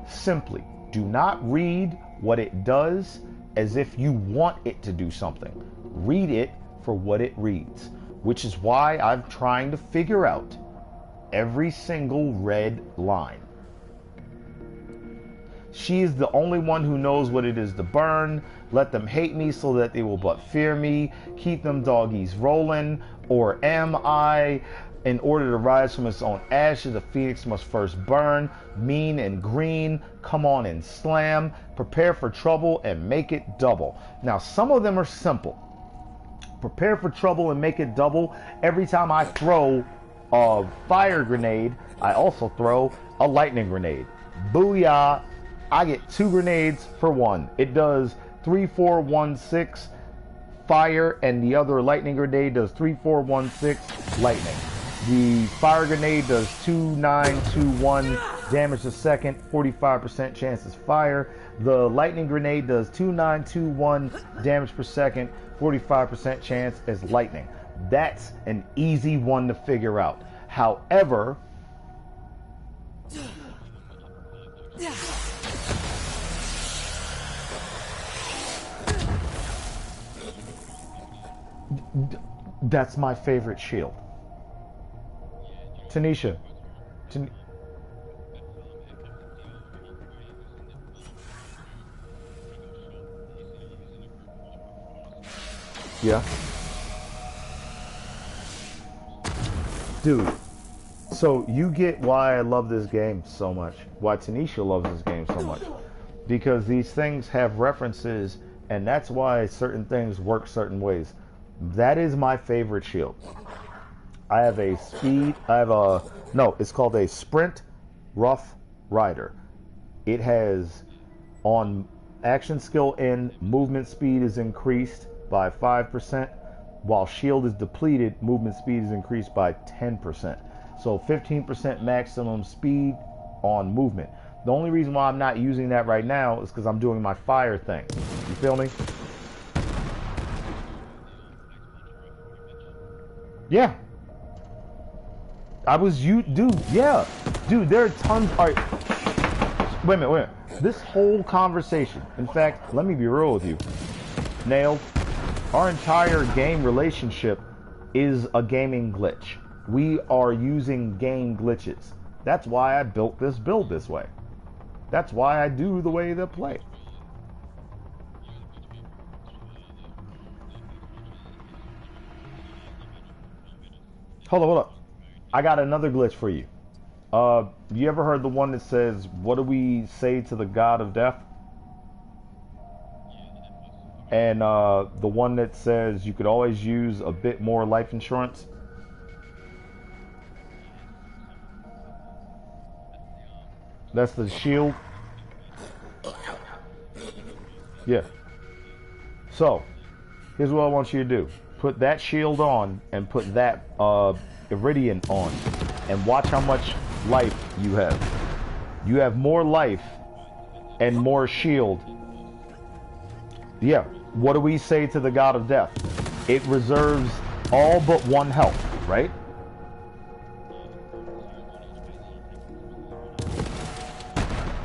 simply. Do not read what it does as if you want it to do something. Read it for what it reads, which is why I'm trying to figure out every single red line. She is the only one who knows what it is to burn. Let them hate me so that they will but fear me. Keep them doggies rolling. Or am I? In order to rise from its own ashes, the phoenix must first burn. Mean and green, come on and slam. Prepare for trouble and make it double. Now, some of them are simple. Prepare for trouble and make it double. Every time I throw a fire grenade, I also throw a lightning grenade. Booyah! I get 2 grenades for 1. It does 3, 4, 1, 6 fire, and the other lightning grenade does 3, 4, 1, 6 lightning. The fire grenade does 2, 9, 2, 1 damage a second, 45% chance is fire. The lightning grenade does 2, 9, 2, 1 damage per second, 45% chance as lightning. That's an easy one to figure out. However, that's my favorite shield. Tanisha. Yeah. Dude, so you get why I love this game so much. Why Tanisha loves this game so much. Because these things have references, and that's why certain things work certain ways. That is my favorite shield. I have a speed, it's called a Sprint Rough Rider. It has, on action skill N, movement speed is increased by 5%, while shield is depleted, movement speed is increased by 10%. So 15% maximum speed on movement. The only reason why I'm not using that right now is because I'm doing my fire thing. You feel me? Yeah. Dude, there are tons. All right. Wait a minute. This whole conversation, in fact, let me be real with you. Nailed. Our entire game relationship is a gaming glitch. We are using game glitches. That's why I built this build this way. That's why I do the way they play. Hold up. I got another glitch for you. You ever heard the one that says, what do we say to the god of death? And the one that says you could always use a bit more life insurance? That's the shield. Yeah. So, here's what I want you to do. Put that shield on and put that Iridian on. And watch how much life you have. You have more life and more shield. Yeah. What do we say to the god of death? It reserves all but 1 health, right?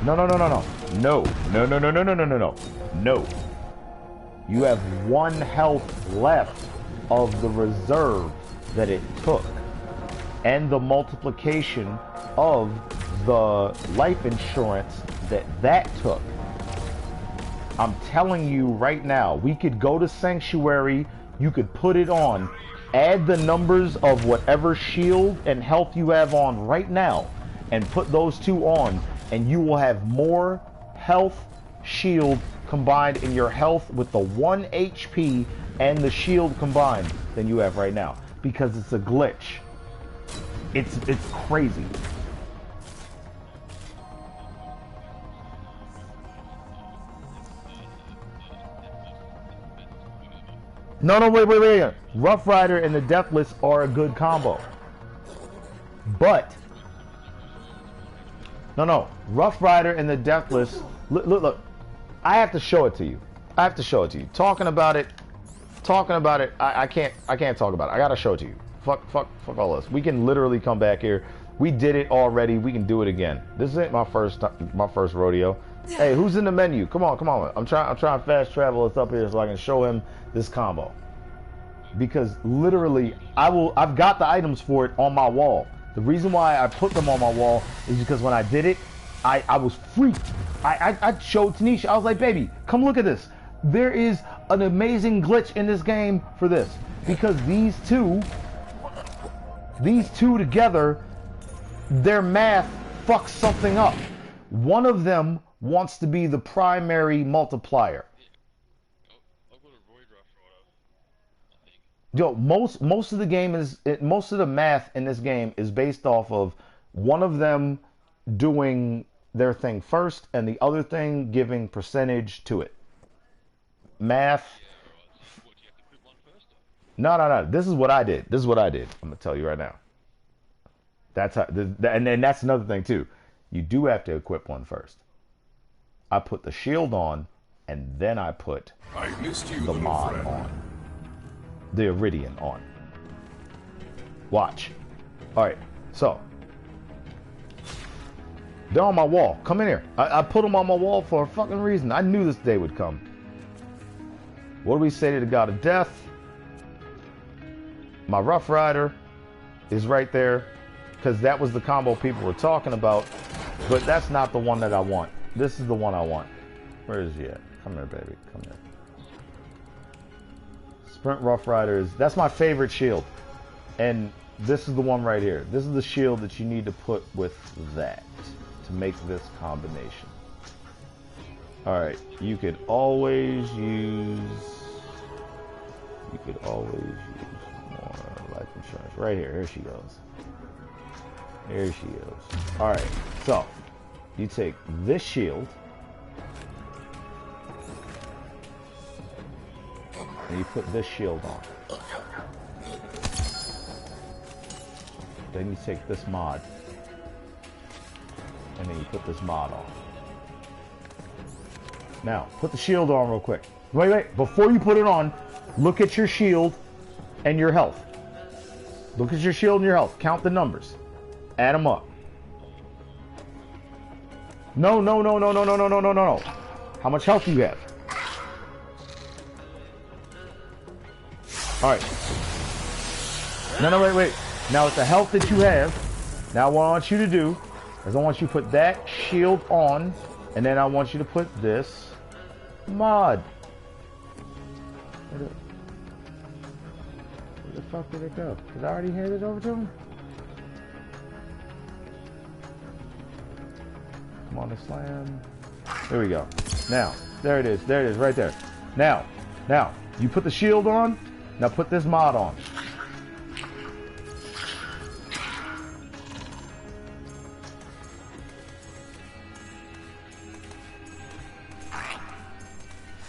No. No. You have 1 health left of the reserve that it took. And the multiplication of the life insurance that took. I'm telling you right now, we could go to Sanctuary, You could put it on, add the numbers of whatever shield and health you have on right now, and put those two on, and you will have more health, shield combined in your health with the 1 HP and the shield combined than you have right now, because it's a glitch. It's crazy. No, wait. Rough Rider and the Deathless are a good combo. But, no. Rough Rider and the Deathless, look. I have to show it to you. Talking about it, I can't talk about it. I gotta show it to you. Fuck all this. We can literally come back here. We did it already. We can do it again. This ain't my first rodeo. Hey, who's in the menu? Come on. I'm trying to fast travel this up here so I can show him this combo. Because literally, I've got the items for it on my wall. The reason why I put them on my wall is because when I did it, I was freaked. I showed Tanisha. I was like, baby, come look at this. There is an amazing glitch in this game for this. Because these two together, their math fucks something up. One of them wants to be the primary multiplier. Yo, most of the game most of the math in this game is based off of one of them doing their thing first and the other thing giving percentage to it. Math. No. This is what I did. I'm gonna tell you right now. That's how, and that's another thing too. You do have to equip one first. I put the shield on, and then I put the mod on. The Iridian on. Watch. Alright, so. They're on my wall. Come in here. I put them on my wall for a fucking reason. I knew this day would come. What do we say to the God of Death? My Rough Rider is right there, because that was the combo people were talking about, but that's not the one that I want. This is the one I want. Where is he at? Come here, baby. Come here. Sprint Rough Rider that's my favorite shield. And this is the one right here. This is the shield that you need to put with that to make this combination. Alright, you could always use more life insurance. Right here. Here she goes. Here she goes. Alright, so you take this shield and you put this shield on. Then you take this mod and then you put this mod on. Now, put the shield on real quick. Wait. Before you put it on, look at your shield and your health. Look at your shield and your health. Count the numbers. Add them up. No. How much health do you have? Alright. No, wait. Now with the health that you have, now what I want you to do is I want you to put that shield on, and then I want you to put this mod. Where the fuck did it go? Did I already hand it over to him? Come on, the slam. There we go. Now, there it is, right there. Now, you put the shield on, now put this mod on.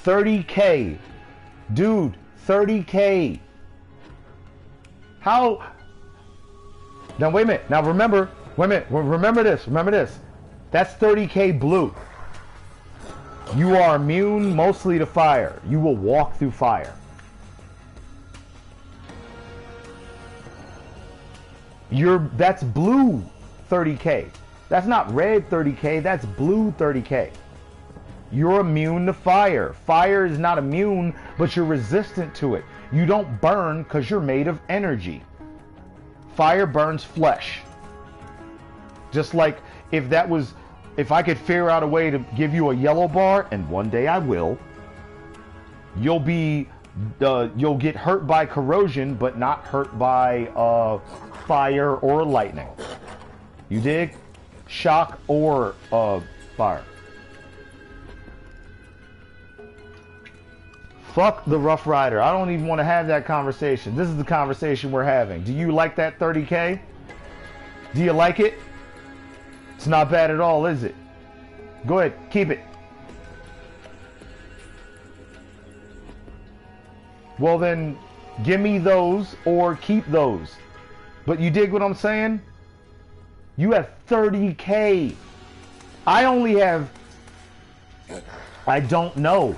$30K. Dude, $30K. How? Now, wait a minute. Now, remember this. That's $30K blue. You are immune mostly to fire. You will walk through fire. That's blue 30K. That's not red 30K, that's blue 30K. You're immune to fire. Fire is not immune, but you're resistant to it. You don't burn because you're made of energy. Fire burns flesh. Just like if I could figure out a way to give you a yellow bar, and one day I will, you'll be You'll get hurt by corrosion, but not hurt by fire or lightning. You dig? Shock or fire. Fuck the Rough Rider. I don't even want to have that conversation. This is the conversation we're having. Do you like that 30K? Do you like it? It's not bad at all, is it? Go ahead, keep it. Well then, give me those or keep those. But you dig what I'm saying? You have 30K. I only have... I don't know.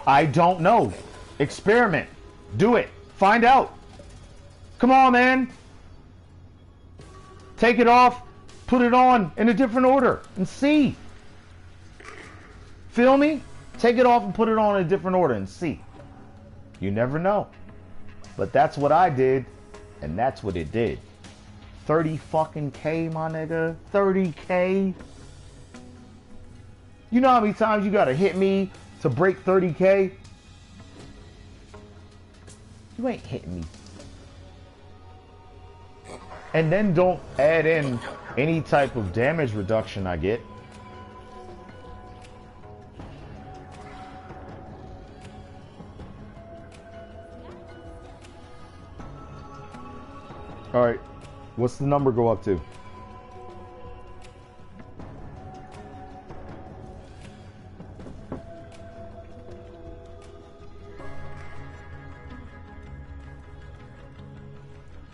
I don't know. Experiment. Do it. Find out. Come on, man. Take it off. Put it on in a different order and see. Feel me? Take it off and put it on in a different order and see. You never know. But that's what I did, and that's what it did. 30 fucking K, my nigga. 30K. You know how many times you gotta hit me to break 30K? You ain't hitting me. And then don't add in any type of damage reduction I get. Alright, what's the number go up to?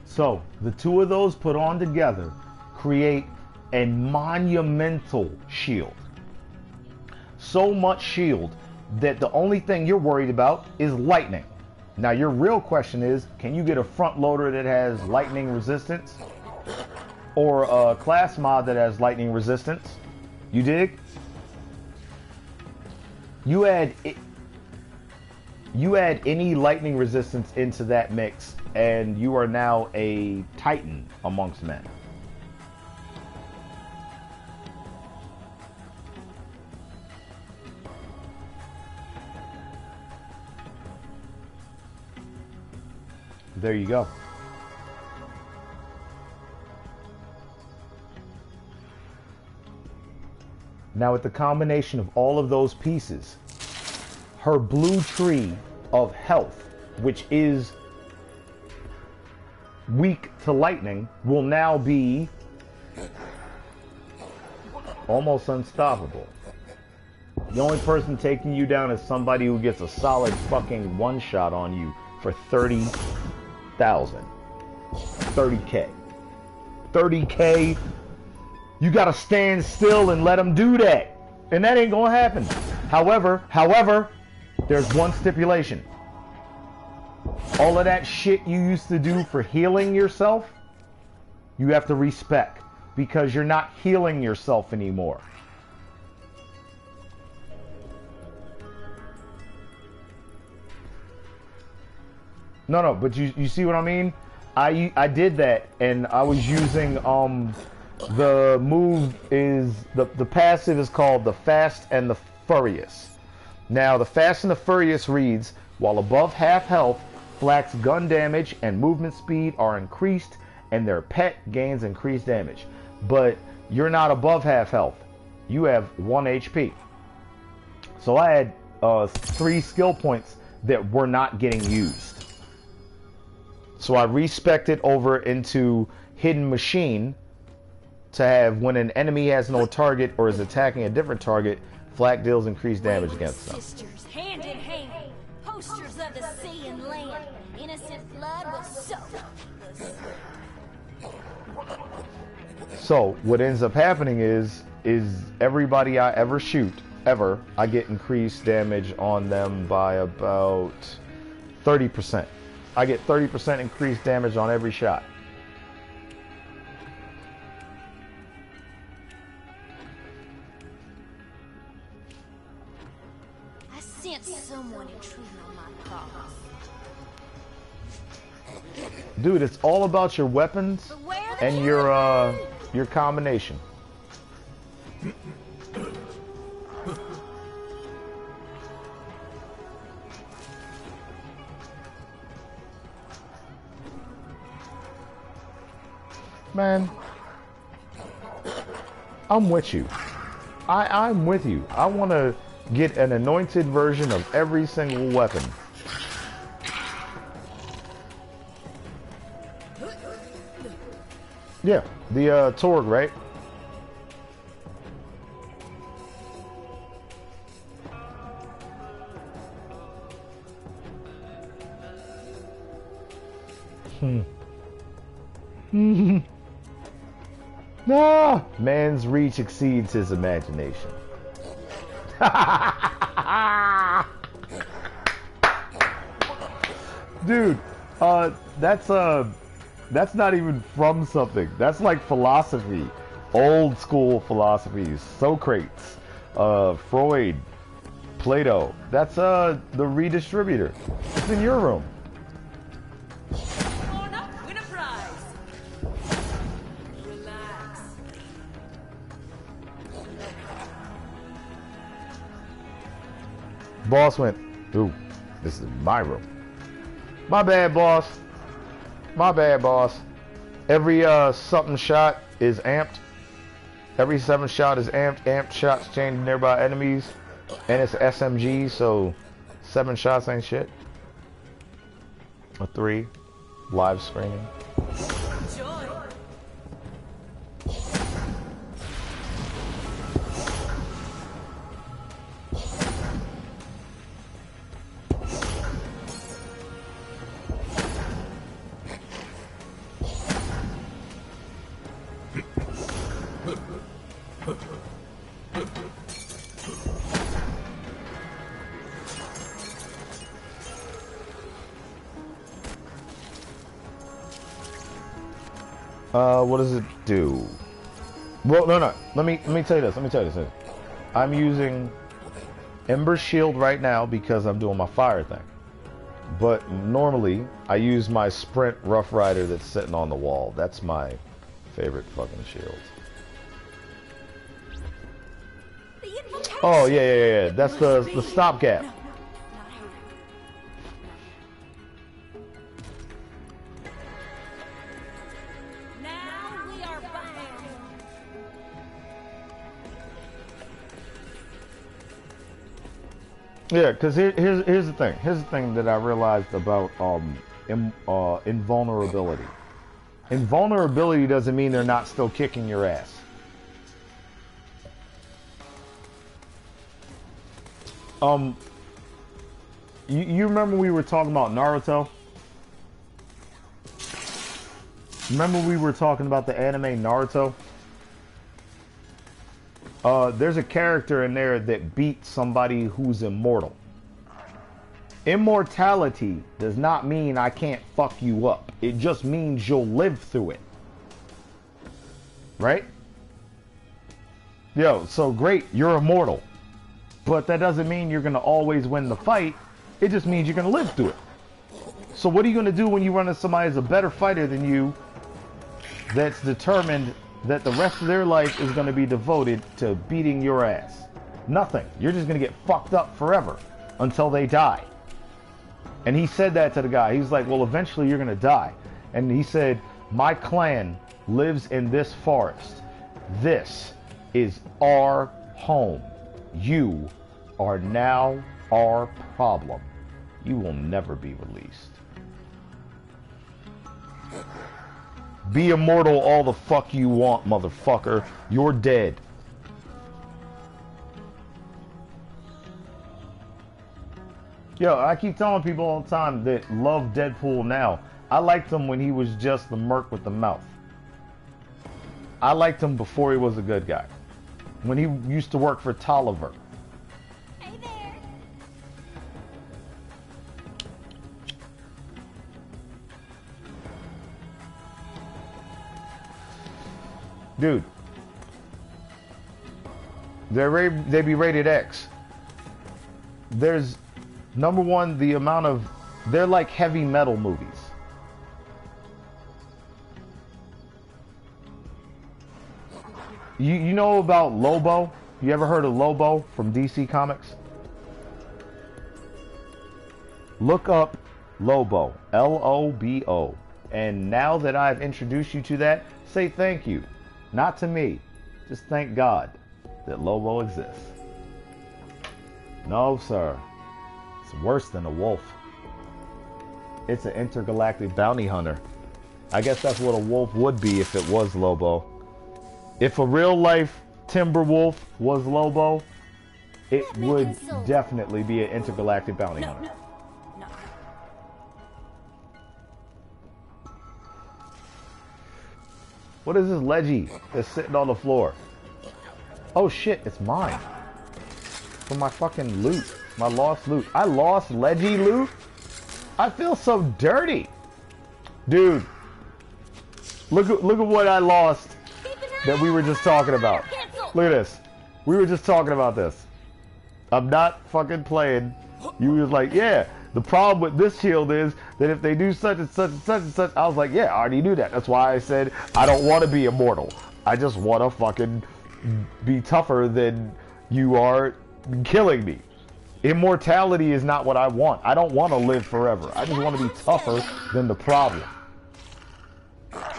So, the two of those put on together create a monumental shield. So much shield that the only thing you're worried about is lightning. Now, your real question is, can you get a front loader that has lightning resistance? Or a class mod that has lightning resistance? You dig? You add any lightning resistance into that mix, and you are now a titan amongst men. There you go. Now with the combination of all of those pieces, her blue tree of health, which is weak to lightning, will now be almost unstoppable. The only person taking you down is somebody who gets a solid fucking one shot on you for 30,000. 30K. 30K. You gotta stand still and let them do that. And that ain't gonna happen. However, there's one stipulation. All of that shit you used to do for healing yourself, you have to respect, because you're not healing yourself anymore. No, but you see what I mean? I did that, and I was using the move is the passive is called the Fast and the Furious. Now the Fast and the Furious reads, while above half health, Flak's gun damage and movement speed are increased, and their pet gains increased damage. But you're not above half health. You have 1 HP. So I had 3 skill points that were not getting used. So I respec'd over into Hidden Machine to have, when an enemy has no target or is attacking a different target, Flak deals increased damage against them. Sisters, hand in hand, posters of the sea and land. Innocent blood will soak. So what ends up happening is everybody I ever shoot, I get increased damage on them by about 30%. I get 30% increased damage on every shot. I sense someone intruding on my cross. Dude, it's all about your weapons and your combination. Man, I'm with you. I'm with you. I want to get an anointed version of every single weapon. Yeah, the Torg, right? Ah, man's reach exceeds his imagination. Dude, that's not even from something. That's like philosophy, old school philosophy. Socrates, Freud, Plato. That's the redistributor. It's in your room. Win a prize. Relax. Boss went, ooh, this is my room. My bad, boss. My bad, boss. Every something shot is amped. Every 7 shot is amped. Amped shots chained to nearby enemies. And it's SMG, so 7 shots ain't shit. A 3. Live screening. Joy. What does it do? Well, no. Let me tell you this. I'm using Ember Shield right now because I'm doing my fire thing. But normally, I use my Sprint Rough Rider that's sitting on the wall. That's my favorite fucking shield. Oh yeah. That's the stopgap. Yeah, because here's the thing. Here's the thing that I realized about invulnerability. Invulnerability doesn't mean they're not still kicking your ass. You remember we were talking about Naruto? Remember we were talking about the anime Naruto? There's a character in there that beats somebody who's immortal. Immortality does not mean I can't fuck you up. It just means you'll live through it. Right? Yo, so great, you're immortal. But that doesn't mean you're going to always win the fight. It just means you're going to live through it. So what are you going to do when you run into somebody who's a better fighter than you, that's determined that the rest of their life is going to be devoted to beating your ass? Nothing. You're just going to get fucked up forever until they die. And he said that to the guy. He's like, well, eventually you're going to die. And he said, my clan lives in this forest. This is our home. You are now our problem. You will never be released. Be immortal all the fuck you want, motherfucker. You're dead. Yo, I keep telling people all the time that love Deadpool now. I liked him when he was just the merc with the mouth. I liked him before he was a good guy. When he used to work for Tolliver. Hey there. Dude, they be rated X. There's, number one, the amount of, they're like heavy metal movies. You know about Lobo? You ever heard of Lobo from DC Comics? Look up Lobo, L-O-B-O. And now that I've introduced you to that, say thank you. Not to me. Just thank God that Lobo exists. No, sir. It's worse than a wolf. It's an intergalactic bounty hunter. I guess that's what a wolf would be if it was Lobo. If a real life timber wolf was Lobo, it would definitely be an intergalactic bounty hunter. No. What is this leggy that's sitting on the floor? Oh shit, it's mine. For my fucking loot. My lost loot. I lost leggy loot? I feel so dirty. Dude. Look at what I lost that we were just talking about. Look at this. We were just talking about this. I'm not fucking playing. You was like, yeah, the problem with this shield is that if they do such and such and such and such, I was like, yeah, I already knew that. That's why I said I don't want to be immortal. I just want to fucking be tougher than you are killing me. Immortality is not what I want. I don't want to live forever. I just want to be tougher than the problem.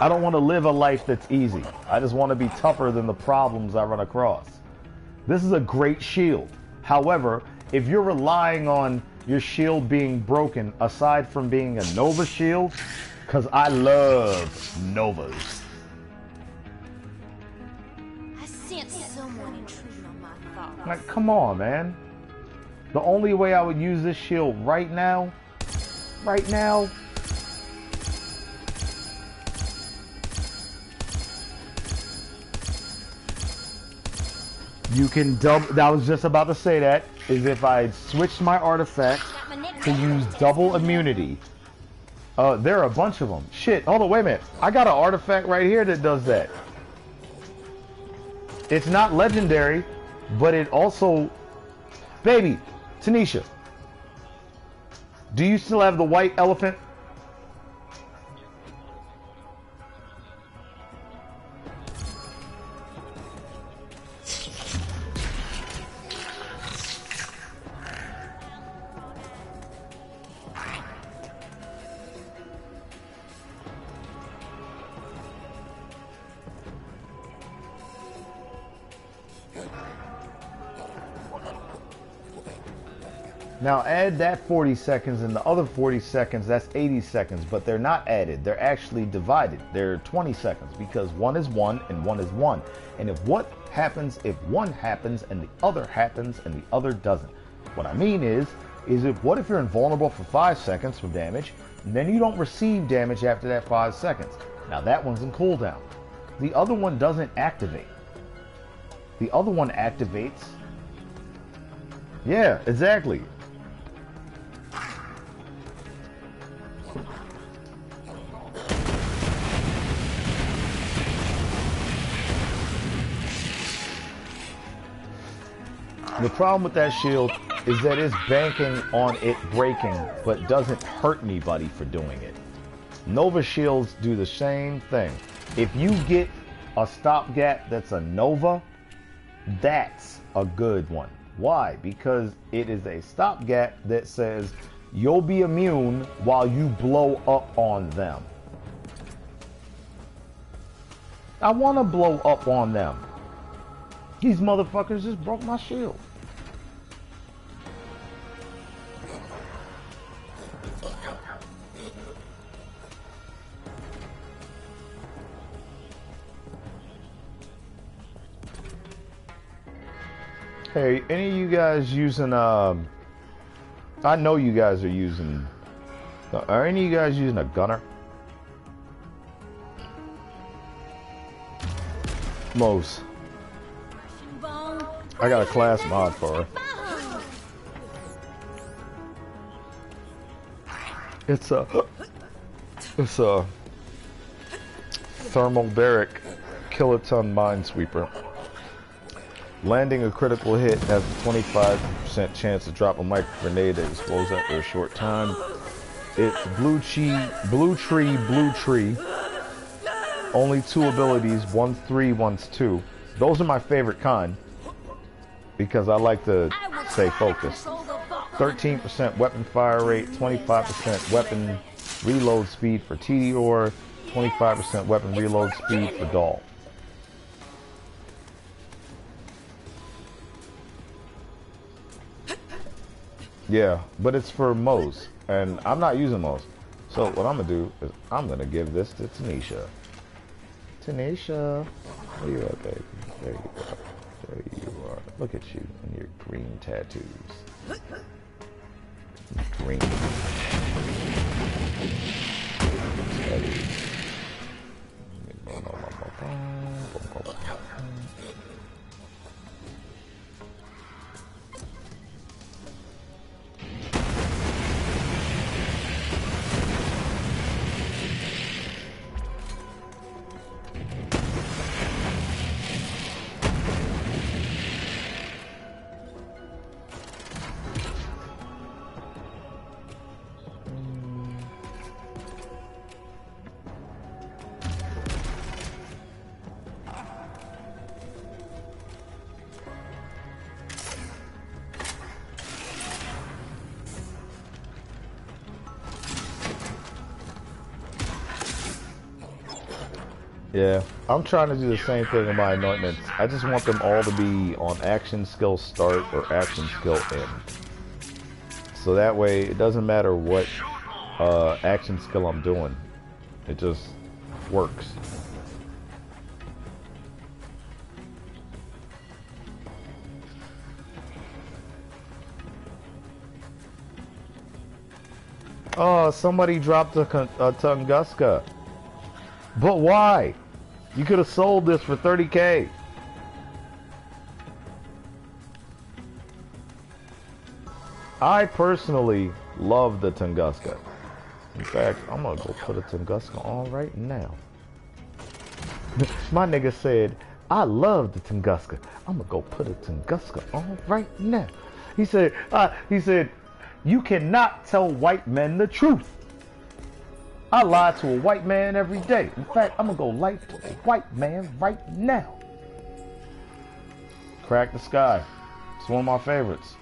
I don't want to live a life that's easy. I just want to be tougher than the problems I run across. This is a great shield. However, if you're relying on your shield being broken, aside from being a Nova shield, because I love Novas. I sense someone intruding on my thoughts. Like, come on, man. The only way I would use this shield right now, you can double, I was just about to say that, is if I switched my artifact to use double immunity. There are a bunch of them. Shit, hold on, wait a minute. I got an artifact right here that does that. It's not legendary, but it also... Baby, Tanisha, do you still have the white elephant? Now add that 40 seconds and the other 40 seconds, that's 80 seconds, but they're not added. They're actually divided. They're 20 seconds because one is one and one is one. And if what happens if one happens and the other happens and the other doesn't? What I mean is if what if you're invulnerable for 5 seconds from damage, and then you don't receive damage after that 5 seconds? Now that one's in cooldown. The other one doesn't activate. The other one activates. Yeah, exactly. The problem with that shield is that it's banking on it breaking, but doesn't hurt anybody for doing it. Nova shields do the same thing. If you get a stopgap that's a Nova, that's a good one. Why? Because it is a stopgap that says you'll be immune while you blow up on them. I want to blow up on them. These motherfuckers just broke my shield. Hey, any of you guys using, I know you guys are using, are any of you guys using a gunner? Most. I got a class mod for her. It's a thermal barrack kiloton minesweeper. Landing a critical hit has a 25% chance to drop a micro grenade that explodes after a short time. It's blue tree. Only 2 abilities, one's 3, one's 2. Those are my favorite kind because I like to stay focused. 13% weapon fire rate, 25% weapon reload speed for Tediore, 25% weapon reload speed for Doll. Yeah, but it's for Mose, and I'm not using Mose. So what I'm gonna do is I'm gonna give this to Tanisha. Tanisha, where you at, baby? There you go. There you are. Look at you and your green tattoos. Green tattoos. Yeah, I'm trying to do the same thing in my anointments. I just want them all to be on action skill start or action skill end. So that way, it doesn't matter what action skill I'm doing. It just works. Oh, somebody dropped a Tunguska. But why? You could have sold this for 30K. I personally love the Tunguska. In fact, I'm gonna go put a Tunguska on right now. My nigga said, I love the Tunguska. I'm gonna go put a Tunguska on right now. He said, you cannot tell white men the truth. I lie to a white man every day. In fact, I'm gonna go lie to a white man right now. Crack the Sky. It's one of my favorites.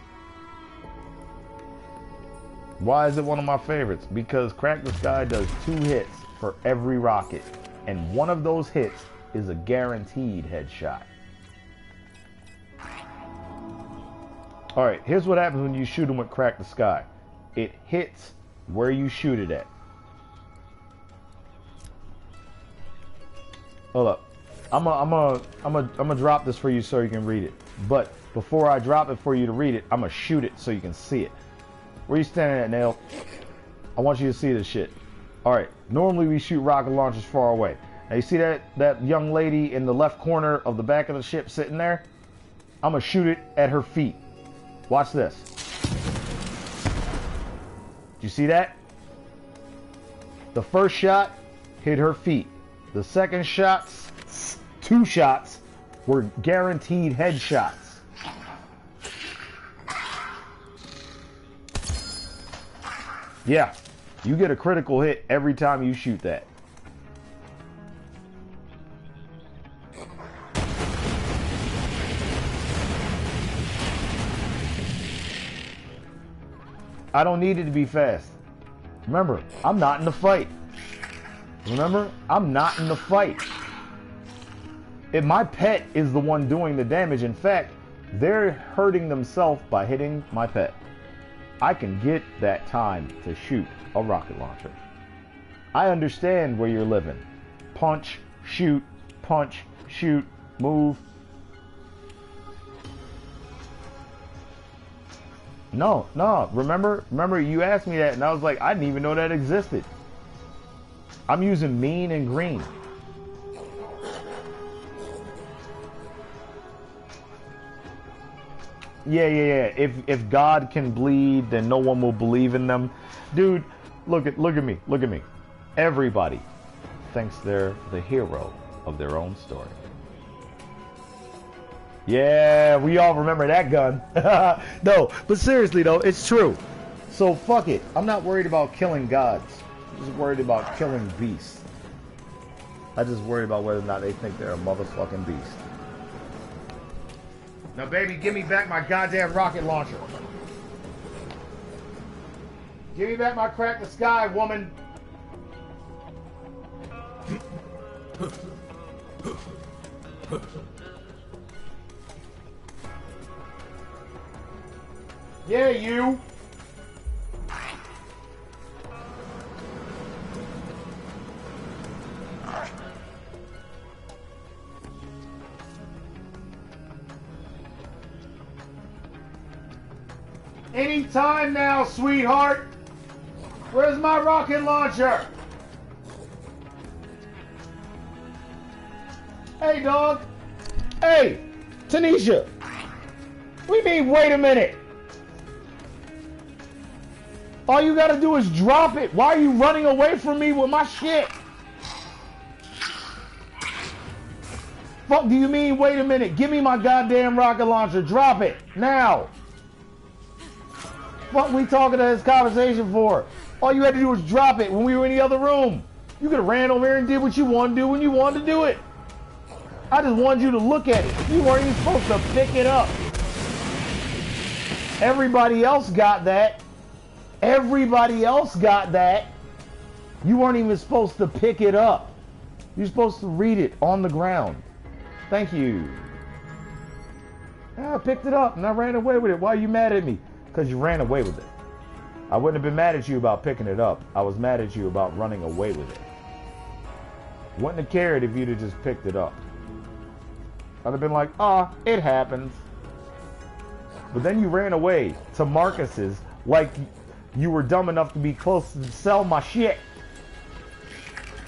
Why is it one of my favorites? Because Crack the Sky does 2 hits for every rocket. And one of those hits is a guaranteed headshot. Alright, here's what happens when you shoot him with Crack the Sky. It hits where you shoot it at. Hold up. I'm gonna drop this for you so you can read it. But before I drop it for you to read it, I'm gonna shoot it so you can see it. Where you standing at, Nail? I want you to see this shit. Alright, normally we shoot rocket launchers far away. Now you see that young lady in the left corner of the back of the ship sitting there? I'm gonna shoot it at her feet. Watch this. Did you see that? The first shot hit her feet. The second shots, 2 shots, were guaranteed headshots. Yeah, you get a critical hit every time you shoot that. I don't need it to be fast. Remember, I'm not in the fight. Remember, I'm not in the fight. If my pet is the one doing the damage, in fact, they're hurting themselves by hitting my pet. I can get that time to shoot a rocket launcher. I understand where you're living. Punch, shoot, move. No, remember you asked me that and I was like, I didn't even know that existed. I'm using mean and green. Yeah. If God can bleed, then no one will believe in them. Dude, look at me. Everybody thinks they're the hero of their own story. Yeah, we all remember that gun. No, but seriously though, it's true. So fuck it. I'm not worried about killing gods. I'm just worried about killing beasts. I just worry about whether or not they think they're a motherfucking beast. Now, baby, give me back my goddamn rocket launcher. Give me back my Crack the Sky, woman. Yeah, you. Anytime now, sweetheart. Where's my rocket launcher? Hey, dog. Hey, Tanisha. We mean, wait a minute. All you gotta do is drop it. Why are you running away from me with my shit? Fuck do you mean, wait a minute? Give me my goddamn rocket launcher. Drop it. Now. What we talking to this conversation for? All you had to do was drop it when we were in the other room. You could have ran over here and did what you wanted to do when you wanted to do it. I just wanted you to look at it. You weren't even supposed to pick it up. Everybody else got that. Everybody else got that. You weren't even supposed to pick it up. You're supposed to read it on the ground. Thank you. Yeah, I picked it up and I ran away with it. Why are you mad at me? Because you ran away with it. I wouldn't have been mad at you about picking it up. I was mad at you about running away with it. Wouldn't have cared if you'd have just picked it up. I'd have been like, ah, it happens. But then you ran away to Marcus's like you were dumb enough to be close to sell my shit.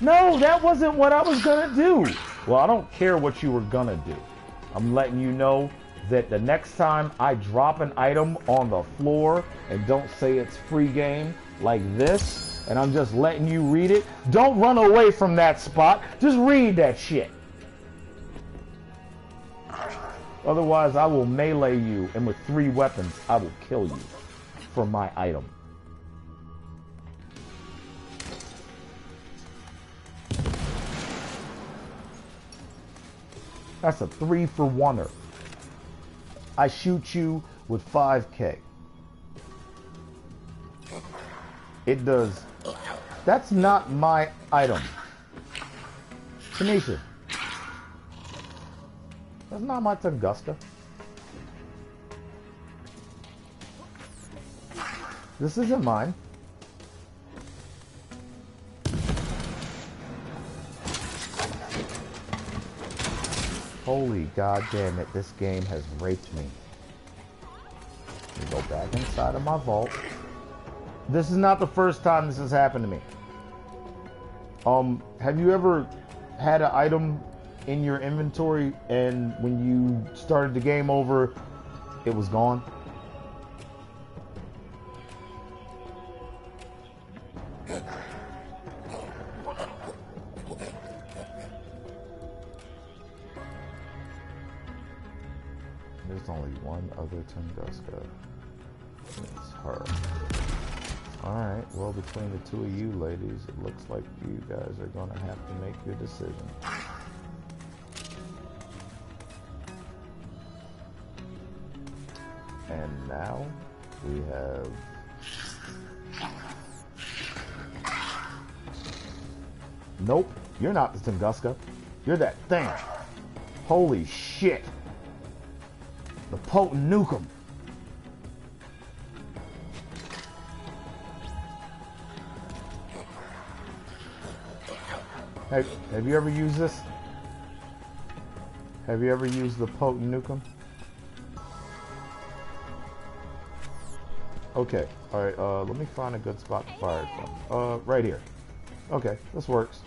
No, that wasn't what I was gonna do. Well, I don't care what you were gonna do. I'm letting you know that the next time I drop an item on the floor and don't say it's free game like this, and I'm just letting you read it, don't run away from that spot. Just read that shit. Otherwise, I will melee you, and with 3 weapons, I will kill you for my item. That's a 3-for-1er. I shoot you with 5K. It does. That's not my item. Tanisha. That's not my Tunguska. This isn't mine. Holy goddamn it, this game has raped me. Let me go back inside of my vault. This is not the first time this has happened to me. Have you ever had an item in your inventory and when you started the game over, it was gone? There's only one other Tunguska. It's her. Alright, well, between the two of you ladies, it looks like you guys are going to have to make your decision. And now we have nope, you're not the Tunguska. You're that thing. Holy shit. The potent nukem. Have you ever used this? Have you ever used the potent nukem? Okay, alright, let me find a good spot to fire it from. Right here. Okay, this works.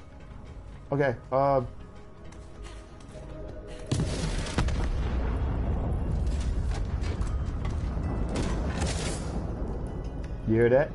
Okay, you hear that?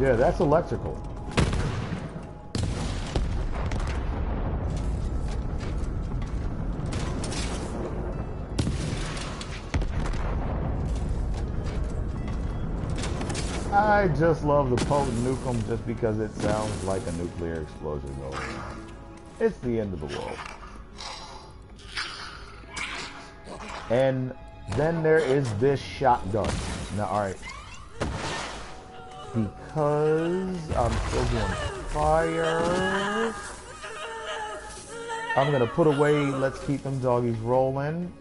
Yeah, that's electrical. I just love the potent nukem just because it sounds like a nuclear explosion going on. It's the end of the world. And then there is this shotgun. Now, alright. Because I'm still doing fire, I'm gonna put away Let's Keep Them Doggies Rolling.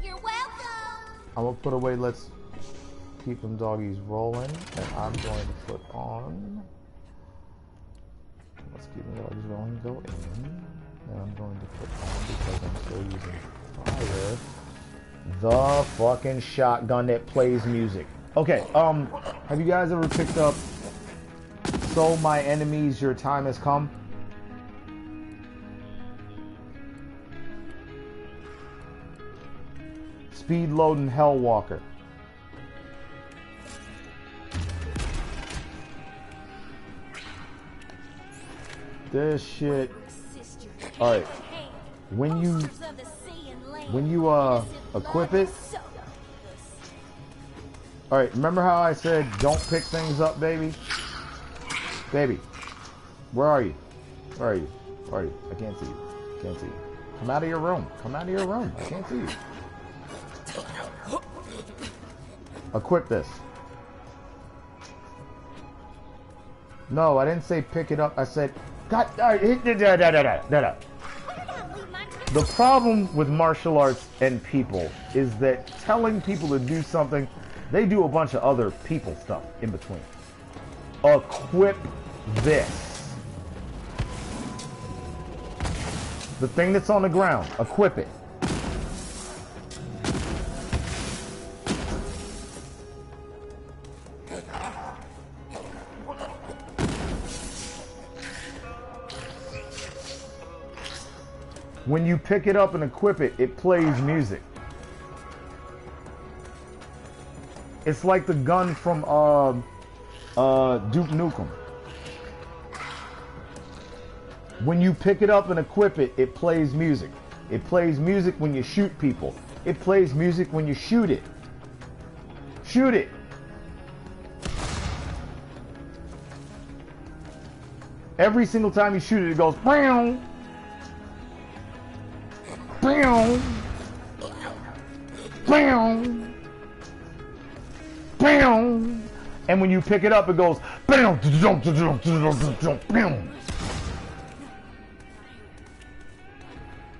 You're welcome. I'm gonna put away Let's Keep Them Doggies Rolling, and I'm going to put on Let's Keep Them Doggies Rolling, go in, and I'm going to put on, because I'm still using fire, the fucking shotgun that plays music. Okay, have you guys ever picked up So My Enemies, Your Time Has Come? Speed Loading Hellwalker. This shit. Alright. When you equip it. Alright, remember how I said don't pick things up, baby? Baby. Where are you? Where are you? Where are you? I can't see you. Can't see you. Come out of your room. Come out of your room. I can't see you. Equip this. No, I didn't say pick it up. I said, God, the problem with martial arts and people is that telling people to do something, they do a bunch of other people stuff in between. Equip this. The thing that's on the ground, equip it. When you pick it up and equip it, it plays music. It's like the gun from Duke Nukem. When you pick it up and equip it, it plays music. It plays music when you shoot people. It plays music when you shoot it. Shoot it. Every single time you shoot it, it goes BAM! BAM! BAM! BAM! And when you pick it up, it goes BAM! BAM!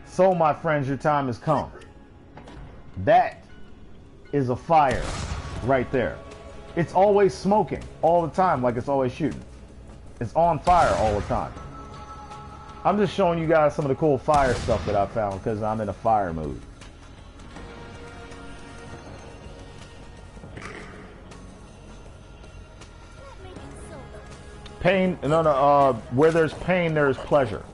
So, my friends, your time has come. That is a fire right there. It's always smoking all the time, like it's always shooting. It's on fire all the time. I'm just showing you guys some of the cool fire stuff that I found because I'm in a fire mood. Pain, no, where there's pain, there's pleasure.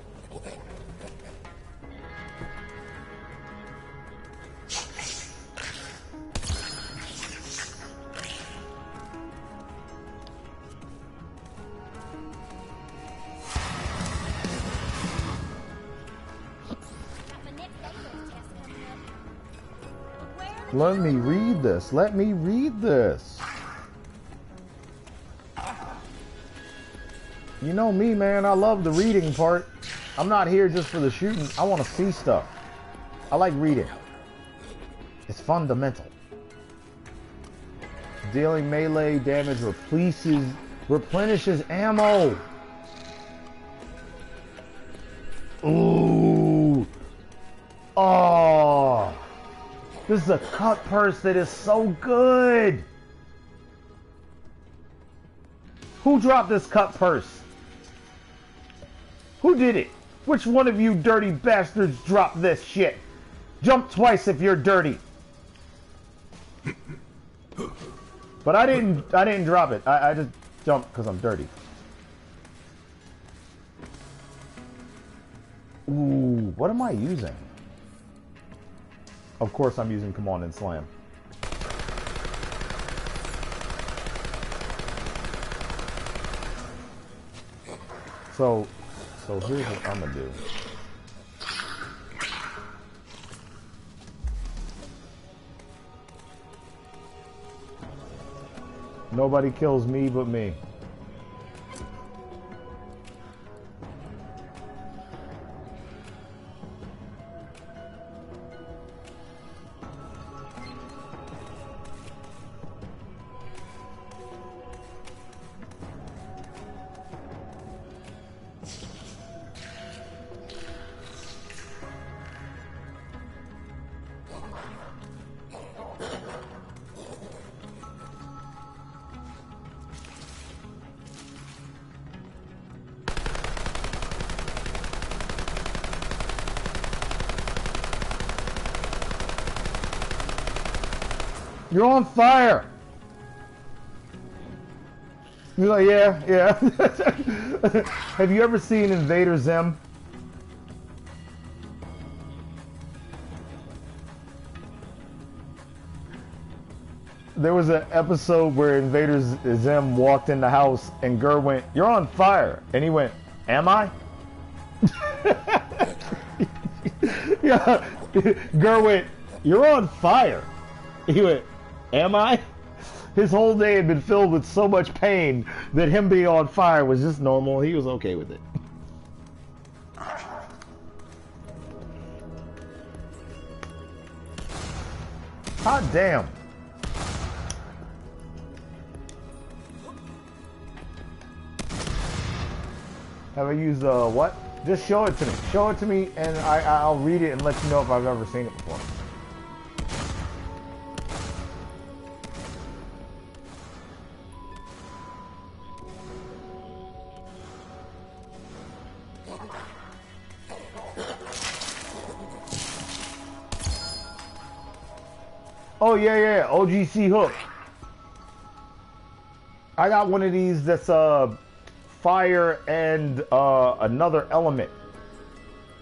Let me read this. Let me read this. You know me, man. I love the reading part. I'm not here just for the shooting. I want to see stuff. I like reading. It's fundamental. Dealing melee damage replenishes ammo. Ooh. Oh. This is a cut purse that is so good. Who dropped this cut purse? Who did it? Which one of you dirty bastards dropped this shit? Jump twice if you're dirty. But I didn't drop it. I just jumped because I'm dirty. Ooh, what am I using? Of course I'm using Come On and Slam. So here's what I'm gonna do. Nobody kills me but me. You're on fire. You're like, yeah, yeah. Have you ever seen Invader Zim? There was an episode where Invader Zim walked in the house and Gur went, "You're on fire." And he went, "Am I?" Yeah. Gur went, "You're on fire." He went, "Am I?" His whole day had been filled with so much pain that him being on fire was just normal. He was okay with it. Hot damn. Have I used what? Just show it to me. Show it to me and I'll read it and let you know if I've ever seen it before. Oh yeah, OGC hook. I got one of these that's fire and another element.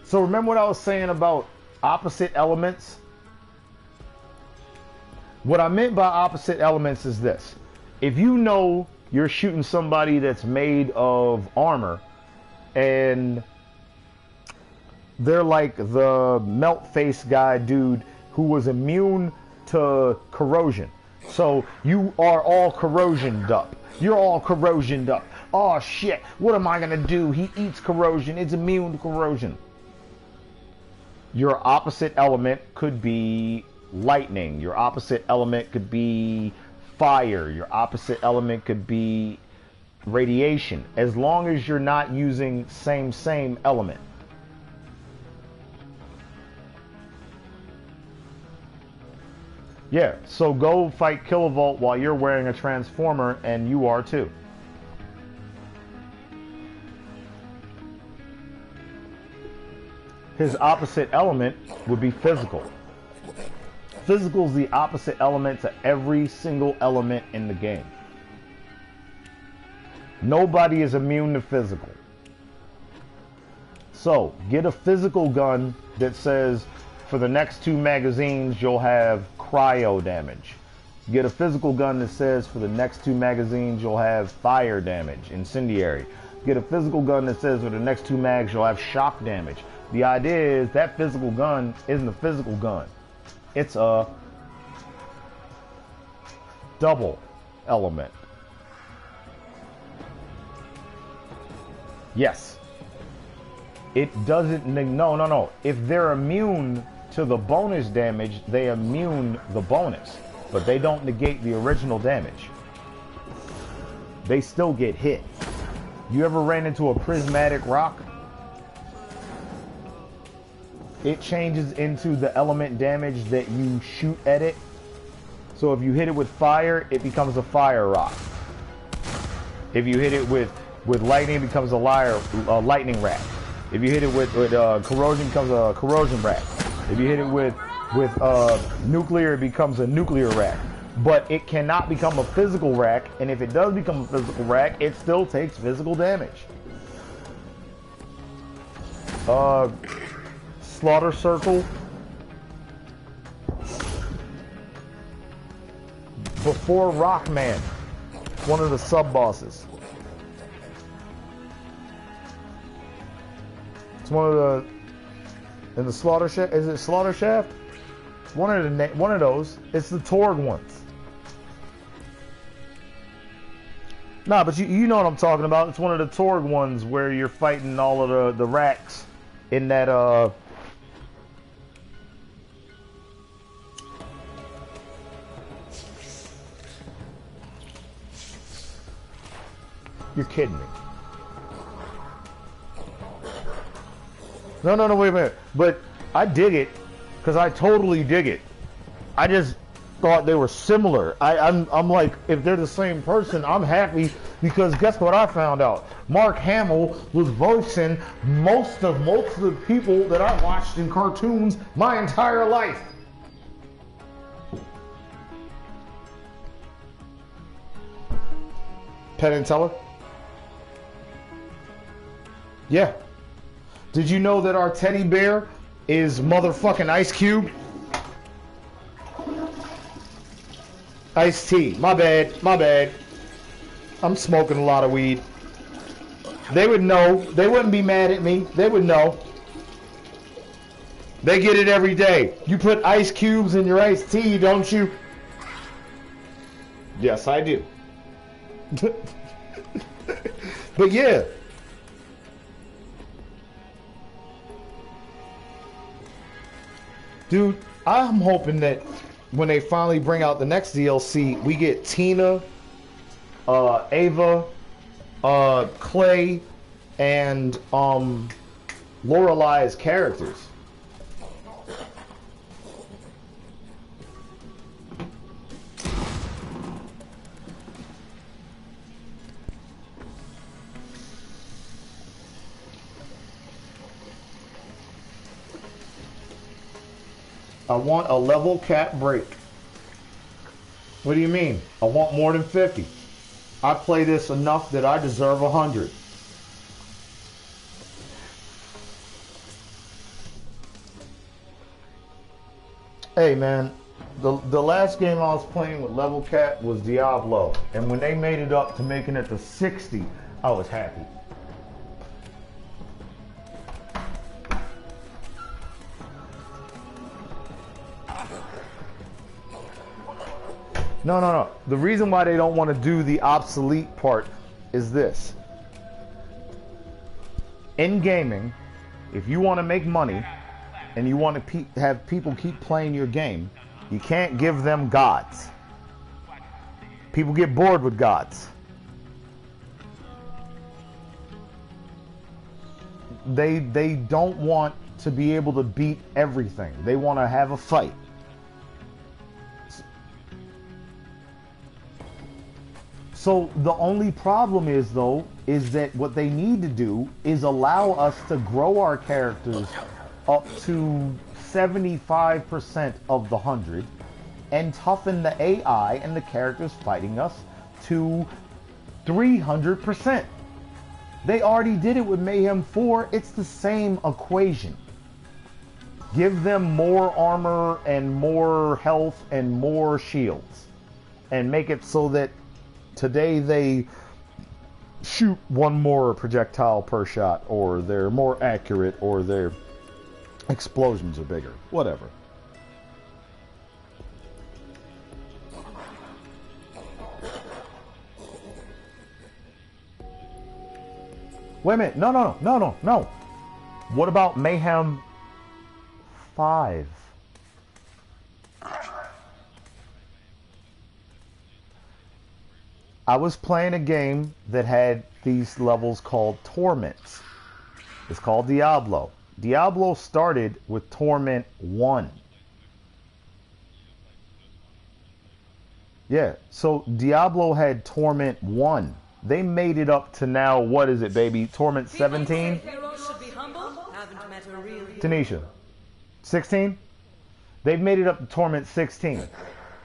So remember what I was saying about opposite elements? What I meant by opposite elements is this. If you know you're shooting somebody that's made of armor and they're like the melt face guy dude who was immune to corrosion. So you are all corrosioned up. You're all corrosioned up. Oh shit, what am I gonna do? He eats corrosion, it's immune to corrosion. Your opposite element could be lightning. Your opposite element could be fire. Your opposite element could be radiation. As long as you're not using same element. Yeah, so go fight Kilovolt while you're wearing a transformer, and you are too. His opposite element would be physical. Physical is the opposite element to every single element in the game. Nobody is immune to physical. So, get a physical gun that says, for the next 2 magazines, you'll have cryo damage. Get a physical gun that says for the next 2 magazines, you'll have fire damage, incendiary. Get a physical gun that says for the next 2 mags, you'll have shock damage. The idea is that physical gun isn't a physical gun. It's a double element. Yes. It doesn't, no. If they're immune to the bonus damage, they immune the bonus, but they don't negate the original damage. They still get hit. You ever ran into a prismatic rock? It changes into the element damage that you shoot at it. So if you hit it with fire, it becomes a fire rock. If you hit it with lightning, it becomes a lightning rack. If you hit it with corrosion, it becomes a corrosion rack. If you hit it with nuclear, it becomes a nuclear rack. But it cannot become a physical rack, and if it does become a physical rack, it still takes physical damage. Slaughter Circle. Before Rockman, one of the sub-bosses. It's one of the... In the Slaughter Shaft, is it Slaughter Shaft? One of those. It's the Torg ones. Nah, but you know what I'm talking about. It's one of the Torg ones where you're fighting all of the racks in that You're kidding me. No, wait a minute. But I dig it, because I totally dig it. I just thought they were similar. I'm like, if they're the same person, I'm happy, because guess what I found out? Mark Hamill was voicing most of the people that I watched in cartoons my entire life. Penn and Teller? Yeah. Did you know that our teddy bear is motherfucking Ice Cube? Ice-T. My bad. I'm smoking a lot of weed. They would know. They wouldn't be mad at me. They would know. They get it every day. You put ice cubes in your iced tea, don't you? Yes, I do. But yeah. Dude, I'm hoping that when they finally bring out the next DLC, we get Tina, Ava, Clay, and Lorelai as characters. I want a level cap break. What do you mean? I want more than 50. I play this enough that I deserve 100. Hey man, the last game I was playing with level cap was Diablo, and when they made it up to making it to 60, I was happy. No. The reason why they don't want to do the obsolete part is this. In gaming, if you want to make money and you want to have people keep playing your game, you can't give them gods. People get bored with gods. They don't want to be able to beat everything. They want to have a fight. So the only problem is, though, is that what they need to do is allow us to grow our characters up to 75% of the 100 and toughen the AI and the characters fighting us to 300%. They already did it with Mayhem 4. It's the same equation. Give them more armor and more health and more shields. And make it so that today they shoot one more projectile per shot, or they're more accurate, or their explosions are bigger. Whatever. Wait a minute. No. What about Mayhem 5? I was playing a game that had these levels called Torments. It's called Diablo. Diablo started with Torment 1. Yeah, so Diablo had Torment 1. They made it up to now, what is it, baby? Torment 17? Tanisha. 16? They've made it up to Torment 16.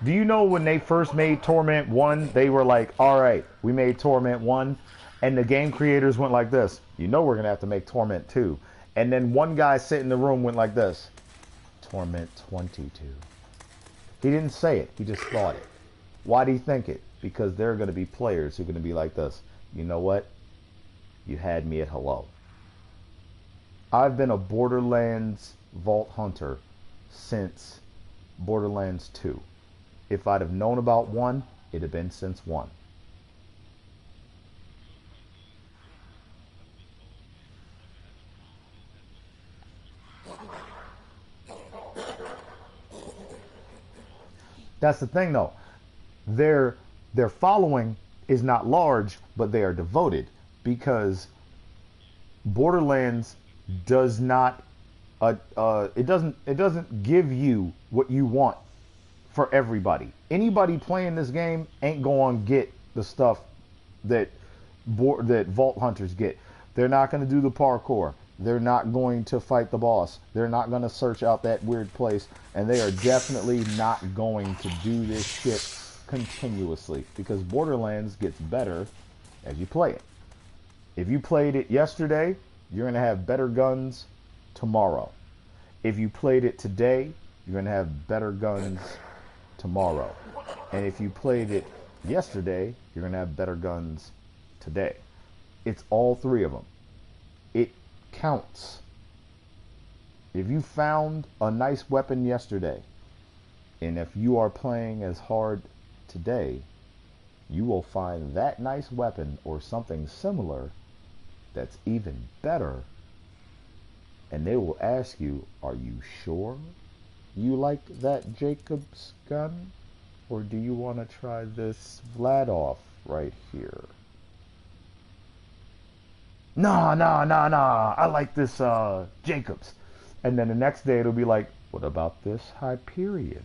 Do you know when they first made Torment 1, they were like, alright, we made Torment 1, and the game creators went like this, you know we're going to have to make Torment 2. And then one guy sitting in the room went like this, Torment 22. He didn't say it, he just thought it. Why do you think it? Because there are going to be players who are going to be like this, you know what? You had me at hello. I've been a Borderlands Vault Hunter since Borderlands 2. If I'd have known about 1, it'd have been since 1. That's the thing, though. Their following is not large, but they are devoted, because Borderlands does not it doesn't give you what you want for everybody. Anybody playing this game ain't going to get the stuff that Vault Hunters get. They're not going to do the parkour. They're not going to fight the boss. They're not going to search out that weird place, and they are definitely not going to do this shit continuously, because Borderlands gets better as you play it. If you played it yesterday, you're going to have better guns tomorrow. If you played it today, you're going to have better guns tomorrow. And if you played it yesterday, you're going to have better guns today. It's all three of them. It counts. If you found a nice weapon yesterday, and if you are playing as hard today, you will find that nice weapon or something similar that's even better, and they will ask you, are you sure you like that Jacob's gun, or do you want to try this Vladov right here? Nah, I like this Jacobs. And then the next day it'll be like, what about this Hyperion?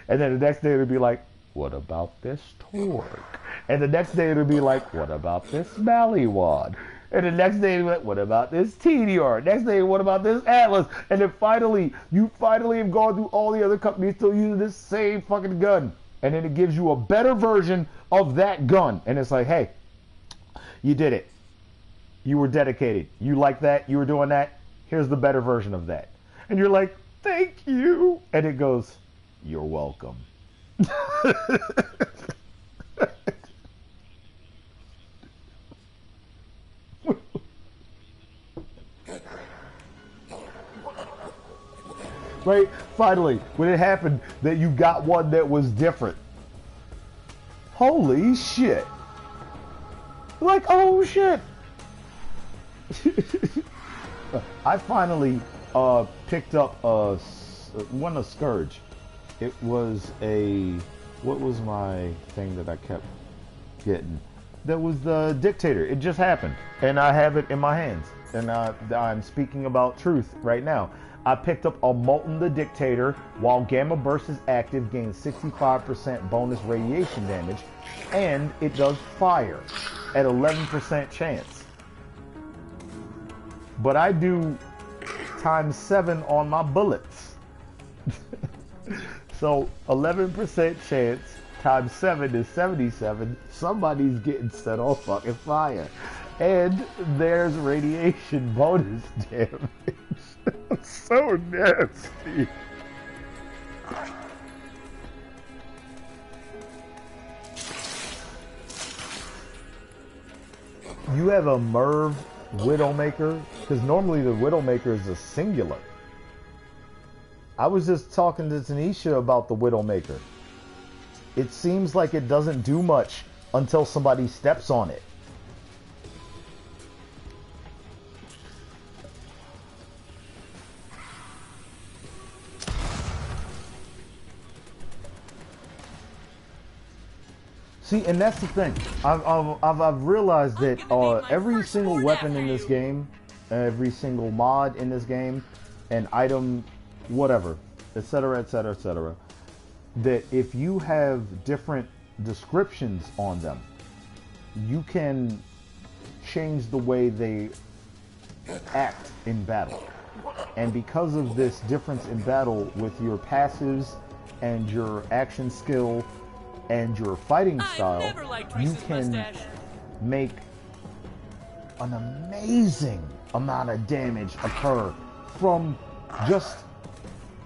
And then the next day it'll be like, what about this Torque? And the next day it'll be like, what about this Maliwad? And the next day it'll be like, what about this TDR? Next day, what about this Atlas? And then finally, you finally have gone through all the other companies still using this same fucking gun. And then it gives you a better version of that gun. And it's like, hey, you did it. You were dedicated. You like that. You were doing that. Here's the better version of that. And you're like, thank you. And it goes, you're welcome. Right? Finally, when it happened that you got one that was different. Holy shit. Like, oh shit. I finally picked up a Scourge. It was what was my thing that I kept getting? That was the Dictator. It just happened, and I have it in my hands, and I'm speaking about truth right now. I picked up a Molten the Dictator. While Gamma Burst is active, gains 65% bonus radiation damage, and it does fire at 11% chance. But I do ×7 on my bullets. So 11% chance ×7 is 77. Somebody's getting set on fucking fire. And there's radiation bonus damage. So nasty. You have a Merv Widowmaker, because normally the Widowmaker is a singular. I was just talking to Tanisha about the Widowmaker. It seems like it doesn't do much until somebody steps on it. See, and that's the thing. I've realized that every single weapon in this game, every single mod in this game, and item, whatever, etc., etc., etc., that if you have different descriptions on them, you can change the way they act in battle. And because of this difference in battle with your passives and your action skill and your fighting style, you can make an amazing amount of damage occur from just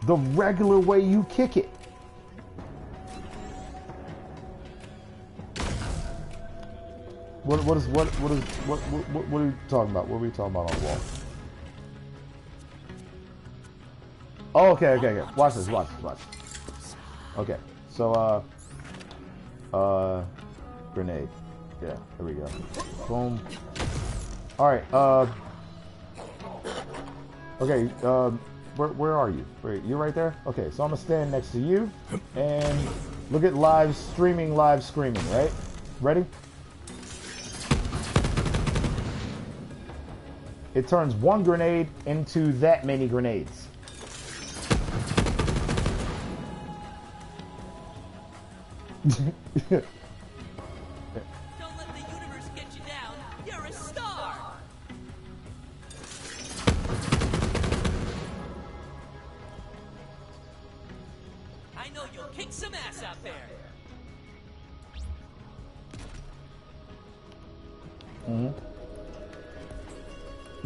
the regular way you kick it. What are we talking about? What are we talking about on the wall? Oh, okay. Watch this. Okay, so grenade. Yeah, there we go. Boom. All right. Okay. Where are you? You're right there? Okay, so I'm gonna stand next to you and look at live streaming, live screaming, right? Ready? It turns one grenade into that many grenades. Don't let the universe get you down. You're a star. I know you'll kick some ass out there. Mm-hmm.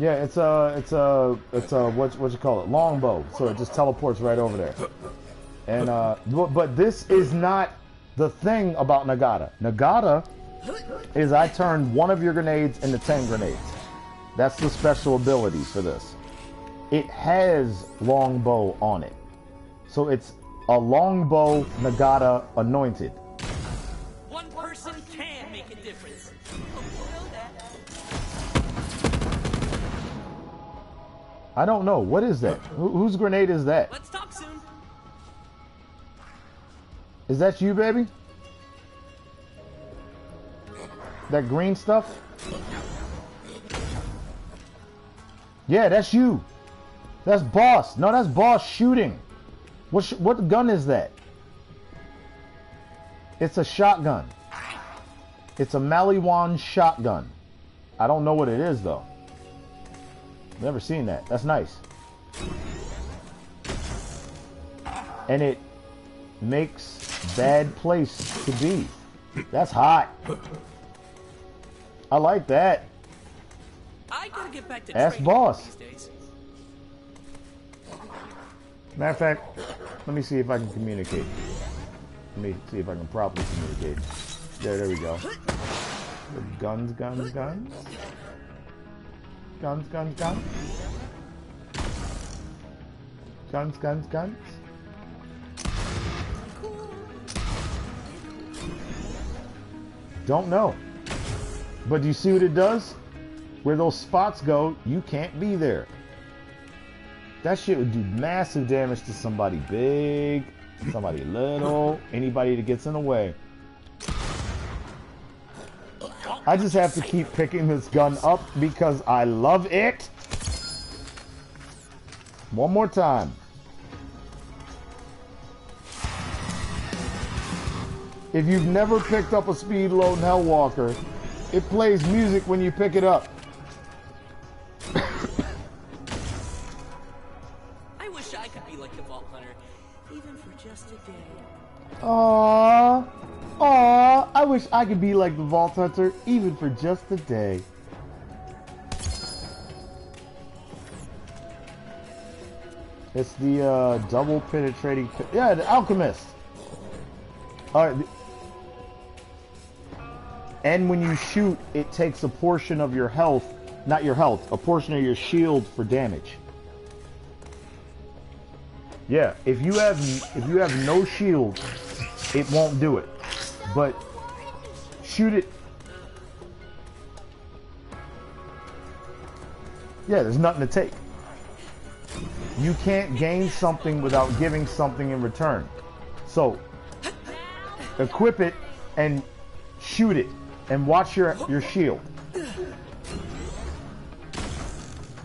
Yeah, it's a what you call it? Longbow. So it just teleports right over there. And but this is not the thing about Nagata. Nagata is I turn one of your grenades into 10 grenades. That's the special ability for this. It has longbow on it. So it's a longbow Nagata anointed. One person can make a difference. Hope you know that. I don't know. What is that? Whose grenade is that? Let's talk soon. Is that you, baby? That green stuff? Yeah, that's you. That's Boss. No, that's Boss shooting. What gun is that? It's a shotgun. It's a Maliwan shotgun. I don't know what it is, though. Never seen that. That's nice. And it makes bad place to be. That's hot. I like that. I gotta get back to Ask training Boss. these days. Matter of fact, let me see if I can communicate. Let me see if I can properly communicate. There we go. Guns. Guns. Don't know. But do you see what it does? Where those spots go, you can't be there. That shit would do massive damage to somebody big, somebody little, anybody that gets in the way. I just have to keep picking this gun up because I love it. One more time. If you've never picked up a speed loading Hellwalker, it plays music when you pick it up. I wish I could be like the Vault Hunter, even for just a day. Aww. Aww. I wish I could be like the Vault Hunter, even for just a day. It's the double penetrating... Yeah, the Alchemist. Alright. And when you shoot, it takes a portion of your health, not your health, a portion of your shield for damage. Yeah, if you have no shield, it won't do it. But shoot it. Yeah, there's nothing to take. You can't gain something without giving something in return. So equip it and shoot it and watch your shield.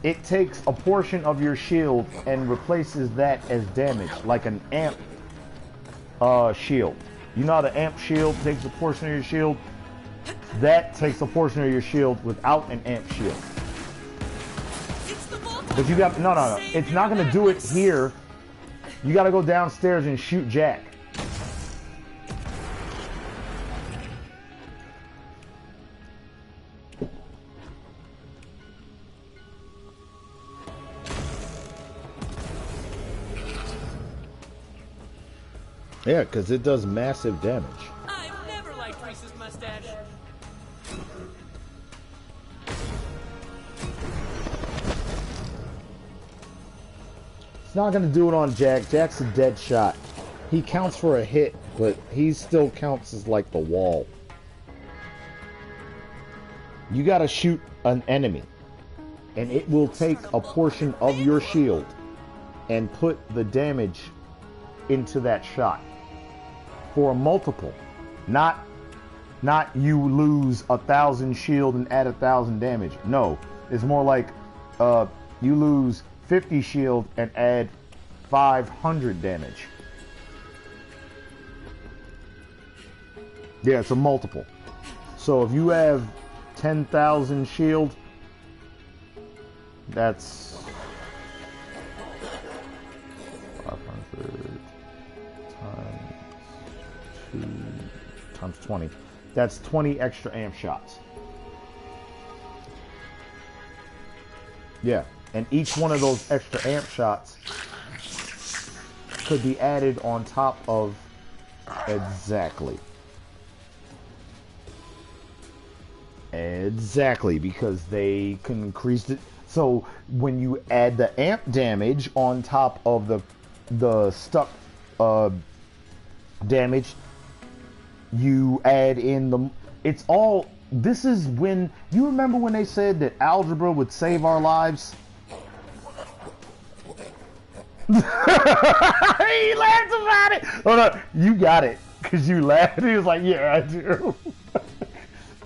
It takes a portion of your shield and replaces that as damage, like an amp shield. You know how the amp shield takes a portion of your shield? That takes a portion of your shield without an amp shield. But you got no. It's not gonna do it here. You gotta go downstairs and shoot Jack. Yeah, because it does massive damage. I've never liked Reese's mustache. It's not going to do it on Jack. Jack's a dead shot. He counts for a hit, but he still counts as like the wall. You got to shoot an enemy, and it will take a portion of your shield and put the damage into that shot for a multiple. Not you lose 1,000 shield and add 1,000 damage. No, it's more like you lose 50 shield and add 500 damage. Yeah, it's a multiple. So if you have 10,000 shield, that's 500 times 2 times 20. That's 20 extra amp shots. Yeah, and each one of those extra amp shots could be added on top of exactly, because they can increase it. So when you add the amp damage on top of the stuck damage, you add in the, it's all, this is when, you remember when they said that algebra would save our lives? He laughed about it. Oh no, you got it, because you laughed. He was like, yeah, I do.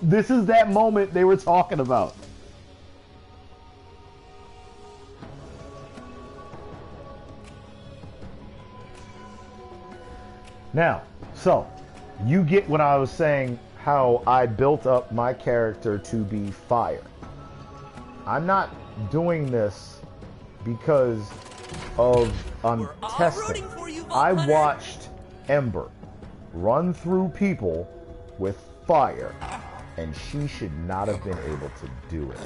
This is that moment they were talking about. Now, so you get what I was saying, how I built up my character to be fire. I'm not doing this because of testing. I watched Ember run through people with fire, and she should not have been able to do it.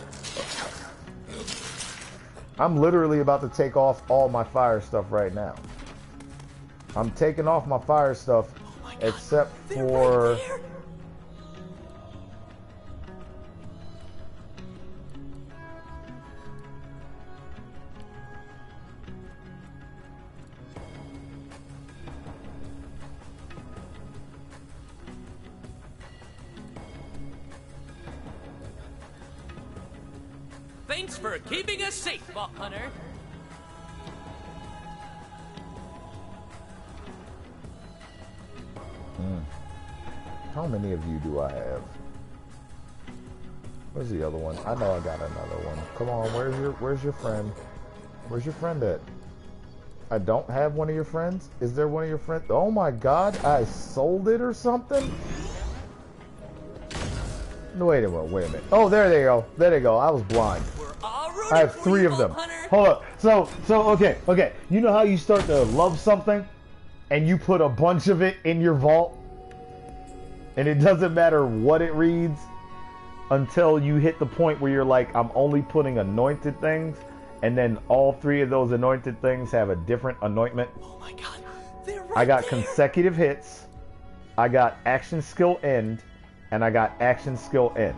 I'm literally about to take off all my fire stuff right now. I'm taking off my fire stuff, except for... Thanks for keeping us safe, Buck Hunter. How many of you do I have? Where's the other one? I know I got another one. Come on, where's your friend? Where's your friend at? I don't have one of your friends? Is there one of your friends? Oh my god, I sold it or something? No, wait a minute. Oh, there they go. There they go. I was blind. I have 3 of them. Hold up. So, okay. You know how you start to love something and you put a bunch of it in your vault? And it doesn't matter what it reads until you hit the point where you're like, I'm only putting anointed things, and then all 3 of those anointed things have a different anointment. Oh my god, they're right I got there. consecutive hits, I got action skill end, and I got action skill end.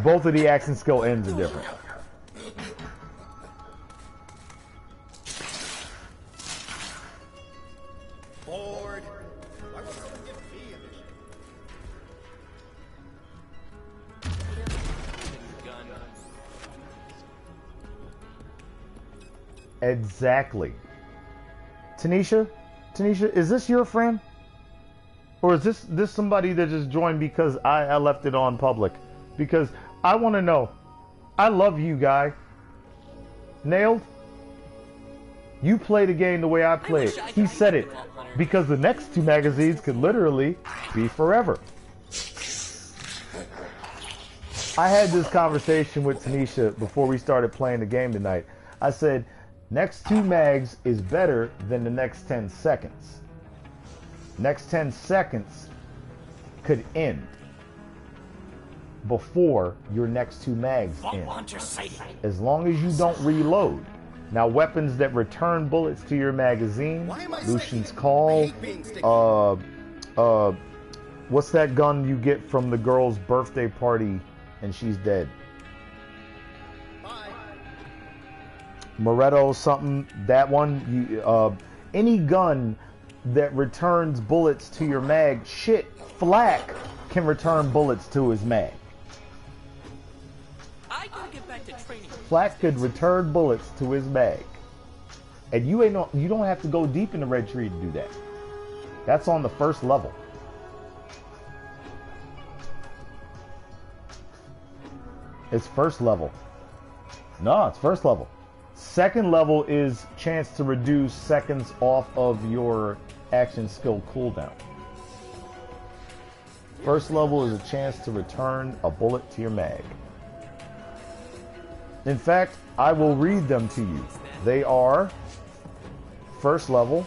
Both of the action skill ends are different. Exactly. Tanisha, is this your friend? Or is this somebody that just joined because I left it on public? Because I want to know. I love you, guy. Nailed? You play the game the way I play it. He said it. Because the next 2 magazines could literally be forever. I had this conversation with Tanisha before we started playing the game tonight. I said, next 2 mags is better than the next 10 seconds. Next 10 seconds could end before your next 2 mags end. As long as you don't reload. Now, weapons that return bullets to your magazine, Lucian's Call, what's that gun you get from the girl's birthday party and she's dead? Moretto something, that one, you, any gun that returns bullets to your mag, shit, Flak can return bullets to his mag. I gotta get back to training. Flak could return bullets to his mag. And you don't have to go deep in the red tree to do that. That's on the first level. It's first level. No, it's first level. Second level is chance to reduce seconds off of your action skill cooldown. First level is a chance to return a bullet to your mag. In fact, I will read them to you. They are first level.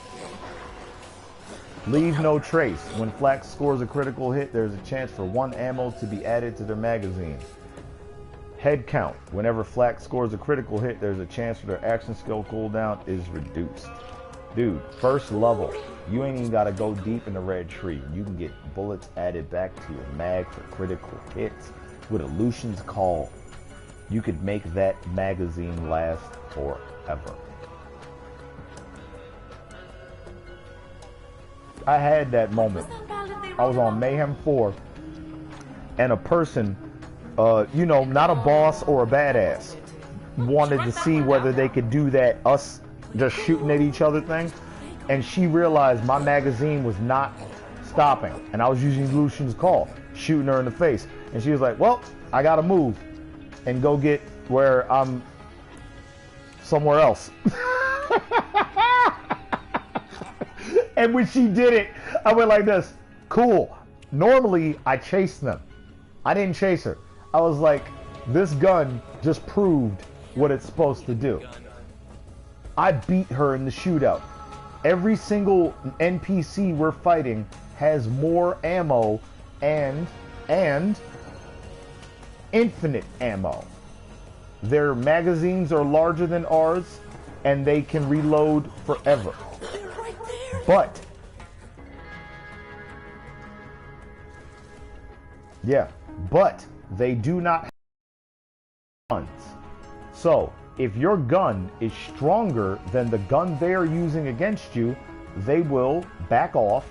Leave no trace. When Flak scores a critical hit, there's a chance for 1 ammo to be added to their magazine. Head count. Whenever Flak scores a critical hit, there's a chance for their action skill cooldown is reduced. Dude, first level. You ain't even got to go deep in the red tree. You can get bullets added back to your mag for critical hits with a Lucian's Call. You could make that magazine last forever. I had that moment. I was on Mayhem 4, and a person, you know, not a boss or a badass, wanted to see whether they could do that us just shooting at each other thing, and she realized my magazine was not stopping, and I was using Lucian's Call, shooting her in the face, and she was like, well, I gotta move and go get where I'm somewhere else. And when she did it, I went like this. Cool. Normally, I chase them. I didn't chase her. I was like, this gun just proved what it's supposed to do. I beat her in the shootout. Every single NPC we're fighting has more ammo and infinite ammo. Their magazines are larger than ours, and they can reload forever. But, yeah, but they do not have guns. So, if your gun is stronger than the gun they are using against you, they will back off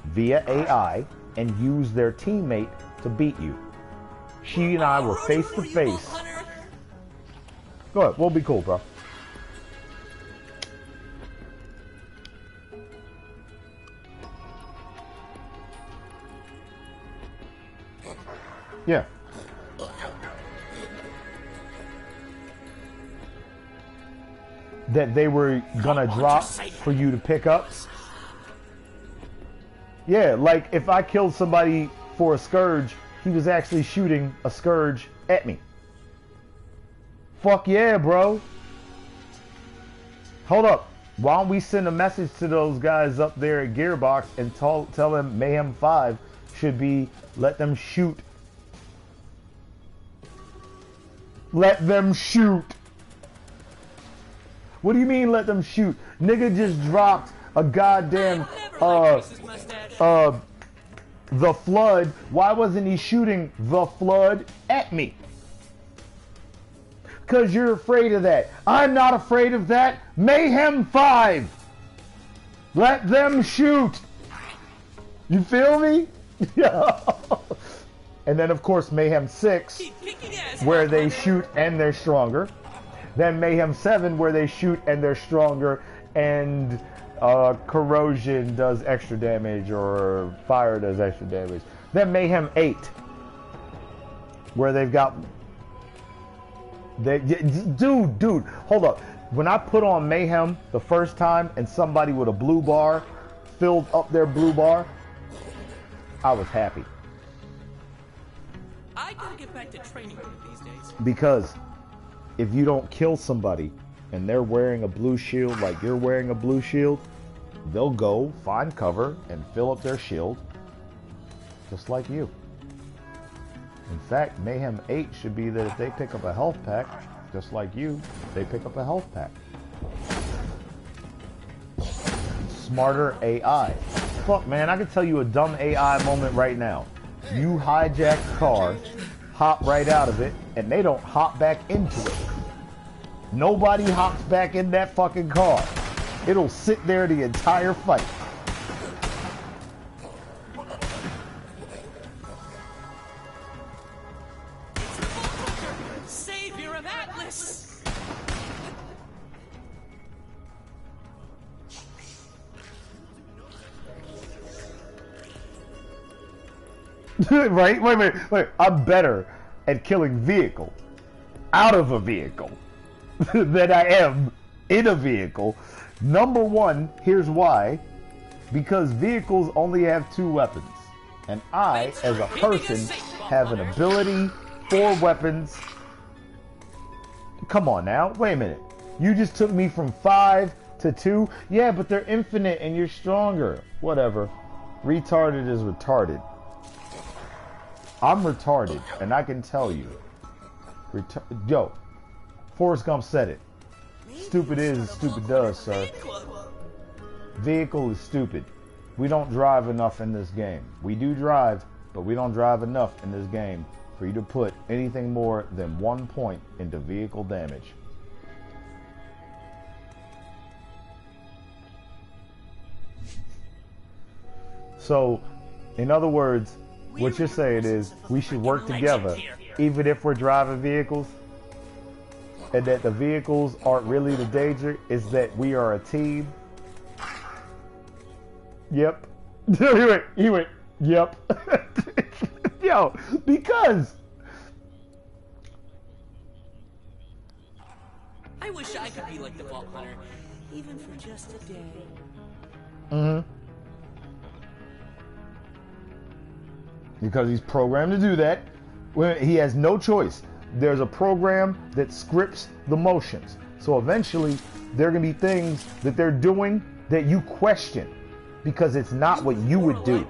via AI and use their teammate to beat you. She and I were face to face. Go ahead, we'll be cool, bro. Yeah. That they were gonna drop for you to pick up. Yeah, like if I killed somebody for a Scourge, he was actually shooting a Scourge at me. Fuck yeah, bro. Hold up. Why don't we send a message to those guys up there at Gearbox and tell them Mayhem 5 should be let them shoot. Let them shoot. What do you mean let them shoot? Nigga just dropped a goddamn the Flood. Why wasn't he shooting the Flood at me? Cause you're afraid of that. I'm not afraid of that. Mayhem 5. Let them shoot. You feel me? And then of course Mayhem 6, where they shoot and they're stronger. Then Mayhem 7, where they shoot and they're stronger, and corrosion does extra damage, or fire does extra damage. Then Mayhem 8, where they've got... Dude, hold up. When I put on Mayhem the first time and somebody with a blue bar filled up their blue bar, I was happy. I gotta get back to training these days. Because if you don't kill somebody and they're wearing a blue shield like you're wearing a blue shield, they'll go find cover and fill up their shield just like you. In fact, Mayhem 8 should be that if they pick up a health pack, just like you, they pick up a health pack. Smarter AI. Fuck, man, I can tell you a dumb AI moment right now. You hijack a car, hop right out of it, and they don't hop back into it. Nobody hops back in that fucking car. It'll sit there the entire fight. Right? Wait a minute. Wait. I'm better at killing vehicles out of a vehicle than I am in a vehicle. Number one, here's why. Because vehicles only have 2 weapons. And I, as a person, have an ability for weapons. Come on now. Wait a minute. You just took me from 5 to 2? Yeah, but they're infinite and you're stronger. Whatever. Retarded is retarded. I'm retarded, and I can tell you. Yo, Forrest Gump said it. Stupid is as stupid does, sir. Vehicle is stupid. We don't drive enough in this game. We do drive, but we don't drive enough in this game for you to put anything more than 1 point into vehicle damage. So, in other words, what you're saying is we should work together even if we're driving vehicles, and that the vehicles aren't really the danger, is that we are a team. Yep. He went, yep. Yo, because I wish I could be like the Vault Hunter, even for just a day. Because he's programmed to do that. He has no choice. There's a program that scripts the motions. So eventually, there are going to be things that they're doing that you question because it's not what you would do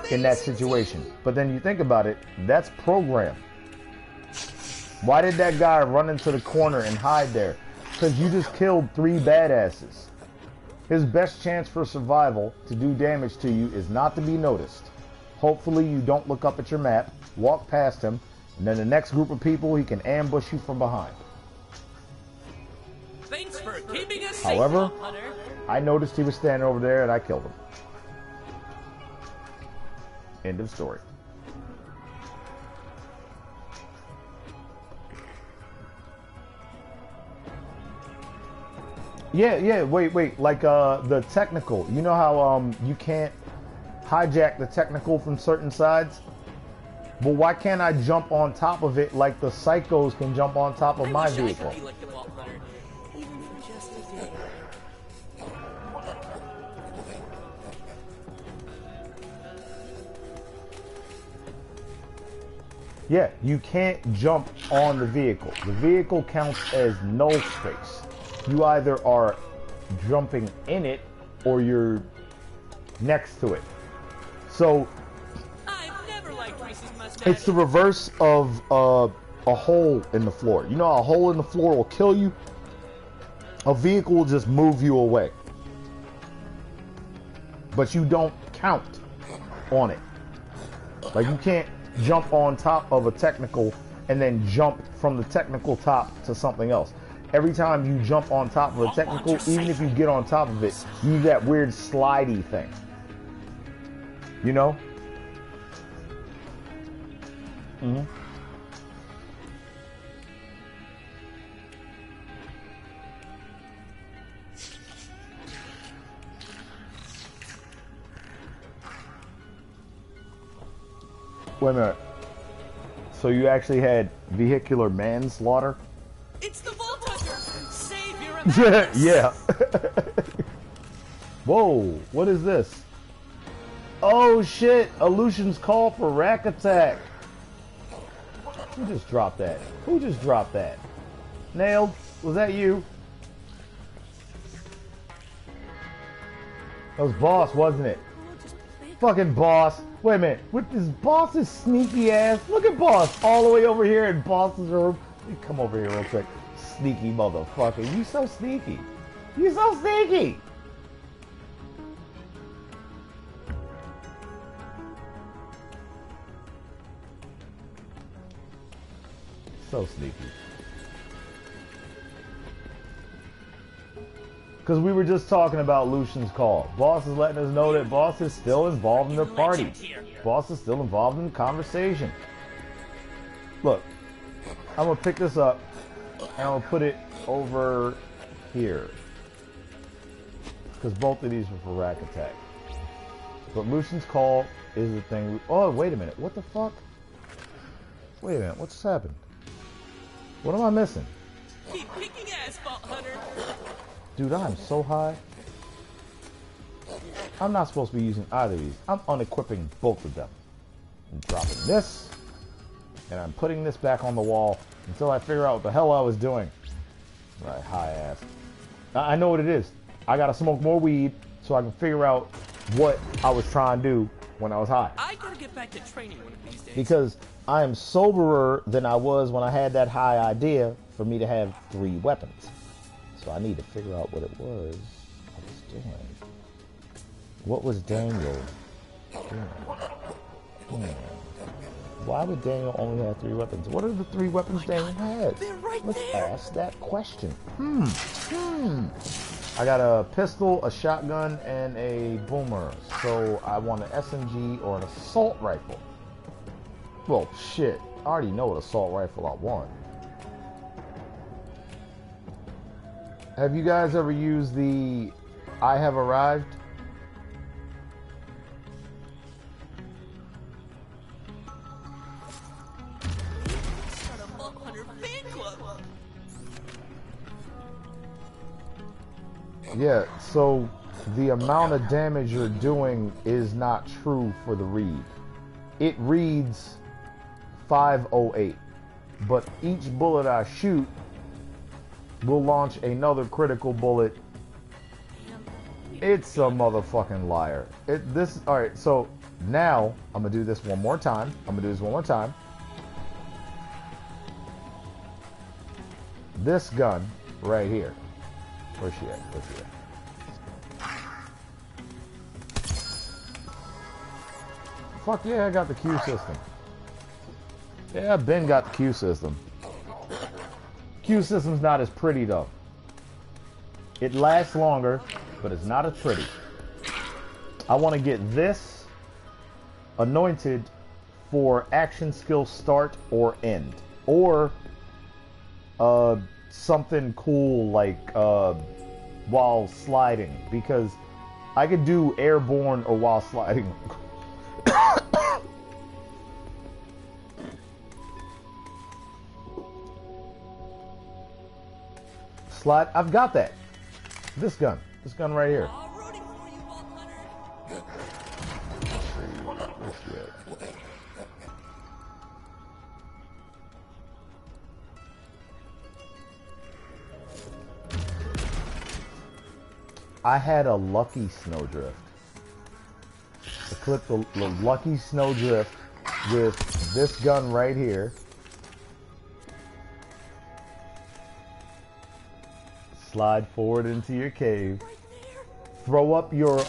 in that situation. But then you think about it, that's programmed. Why did that guy run into the corner and hide there? Because you just killed 3 badasses. His best chance for survival to do damage to you is not to be noticed. Hopefully you don't look up at your map, walk past him, and then the next group of people, he can ambush you from behind. Thanks for keeping us safe, However, Vault Hunter. I noticed he was standing over there and I killed him. End of story. Yeah, wait, like the technical. You know how you can't hijack the technical from certain sides? But why can't I jump on top of it like the psychos can jump on top of my vehicle? Like the Vault Hunter, even for just a day. Yeah, you can't jump on the vehicle. The vehicle counts as null space. You either are jumping in it or you're next to it. So it's the reverse of a hole in the floor. You know how a hole in the floor will kill you? A vehicle will just move you away. But you don't count on it. Like you can't jump on top of a technical and then jump from the technical top to something else. Every time you jump on top of a technical, even if you get on top of it, you do that weird slidey thing. You know? Wait a minute. So you actually had vehicular manslaughter? It's the Vault Hunter! Save your Yeah. Whoa, what is this? Oh shit, Aleutian's call for rack attack. Who just dropped that? Who just dropped that? Nailed, was that you? That was Boss, wasn't it? Fucking Boss. Wait a minute, with this Boss's sneaky ass. Look at Boss all the way over here in Boss's room. Come over here real quick. Sneaky motherfucker. You so sneaky. You so sneaky. So sneaky. Because we were just talking about Lucian's call. Boss is letting us know that Boss is still involved in the party. Boss is still involved in the conversation. Look, I'm going to pick this up and I'm going to put it over here. Because both of these are for rack attack. But Lucian's call is the thing. Oh, wait a minute. What the fuck? Wait a minute. What's happened? What am I missing? Keep kicking asphalt, Hunter. Dude, I'm so high. I'm not supposed to be using either of these. I'm unequipping both of them. I'm dropping this, and I'm putting this back on the wall until I figure out what the hell I was doing. Right, high ass. I know what it is. I gotta smoke more weed so I can figure out what I was trying to do when I was high. I gotta get back to training one of these days. Because I am soberer than I was when I had that high idea for me to have 3 weapons. So I need to figure out what it was I was doing. What was Daniel doing? Why would Daniel only have 3 weapons? What are the 3 weapons Daniel has? They're right Let's there. ask that question. I got a pistol, a shotgun, and a boomer. So I want an SMG or an assault rifle. Well, shit. I already know what assault rifle I want. Have you guys ever used the I have arrived? Start a Vault Hunter fan club. Yeah, so the amount of damage you're doing is not true for the read. It reads 508, but each bullet I shoot will launch another critical bullet. It's a motherfucking liar. Alright, so now I'm gonna do this one more time. This gun right here. Where's she at? Fuck yeah, I got the Q system. Yeah, Ben got the Q system. Q system's not as pretty though. It lasts longer, but it's not as pretty. I want to get this anointed for action skill start or end. Or something cool like while sliding, because I could do airborne or while sliding. Slide. I've got that. This gun right here. I had a lucky snowdrift. I clipped the lucky snowdrift with this gun right here. Slide forward into your cave. Throw up your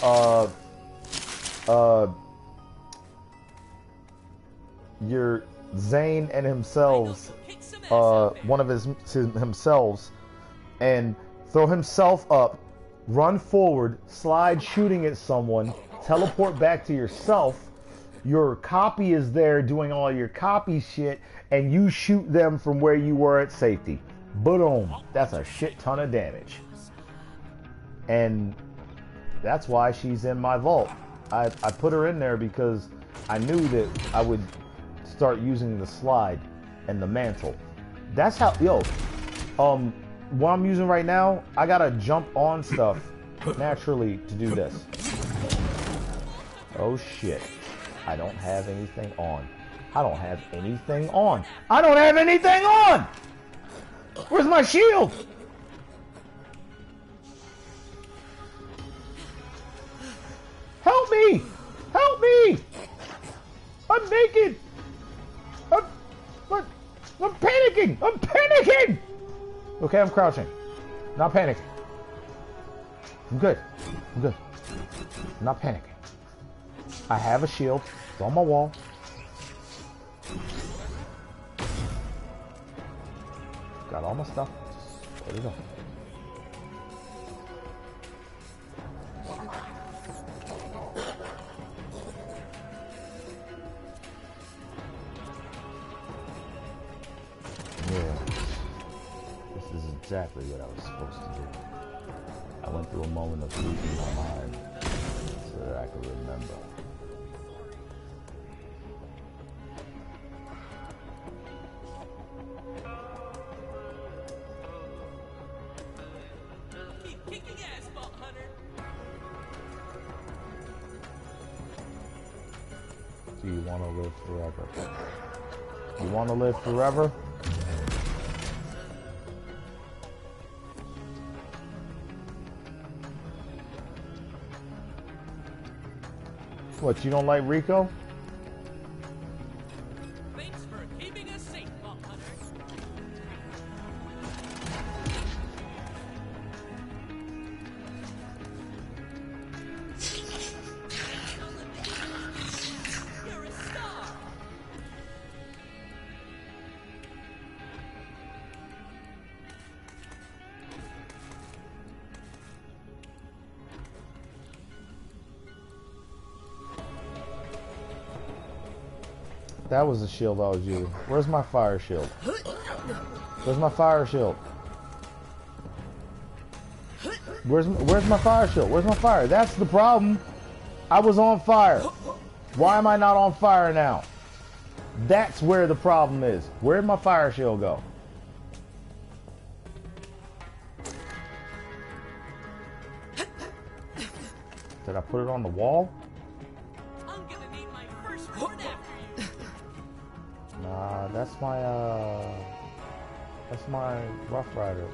Zane and himself, one of himself, and throw himself up. Run forward, slide shooting at someone, teleport back to yourself. Your copy is there doing all your copy shit, and you shoot them from where you were at safety. Boom. That's a shit ton of damage. And that's why she's in my vault. I put her in there because I knew that I would start using the slide and the mantle. That's how, what I'm using right now, I gotta jump on stuff naturally to do this. Oh shit. I don't have anything on. Where's my shield? Help me! I'm naked! I'm panicking! Okay, I'm crouching. Not panicking. I'm good. I'm not panicking. I have a shield. It's on my wall. Got all my stuff. Just put it on. Yeah. This is exactly what I was supposed to do. I went through a moment of losing my mind so that I could remember. kicking ass, Vault Hunter. Do you want to live forever? You want to live forever? What, you don't like Rico? Thanks for keeping us safe, Vault Hunter. You're a star. That was the shield I was using. Where's my fire shield? Where's my fire shield? Where's my fire shield? Where's my fire? That's the problem. I was on fire. Why am I not on fire now? That's where the problem is. Where'd my fire shield go? Did I put it on the wall? I'm gonna need my first reward after you. Nah, that's my Rough Rider.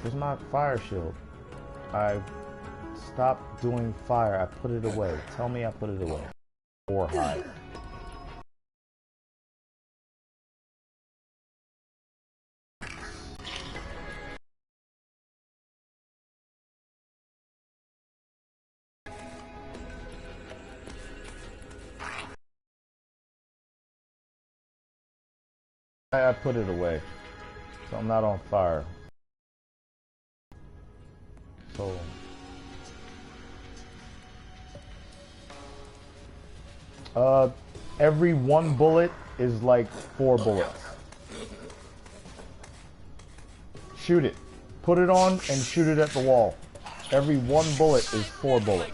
Where's my fire shield? I stopped doing fire. I put it away. Tell me I put it away. Or hide. I put it away, so I'm not on fire. So every one bullet is like 4 bullets. Shoot it. Put it on and shoot it at the wall. Every one bullet is 4 bullets.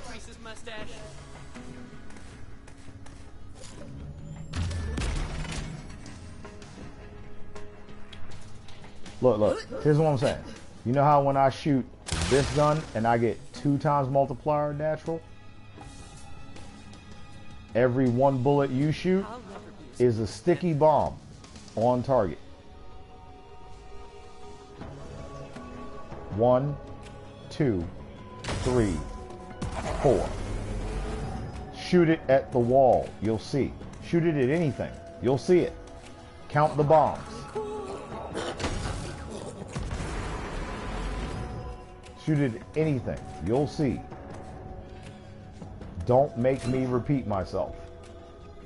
Look, here's what I'm saying. You know how when I shoot this gun and I get 2 times multiplier natural? Every one bullet you shoot is a sticky bomb on target. 1, 2, 3, 4. Shoot it at the wall. You'll see. Shoot it at anything. You'll see it. Count the bombs. Shoot it at anything. You'll see. Don't make me repeat myself.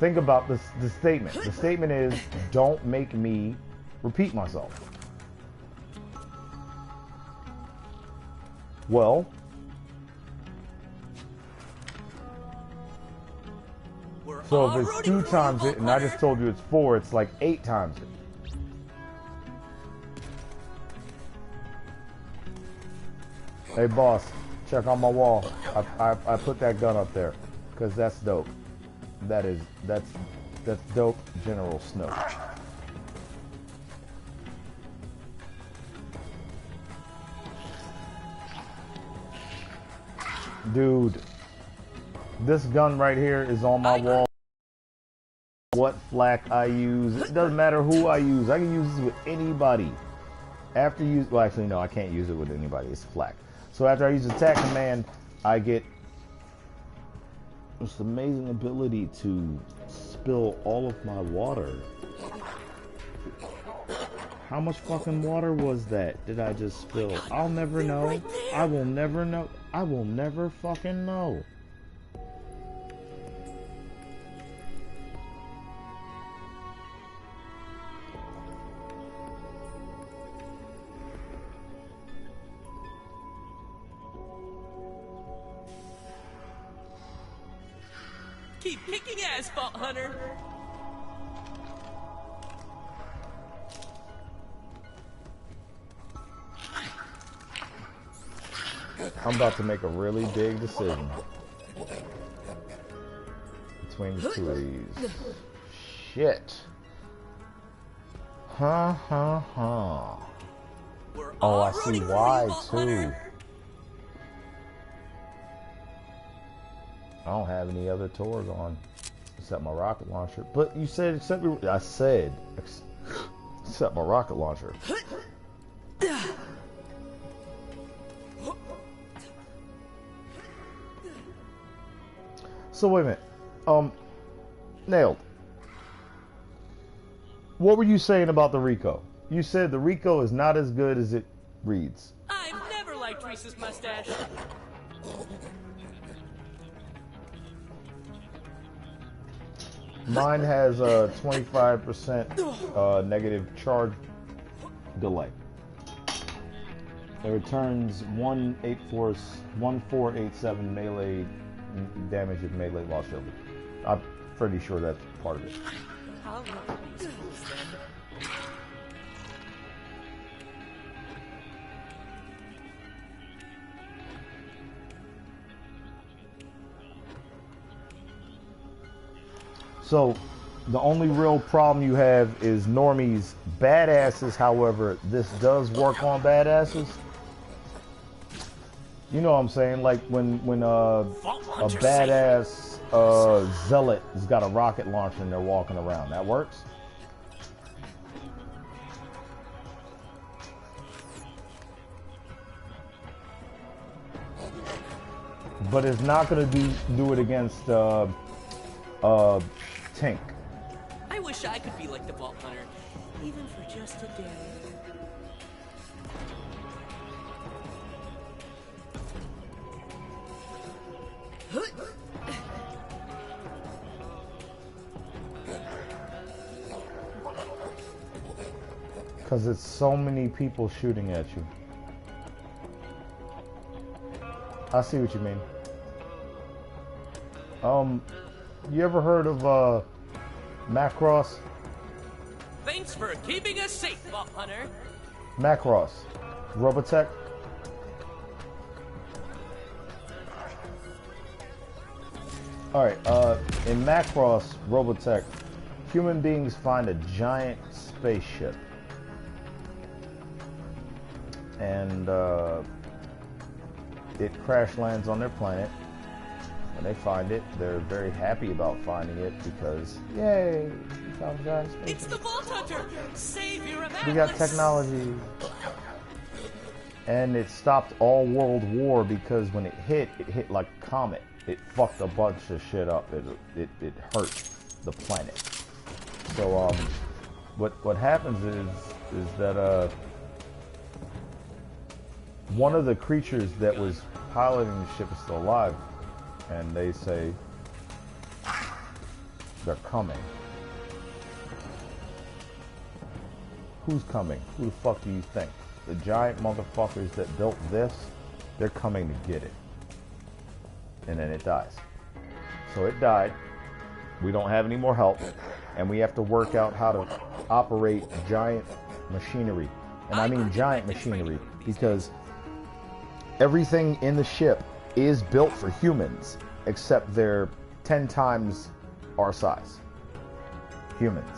Think about this, the statement. The statement is, don't make me repeat myself. Well, so if it's 2 times it and I just told you it's 4, it's like 8 times it. Hey boss, check on my wall. I put that gun up there because that's dope. That's dope, General Snow. Dude, this gun right here is on my wall. What flak I use, it doesn't matter who I use. I can use this with anybody. After you, well actually no, I can't use it with anybody. It's flak. So after I use attack command, I get this amazing ability to spill all of my water. How much fucking water was that? Did I just spill? I'll never know. I will never know. I will never fucking know. Keep kicking ass, Vault Hunter. I'm about to make a really big decision between the 2 of these. Shit. We're Oh, I see rooting for you, why Vault too. Hunter. I don't have any other tours on except my rocket launcher. But you said except I said except my rocket launcher. So wait a minute. Nailed. What were you saying about the Rico? You said the Rico is not as good as it reads. I've never liked Reese's mustache. Mine has a 25% negative charge delay. It returns 1487 melee damage if melee lost shield. I'm pretty sure that's part of it. I'll look at these fools then. So, the only real problem you have is normies badasses. However, this does work on badasses. You know what I'm saying? Like when a badass zealot has got a rocket launcher and they're walking around. That works. But it's not going to do it against Tink. I wish I could be like the Vault Hunter, even for just a day. Because it's so many people shooting at you. I see what you mean. You ever heard of Macross? Thanks for keeping us safe, Vault Hunter. Macross. Robotech. Alright, in Macross Robotech, human beings find a giant spaceship. And it crash lands on their planet. When they find it, they're very happy about finding it because, yay, we found a giant spaceship. It's the Vault Hunter, savior of Atlas. We got technology. And it stopped all world war because when it hit like a comet. It fucked a bunch of shit up. It hurt the planet. So what happens is that one of the creatures that was piloting the ship is still alive, and they say they're coming. Who's coming? Who the fuck do you think? The giant motherfuckers that built this, they're coming to get it. And then it dies. So it died. We don't have any more help. And we have to work out how to operate giant machinery. And I mean giant machinery because everything in the ship is built for humans, except they're 10 times our size. Humans.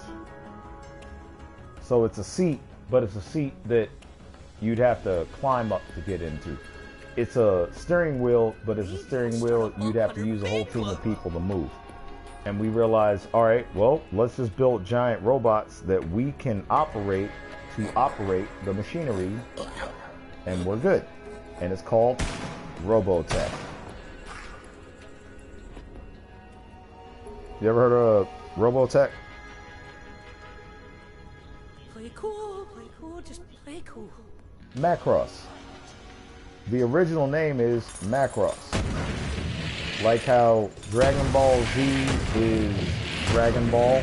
So it's a seat, but it's a seat that you'd have to climb up to get into. It's a steering wheel, but it's a steering wheel you'd have to use a whole team of people to move. And we realized, all right, well, let's just build giant robots that we can operate to operate the machinery, and we're good. And it's called Robotech. You ever heard of Robotech? Play cool, just play cool. Macross. The original name is Macross. Like how Dragon Ball Z is Dragon Ball.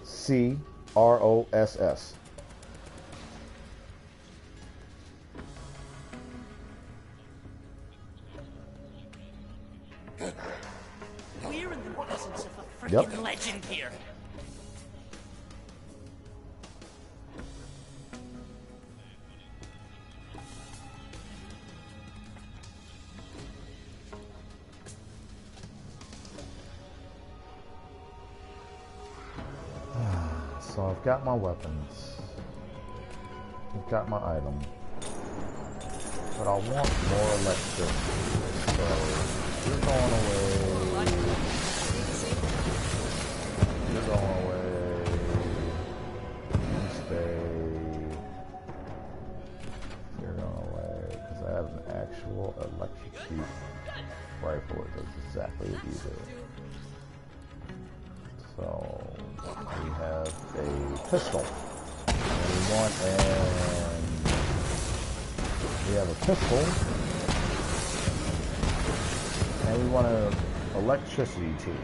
C-R-O-S-S. We're in the presence of a freaking Yep. legend here. So I've got my weapons. I've got my item. But I want more electricity. So you're going away. You're going away. You stay. You're going away. Because I have an actual electrocute rifle. It does exactly what you do. So we have a pistol. And we have a pistol. And we want an electricity too.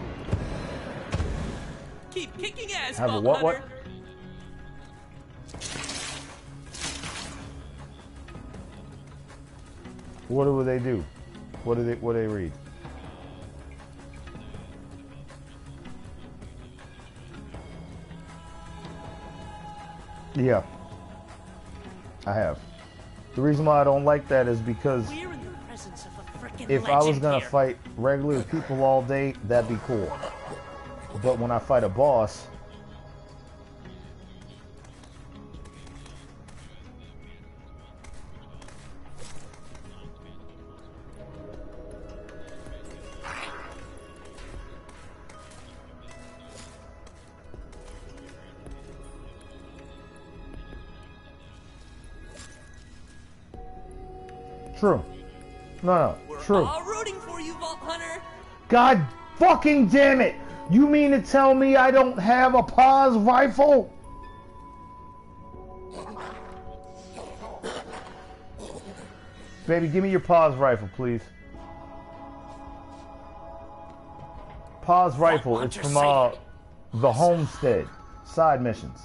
Keep kicking ass, Have a what? What do they do? What do they read? Yeah, I have. The reason why I don't like that is because if I was gonna fight regular people all day, that'd be cool. But when I fight a boss, true. No, true. All rooting for you, Vault Hunter. God fucking damn it! You mean to tell me I don't have a pause rifle? Baby, give me your pause rifle, please. Pause rifle. It's from the homestead side missions.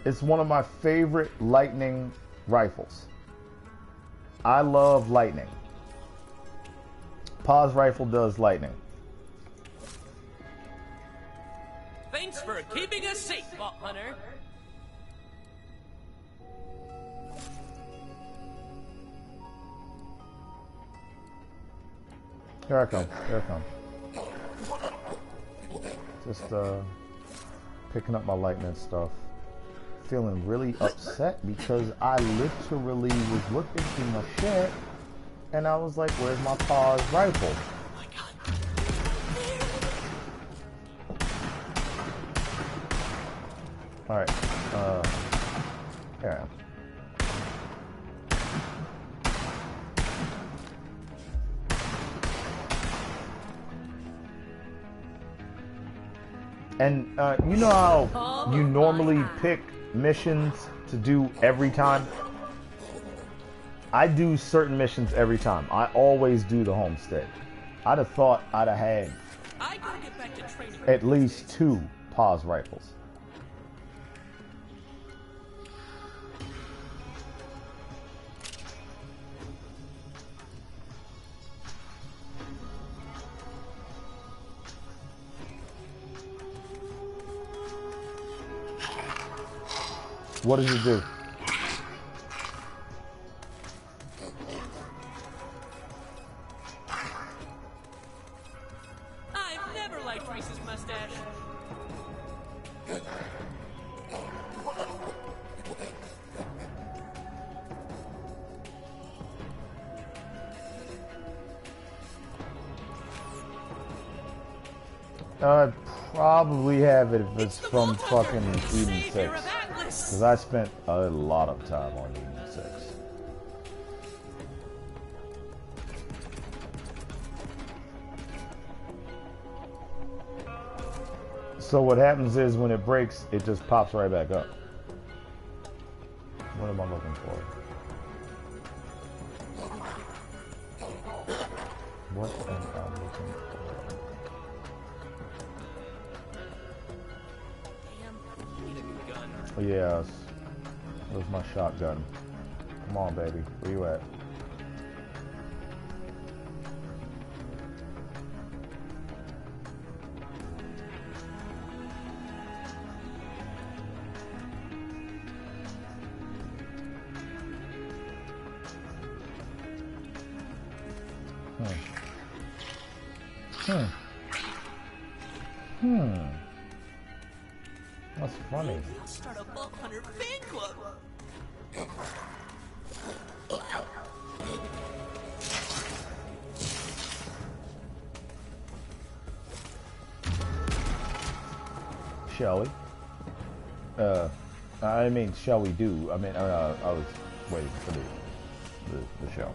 It's one of my favorite lightning rifles. I love lightning. Pause rifle does lightning. Thanks for keeping us safe, Vault Hunter. Here I come. Here I come. Just picking up my lightning stuff. Feeling really upset because I literally was looking through my shit and I was like, where's my pause rifle? Oh my God. Alright, here I am. And you know how you normally pick missions to do every time? I do certain missions every time. I always do the homestead. I'd have thought I'd have had at least 2 pause rifles. What does it do? I've never liked Reese's mustache. I'd probably have it if it's from fucking Eden 6. Because I spent a lot of time on Eden 6. So what happens is when it breaks, it just pops right back up. What am I looking for? What am I looking for? Oh, yes. Where's my shotgun? Come on, baby. Where you at? That's funny. I'll start a Vault Hunter fan club. Shall we? I mean, shall we do? I mean, I was waiting for the show.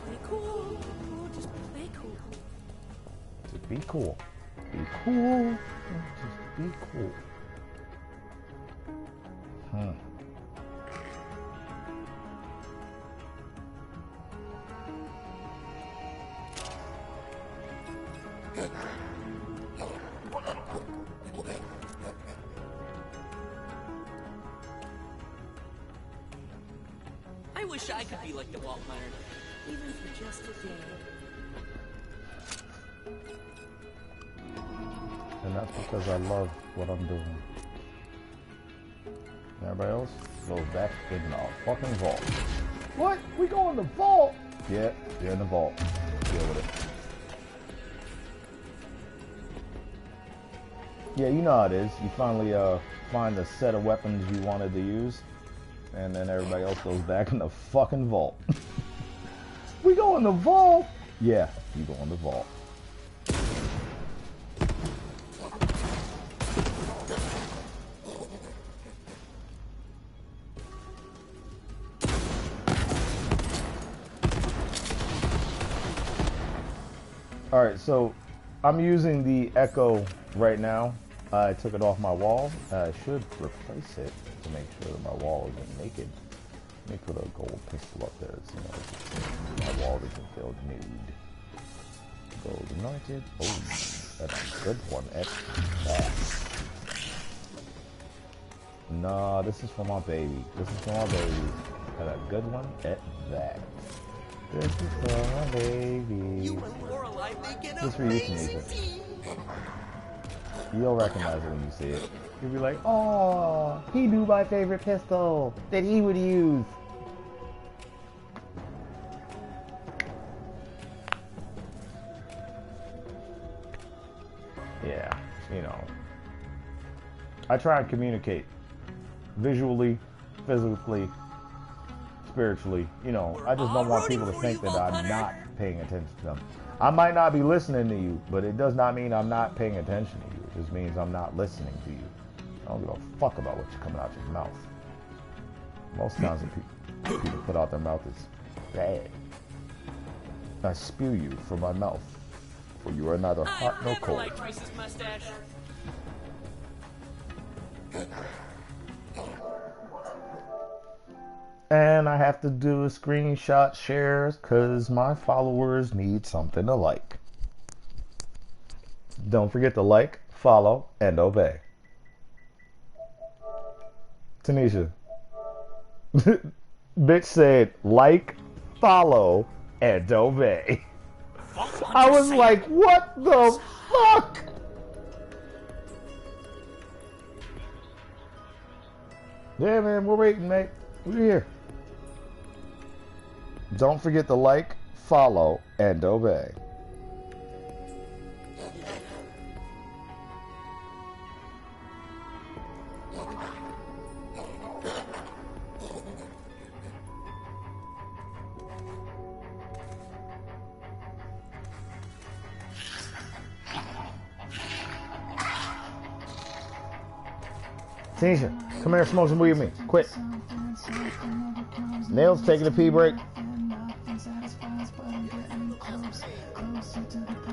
Play cool. Just play cool. Just be cool. Be cool. Just be cool. I wish I could be like the Vault Hunter, even for just a day. And that's because I love what I'm doing. Everybody else goes back in the fucking vault. What? We go in the vault? Yeah, you're in the vault. Deal with it. Yeah, you know how it is. You finally find the set of weapons you wanted to use, and then everybody else goes back in the fucking vault. We go in the vault? Yeah, you go in the vault. Alright, so I'm using the Echo right now. I took it off my wall. I should replace it to make sure that my wall isn't naked. Let me put a gold pistol up there so my wall doesn't feel nude. Gold anointed. Oh, that's a good one at that. Nah, this is for my baby. This is for my baby. And a good one at that. This is for my baby. You and Lorelai make an This is for you, amazing Tanisha. team. You'll recognize it when you see it. You'll be like, oh, he knew my favorite pistol that he would use. Yeah, you know. I try and communicate visually, physically, spiritually. You know, I just don't want people to think that I'm not paying attention to them. I might not be listening to you, but it does not mean I'm not paying attention to you. It just means I'm not listening to you. I don't give a fuck about what's coming out your mouth. Most times the people put out their mouth is bad. I spew you from my mouth, for you are neither hot nor cold. I never liked Reese's mustache. And I have to do a screenshot shares because my followers need something to like. Don't forget to like, follow, and obey. Tanisha. Bitch said like, follow, and obey. I was like, what the fuck? Yeah, man, we're waiting, mate. We're here. Don't forget to like, follow, and obey. Tanisha, come here, smoke some weed with me. Quick. Nails taking a pee break.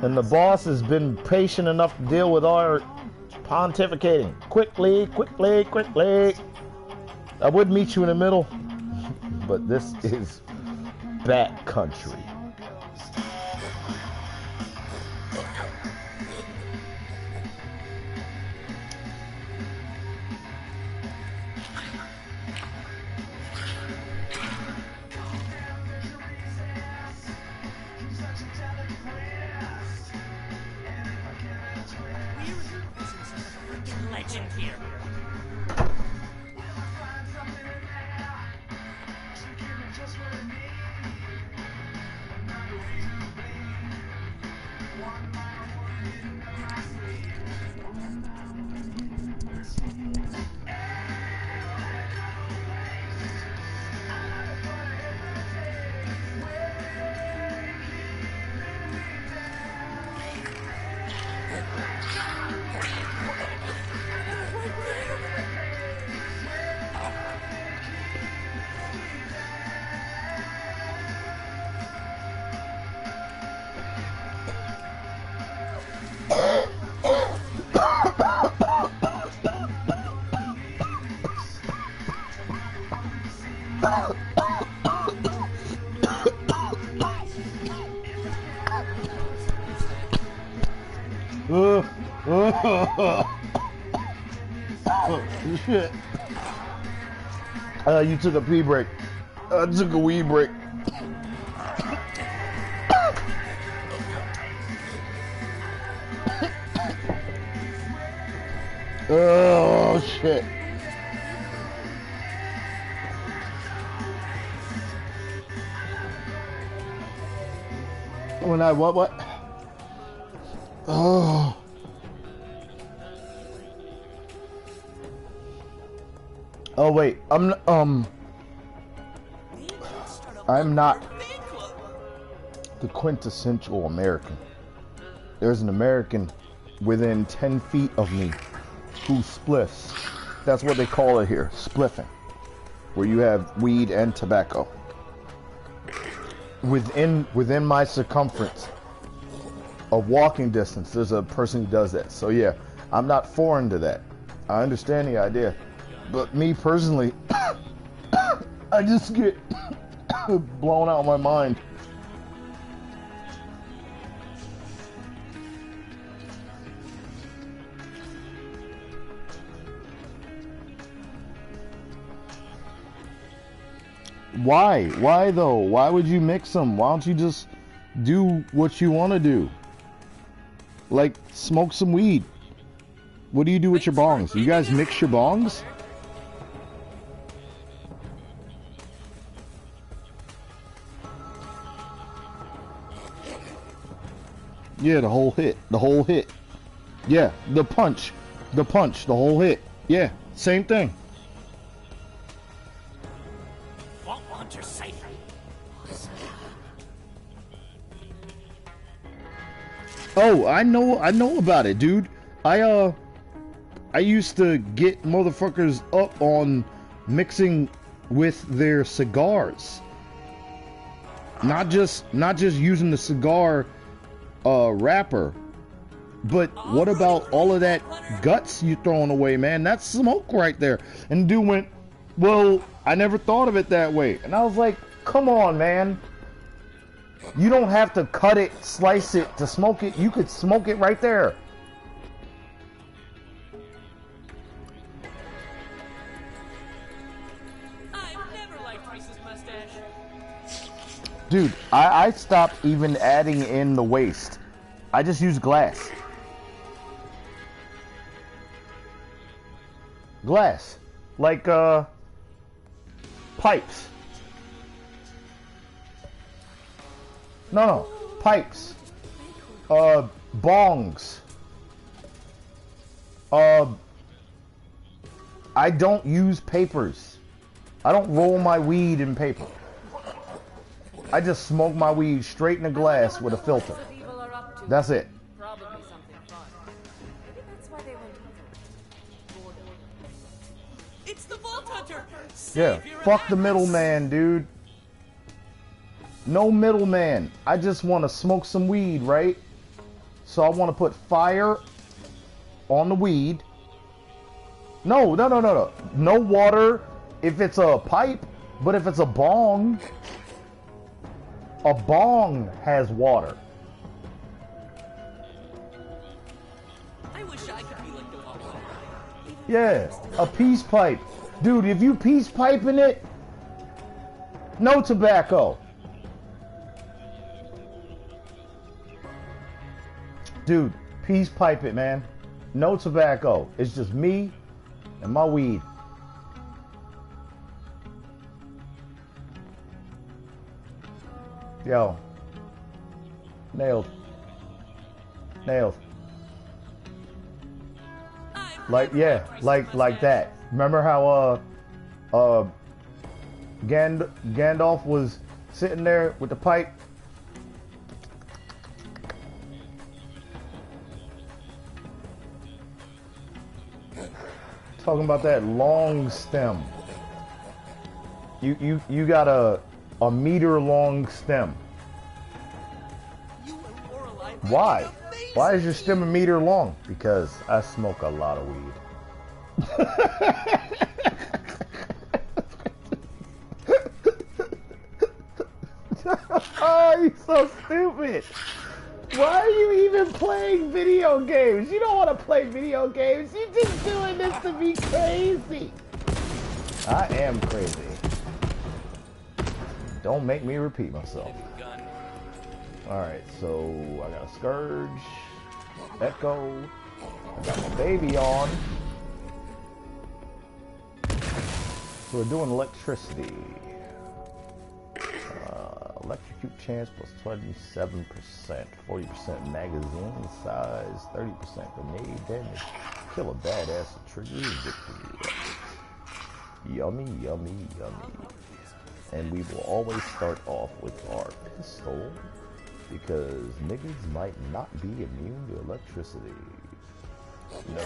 And the boss has been patient enough to deal with our pontificating. Quickly, quickly, quickly. I would meet you in the middle, but this is back country. Legend here. Shit. You took a pee break. I took a wee break. Oh shit. When I what? Oh. Oh wait, I'm not the quintessential American. There's an American within 10 feet of me who spliffs. That's what they call it here, spliffing, where you have weed and tobacco within my circumference of walking distance. There's a person who does that. So yeah, I'm not foreign to that. I understand the idea, but me personally, I just get blown out of my mind. Why? Why though? Why would you mix them? Why don't you just do what you want to do? Like, smoke some weed. What do you do with your bongs? You guys mix your bongs? Yeah, the whole hit. The whole hit. Yeah, the punch. The punch. The whole hit. Yeah, same thing. Oh, I know about it, dude. I used to get motherfuckers up on mixing with their cigars. Not just using the cigar wrapper, but what about all of that guts you throwing away, man? That's smoke right there. And dude went, well, I never thought of it that way. And I was like, come on, man. You don't have to cut it, slice it to smoke it. You could smoke it right there. I've never liked Reese's mustache. Dude, I stopped even adding in the waste. I just use glass. Glass. Like, pipes. No, pipes. Bongs. I don't use papers. I don't roll my weed in paper. I just smoke my weed straight in a glass with a filter. That's it. Probably something fun. Maybe that's why they went over. It's the Vault Hunter! Yeah, fuck the middleman, dude. No middleman. I just want to smoke some weed, right? So I want to put fire on the weed. No. No water if it's a pipe, but if it's a bong has water. I wish I could be like the Vault Hunter. Yeah, a peace pipe. Dude, if you peace piping it, no tobacco. Dude, peace pipe it, man. No tobacco. It's just me and my weed. Yo. Nailed. Nailed. Like, yeah, like that. Remember how Gandalf was sitting there with the pipe? Talking about that long stem. You got a meter long stem. Why? Why is your stem a meter long? Because I smoke a lot of weed. Oh, you're so stupid. Why are you even playing video games? You don't want to play video games. You're just doing this to be crazy. I am crazy. Don't make me repeat myself. Alright, so I got a Scourge, Echo, I got my baby on. So we're doing electricity. Electrocute chance plus 27%, 40% magazine size, 30% grenade damage. Kill a badass and trigger victory. Yummy, yummy, yummy. And we will always start off with our pistol, because niggas might not be immune to electricity. No,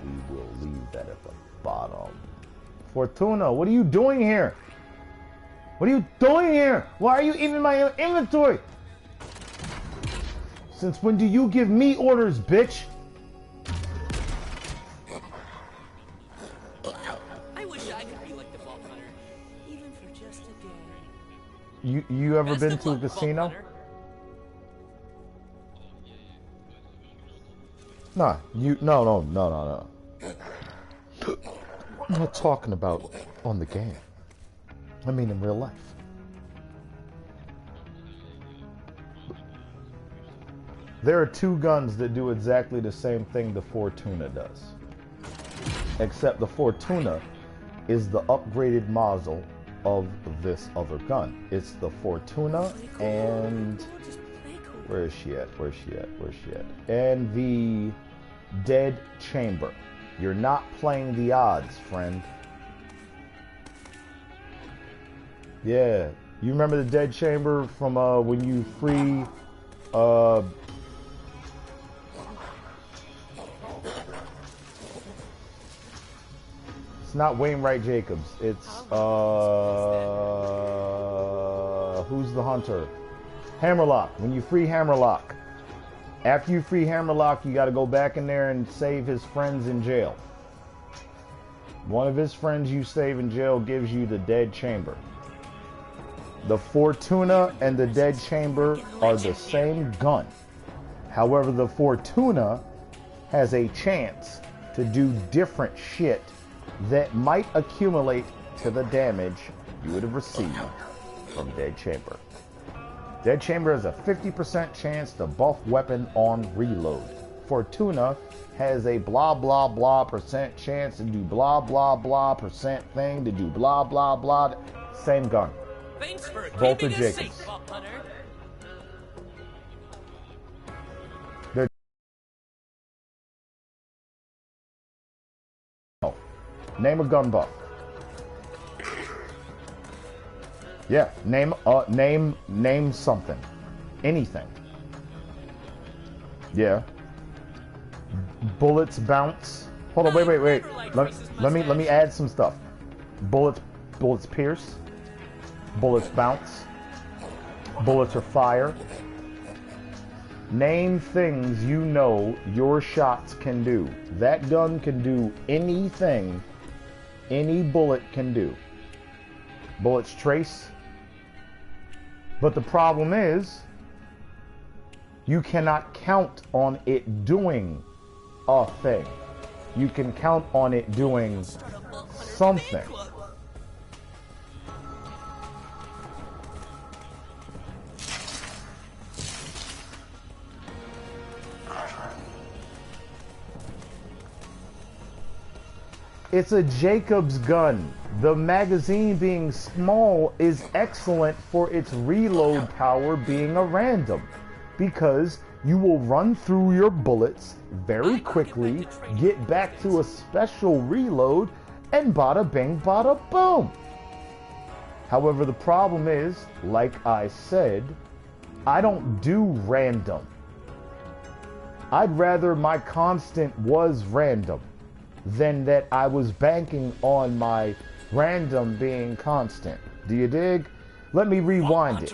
we will leave that at the bottom. Fortuna, what are you doing here? What are you doing here? Why are you in my inventory? Since when do you give me orders, bitch? I wish I could be like the Vault Hunter, even for just a day. You ever been to a casino? Nah, no. I'm not talking about on the game. I mean in real life. There are two guns that do exactly the same thing the Fortuna does. Except the Fortuna is the upgraded muzzle of this other gun. It's the Fortuna and... Where is she at? And the Dead Chamber. You're not playing the odds, friend. Yeah, you remember the Dead Chamber from when you free it's not Wainwright Jacobs, it's who's the hunter? Hammerlock. When you free Hammerlock. After you free Hammerlock, you gotta go back in there and save his friends in jail. One of his friends you save in jail gives you the Dead Chamber. The Fortuna and the Dead Chamber are the same gun. However, the Fortuna has a chance to do different shit that might accumulate to the damage you would have received from Dead Chamber. Dead Chamber has a 50% chance to buff weapon on reload. Fortuna has a blah blah blah percent chance to do blah blah blah percent thing to do blah blah blah. Same gun. Thanks for Volta keeping us Jacobs. safe, Vault Hunter. Name a gun buff. Yeah, name something. Anything. Yeah. Bullets bounce. Hold on, wait. Let me add some stuff. Bullets pierce. Bullets bounce. Bullets are fire. Name things you know your shots can do. That gun can do anything any bullet can do. Bullets trace. But the problem is, you cannot count on it doing a thing. You can count on it doing something. It's a Jacobs gun. The magazine being small is excellent for its reload power being a random, because you will run through your bullets very quickly, get back to a special reload, and bada bing, bada boom. However, the problem is, like I said, I don't do random. I'd rather my constant was random than that I was banking on my random being constant. Do you dig? Let me rewind it.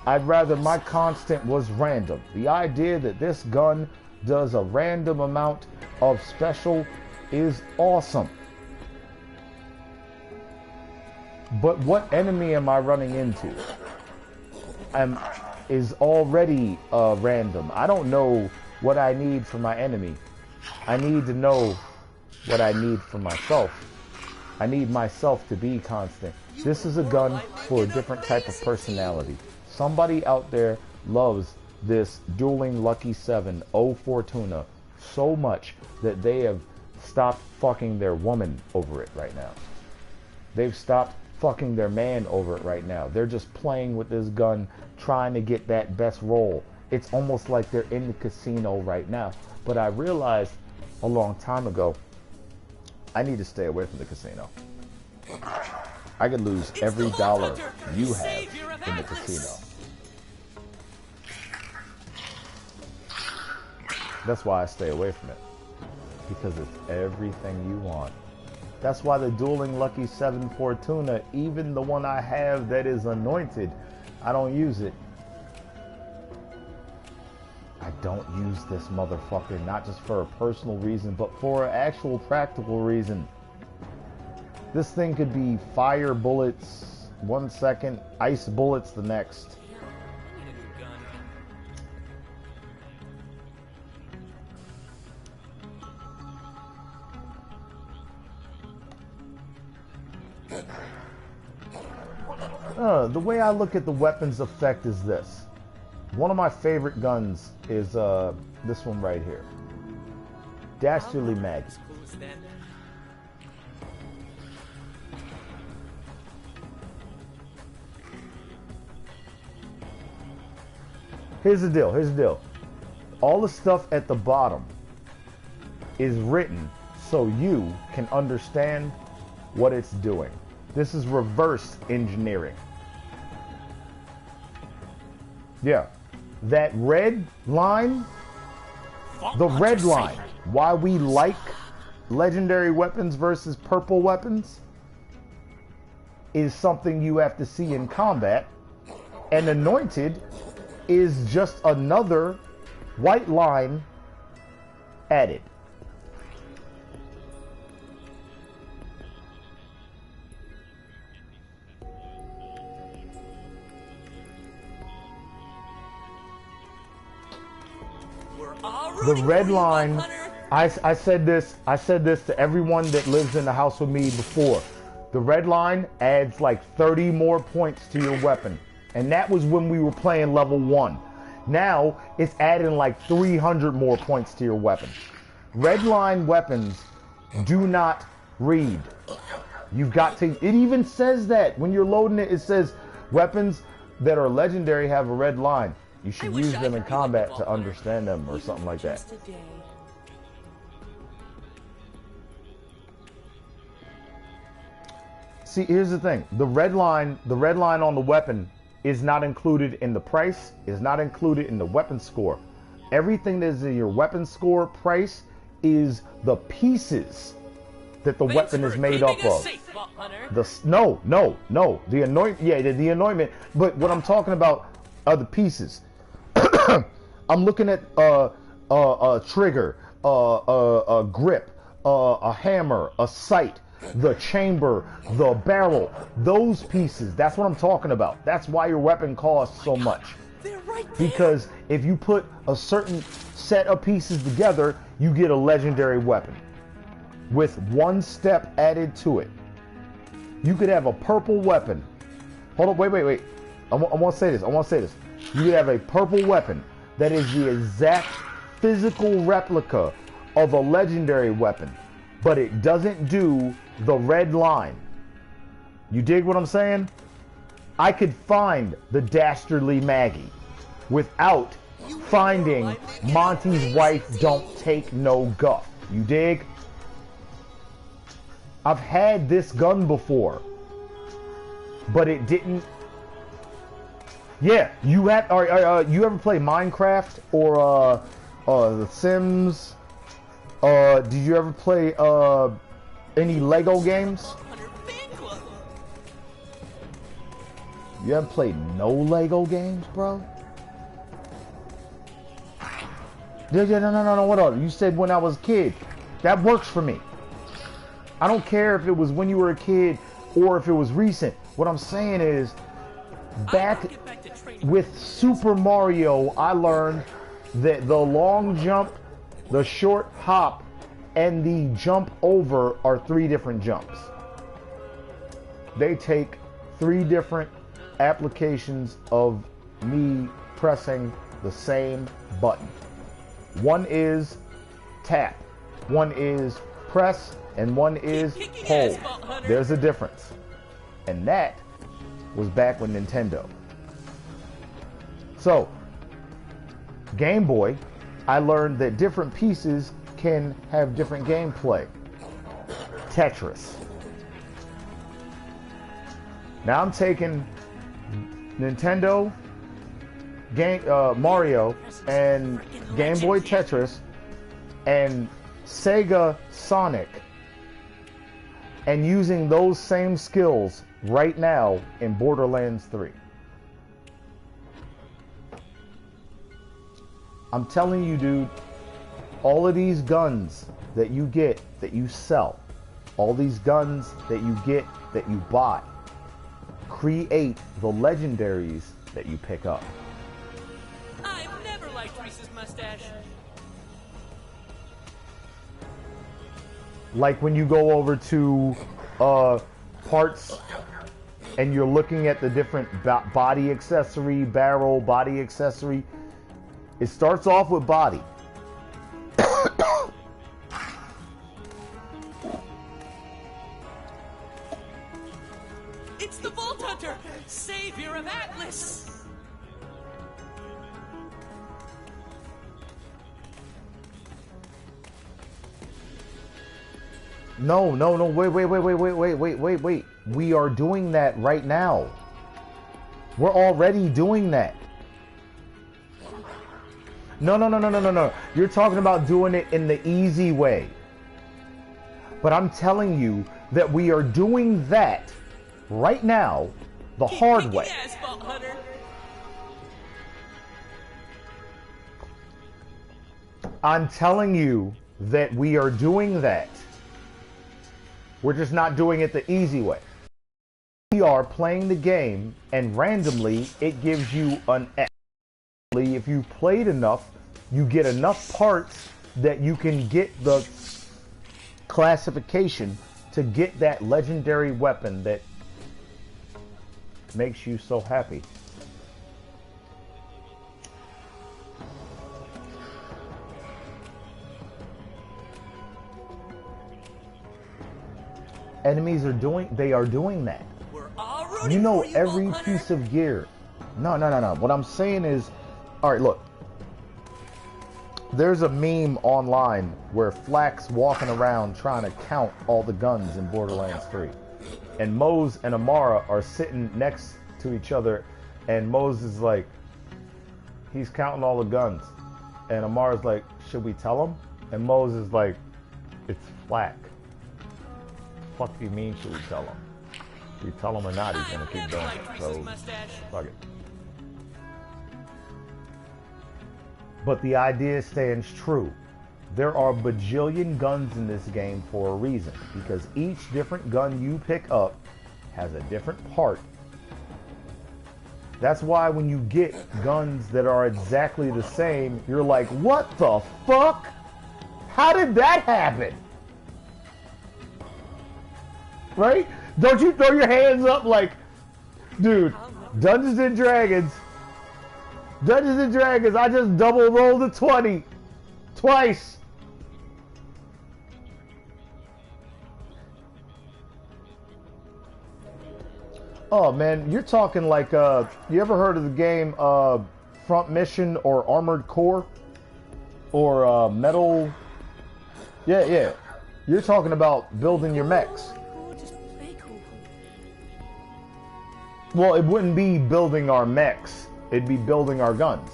I'd rather my constant was random. The idea that this gun does a random amount of special is awesome. But what enemy am I running into? Is already random. I don't know what I need for my enemy. I need to know what I need for myself. I need myself to be constant. This is a gun for a different type of personality. Somebody out there loves this Dueling Lucky 7 O Fortuna so much that they have stopped fucking their woman over it right now. They've stopped fucking their man over it right now. They're just playing with this gun, trying to get that best roll. It's almost like they're in the casino right now. But I realized a long time ago, I need to stay away from the casino. I could lose every dollar you have in the casino. That's why I stay away from it. Because it's everything you want. That's why the Dueling Lucky 7 Fortuna, even the one I have that is anointed, I don't use it. I don't use this motherfucker, not just for a personal reason, but for an actual practical reason. This thing could be fire bullets 1 second, ice bullets the next. The way I look at the weapons effect is this. One of my favorite guns is this one right here. Dastardly Maggie. Here's the deal. All the stuff at the bottom is written so you can understand what it's doing. This is reverse engineering. Yeah. That red line, the red line, why we like legendary weapons versus purple weapons, is something you have to see in combat. And anointed is just another white line added. The red line, I said this to everyone that lives in the house with me before. The red line adds like 30 more points to your weapon. And that was when we were playing level 1. Now it's adding like 300 more points to your weapon. Red line weapons do not read. You've got to, it even says that when you're loading it, it says weapons that are legendary have a red line. You should use them in combat to understand them or something like that. See, here's the thing. The red line on the weapon is not included in the price, is not included in the weapon score. Everything that is in your weapon score price is the pieces that the weapon is made up of. No. The anointment. But what I'm talking about are the pieces. I'm looking at a trigger, a grip, a hammer, a sight, the chamber, the barrel, those pieces. That's what I'm talking about. That's why your weapon costs so much. Because if you put a certain set of pieces together, you get a legendary weapon with one step added to it. You could have a purple weapon. Hold on, wait. I want to say this. You could have a purple weapon that is the exact physical replica of a legendary weapon, but it doesn't do the red line. You dig what I'm saying? I could find the Dastardly Maggie without finding Monty's wife don't take no guff. You dig? I've had this gun before, but it didn't. Yeah, you have. You ever play Minecraft or The Sims? Did you ever play any Lego games? You haven't played no Lego games, bro? No, what up? You said when I was a kid. That works for me. I don't care if it was when you were a kid or if it was recent. What I'm saying is, back with Super Mario, I learned that the long jump, the short hop, and the jump over are 3 different jumps. They take 3 different applications of me pressing the same button. One is tap, one is press, and one is hold. There's a difference. And that was back with Nintendo. So, Game Boy, I learned that different pieces can have different gameplay. Tetris. Now I'm taking Nintendo, Mario, and Game Boy Tetris, and Sega Sonic, and using those same skills right now in Borderlands 3. I'm telling you, dude, all of these guns that you get, that you sell, all these guns that you get, that you buy, create the legendaries that you pick up. I've never liked Reese's mustache. Like when you go over to parts and you're looking at the different body accessory, barrel, body accessory. It starts off with body. It's the Vault Hunter, savior of Atlas. No, wait. We are doing that right now. We're already doing that. No. You're talking about doing it in the easy way. But I'm telling you that we are doing that right now the hard way. Yes, Vault Hunter. I'm telling you that we are doing that. We're just not doing it the easy way. We are playing the game, and randomly it gives you an X. If you played enough, you get enough parts that you can get the classification to get that legendary weapon that makes you so happy. Enemies are doing that. You know every piece of gear. No. What I'm saying is, all right, look. There's a meme online where Flack's walking around trying to count all the guns in Borderlands 3. And Mose and Amara are sitting next to each other, and Mose is like, he's counting all the guns. And Amara's like, should we tell him? And Mose is like, it's Flack. Fuck do you mean should we tell him? If we tell him or not, he's gonna keep doing it. So fuck it. But the idea stands true. There are bajillion guns in this game for a reason, because each different gun you pick up has a different part. That's why when you get guns that are exactly the same, you're like, what the fuck? How did that happen? Right? Don't you throw your hands up like, dude, Dungeons and Dragons, I just double rolled a 20 twice. Oh man, you're talking like, you ever heard of the game front mission or armored core or metal. Yeah, yeah. You're talking about building your mechs. Well, it wouldn't be building our mechs. It'd be building our guns.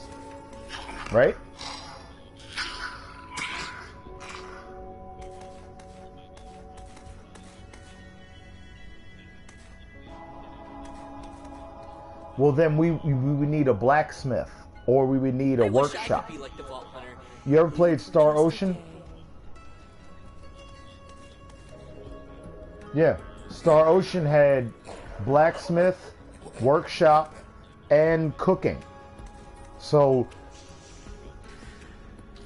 Right? Well, then we would need a blacksmith, or we would need a workshop. You ever played Star Ocean? Yeah, Star Ocean had blacksmith, workshop, and cooking. So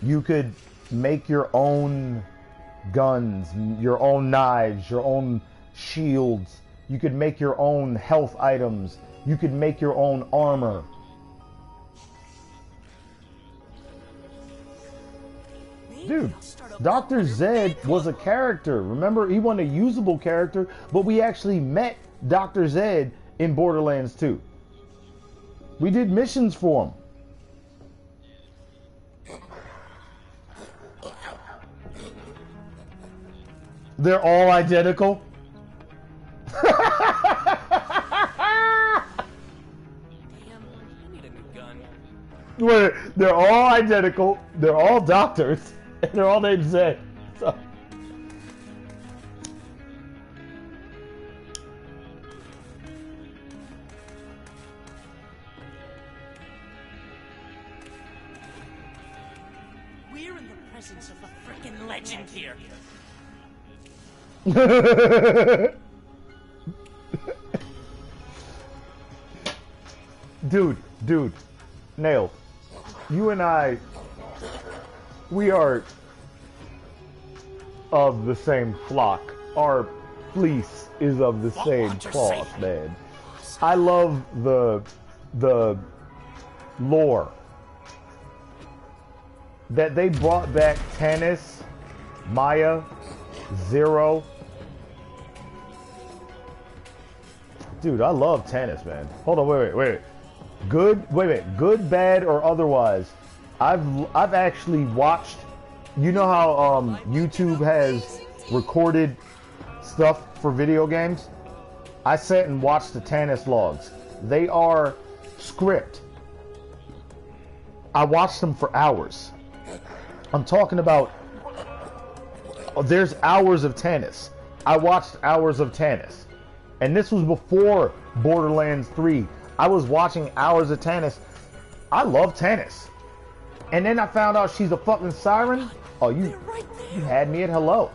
you could make your own guns, your own knives, your own shields. You could make your own health items. You could make your own armor. Dude, Dr. Zed was a character. Remember, he wasn't a usable character, but we actually met Dr. Zed in Borderlands 2. We did missions for him. They're all identical. Wait, they're all identical. They're all doctors, and they're all named Zed. So. We're in the presence of a freaking legend here. Dude, Nail. You and I, we are of the same flock. Our fleece is of the same cloth, man. I love the lore that they brought back. Tannis, Maya, Zero. Dude, I love Tannis, man. Hold on, wait. Good, bad, or otherwise. I've actually watched. You know how YouTube has recorded stuff for video games? I sat and watched the Tannis logs. They are script. I watched them for hours. I'm talking about. There's hours of Tannis. I watched hours of Tannis, and this was before Borderlands 3. I was watching hours of Tannis. I love Tannis. And then I found out she's a fucking siren. Oh, you had me at hello.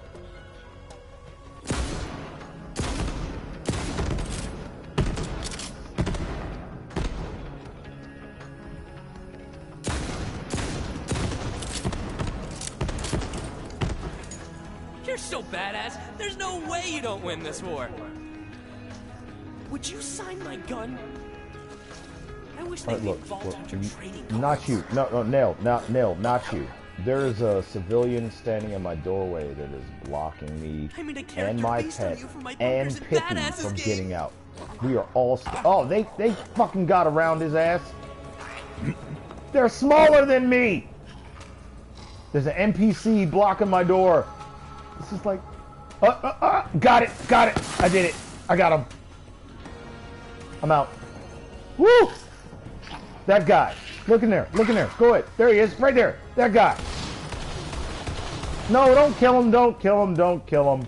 You're so badass. There's no way you don't win this war. Would you sign my gun? I wish they Look, training not you. No, Nail, not you. There is a civilian standing in my doorway that is blocking me and my pet and Pippi from getting out. We are all oh, they fucking got around his ass. They're smaller than me. There's an NPC blocking my door. This is like, got it. I did it. I got him. I'm out. Woo! That guy. Look in there. Go ahead. There he is. Right there. That guy. No, don't kill him.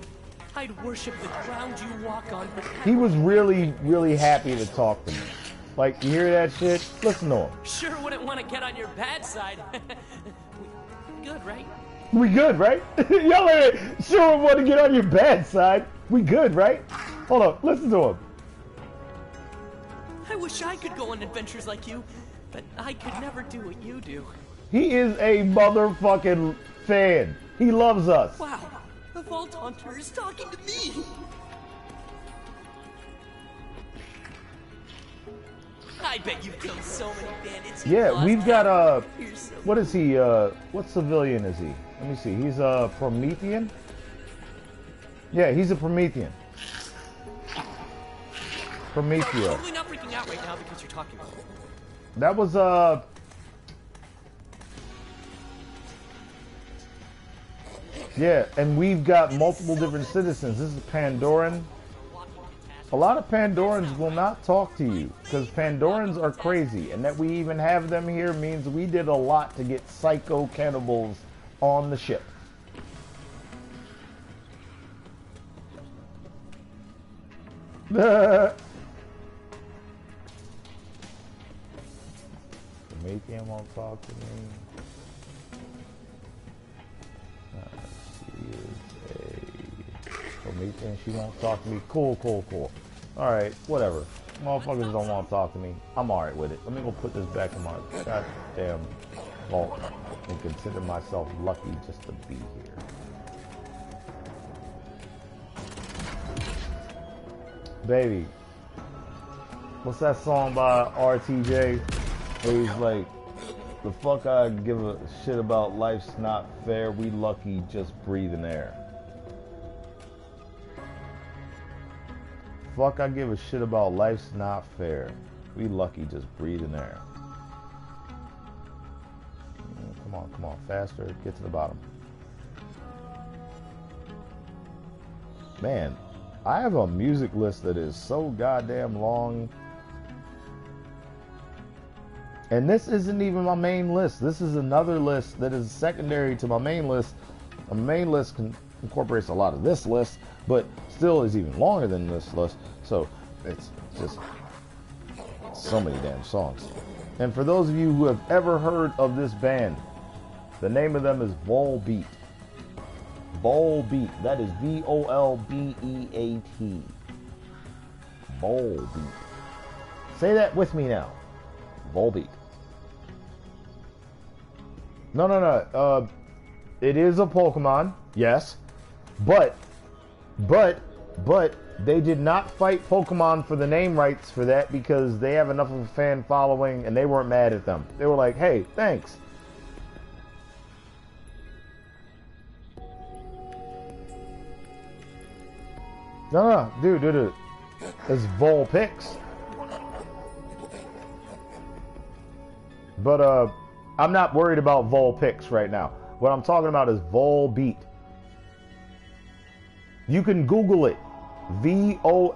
I'd worship the ground you walk on. He was really, really happy to talk to me. Like, you hear that shit? Listen to him. Sure wouldn't want to get on your bad side. Good, right? We good, right? Y'all sure want to get on your bad side. We good, right? Hold on. Listen to him. I wish I could go on adventures like you, but I could never do what you do. He is a motherfucking fan. He loves us. Wow, the Vault Hunter is talking to me. I bet you've killed so many bandits. Yeah, we've got what is he? What civilian is he? Let me see. He's a Promethean. Yeah, he's a Promethean. Promethea. I'm totally not freaking out right now because you're talking about it. That was Yeah, and we've got multiple different citizens. This is Pandoran. A lot of Pandorans will not talk to you because Pandorans are crazy, and that we even have them here means we did a lot to get psycho cannibals on the ship. Promethean won't talk to me. She is a Promethean. She won't talk to me. Cool, cool, cool. Alright, whatever. Motherfuckers don't want to talk to me. I'm alright with it. Let me go put this back in my goddamn vault and consider myself lucky just to be here. Baby. What's that song by RTJ? Where he's like, the fuck I give a shit about life's not fair. We lucky just breathing air. Fuck I give a shit about life's not fair. We lucky just breathing air. Come on, faster. Get to the bottom. Man, I have a music list that is so goddamn long. And this isn't even my main list. This is another list that is secondary to my main list. My main list incorporates a lot of this list, but still is even longer than this list. So it's just so many damn songs. And for those of you who have ever heard of this band, the name of them is Volbeat. Volbeat. That is V-O-L-B-E-A-T. Volbeat. Say that with me now. Volbeat. No. It is a Pokemon, yes, but they did not fight Pokemon for the name rights for that because they have enough of a fan following and they weren't mad at them. They were like, hey, thanks. No, dude. It's Vulpix. But I'm not worried about Vulpix right now. What I'm talking about is Volbeat. You can Google it. V-O-L-B-E-A-T.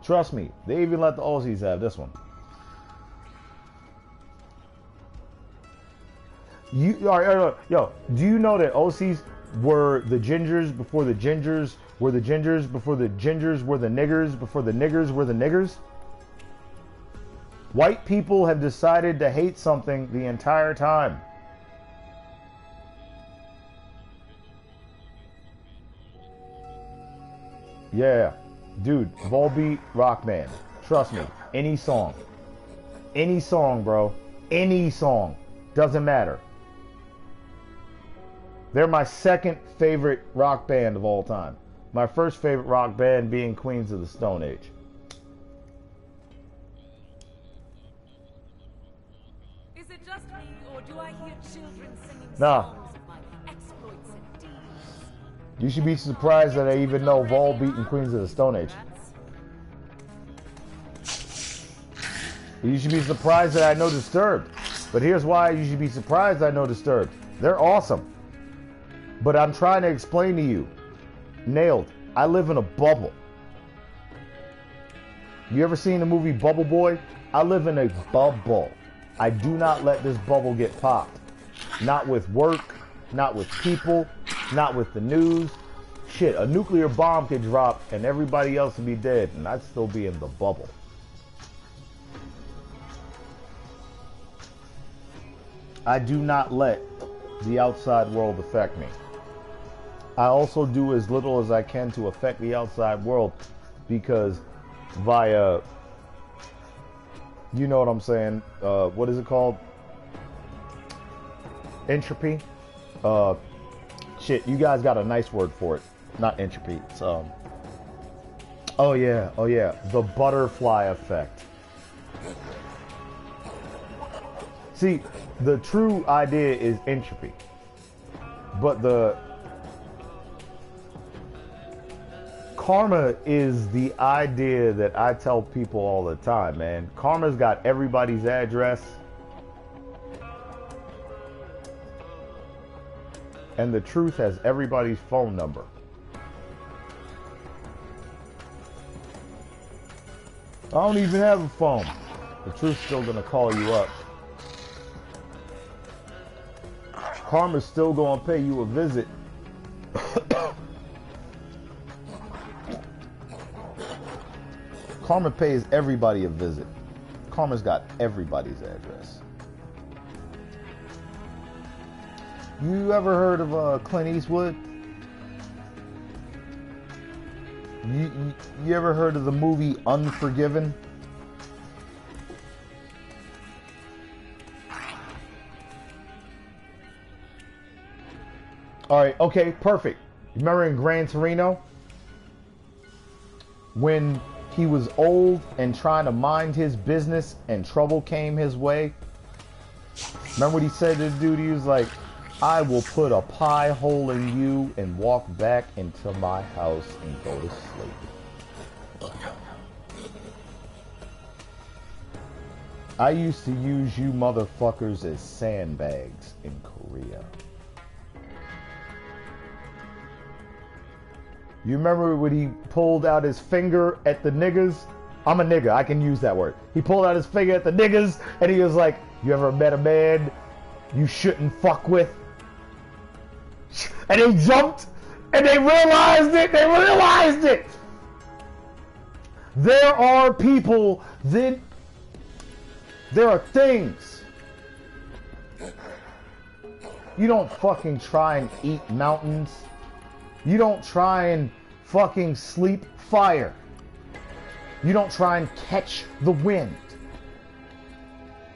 Trust me, they even let the Aussies have this one. Yo, do you know that Aussies were the gingers before the gingers were the gingers before the gingers were the niggers before the niggers were the niggers? White people have decided to hate something the entire time. Yeah, dude, Volbeat rock band. Trust me, any song, bro, any song, doesn't matter. They're my second favorite rock band of all time. My first favorite rock band being Queens of the Stone Age. Is it just me, or do I hear children singing Nah. songs of my exploits and deeds? You should be surprised that I even know Volbeat and Queens of the Stone Age. You should be surprised that I know Disturbed. But here's why you should be surprised I know Disturbed. They're awesome. But I'm trying to explain to you. Nailed. I live in a bubble. You ever seen the movie Bubble Boy? I live in a bubble. I do not let this bubble get popped. Not with work, not with people, not with the news. Shit, a nuclear bomb could drop and everybody else would be dead and I'd still be in the bubble. I do not let the outside world affect me. I also do as little as I can to affect the outside world because via, you know what I'm saying, what is it called? Entropy? Shit, you guys got a nice word for it. Not entropy, it's, oh yeah, the butterfly effect. See, the true idea is entropy, but the karma is the idea that I tell people all the time, man. Karma's got everybody's address. And the truth has everybody's phone number. I don't even have a phone. The truth's still gonna call you up. Karma's still gonna pay you a visit. Karma pays everybody a visit. Karma's got everybody's address. You ever heard of Clint Eastwood? You ever heard of the movie Unforgiven? Alright, okay, perfect. Remember in Gran Torino? When he was old and trying to mind his business and trouble came his way? Remember what he said to the dude? He was like, I will put a pie hole in you and walk back into my house and go to sleep. I used to use you motherfuckers as sandbags in Korea. You remember when he pulled out his finger at the niggas? I'm a nigga, I can use that word. He pulled out his finger at the niggas and he was like, you ever met a man you shouldn't fuck with? And they jumped and they realized it. They realized it. There are people that, there are things. You don't fucking try and eat mountains. You don't try and fucking sleep fire. You don't try and catch the wind.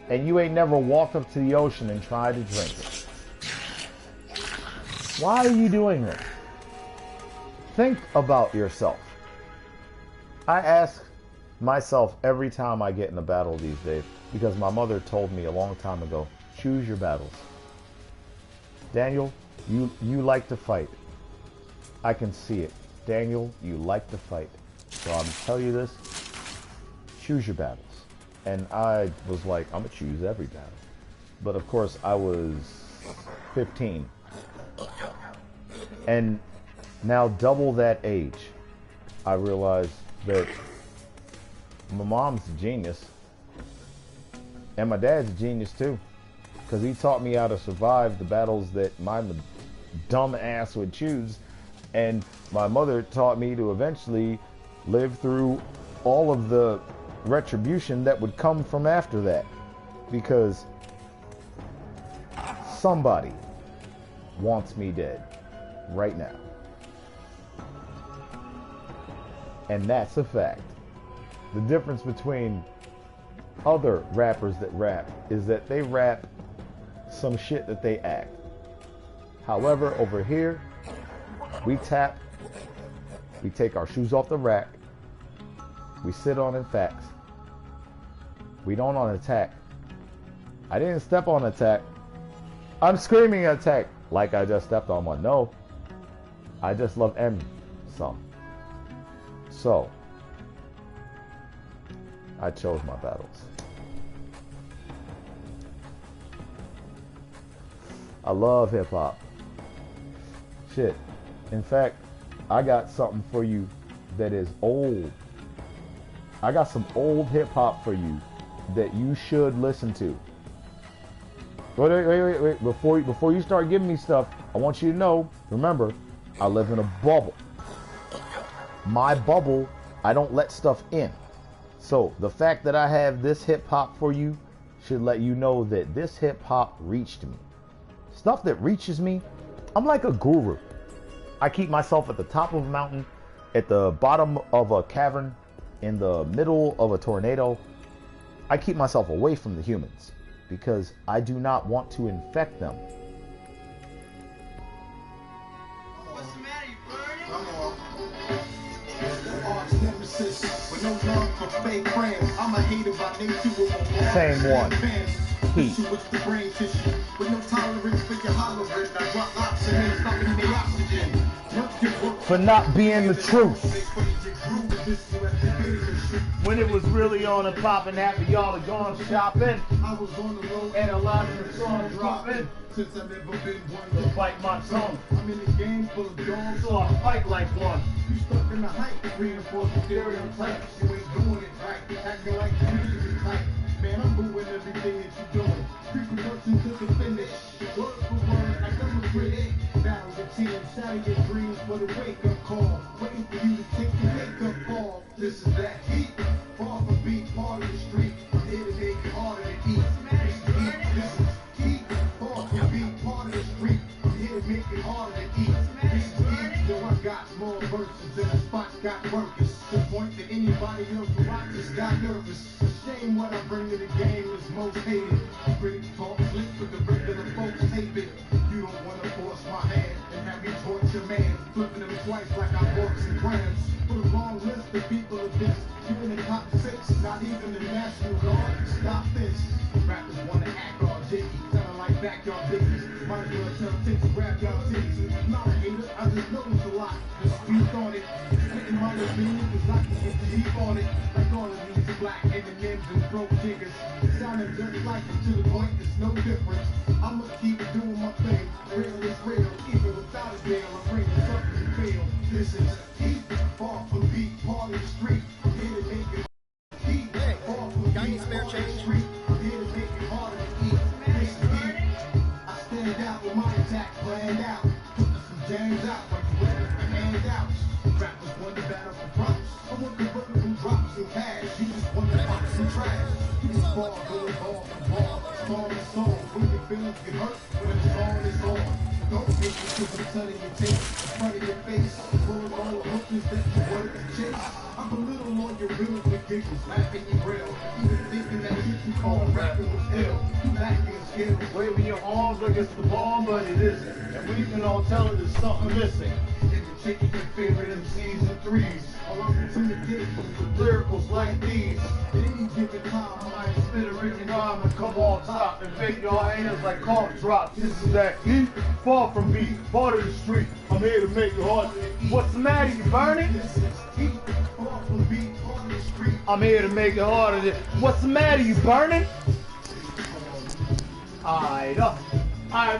And you ain't never walked up to the ocean and tried to drink it. Why are you doing this? Think about yourself. I ask myself every time I get in a battle these days, because my mother told me a long time ago, choose your battles. Daniel, you like to fight. I can see it. Daniel, you like to fight. So I'm telling you this, choose your battles. And I was like, I'm gonna choose every battle. But of course I was 15. And now double that age, I realized that my mom's a genius. And my dad's a genius too. Because he taught me how to survive the battles that my dumb ass would choose. And my mother taught me to eventually live through all of the retribution that would come from after that. Because somebody wants me dead right now. And that's a fact. The difference between other rappers that rap is that they rap some shit that they act. However, over here, we tap, we take our shoes off the rack, we sit on in facts. We don't on attack. I didn't step on attack. I'm screaming attack like I just stepped on one. No, I just love M some. So, I chose my battles. I love hip hop. Shit. In fact, I got something for you that is old. I got some old hip hop for you that you should listen to. Wait. Before you start giving me stuff, I want you to know, remember, I live in a bubble. My bubble, I don't let stuff in. So the fact that I have this hip hop for you should let you know that this hip hop reached me. Stuff that reaches me, I'm like a guru. I keep myself at the top of a mountain, at the bottom of a cavern, in the middle of a tornado. I keep myself away from the humans because I do not want to infect them. What's the matter, you burning? Same one. Heat. For not being the truth. When it was really on and popping, half of y'all are gone shopping. I was on the road analyzing the song dropping. Since I've never been one to bite my tongue. I'm in the game full of dogs, so I fight like one. You stuck in the hype, reinforcing stereotypes. You ain't doing it right, acting like you used to be tight. Man, I'm moving everything that you're doing. Reproduction to the finish. Word for word, I never critic. Battle your team, shatter your dreams for the wake-up call. Waiting for you to take your makeup off. This is that heat. Far from being part of the street. I'm here to make it harder to eat. This is heat. Far from being part of the street. I'm here to make it harder to eat. This is heat. Yo, I got more verses than the spot got workers. To point to anybody else who I just got nervous. Shame what I bring to the game is most hated. Critics talk slick, but the regular folks tape it. You don't want to force my hand and have me torture man. Flipping them twice like I bought some grams. Put a long list of people of this. You in the top 6, not even the National Guard. Stop this. Rappers want to act all jiggy, sounding like backyard biggies. Might as well tell kids to grab y'all titties. I'm not a hater, I just noticed a lot. Just speak on it. Spitting my opinion, cause I can get deep on it. Like all of these black M&Ms and broke diggers. Sounding just like it to the point, it's no difference. I'ma keep doing my thing. Real is real, even without a deal. I'm bringing something to feel. This is heat, far from beat, part of the street. I'm here to make it heat, far from beat, part of the street. I'm here to make it harder to eat. This is heat. I stand out with my attack planned out. Putting some jams out like you ready for handouts. Rappers want to battle for props. I want the brother who drops some cash. You just want to box some trash. You just ball, going ball for ball. Song is song. When your feelings get hurt, when the song is on. Don't take it to the sun in your tape, in front of your face. Rolling all the hookers that you wanted to chase. I'm a little on your riddles with giggles, laughing you real. Even thinking that shit you call rapping was ill. You lacking skills. Waving your arms like it's the bomb, but it isn't. And we can all tell it there's something missing. Taking your favorite MCs and threes. While I'm intimidated with lyricals like these. At any given time, I might spit a written rhyme and come on top and make your haters like cough drops. This is that heat, far from beat, part of the street. I'm here to make it hard. What's the matter, you burning? This is heat, far from beat, part of the street. I'm here to make it harder. What's the matter, you burning? I'm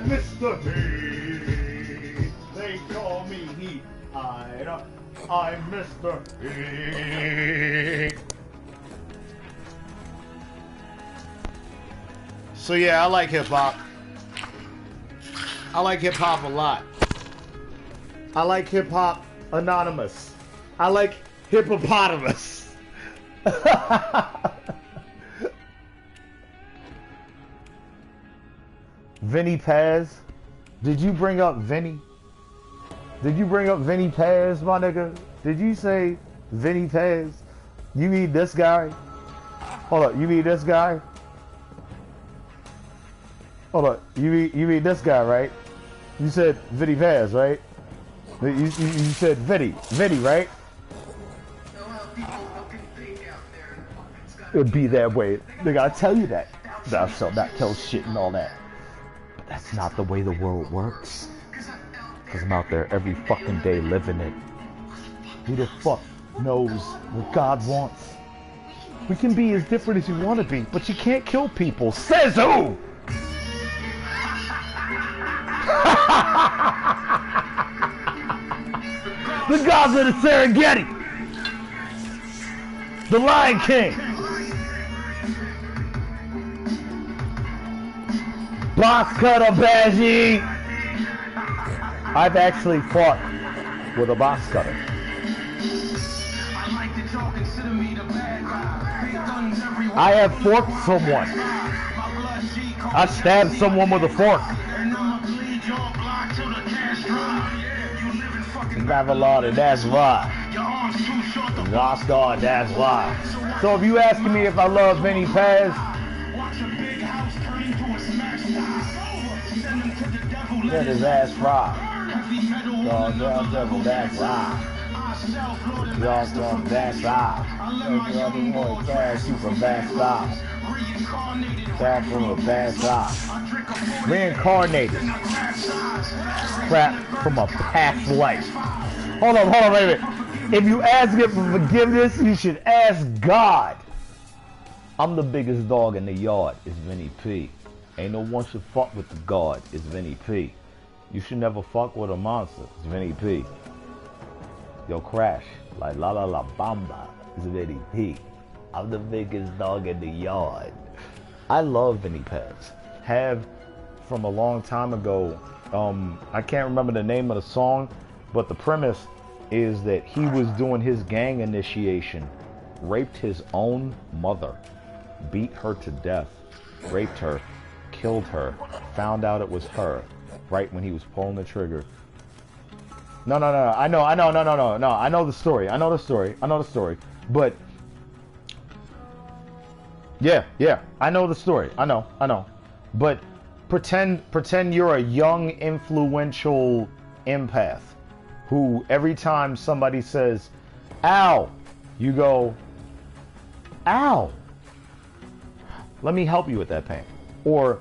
Mr. Heat. They call me Heat. I'm Mr. Heat. So yeah, I like hip hop. I like hip hop a lot. I like hip hop anonymous. I like hippopotamus. Vinny Paz. Did you bring up Vinny? Did you bring up Vinny Paz, my nigga? Did you say Vinny Paz? You mean this guy? Hold up, you mean this guy? Hold up, you mean this guy, right? You said Vinny Paz, right? You said Vinny, right? It'd be that way. They gotta tell you that. Thou shalt not tell shit and all that. But that's not the way the world works. Because I'm out there every fucking day living it. Who the fuck knows what God wants? We can be as different as you want to be, but you can't kill people. Says who? The gods of the Serengeti. The Lion King. Box cutter Badgie. I've actually fought with a box cutter. I have forked someone. I stabbed someone with a fork. Gravelard, that's right. Lost God, that's right. So if you asking me if I love Vinny Paz, let his ass fry. Dog, devil, that's right. Dog, that's right. Every boy cash you from bad style. Back from a bad style. Reincarnated. Crap from a past life. Hold on, wait a minute. If you ask him for forgiveness, you should ask God. I'm the biggest dog in the yard, it's Vinny P. Ain't no one should fuck with the guard, it's Vinny P. You should never fuck with a monster, it's Vinny P. Yo, Crash, like la la la bamba, it's Vinny P. I'm the biggest dog in the yard. I love Vinny Paz. Have from a long time ago. I can't remember the name of the song, but the premise is that he was doing his gang initiation, raped his own mother, beat her to death, raped her, killed her, found out it was her, right when he was pulling the trigger. No, I know the story, I know the story, but yeah, I know the story, I know, but pretend you're a young, influential empath who every time somebody says, ow, you go, ow, let me help you with that pain. Or,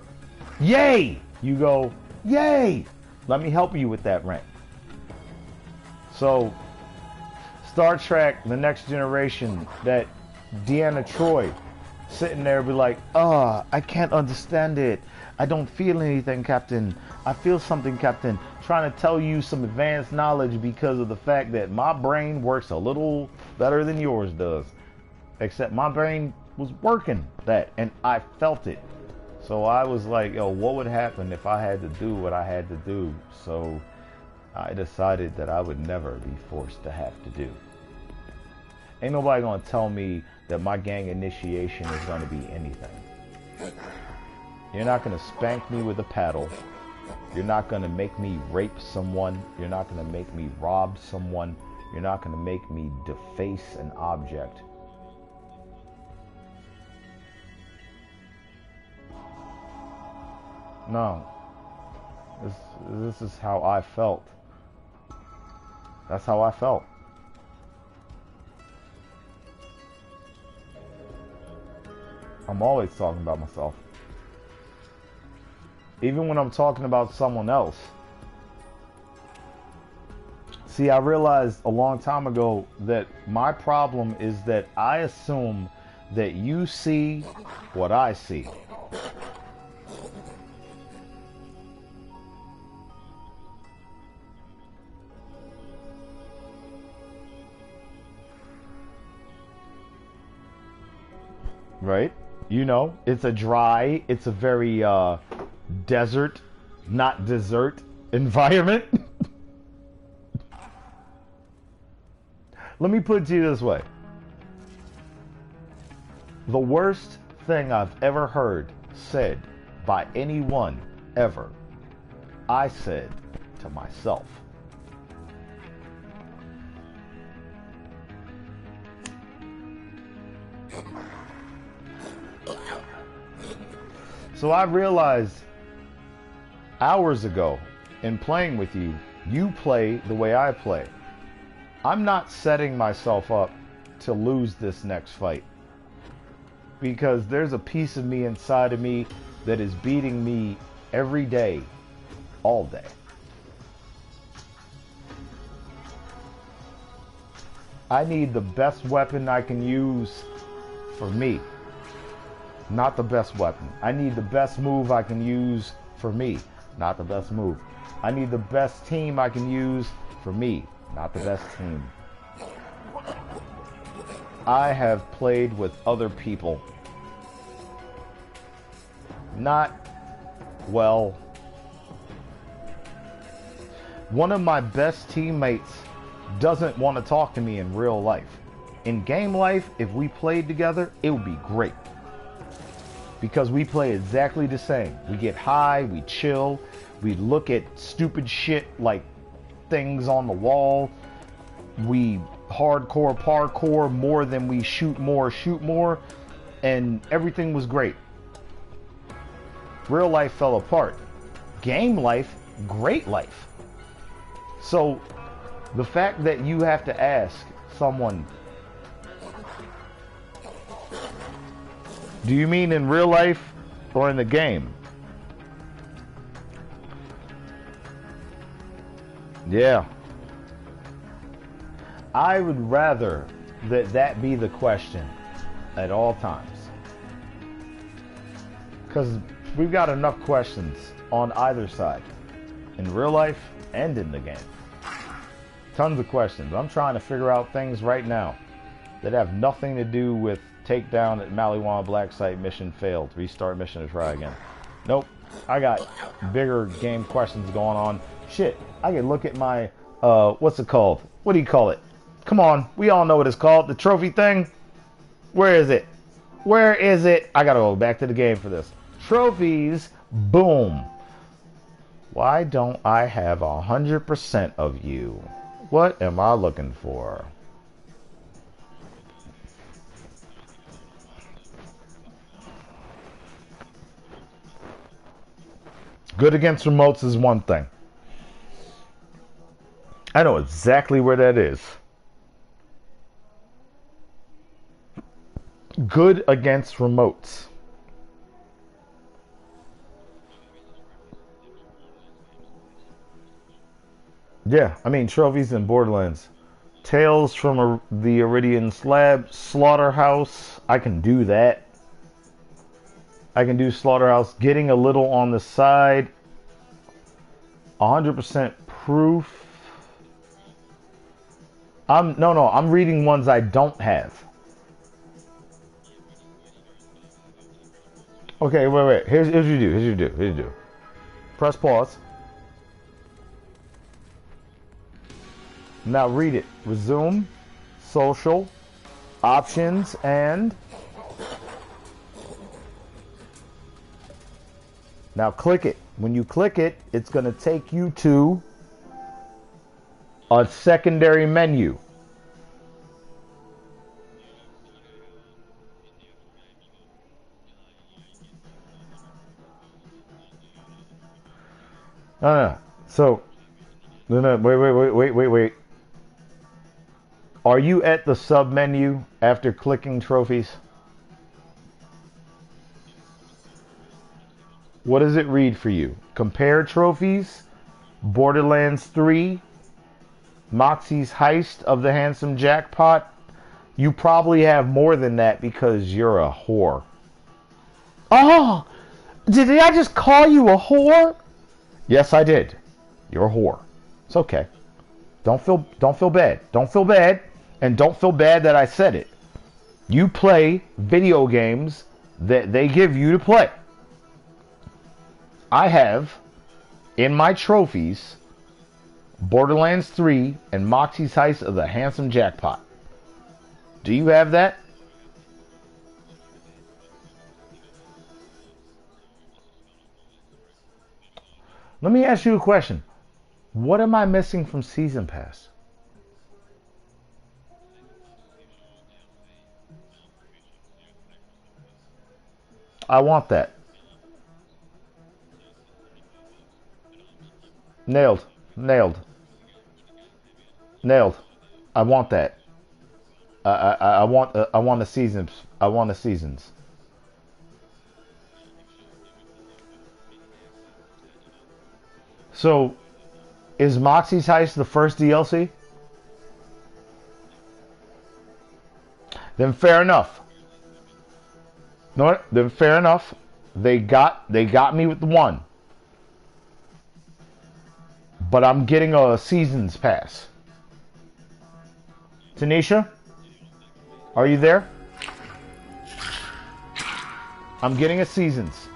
yay, you go, yay, let me help you with that rant. So, Star Trek, The Next Generation, that Deanna Troi sitting there be like, I can't understand it. I don't feel anything, Captain. I feel something, Captain. Trying to tell you some advanced knowledge because of the fact that my brain works a little better than yours does. Except my brain was working that, and I felt it. So I was like, yo, what would happen if I had to do what I had to do? So I decided that I would never be forced to have to do. Ain't nobody gonna tell me that my gang initiation is gonna be anything. You're not gonna spank me with a paddle. You're not gonna make me rape someone. You're not gonna make me rob someone. You're not gonna make me deface an object. No. This is how I felt. That's how I felt. I'm always talking about myself. Even when I'm talking about someone else. See, I realized a long time ago that my problem is that I assume that you see what I see. Right? You know, it's a very desert, not dessert environment. Let me put it to you this way. The worst thing I've ever heard said by anyone ever, I said to myself. So I realized hours ago in playing with you, you play the way I play. I'm not setting myself up to lose this next fight because there's a piece of me inside of me that is beating me every day, all day. I need the best weapon I can use for me. Not the best weapon. I need the best move I can use for me. Not the best move. I need the best team I can use for me. Not the best team. I have played with other people. Not well. One of my best teammates doesn't want to talk to me in real life. In game life, if we played together, it would be great. Because we play exactly the same. We get high, we chill, we look at stupid shit like things on the wall. We hardcore parkour more than we shoot more, and everything was great. Real life fell apart. Game life, great life. So the fact that you have to ask someone, do you mean in real life or in the game? Yeah. I would rather that be the question at all times. Because we've got enough questions on either side. In real life and in the game. Tons of questions. I'm trying to figure out things right now that have nothing to do with takedown at Maliwan Black Site mission failed. Restart mission to try again. Nope. I got bigger game questions going on. Shit. I can look at my, what's it called? What do you call it? Come on. We all know what it's called. The trophy thing. Where is it? Where is it? I gotta go back to the game for this. Trophies. Boom. Why don't I have 100% of you? What am I looking for? Good against remotes is one thing. I know exactly where that is. Good against remotes. Yeah, I mean, trophies in Borderlands. Tales from the Iridian Slab, Slaughterhouse. I can do that. I can do Slaughterhouse. Getting a little on the side. 100% proof. I'm reading ones I don't have. Okay, wait. Here's what you do. Press pause. Now read it. Resume, social, options, and now click it. When you click it, it's going to take you to a secondary menu. So, wait. Are you at the sub menu after clicking trophies? What does it read for you? Compare trophies, Borderlands 3, Moxie's heist of the handsome jackpot. You probably have more than that because you're a whore. Oh, did I just call you a whore? Yes, I did. You're a whore. It's okay. Don't feel bad. Don't feel bad. And don't feel bad that I said it. You play video games that they give you to play. I have, in my trophies, Borderlands 3 and Moxie's Heist of the Handsome Jackpot. Do you have that? Let me ask you a question. What am I missing from Season Pass? I want that. Nailed. I want that. I want the seasons. I want the seasons. So, is Moxie's Heist the first DLC? Then fair enough. No, then fair enough. They got me with the one. But I'm getting a seasons pass. Tanisha? Are you there? I'm getting a seasons.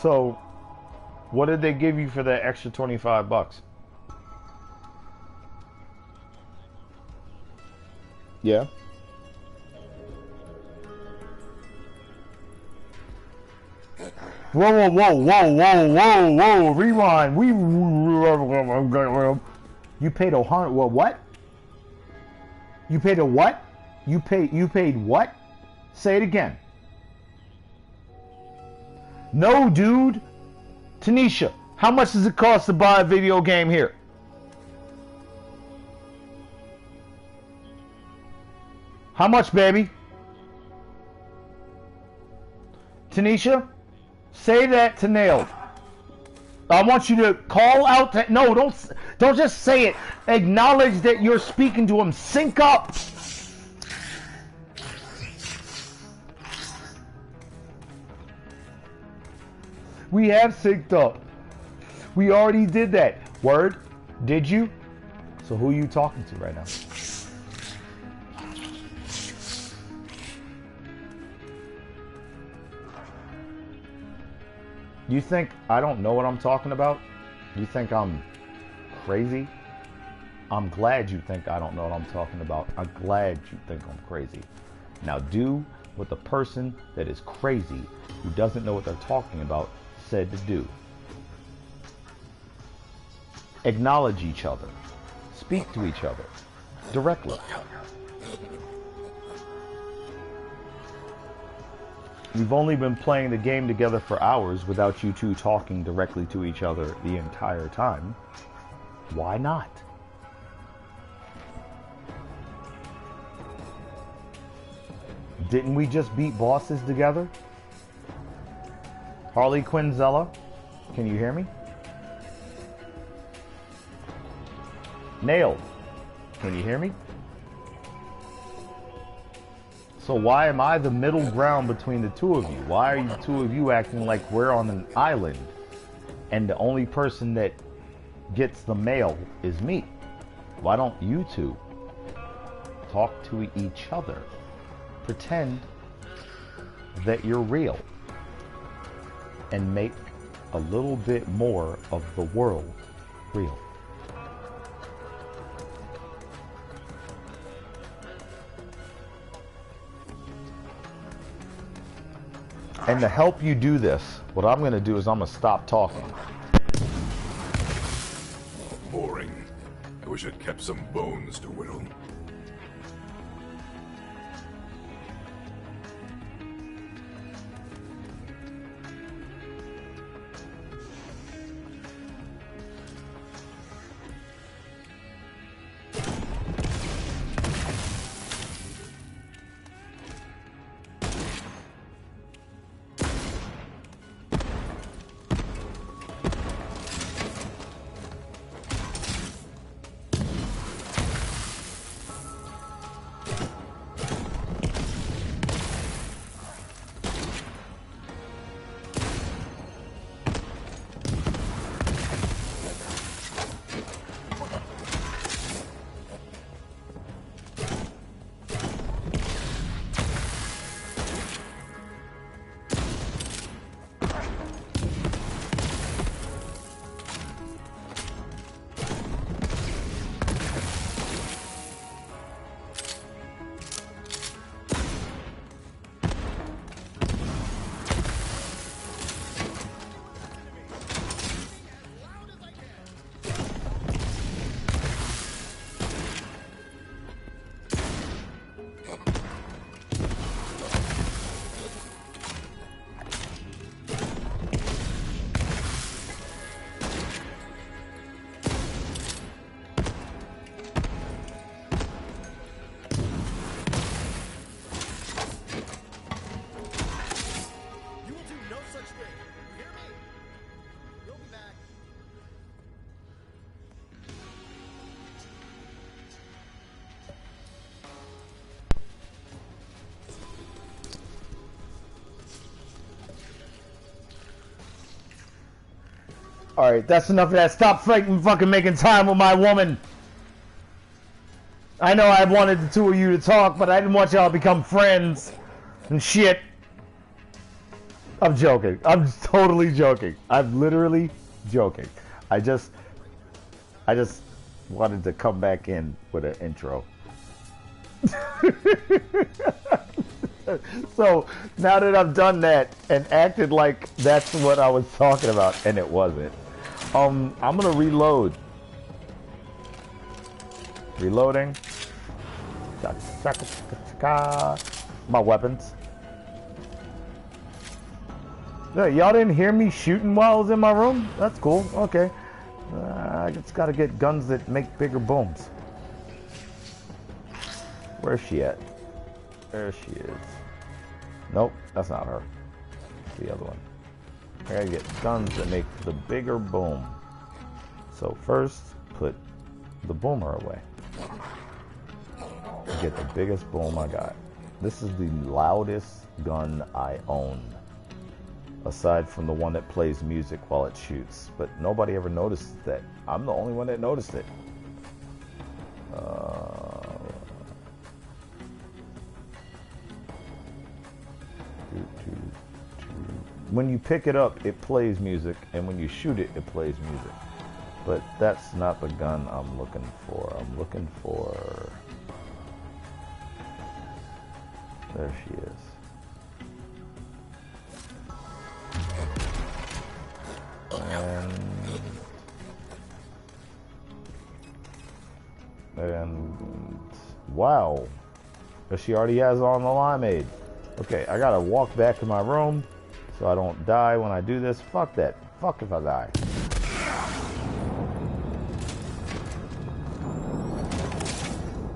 So, what did they give you for that extra $25? Yeah. Whoa! Rewind. You paid $100. What? You paid a what? You paid what? Say it again. No, dude. Tanisha, how much does it cost to buy a video game here? How much, baby? Tanisha, say that to Nailed. I want you to call out to, no, don't just say it. Acknowledge that you're speaking to him. Sync up. We have synced up. We already did that. Word? Did you? So who are you talking to right now? You think I don't know what I'm talking about? You think I'm crazy? I'm glad you think I don't know what I'm talking about. I'm glad you think I'm crazy. Now do what the person that is crazy, who doesn't know what they're talking about, said to do. Acknowledge each other. Speak to each other directly. We've only been playing the game together for hours without you two talking directly to each other the entire time. Why not? Didn't we just beat bosses together? Harley Quinzella, can you hear me? Nailed, can you hear me? So why am I the middle ground between the two of you? Why are you two of you acting like we're on an island and the only person that gets the mail is me? Why don't you two talk to each other? Pretend that you're real and make a little bit more of the world real. And to help you do this, what I'm going to do is I'm going to stop talking. Boring. I wish I'd kept some bones to whittle. Alright, that's enough of that. Stop fucking making time with my woman. I know I wanted the two of you to talk, but I didn't want y'all to become friends and shit. I'm joking. I'm totally joking. I'm literally joking. I just wanted to come back in with an intro. So now that I've done that and acted like that's what I was talking about, and it wasn't, I'm gonna reload. Reloading. My weapons. Yeah, y'all didn't hear me shooting while I was in my room? That's cool. Okay. I just gotta get guns that make bigger booms. Where's she at? There she is. Nope, that's not her. The other one. I gotta get guns that make the bigger boom. So first, put the boomer away. Get the biggest boom I got. This is the loudest gun I own, aside from the one that plays music while it shoots. But nobody ever noticed that. I'm the only one that noticed it. When you pick it up, it plays music, and when you shoot it, it plays music. But that's not the gun I'm looking for. I'm looking for... There she is. And wow, she already has on the limeade. Okay, I gotta walk back to my room so I don't die when I do this. Fuck that. Fuck if I die.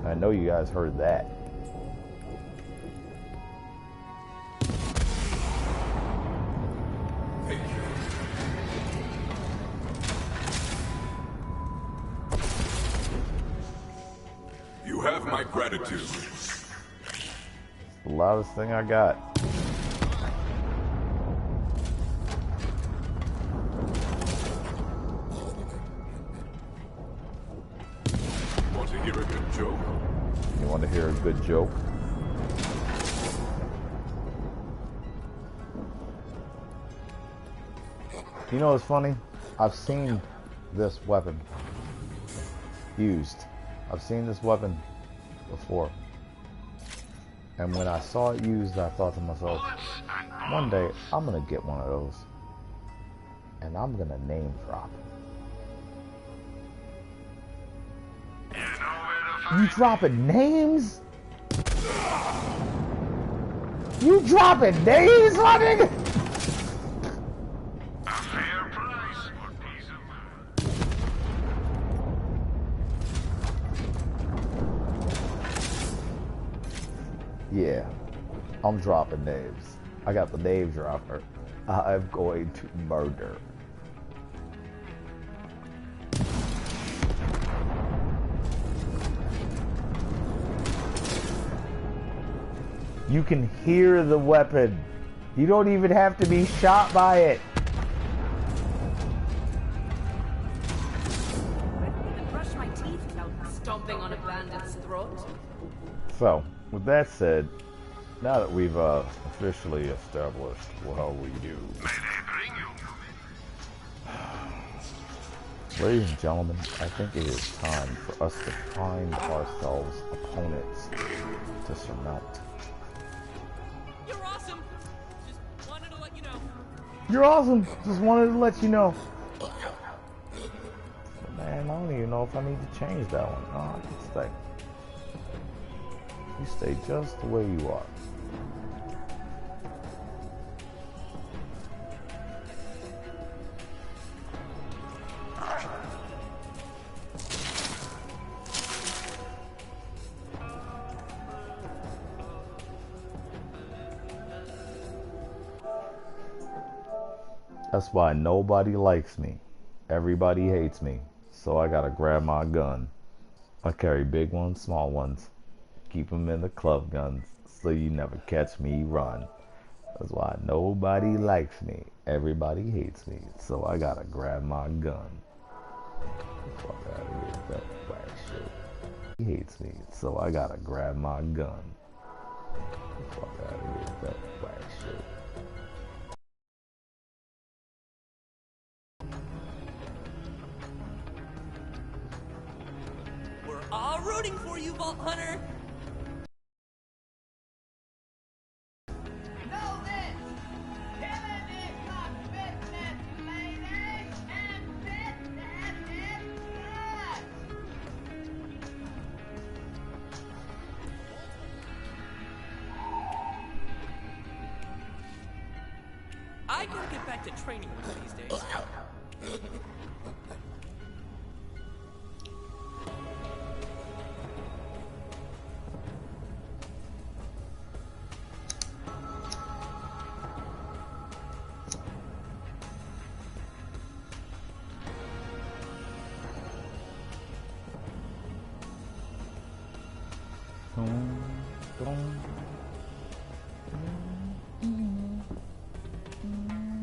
I know you guys heard that. You have my gratitude. It's the loudest thing I got. Want to hear a good joke? You want to hear a good joke? You know what's funny? I've seen this weapon used. I've seen this weapon before. And when I saw it used, I thought to myself, one day I'm gonna get one of those. And I'm gonna name drop. You dropping names? You dropping names, my nigga? Yeah, I'm dropping names. I got the name dropper. I'm going to murder. You can hear the weapon. You don't even have to be shot by it. I didn't even brush my teeth without stomping on a bandit's throat. So, with that said, now that we've officially established how we do, ladies and gentlemen, I think it is time for us to find ourselves opponents to surmount. You're awesome. Just wanted to let you know. You're awesome. Just wanted to let you know. But man, I don't even know if I need to change that one. No, I can stay. You stay just the way you are. That's why nobody likes me. Everybody hates me. So I gotta grab my gun. I carry big ones, small ones. Keep them in the club guns so you never catch me run. That's why nobody likes me. Everybody hates me. So I gotta grab my gun. Fuck out of here with that whack shit. He hates me. So I gotta grab my gun. Fuck out of here with that whack shit. We're all rooting for you, Vault Hunter. I gotta get back to training one of these days. We're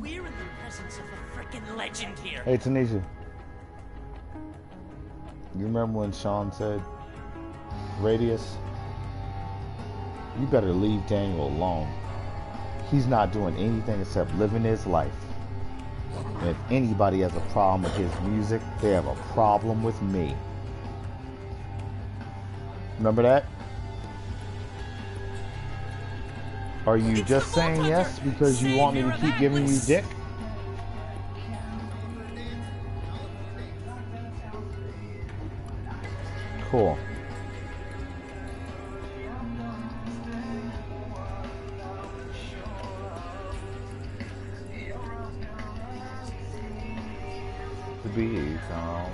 in the presence of a freaking legend here. Hey, Tanisha. You remember when Sean said, Radius, you better leave Daniel alone. He's not doing anything except living his life. And if anybody has a problem with his music, they have a problem with me. Remember that? Are you just saying yes because you want me to keep giving you dick? Cool. To become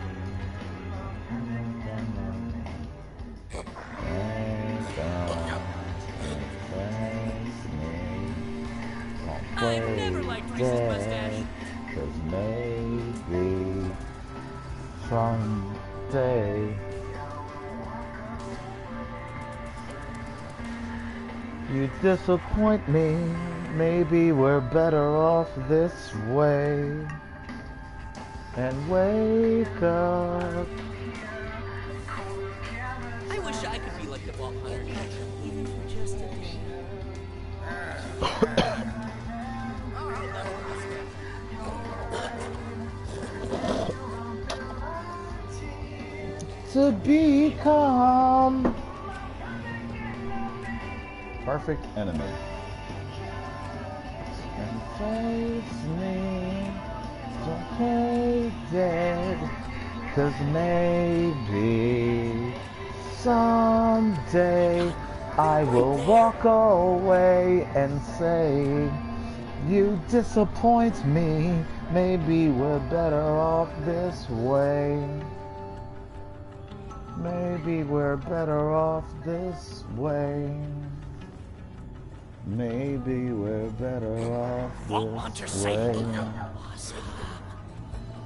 I've never liked Reese's mustache. 'Cause maybe someday you disappoint me. Maybe we're better off this way. And wake up. I wish I could be like the Vault Hunter, even for just a day. To become perfect enemy and face me. Don't play dead, 'cause maybe someday I will walk away and say, you disappoint me, maybe we're better off this way. Maybe we're better off this way. Maybe we're better off this way.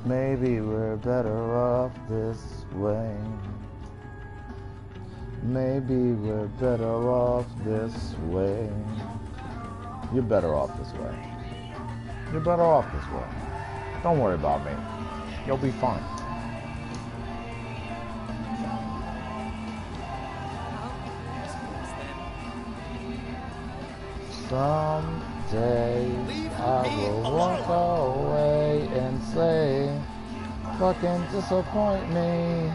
Maybe we're better off this way. Maybe we're better off this way. You're better off this way. You're better off this way. Don't worry about me. You'll be fine. Someday I will walk away and say, fucking disappoint me.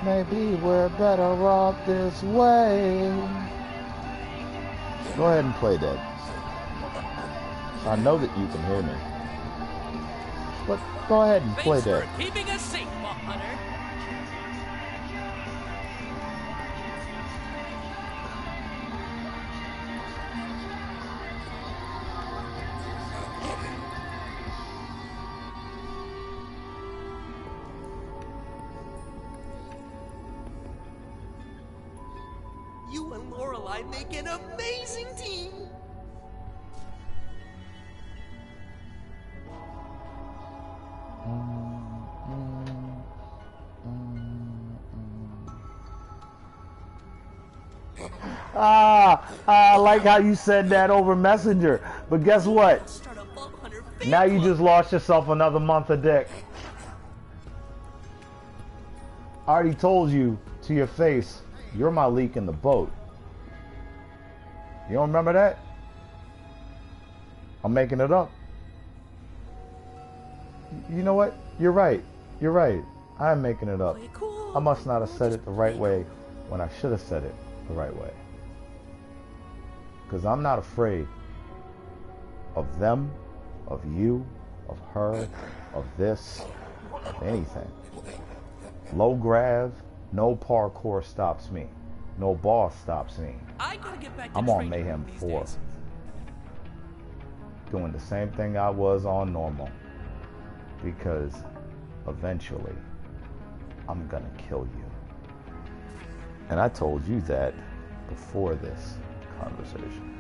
Maybe we're better off this way. Go ahead and play dead. I know that you can hear me. But go ahead and play dead. Thanks for keeping us safe, Vault Hunter. You and Lorelei make an amazing team. I like how you said that over Messenger. But guess what? Now you just lost yourself another month of dick. I already told you to your face, you're my leak in the boat. You don't remember that? I'm making it up. You know what? You're right. You're right. I'm making it up. I must not have said it the right way when I should have said it the right way. Because I'm not afraid of them, of you, of her, of this, of anything. Low grav, no parkour stops me. No boss stops me. I'm on Mayhem 4. Doing the same thing I was on normal. Because eventually, I'm gonna kill you. And I told you that before this conversation.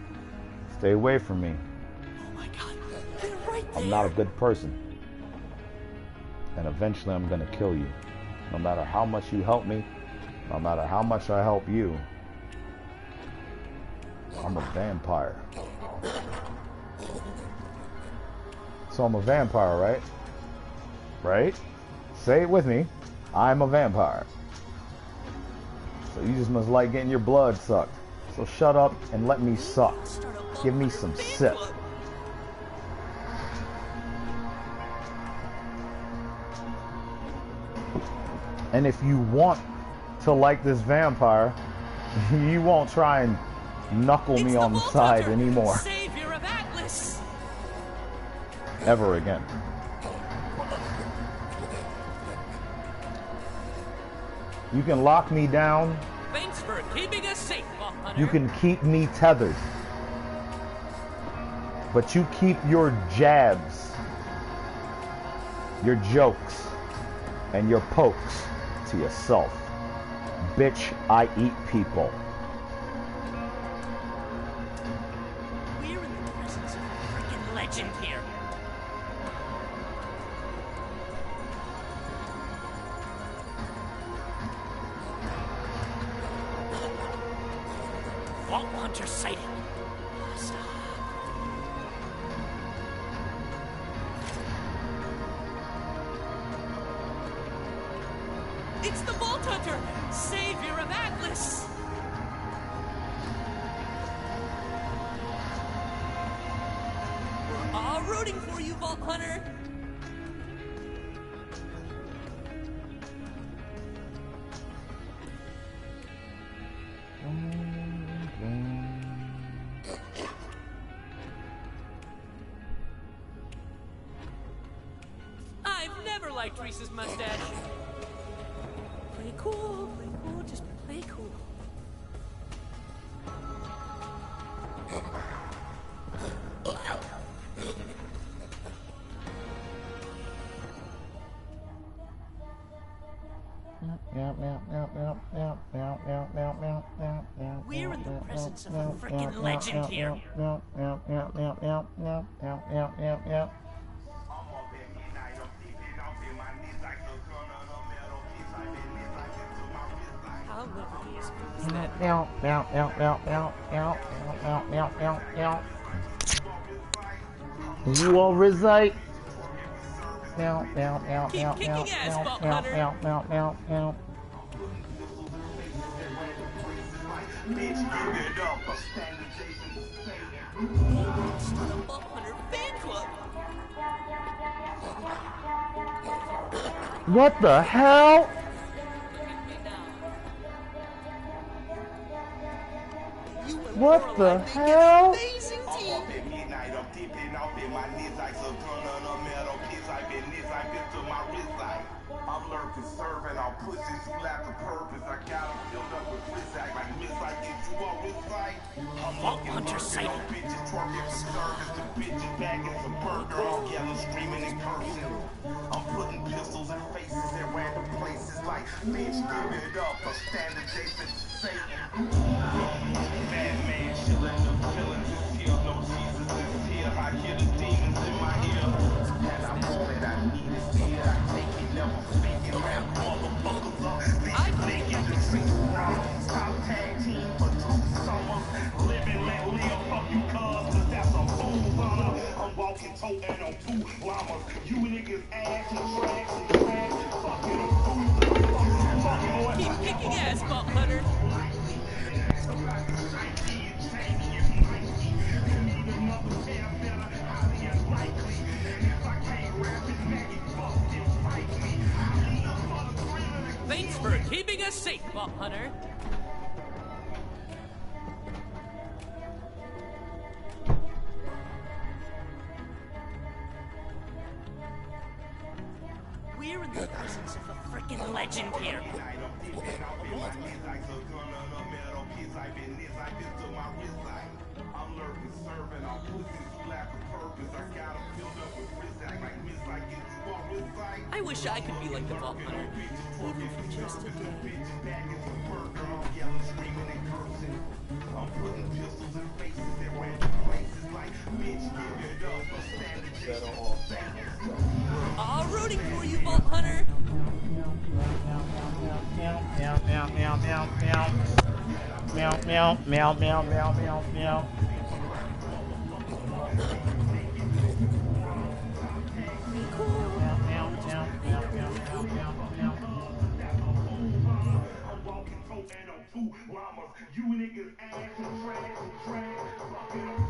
Stay away from me. Oh my God, they're right there. I'm not a good person. And eventually I'm gonna kill you. No matter how much you help me, no matter how much I help you, I'm a vampire. So I'm a vampire, right? Right? Say it with me. I'm a vampire. So you just must like getting your blood sucked. So shut up and let me suck. Give me some sip. And if you want to like this vampire, you won't try and knuckle me on the side anymore. Savior of Atlas. Ever again. You can lock me down. Thanks for keeping us safe, Vault Hunter. You can keep me tethered. But you keep your jabs, your jokes, and your pokes to yourself. Bitch, I eat people. We're in the presence of a freaking legend here. Vault Hunter sighting. Stop. It's the Vault Hunter, Savior of Atlas. We're all rooting for you, Vault Hunter. I've never liked Reese's mustache. Play cool, just play cool. We're in the presence of a freaking legend here. How lovely is You will recite. Keep kicking ass, Vault Hunter. Start a Vault Hunter fan club. What the hell? What the hell? Amazing team. I'm lurking, serving all pussies who lack a purpose. I got them filled up with Rizak, like Miss, I get you all Rizak. I'm Vault Hunter sighting. Bitches twerking for service, the bitches bagging some burger, all yelling, screaming and cursing. I'm putting pistols in faces at random places, like, bitch, give it up. I'm standing Jason Satan. Madman, chilling, the villains is here, no Jesus is here. I hear the demons in my ear, and I want it, I need it, see it, I take it, never fake it, rap motherfuckers up. I think in the streets wrong. Top tag team for 2 summers. Living, let live, fuck you cuz that's a fool runner. I'm walking, toting on 2 llamas. You niggas ass and trash and trash. Fucking fool. Keep kicking ass, Vault Hunter. Thanks for keeping us safe, Vault Hunter. We're in the presence of a freaking legend here. I'm lurking, serving all pussies who lack a purpose. I got them filled up with Rizak, like Miss, I get you all Rizak. I wish I could be like the Vault Hunter, even for just a day. I'm putting pistols in faces at random places, like, bitch, give it up. I'm standing Jason. All rooting for you, Vault Hunter. meow, meow, meow, meow, meow, meow, meow. You niggas ass and trash and trash.